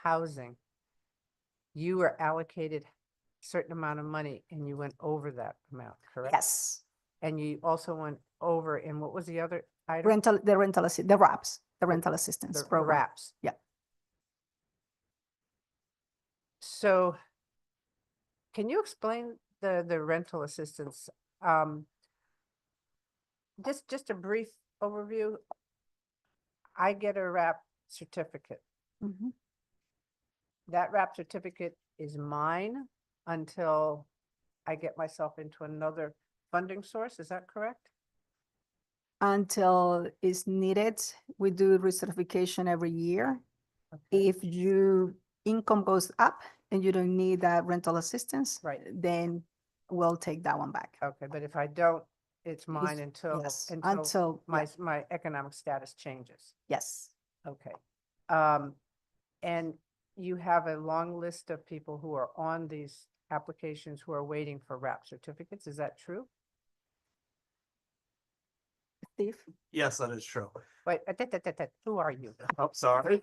P: housing, you were allocated a certain amount of money and you went over that amount, correct?
L: Yes,
P: And you also went over, and what was the other item?
L: the RAPs, the rental assistance
P: The
L: program.
P: wraps.
L: Yeah.
P: So can you explain the rental assistance? Just a brief overview. I get a wrap certificate.
L: Mhm.
P: That wrap certificate is mine until I get myself into another funding source. Is that correct?
L: Until it's needed, we do recertification every year. If your income goes up and you don't need that rental assistance,
P: Right.
L: then we'll take that one back.
P: Okay, but if I don't, it's mine until,
L: yes,
P: until
L: until,
P: my, my economic status changes.
L: Yes.
P: Okay. And you have a long list of people who are on these applications who are waiting for wrap certificates. Is that true?
L: Steve?
G: Yes, that is true.
P: Wait, who are you?
G: I'm sorry.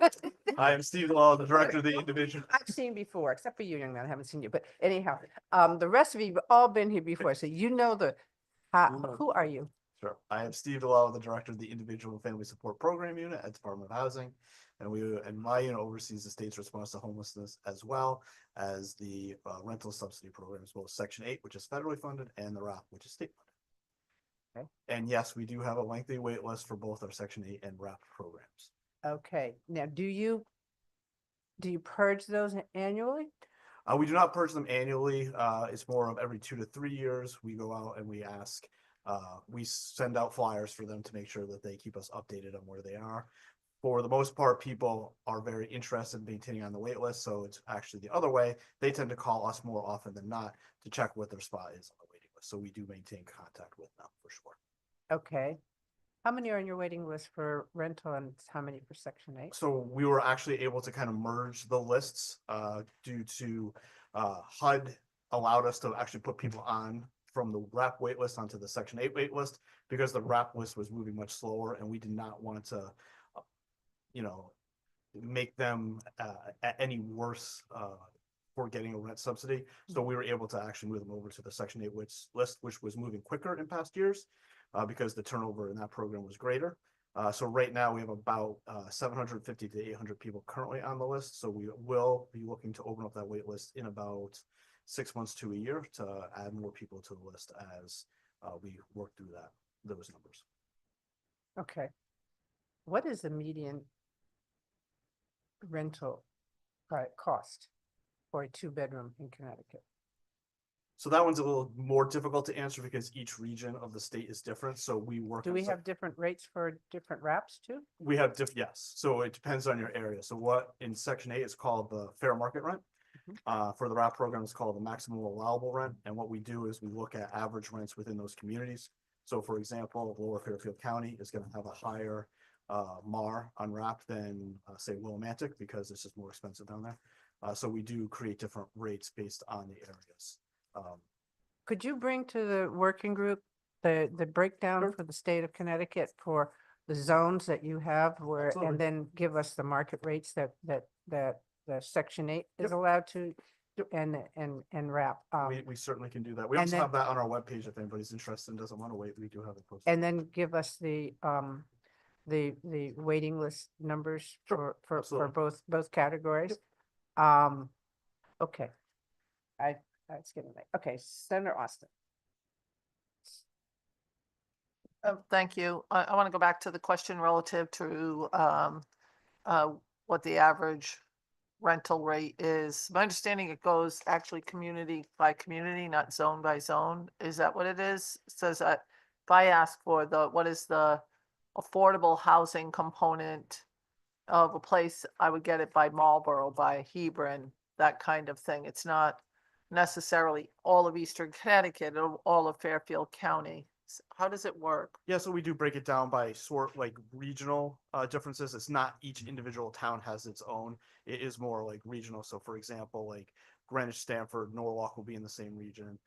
G: I am Steve Law, the director of the individual.
P: I've seen before, except for you, young man, I haven't seen you, but anyhow, the rest of you have all been here before, so you know who are you?
G: Sure. I am Steve Law, the director of the Individual and Family Support Program Unit at Department of Housing. And my unit oversees the state's response to homelessness as well as the rental subsidy programs, both Section 8, which is federally funded, and the RAP, which is state funded.
P: Okay.
G: And yes, we do have a lengthy wait list for both our Section 8 and RAP programs.
P: Okay, now do you purge those annually?
G: We do not purge them annually. It's more of every 2 to 3 years. We go out and we ask, we send out flyers for them to make sure that they keep us updated on where they are. For the most part, people are very interested in maintaining on the wait list, so it's actually the other way. They tend to call us more often than not to check what their spot is on the waiting list. So we do maintain contact with them for sure.
P: Okay. How many are on your waiting list for rental and how many for Section 8?
G: So we were actually able to kind of merge the lists due to HUD allowed us to actually put people on from the RAP wait list onto the Section 8 wait list because the RAP list was moving much slower and we did not want to, make them any worse for getting a rent subsidy. So we were able to actually move them over to the Section 8 list, which was moving quicker in past years because the turnover in that program was greater. So right now we have about 750 to 800 people currently on the list. So we will be looking to open up that wait list in about 6 months to a year to add more people to the list as we work through those numbers.
P: Okay. What is the median rental cost for a 2-bedroom in Connecticut?
G: So that one's a little more difficult to answer because each region of the state is different. So we work.
P: Do we have different rates for different wraps too?
G: We have yes. So it depends on your area. So what in Section 8 is called the fair market rent. For the RAP program, it's called the maximum allowable rent. And what we do is we look at average rents within those communities. So for example, Lower Fairfield County is going to have a higher MAR on RAP than say Willimantic because it's just more expensive down there. So we do create different rates based on the areas.
P: Could you bring to the working group the breakdown for the state of Connecticut for the zones that you have where,
G: Absolutely.
P: and then give us the market rates that the Section 8 is allowed to and wrap.
G: We certainly can do that. We
P: and
G: also
P: then-
G: have that on our webpage if anybody's interested and doesn't want to wait. We do have it posted.
P: And then give us the waiting list numbers for
G: absolutely.
P: both categories. Okay. It's getting late. Okay, Senator Austin.
A: Thank you. I want to go back to the question relative to what the average rental rate is. My understanding it goes actually community by community, not zone by zone. Is that what it is? It says that if I ask for what is the affordable housing component of a place, I would get it by Marlboro, by Hebron, that kind of thing. It's not necessarily all of Eastern Connecticut or all of Fairfield County. How does it work?
G: Yeah, so we do break it down by like regional differences. It's not each individual town has its own. It is more like regional. So for example, like Greenwich, Stamford, Norwalk will be in the same region.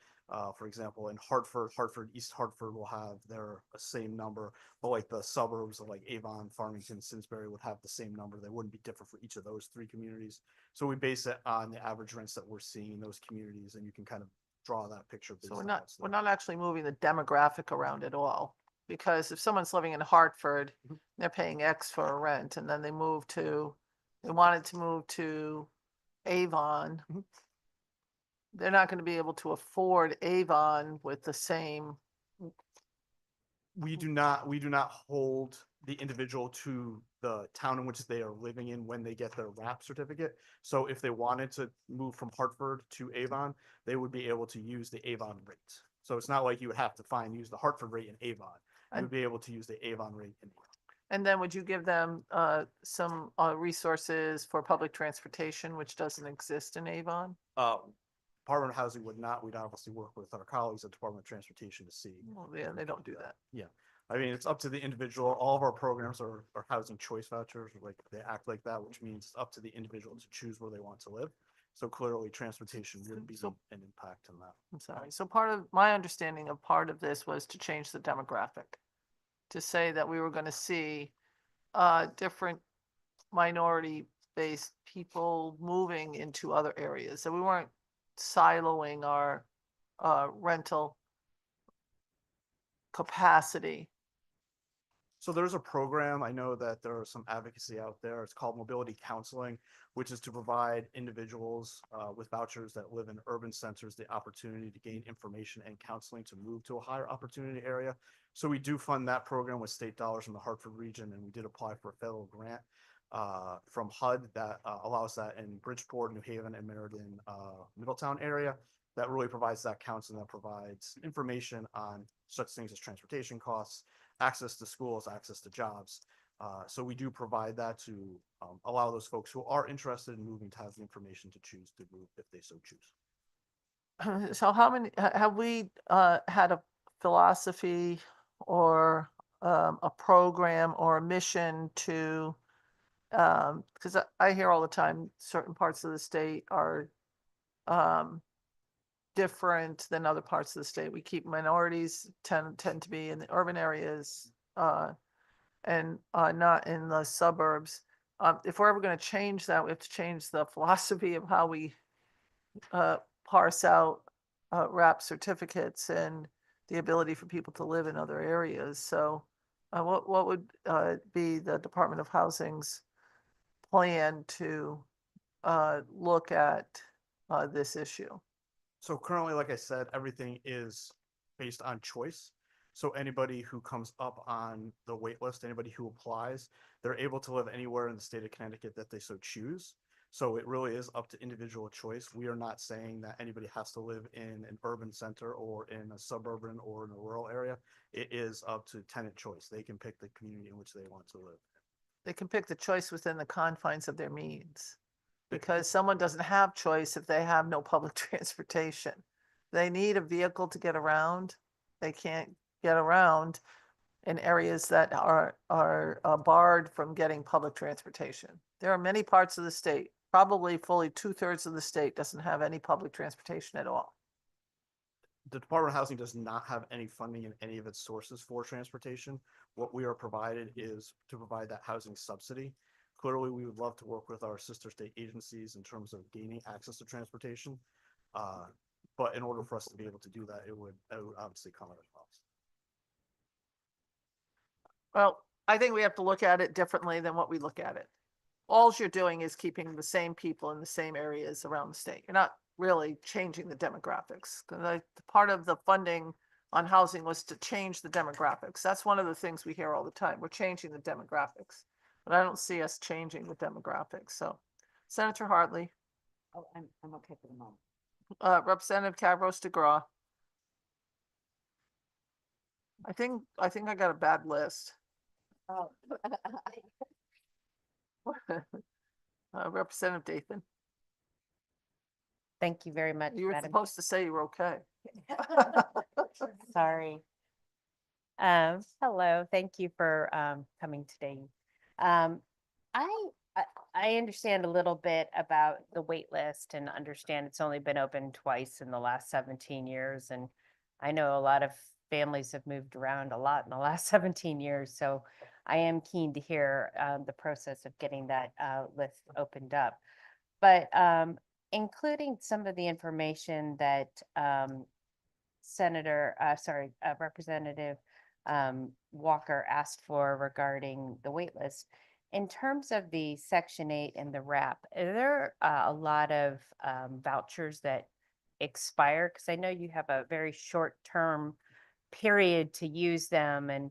G: For example, in Hartford, East Hartford will have their same number, but like the suburbs of like Avon, Farmington, Simsbury would have the same number. They wouldn't be different for each of those three communities. So we base it on the average rents that we're seeing in those communities, and you can kind of draw that picture. Based
A: So
G: on
A: we're not actually moving the demographic around at all. Because if someone's living in Hartford, they're paying X for a rent, and then they wanted to move to Avon. They're not going to be able to afford Avon with the same.
G: We do not hold the individual to the town in which they are living in when they get their RAP certificate. So if they wanted to move from Hartford to Avon, they would be able to use the Avon rate. So it's not like you would have to use the Hartford rate in Avon. You would be able to use the Avon rate in Avon.
A: And then would you give them some resources for public transportation, which doesn't exist in Avon?
G: Department of Housing would not. We'd obviously work with our colleagues at Department of Transportation to see.
A: Well, yeah, they don't do that.
G: Yeah. I mean, it's up to the individual. All of our programs are housing choice vouchers, like they act like that, which means it's up to the individual to choose where they want to live. So clearly transportation would be an impact on that.
A: I'm sorry. So part of my understanding of part of this was to change the demographic. To say that we were going to see different minority-based people moving into other areas. So we weren't siloing our rental capacity.
G: So there's a program, I know that there are some advocacy out there. It's called mobility counseling, which is to provide individuals with vouchers that live in urban centers the opportunity to gain information and counseling to move to a higher opportunity area. So we do fund that program with state dollars from the Hartford region, and we did apply for a federal grant from HUD that allows that in Bridgeport, New Haven, and Meriden, Middletown area. That really provides that counseling, that provides information on such things as transportation costs, access to schools, access to jobs. So we do provide that to allow those folks who are interested in moving to have the information to choose to move if they so choose.
A: So how many, have we had a philosophy or a program or a mission to, because I hear all the time, certain parts of the state are different than other parts of the state. We keep minorities tend to be in the urban areas and not in the suburbs. If we're ever going to change that, we have to change the philosophy of how we parse out RAP certificates and the ability for people to live in other areas. So what would be the Department of Housing's plan to look at this issue?
G: So currently, like I said, everything is based on choice. So anybody who comes up on the wait list, anybody who applies, they're able to live anywhere in the state of Connecticut that they so choose. So it really is up to individual choice. We are not saying that anybody has to live in an urban center or in a suburban or in a rural area. It is up to tenant choice. They can pick the community in which they want to live.
A: They can pick the choice within the confines of their means. Because someone doesn't have choice if they have no public transportation. They need a vehicle to get around. They can't get around in areas that are barred from getting public transportation. There are many parts of the state, probably fully 2/3 of the state doesn't have any public transportation at all.
G: The Department of Housing does not have any funding in any of its sources for transportation. What we are provided is to provide that housing subsidy. Clearly, we would love to work with our sister state agencies in terms of gaining access to transportation. But in order for us to be able to do that, it would obviously come at a cost.
A: Well, I think we have to look at it differently than what we look at it. All you're doing is keeping the same people in the same areas around the state. You're not really changing the demographics. Part of the funding on housing was to change the demographics. That's one of the things we hear all the time. We're changing the demographics. But I don't see us changing the demographics. So Senator Hartley,
B: Oh, I'm okay for the moment.
A: Representative Cavros DeGraw. I think I got a bad list.
B: Oh.
A: Representative Dathan,
H: Thank you very much,
A: you were
H: Madam.
A: supposed to say you were okay.
H: Sorry. Hello, thank you for coming today. Um, I understand a little bit about the wait list and understand it's only been open twice in the last 17 years. And I know a lot of families have moved around a lot in the last 17 years. So I am keen to hear the process of getting that list opened up. But including some of the information that Representative Walker asked for regarding the wait list. In terms of the Section 8 and the RAP, are there a lot of vouchers that expire? Because I know you have a very short-term period to use them. And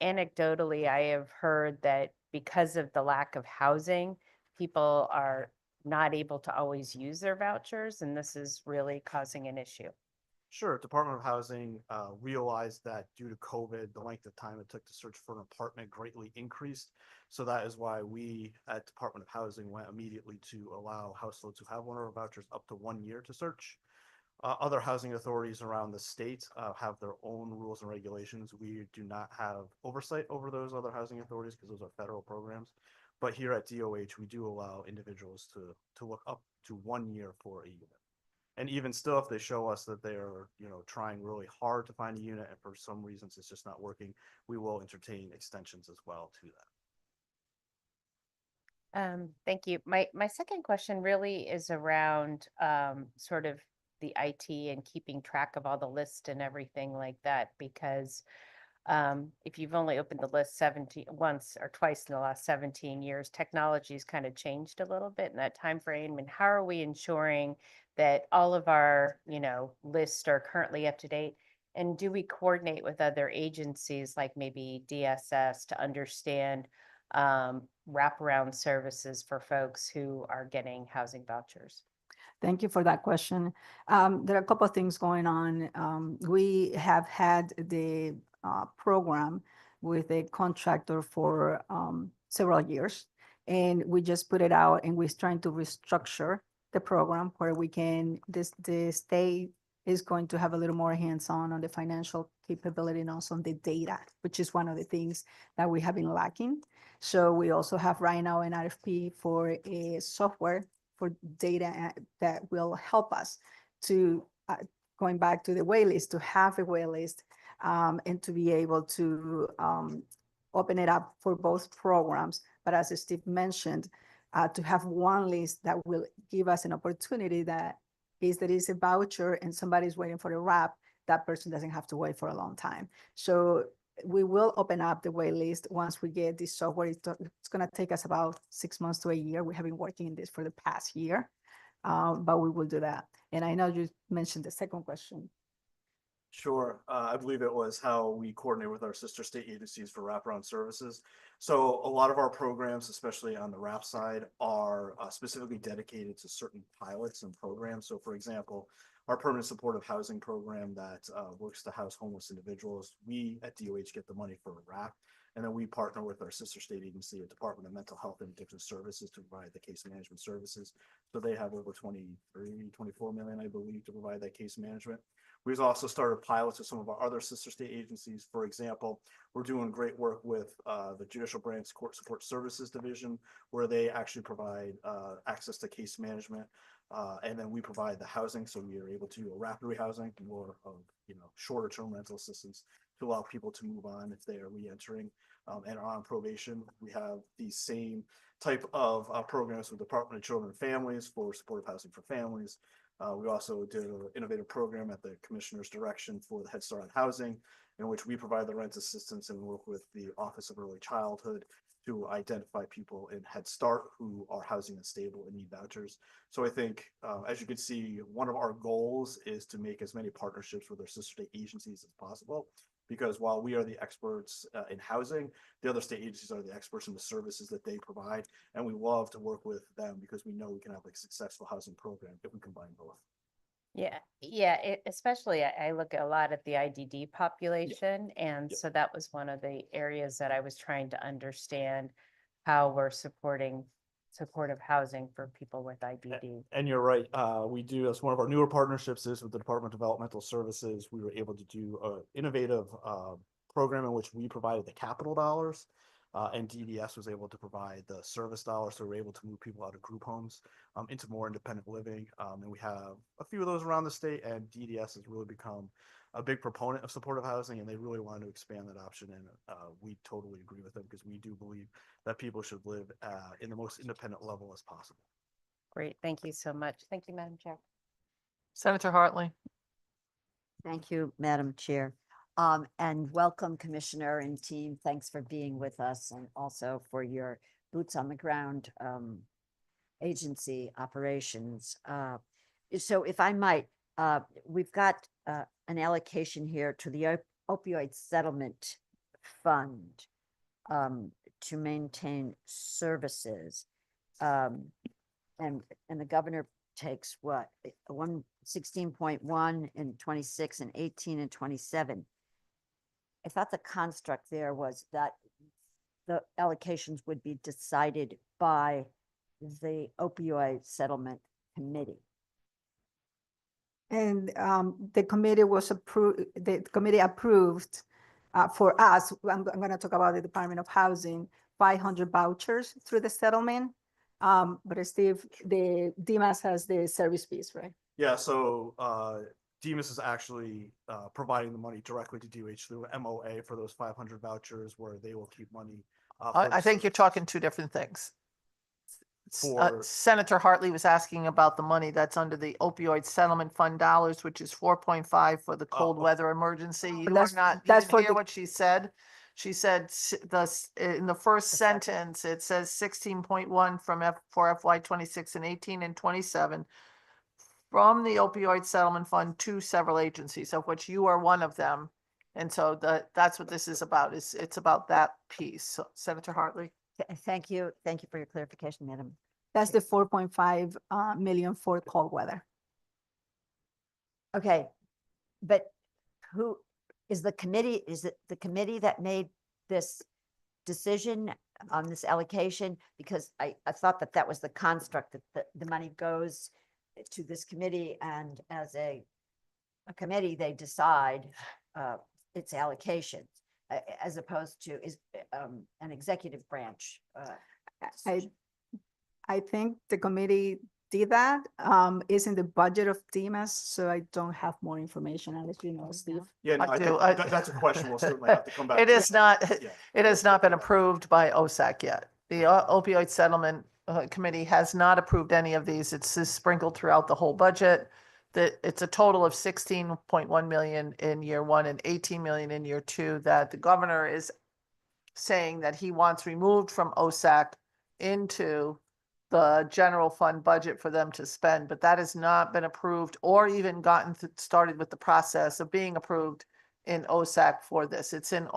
H: anecdotally, I have heard that because of the lack of housing, people are not able to always use their vouchers, and this is really causing an issue.
G: Sure. Department of Housing realized that due to COVID, the length of time it took to search for an apartment greatly increased. So that is why we at Department of Housing went immediately to allow households who have one of our vouchers up to 1 year to search. Other housing authorities around the state have their own rules and regulations. We do not have oversight over those other housing authorities because those are federal programs. But here at DOH, we do allow individuals to look up to 1 year for a unit. And even still, if they show us that they are, trying really hard to find a unit and for some reasons it's just not working, we will entertain extensions as well to that.
H: Thank you. My second question really is around sort of the IT and keeping track of all the lists and everything like that, because if you've only opened the list once or twice in the last 17 years, technology's kind of changed a little bit in that time frame. And how are we ensuring that all of our, lists are currently up to date? And do we coordinate with other agencies like maybe DSS to understand wraparound services for folks who are getting housing vouchers?
L: Thank you for that question. There are a couple of things going on. We have had the program with a contractor for several years, and we just put it out, and we're trying to restructure the program where we can, the state is going to have a little more hands-on the financial capability and also on the data, which is one of the things that we have been lacking. So we also have right now an RFP for a software for data that will help us to, going back to the wait list, to have a wait list and to be able to open it up for both programs. But as Steve mentioned, to have one list that will give us an opportunity that there is a voucher and somebody's waiting for a wrap, that person doesn't have to wait for a long time. So we will open up the wait list once we get this software. It's going to take us about 6 months to a year. We have been working in this for the past year, but we will do that. And I know you mentioned the second question.
G: Sure. I believe it was how we coordinate with our sister state agencies for wraparound services. So a lot of our programs, especially on the RAP side, are specifically dedicated to certain pilots and programs. So for example, our permanent supportive housing program that works to house homeless individuals, we at DOH get the money for RAP. And then we partner with our sister state agency, the Department of Mental Health and Addiction Services, to provide the case management services. So they have over 24 million, I believe, to provide that case management. We've also started pilots with some of our other sister state agencies. For example, we're doing great work with the Judicial Branch Court Support Services Division, where they actually provide access to case management. And then we provide the housing, so we are able to do a rapid rehousing, more of shorter term rental assistance to allow people to move on if they are re-entering and are on probation. We have the same type of programs with Department of Children and Families for supportive housing for families. We also did an innovative program at the Commissioner's direction for the Head Start on Housing, in which we provide the rent assistance and work with the Office of Early Childhood to identify people in Head Start who are housing unstable and need vouchers. So I think, as you can see, one of our goals is to make as many partnerships with our sister state agencies as possible. Because while we are the experts in housing, the other state agencies are the experts in the services that they provide. And we love to work with them because we know we can have like a successful housing program if we combine both.
H: Yeah, especially I look a lot at the IDD population, and so that was one of the areas that I was trying to understand how we're supporting supportive housing for people with IDD.
G: And you're right. We do, as one of our newer partnerships is with the Department of Developmental Services. We were able to do an innovative program in which we provided the capital dollars, and DDS was able to provide the service dollars. So we're able to move people out of group homes into more independent living. And we have a few of those around the state, and DDS has really become a big proponent of supportive housing, and they really want to expand that option. And we totally agree with them because we do believe that people should live in the most independent level as possible.
H: Great, thank you so much. Thank you, Madam Chair.
A: Senator Hartley.
B: Thank you, Madam Chair. And welcome, Commissioner and team. Thanks for being with us and also for your boots on the ground agency operations. So if I might, we've got an allocation here to the opioid settlement fund to maintain services. And the governor takes what, 16.1 in 26 and 18 and 27. I thought the construct there was that the allocations would be decided by the opioid settlement committee.
L: And the committee was approved, the committee approved for us, I'm going to talk about the Department of Housing, 500 vouchers through the settlement. But Steve, the DMAS has the service fees, right?
G: Yeah, so DEMAS is actually providing the money directly to DOH through MOA for those 500 vouchers where they will keep money.
A: I think you're talking two different things.
G: For-
A: Senator Hartley was asking about the money that's under the opioid settlement fund dollars, which is 4.5 for the cold weather emergency. You are not, you
L: that's
A: didn't
L: for
A: hear
L: the-
A: what she said. She said in the first sentence, it says 16.1 for FY 26 and 18 and 27 from the opioid settlement fund to several agencies, of which you are one of them. And so that's what this is about. It's about that piece. So, Senator Hartley.
B: Thank you. Thank you for your clarification, Madam.
L: That's the 4.5 million for cold weather.
B: Okay, but who is the committee? Is it the committee that made this decision on this allocation? Because I thought that that was the construct, that the money goes to this committee, and as a committee, they decide its allocations, as opposed to an executive branch.
L: I think the committee did that. It's in the budget of DEMAS, so I don't have more information unless you know, Steve.
G: Yeah, no,
A: I
G: I
A: do.
G: think that's a question we'll certainly have to come back.
A: It is not,
G: Yeah.
A: it has not been approved by OSAC yet. The opioid settlement committee has not approved any of these. It's just sprinkled throughout the whole budget. It's a total of 16.1 million in year one and 18 million in year two that the governor is saying that he wants removed from OSAC into the general fund budget for them to spend, but that has not been approved or even gotten started with the process of being approved in OSAC for this. It's in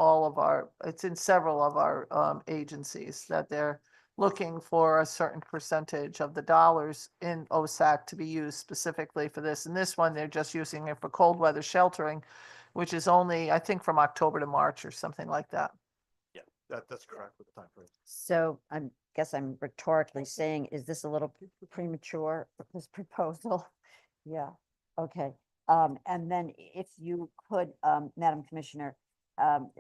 A: it's in several of our agencies that they're looking for a certain percentage of the dollars in OSAC to be used specifically for this. And this one, they're just using it for cold weather sheltering, which is only, I think, from October to March or something like that.
G: Yeah, that's correct with the time frame.
B: So I guess I'm rhetorically saying, is this a little premature, this proposal? Yeah, okay. And then if you could, Madam Commissioner,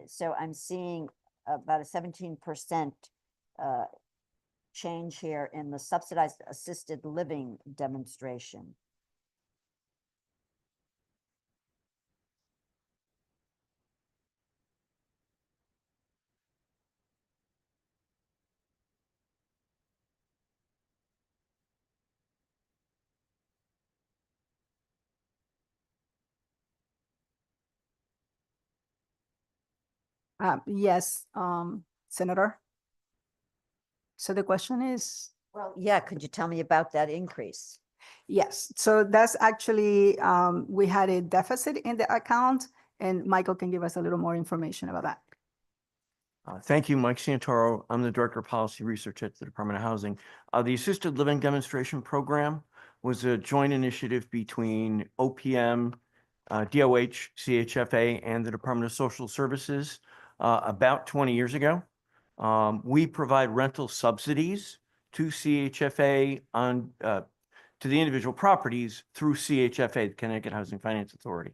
B: so I'm seeing about a 17% change here in the subsidized assisted living demonstration.
L: Yes, Senator. So the question is,
B: well, yeah, could you tell me about that increase?
L: Yes, so that's actually, we had a deficit in the account, And Michael can give us a little more information about that.
T: Thank you, Mike Santoro. I'm the Director of Policy Research at the Department of Housing. The Assisted Living Demonstration Program was a joint initiative between OPM, DOH, CHFA, and the Department of Social Services about 20 years ago. We provide rental subsidies to CHFA on to the individual properties through CHFA, the Connecticut Housing Finance Authority.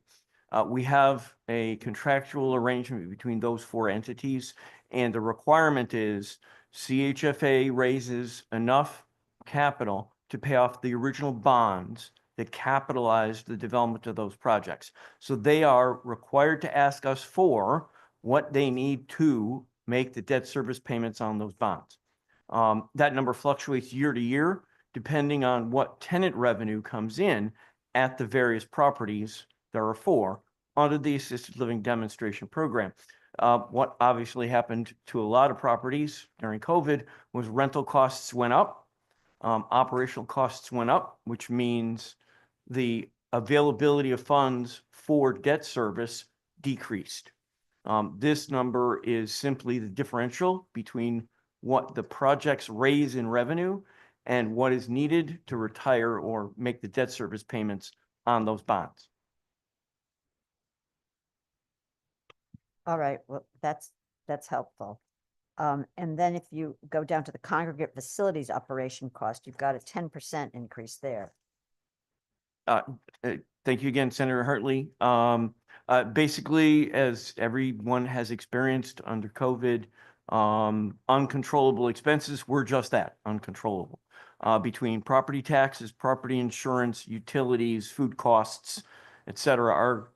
T: We have a contractual arrangement between those four entities, and the requirement is CHFA raises enough capital to pay off the original bonds that capitalized the development of those projects. So they are required to ask us for what they need to make the debt service payments on those bonds. That number fluctuates year to year, depending on what tenant revenue comes in at the various properties there are four under the Assisted Living Demonstration Program. What obviously happened to a lot of properties during COVID was rental costs went up, operational costs went up, which means the availability of funds for debt service decreased. This number is simply the differential between what the projects raise in revenue and what is needed to retire or make the debt service payments on those bonds.
B: All right, well, that's helpful. And then if you go down to the congregate facilities operation cost, you've got a 10% increase there.
T: Thank you again, Senator Hartley. Basically, as everyone has experienced under COVID, uncontrollable expenses were just that, uncontrollable. Between property taxes, property insurance, utilities, food costs, et cetera, our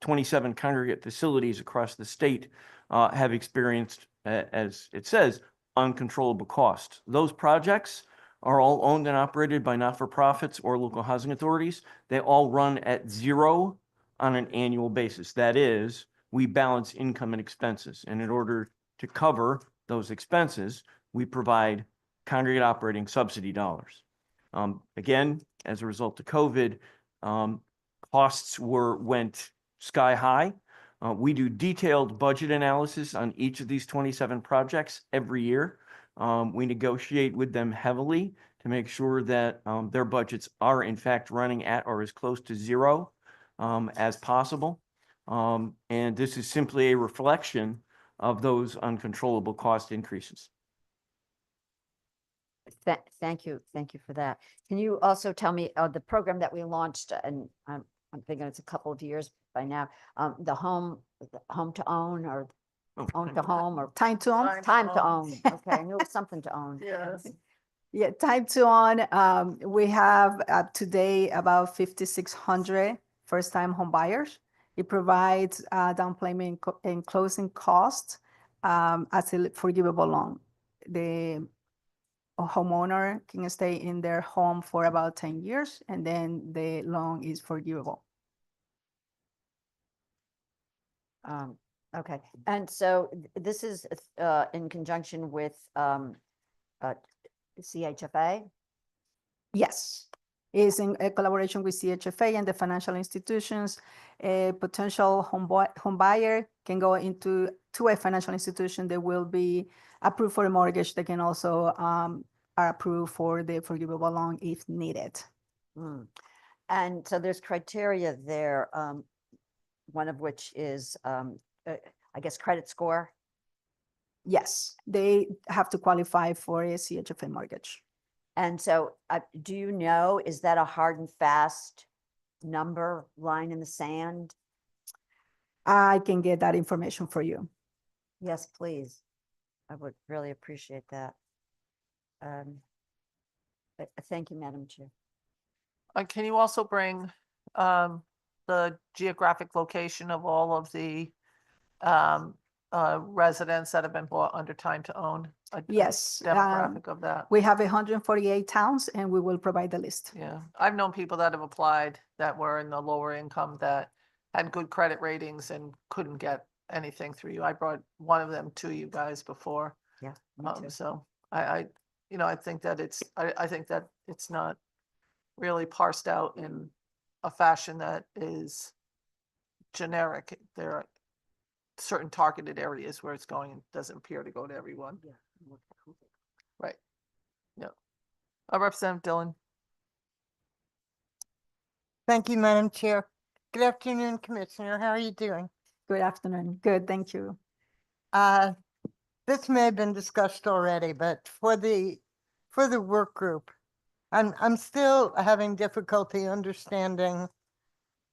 T: 27 congregate facilities across the state have experienced, as it says, uncontrollable costs. Those projects are all owned and operated by not-for-profits or local housing authorities. They all run at zero on an annual basis. That is, we balance income and expenses. And in order to cover those expenses, we provide congregate operating subsidy dollars. Again, as a result of COVID, costs went sky high. We do detailed budget analysis on each of these 27 projects every year. We negotiate with them heavily to make sure that their budgets are in fact running at or as close to zero as possible. And this is simply a reflection of those uncontrollable cost increases.
B: Thank you for that. Can you also tell me the program that we launched, and I'm thinking it's a couple of years by now, the home to own or own to home or
L: Time to own?
B: time to own. Okay, I knew it was something to own.
A: Yes.
L: Yeah, time to own. We have today about 5,600 first-time home buyers. It provides down payment and closing costs as a forgivable loan. The homeowner can stay in their home for about 10 years, and then the loan is forgivable.
B: Okay, and so this is in conjunction with CHFA?
L: Yes, is in a collaboration with CHFA and the financial institutions. A potential home buyer can go to a financial institution that will be approved for a mortgage. They can also are approved for the forgivable loan if needed.
B: And so there's criteria there, one of which is, I guess, credit score.
L: Yes, they have to qualify for a CHFA mortgage.
B: And so do you know, is that a hard and fast number, line in the sand?
L: I can get that information for you.
B: Yes, please. I would really appreciate that. Thank you, Madam Chair.
A: Can you also bring the geographic location of all of the residents that have been bought under time to own?
L: Yes.
A: Demographic of that.
L: We have 148 towns and we will provide the list.
A: Yeah, I've known people that have applied that were in the lower income that had good credit ratings and couldn't get anything through you. I brought one of them to you guys before.
B: Yeah, me too.
A: So I think that it's not really parsed out in a fashion that is generic. There are certain targeted areas where it's going and doesn't appear to go to everyone. Right. No. Representative Dillon.
M: Thank you, Madam Chair. Good afternoon, Commissioner. How are you doing?
L: Good afternoon. Good, thank you.
M: This may have been discussed already, but for the work group, I'm still having difficulty understanding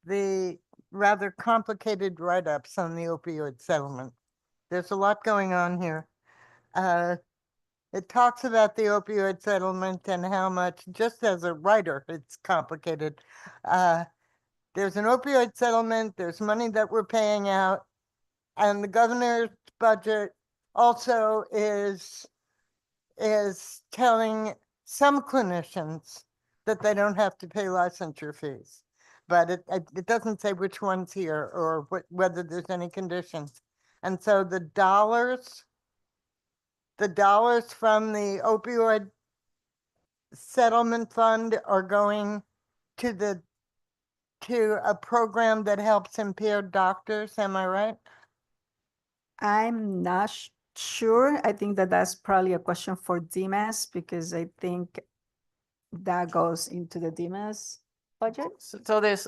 M: the rather complicated write-ups on the opioid settlement. There's a lot going on here. It talks about the opioid settlement and how much, just as a writer, it's complicated. There's an opioid settlement, there's money that we're paying out, and the governor's budget also is telling some clinicians that they don't have to pay licensure fees. But it doesn't say which ones here or whether there's any conditions. And so the dollars from the opioid settlement fund are going to a program that helps impaired doctors. Am I right?
L: I'm not sure. I think that that's probably a question for DMS because I think that goes into the DMS budget.
A: So there's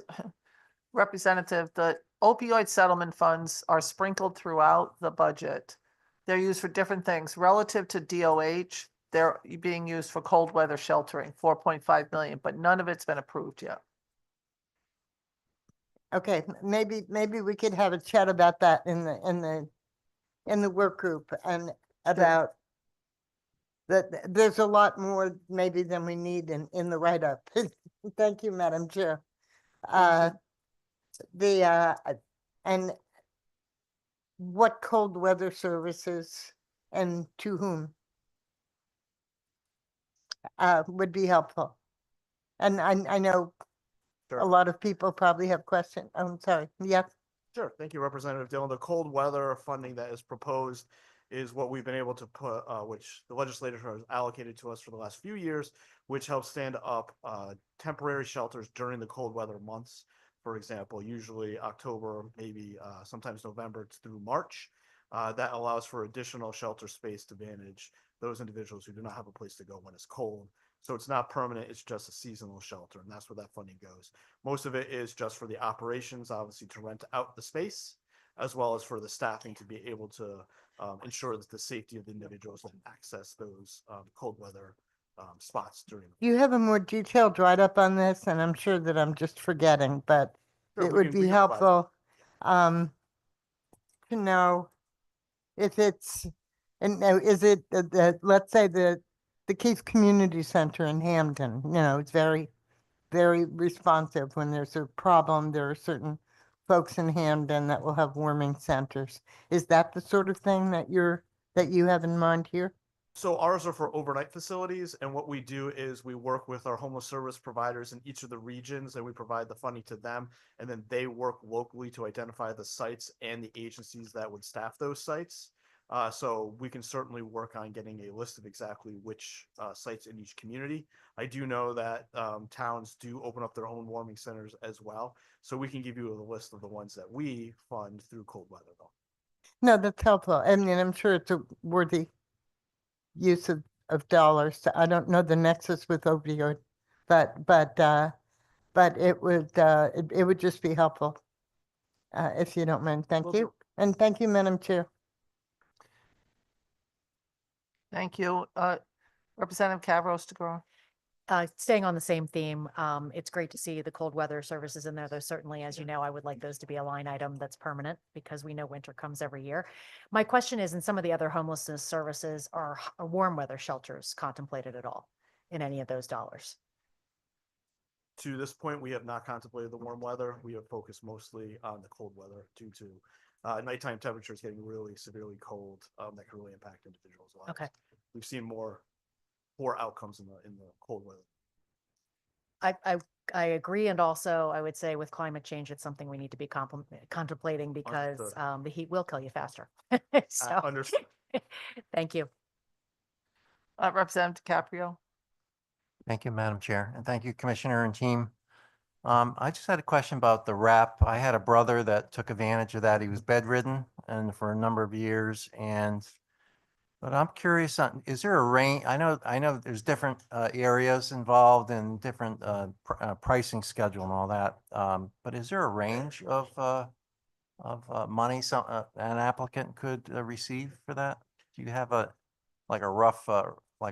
A: Representative, the opioid settlement funds are sprinkled throughout the budget. They're used for different things relative to DOH. They're being used for cold weather sheltering, 4.5 million, but none of it's been approved yet.
M: Okay, maybe we could have a chat about that in the work group and about that. There's a lot more maybe than we need in the write-up. Thank you, Madam Chair. And what cold weather services and to whom would be helpful. And I know
G: Sure.
M: a lot of people probably have questions. I'm sorry. Yes.
G: Sure. Thank you, Representative Dillon. The cold weather funding that is proposed is what we've been able to put, which the legislature has allocated to us for the last few years, which helps stand up temporary shelters during the cold weather months. For example, usually October, maybe sometimes November through March. That allows for additional shelter space to manage those individuals who do not have a place to go when it's cold. So it's not permanent, it's just a seasonal shelter, and that's where that funding goes. Most of it is just for the operations, obviously, to rent out the space, as well as for the staffing to be able to ensure that the safety of the individuals and access those cold weather spots during.
M: You have a more detailed write-up on this, and I'm sure that I'm just forgetting, but
G: Sure,
M: it
G: we
M: would
G: can-
M: be
G: we can provide
M: helpful to know if it's, and now is it let's say the Keith Community Center in Hamden, it's very, very responsive when there's a problem. There are certain folks in Hamden that will have warming centers. Is that the sort of thing that you have in mind here?
G: So ours are for overnight facilities, and what we do is we work with our homeless service providers in each of the regions, and we provide the funding to them, and then they work locally to identify the sites and the agencies that would staff those sites. So we can certainly work on getting a list of exactly which sites in each community. I do know that towns do open up their own warming centers as well, so we can give you a list of the ones that we fund through cold weather though.
M: No, that's helpful. I mean, I'm sure it's a worthy use of dollars. I don't know the nexus with opioid, but it would just be helpful if you don't mind. Thank you. And thank you, Madam Chair.
A: Thank you. Representative Cavros DeGraw.
N: Staying on the same theme, it's great to see the cold weather services in there, though certainly, as you know, I would like those to be a line item that's permanent because we know winter comes every year. My question is, in some of the other homelessness services, are warm weather shelters contemplated at all in any of those dollars?
G: To this point, we have not contemplated the warm weather. We have focused mostly on the cold weather due to nighttime temperatures getting really severely cold that can really impact individuals' lives.
N: Okay.
G: We've seen more poor outcomes in the cold weather.
N: I agree, and also I would say with climate change, it's something we need to be contemplating because the heat will kill you faster. So,
G: Understood.
N: thank you.
A: Representative DiCaprio.
V: Thank you, Madam Chair, and thank you, Commissioner and team.
R: I just had a question about the wrap. I had a brother that took advantage of that. He was bedridden and for a number of years but I'm curious on, is there a range? I know there's different areas involved and different pricing schedule and all that. But is there a range of money an applicant could receive for that? Do you have like a rough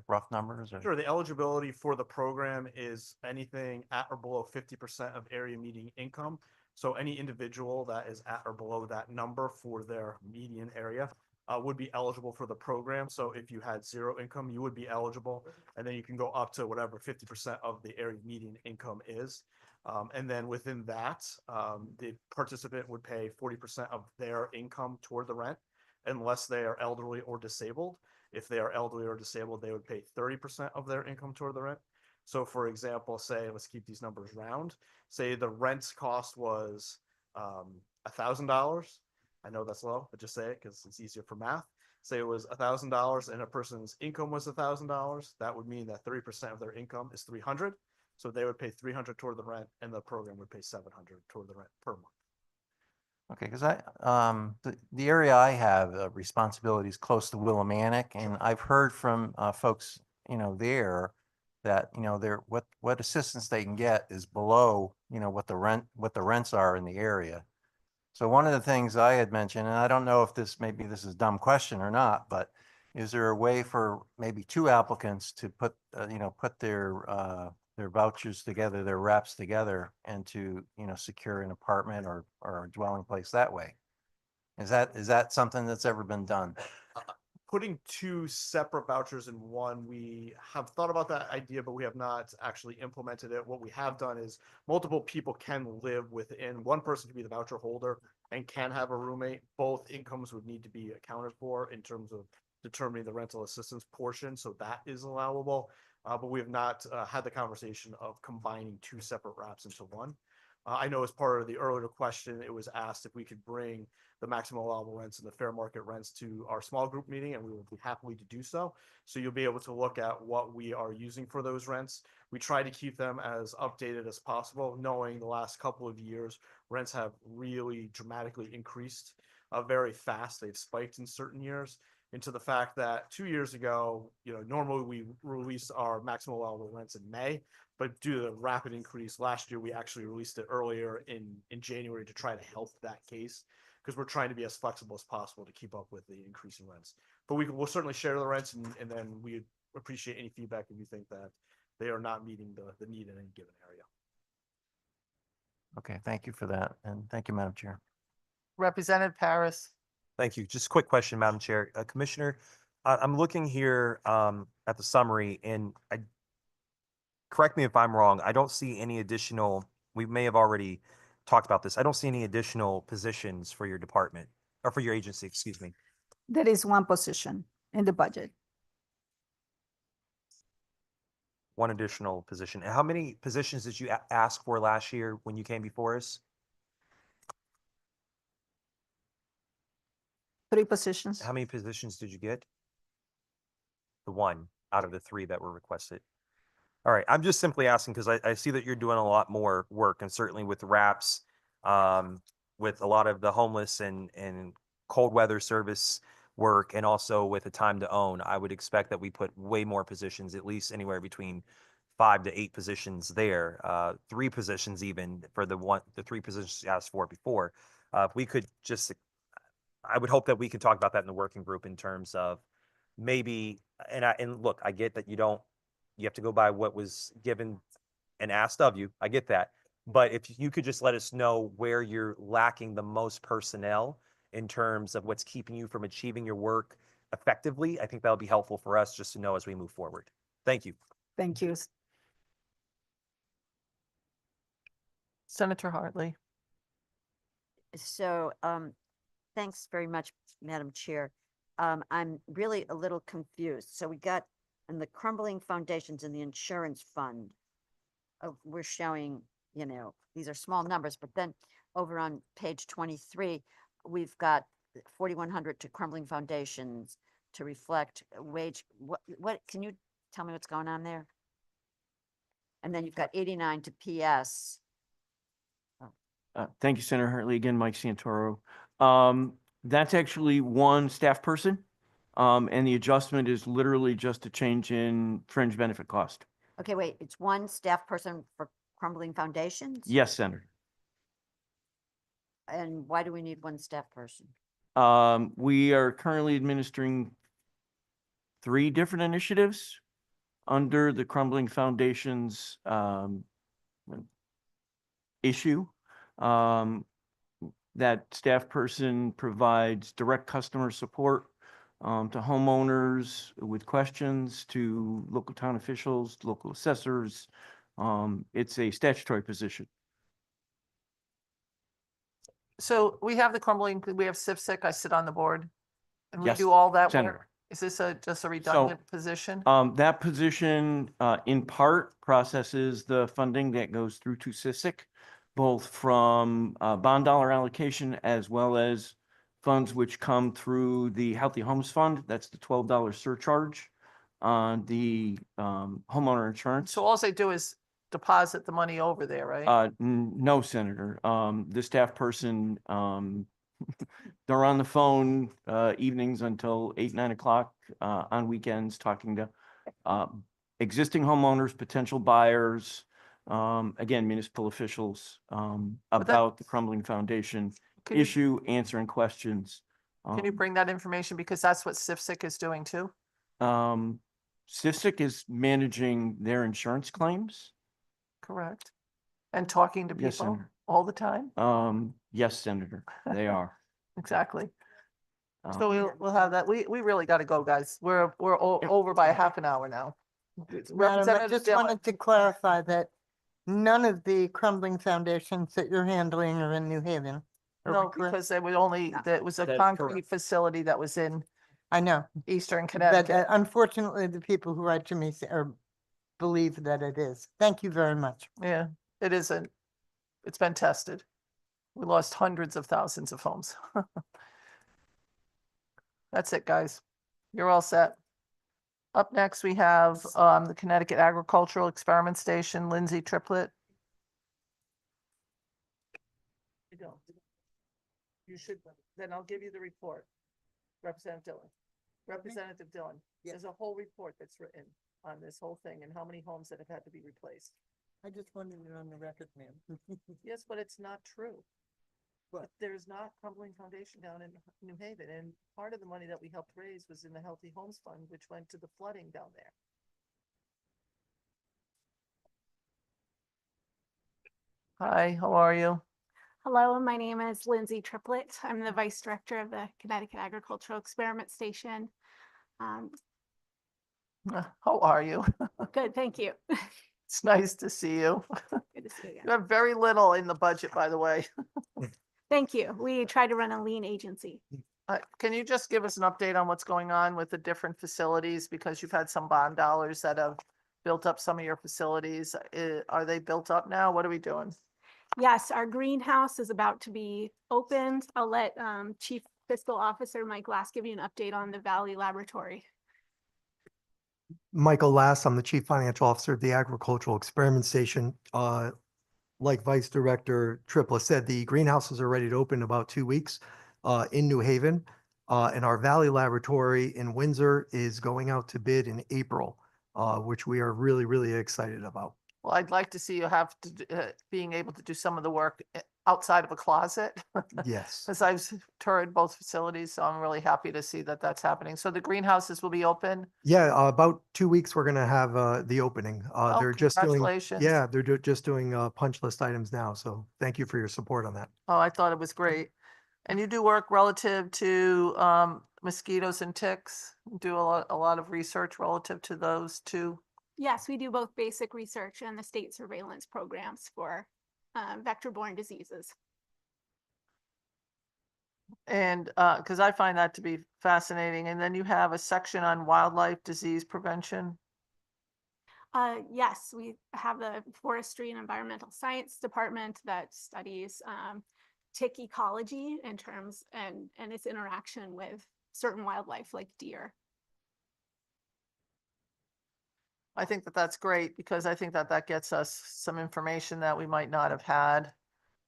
R: rough numbers or?
G: Sure, the eligibility for the program is anything at or below 50% of area median income. So any individual that is at or below that number for their median area would be eligible for the program. So if you had zero income, you would be eligible, and then you can go up to whatever 50% of the area median income is. And then within that, the participant would pay 40% of their income toward the rent, unless they are elderly or disabled. If they are elderly or disabled, they would pay 30% of their income toward the rent. So for example, say, let's keep these numbers round. Say the rent cost was $1,000. I know that's low, but just say it because it's easier for math. Say it was $1,000 and a person's income was $1,000. That would mean that 30% of their income is $300. So they would pay $300 toward the rent, and the program would pay $700 toward the rent per month.
R: Okay, because the area I have responsibility is close to Willimantic, and I've heard from folks, there that, what assistance they can get is below, what the rents are in the area. So one of the things I had mentioned, and I don't know if maybe this is a dumb question or not, but is there a way for maybe two applicants to put their vouchers together, their wraps together, and to, secure an apartment or a dwelling place that way? Is that something that's ever been done?
G: Putting two separate vouchers in one, we have thought about that idea, but we have not actually implemented it. What we have done is multiple people can live within, one person can be the voucher holder and can have a roommate. Both incomes would need to be accounted for in terms of determining the rental assistance portion, so that is allowable. But we have not had the conversation of combining two separate wraps into one. I know as part of the earlier question, it was asked if we could bring the maximum allowable rents and the fair market rents to our small group meeting, and we will be happy to do so. So you'll be able to look at what we are using for those rents. We try to keep them as updated as possible, knowing the last couple of years, rents have really dramatically increased very fast. They've spiked in certain years, into the fact that 2 years ago, normally we release our maximum allowable rents in May, but due to the rapid increase last year, we actually released it earlier in January to try to help that case, because we're trying to be as flexible as possible to keep up with the increase in rents. But we'll certainly share the rents, and then we appreciate any feedback if you think that they are not meeting the need in any given area.
R: Okay, thank you for that, and thank you, Madam Chair.
A: Representative Paris.
C: Thank you. Just a quick question, Madam Chair. Commissioner, I'm looking here at the summary, and correct me if I'm wrong, I don't see any additional, we may have already talked about this. I don't see any additional positions for your department, or for your agency, excuse me.
L: There is one position in the budget.
C: One additional position. And how many positions did you ask for last year when you came before us?
L: 3 positions.
C: How many positions did you get? The one out of the 3 that were requested. All right, I'm just simply asking because I see that you're doing a lot more work, and certainly with wraps, with a lot of the homeless and cold weather service work, and also with a time to own, I would expect that we put way more positions, at least anywhere between 5 to 8 positions there, 3 positions even for the 3 positions you asked for before. If we could just, I would hope that we could talk about that in the working group in terms of maybe, and look, I get that you have to go by what was given and asked of you. I get that. But if you could just let us know where you're lacking the most personnel in terms of what's keeping you from achieving your work effectively, I think that'll be helpful for us just to know as we move forward. Thank you.
L: Thank you.
A: Senator Hartley.
B: So, thanks very much, Madam Chair. I'm really a little confused. So we got in the crumbling foundations in the insurance fund, we're showing, these are small numbers, but then over on page 23, we've got 4,100 to crumbling foundations to reflect wage. What can you tell me what's going on there? And then you've got 89 to PS.
T: Thank you, Senator Hartley. Again, Mike Santoro. That's actually one staff person. And the adjustment is literally just a change in fringe benefit cost.
B: Okay, wait, it's one staff person for crumbling foundations?
T: Yes, Senator.
B: And why do we need one staff person?
T: We are currently administering 3 different initiatives under the Crumbling Foundations issue. That staff person provides direct customer support to homeowners with questions, to local town officials, local assessors. It's a statutory position.
A: So we have the crumbling, we have CIFSIC, I sit on the board. And we
T: Yes,
A: do all that
T: Senator.
A: work. Is this just a redundant position?
T: That position, in part, processes the funding that goes through to CIFSIC, both from bond dollar allocation as well as funds which come through the Healthy Homes Fund. That's the $12 surcharge on the homeowner insurance.
A: So all they do is deposit the money over there, right?
T: No, Senator. The staff person, they're on the phone evenings until 8, 9 o'clock on weekends, talking to existing homeowners, potential buyers, again, municipal officials about the Crumbling Foundation
A: Can you-
T: issue, answering questions.
A: Can you bring that information? Because that's what CIFSIC is doing too.
T: CIFSIC is managing their insurance claims.
A: Correct. And talking to
T: Yes,
A: people
T: Senator.
A: all the time.
T: Yes, Senator, they are.
A: Exactly. So we'll have that. We really got to go, guys. We're over by a half an hour now.
M: Madam, I
A: Representative
M: just
A: Dillon.
M: wanted to clarify that none of the crumbling foundations that you're handling are in New Haven. Are we
A: No,
M: correct?
A: because there was only, there was a
T: That's
A: concrete
T: correct.
A: facility that was in
M: I know,
A: Eastern
M: but
A: Connecticut.
M: unfortunately, the people who write to me believe that it is. Thank you very much.
A: Yeah, it isn't. It's been tested. We lost hundreds of thousands of homes. That's it, guys. You're all set. Up next, we have the Connecticut Agricultural Experiment Station, Lindsay Triplett. You don't. You should, then I'll give you the report. Representative Dillon. Representative Dillon, there's a whole report that's written on this whole thing and how many homes that have had to be replaced.
M: I just wanted it on the record, ma'am.
A: Yes, but it's not true. But there's not Crumbling Foundation down in New Haven, and part of the money that we helped raise was in the Healthy Homes Fund, which went to the flooding down there. Hi, how are you?
S: Hello, my name is Lindsay Triplett. I'm the Vice Director of the Connecticut Agricultural Experiment Station.
A: How are you?
S: Good, thank you.
A: It's nice to see you.
S: Good to see you
A: You
S: again.
A: have very little in the budget, by the way.
S: Thank you. We try to run a lean agency.
A: Can you just give us an update on what's going on with the different facilities? Because you've had some bond dollars that have built up some of your facilities. Are they built up now? What are we doing?
S: Yes, our greenhouse is about to be opened. I'll let Chief Fiscal Officer Mike Lass give you an update on the Valley Laboratory.
V: Michael Lass, I'm the Chief Financial Officer of the Agricultural Experiment Station. Like Vice Director Triplett said, the greenhouses are ready to open in about 2 weeks in New Haven. And our Valley Laboratory in Windsor is going out to bid in April, which we are really, really excited about.
A: Well, I'd like to see you have to, being able to do some of the work outside of a closet.
V: Yes.
A: Because I've toured both facilities, so I'm really happy to see that that's happening. So the greenhouses will be open?
V: Yeah, about 2 weeks, we're going to have the opening.
A: Oh,
V: They're just doing,
A: congratulations.
V: yeah, they're just doing punch list items now. So thank you for your support on that.
A: Oh, I thought it was great. And you do work relative to mosquitoes and ticks? Do a lot of research relative to those two?
S: Yes, we do both basic research and the state surveillance programs for vector-borne diseases.
A: And because I find that to be fascinating. And then you have a section on wildlife disease prevention.
S: Yes, we have the Forestry and Environmental Science Department that studies tick ecology in terms and its interaction with certain wildlife like deer.
A: I think that that's great because I think that that gets us some information that we might not have had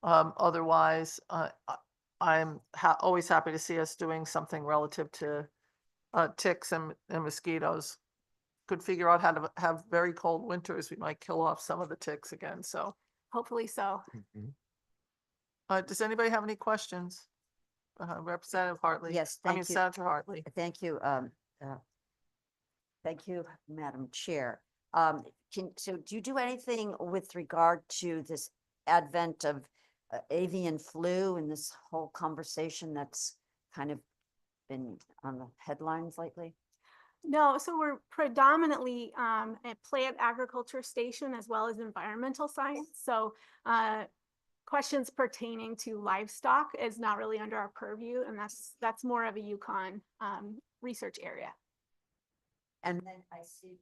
A: Otherwise, I'm always happy to see us doing something relative to ticks and mosquitoes. Could figure out how to have very cold winters. We might kill off some of the ticks again. So,
S: Hopefully so.
A: does anybody have any questions? Representative Hartley.
B: Yes,
A: I mean,
B: thank you.
A: Senator Hartley.
B: Thank you. Thank you, Madam Chair. So do you do anything with regard to this advent of avian flu and this whole conversation that's kind of been on the headlines lately?
S: No, so we're predominantly a plant agriculture station as well as environmental science. So questions pertaining to livestock is not really under our purview, and that's more of a Yukon research area.
B: And then I see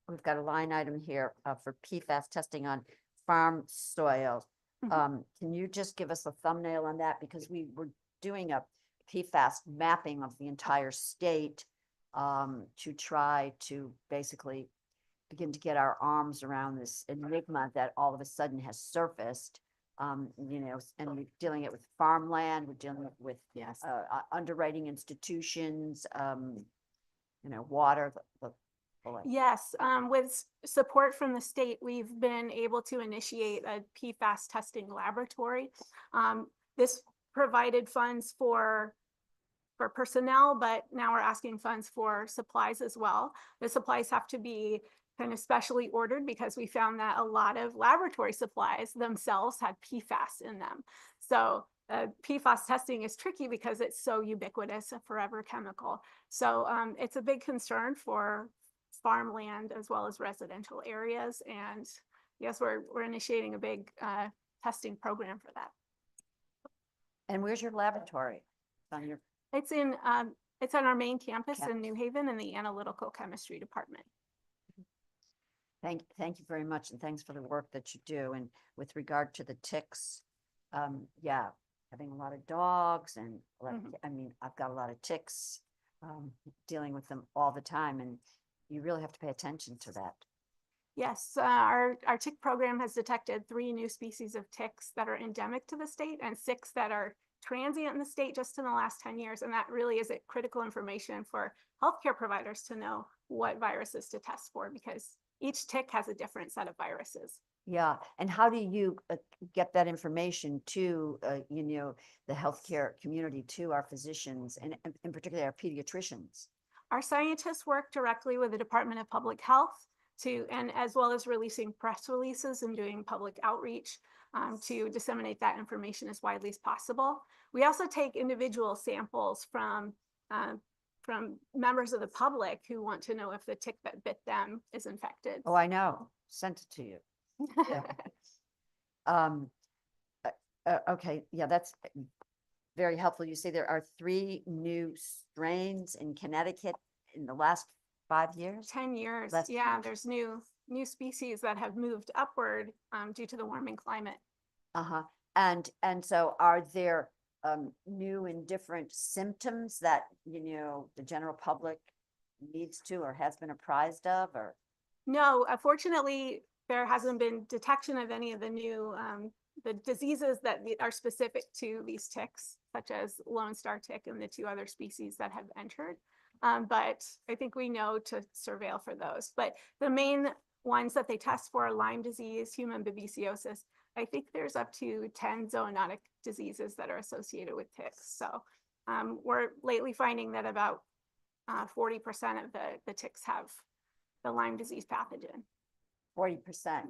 B: we've got a line item here for PFAS testing on farm soil. Can you just give us a thumbnail on that? Because we were doing a PFAS mapping of the entire state to try to basically begin to get our arms around this enigma that all of a sudden has surfaced. You know, and we're dealing it with farmland, we're dealing with underwriting institutions, you know, water.
S: Yes, with support from the state, we've been able to initiate a PFAS testing laboratory. This provided funds for personnel, but now we're asking funds for supplies as well. The supplies have to be kind of specially ordered because we found that a lot of laboratory supplies themselves had PFAS in them. So PFAS testing is tricky because it's so ubiquitous, a forever chemical. So it's a big concern for farmland as well as residential areas. And yes, we're initiating a big testing program for that.
B: And where's your laboratory?
S: It's on our main campus in New Haven in the analytical chemistry department.
B: Thank you very much, and thanks for the work that you do. And with regard to the ticks, yeah, having a lot of dogs and I mean, I've got a lot of ticks, dealing with them all the time, and you really have to pay attention to that.
S: Yes, our tick program has detected 3 new species of ticks that are endemic to the state and 6 that are transient in the state just in the last 10 years. And that really is critical information for healthcare providers to know what viruses to test for, because each tick has a different set of viruses.
B: Yeah, and how do you get that information to, you know, the healthcare community, to our physicians, and in particular our pediatricians?
S: Our scientists work directly with the Department of Public Health and as well as releasing press releases and doing public outreach to disseminate that information as widely as possible. We also take individual samples from members of the public who want to know if the tick that bit them is infected.
B: Oh, I know. Sent it to you. Okay, yeah, that's very helpful. You say there are 3 new strains in Connecticut in the last 5 years?
S: 10 years.
B: Last
S: Yeah,
B: 10.
S: there's new species that have moved upward due to the warming climate.
B: And so are there new and different symptoms that, you know, the general public needs to or has been apprised of, or?
S: No, fortunately, there hasn't been detection of any of the new the diseases that are specific to these ticks, such as Lone Star tick and the 2 other species that have entered. But I think we know to surveil for those. But the main ones that they test for are Lyme disease, human babesiosis. I think there's up to 10 zoonotic diseases that are associated with ticks. So we're lately finding that about 40% of the ticks have the Lyme disease pathogen.
B: 40%.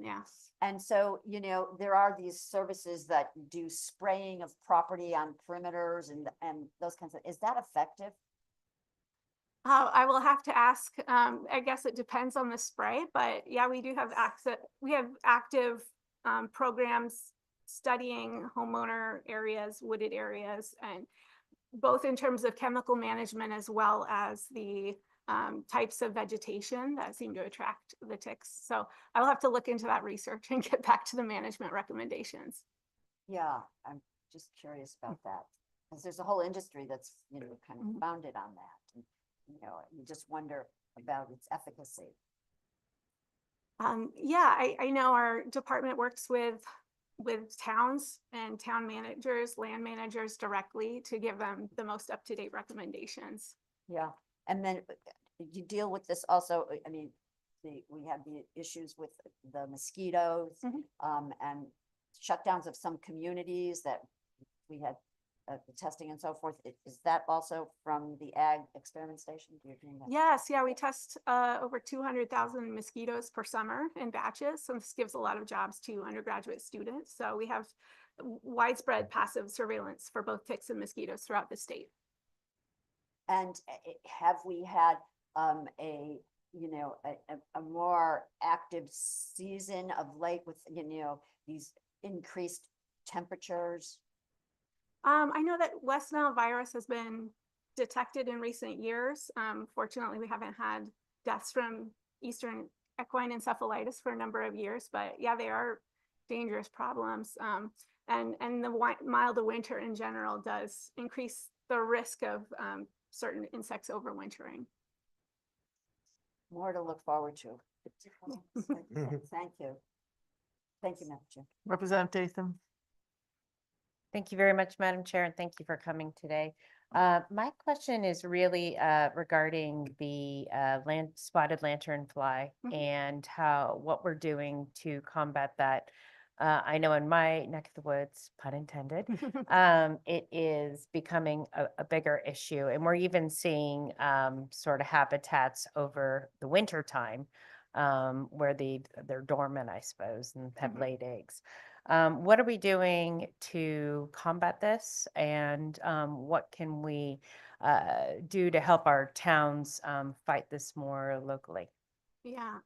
S: Yes.
B: And so, you know, there are these services that do spraying of property on perimeters and those kinds of, is that effective?
S: I will have to ask. I guess it depends on the spray, but yeah, we do have access. We have active programs studying homeowner areas, wooded areas, and both in terms of chemical management as well as the types of vegetation that seem to attract the ticks. So I will have to look into that research and get back to the management recommendations.
B: Yeah, I'm just curious about that, because there's a whole industry that's, you know, kind of founded on that. And, you know, you just wonder about its efficacy.
S: Yeah, I know our department works with with towns and town managers, land managers directly to give them the most up-to-date recommendations.
B: Yeah, and then you deal with this also, I mean, we had the issues with the mosquitoes, and shutdowns of some communities that we had the testing and so forth. Is that also from the ag experiment station? You're doing that?
S: Yes, yeah, we test over 200,000 mosquitoes per summer in batches. So this gives a lot of jobs to undergraduate students. So we have widespread passive surveillance for both ticks and mosquitoes throughout the state.
B: And have we had a, you know, a more active season of late with, you know, these increased temperatures?
S: I know that West Nile virus has been detected in recent years. Fortunately, we haven't had deaths from Eastern equine encephalitis for a number of years, but yeah, they are dangerous problems. And the milder winter in general does increase the risk of certain insects overwintering.
B: More to look forward to. Thank you. Thank you, Madam Chair.
A: Representative Datham.
H: Thank you very much, Madam Chair, and thank you for coming today. My question is really regarding the spotted lanternfly and what we're doing to combat that. I know in my neck of the woods, pun intended, it is becoming a bigger issue, and we're even seeing sort of habitats over the winter time where they're dormant, I suppose, and have laid eggs. What are we doing to combat this, and what can we do to help our towns fight this more locally?
S: Yeah,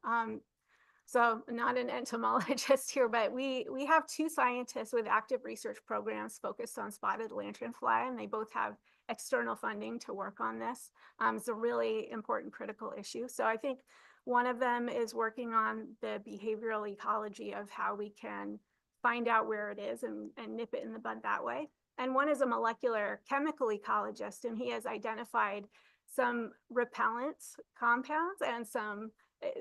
S: so not an entomologist here, but we have two scientists with active research programs focused on spotted lanternfly, and they both have external funding to work on this. It's a really important critical issue. So I think one of them is working on the behavioral ecology of how we can find out where it is and nip it in the bud that way. And one is a molecular chemical ecologist, and he has identified some repellent compounds and some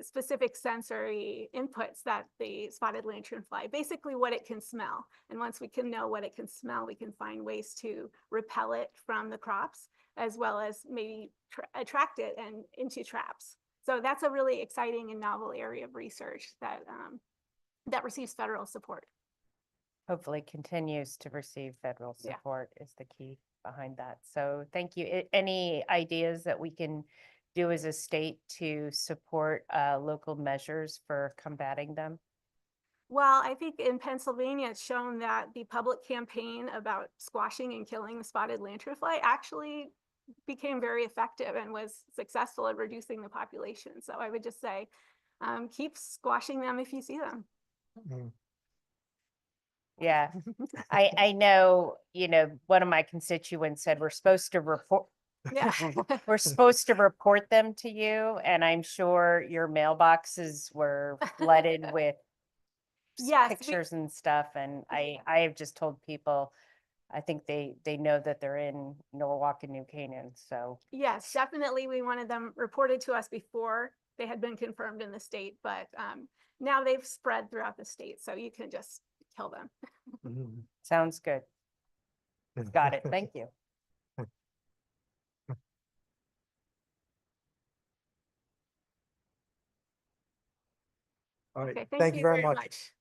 S: specific sensory inputs that the spotted lanternfly, basically what it can smell. And once we can know what it can smell, we can find ways to repel it from the crops, as well as maybe attract it and into traps. So that's a really exciting and novel area of research that that receives federal support.
H: Hopefully continues to receive federal support is the key behind that. So thank you. Any ideas that we can do as a state to support local measures for combating them?
S: Well, I think in Pennsylvania, it's shown that the public campaign about squashing and killing the spotted lanternfly actually became very effective and was successful at reducing the population. So I would just say, keep squashing them if you see them.
H: Yeah, I know, you know, one of my constituents said we're supposed to report.
S: Yeah.
H: We're supposed to report them to you, and I'm sure your mailboxes were flooded with pictures and stuff. And I have just told people, I think they know that they're in Norwalk and New Canaan. So
S: yes, definitely. We wanted them reported to us before they had been confirmed in the state, but now they've spread throughout the state. So you can just kill them.
H: Sounds good. Got it. Thank you.
V: All right.
S: Okay,
V: Thank you very much.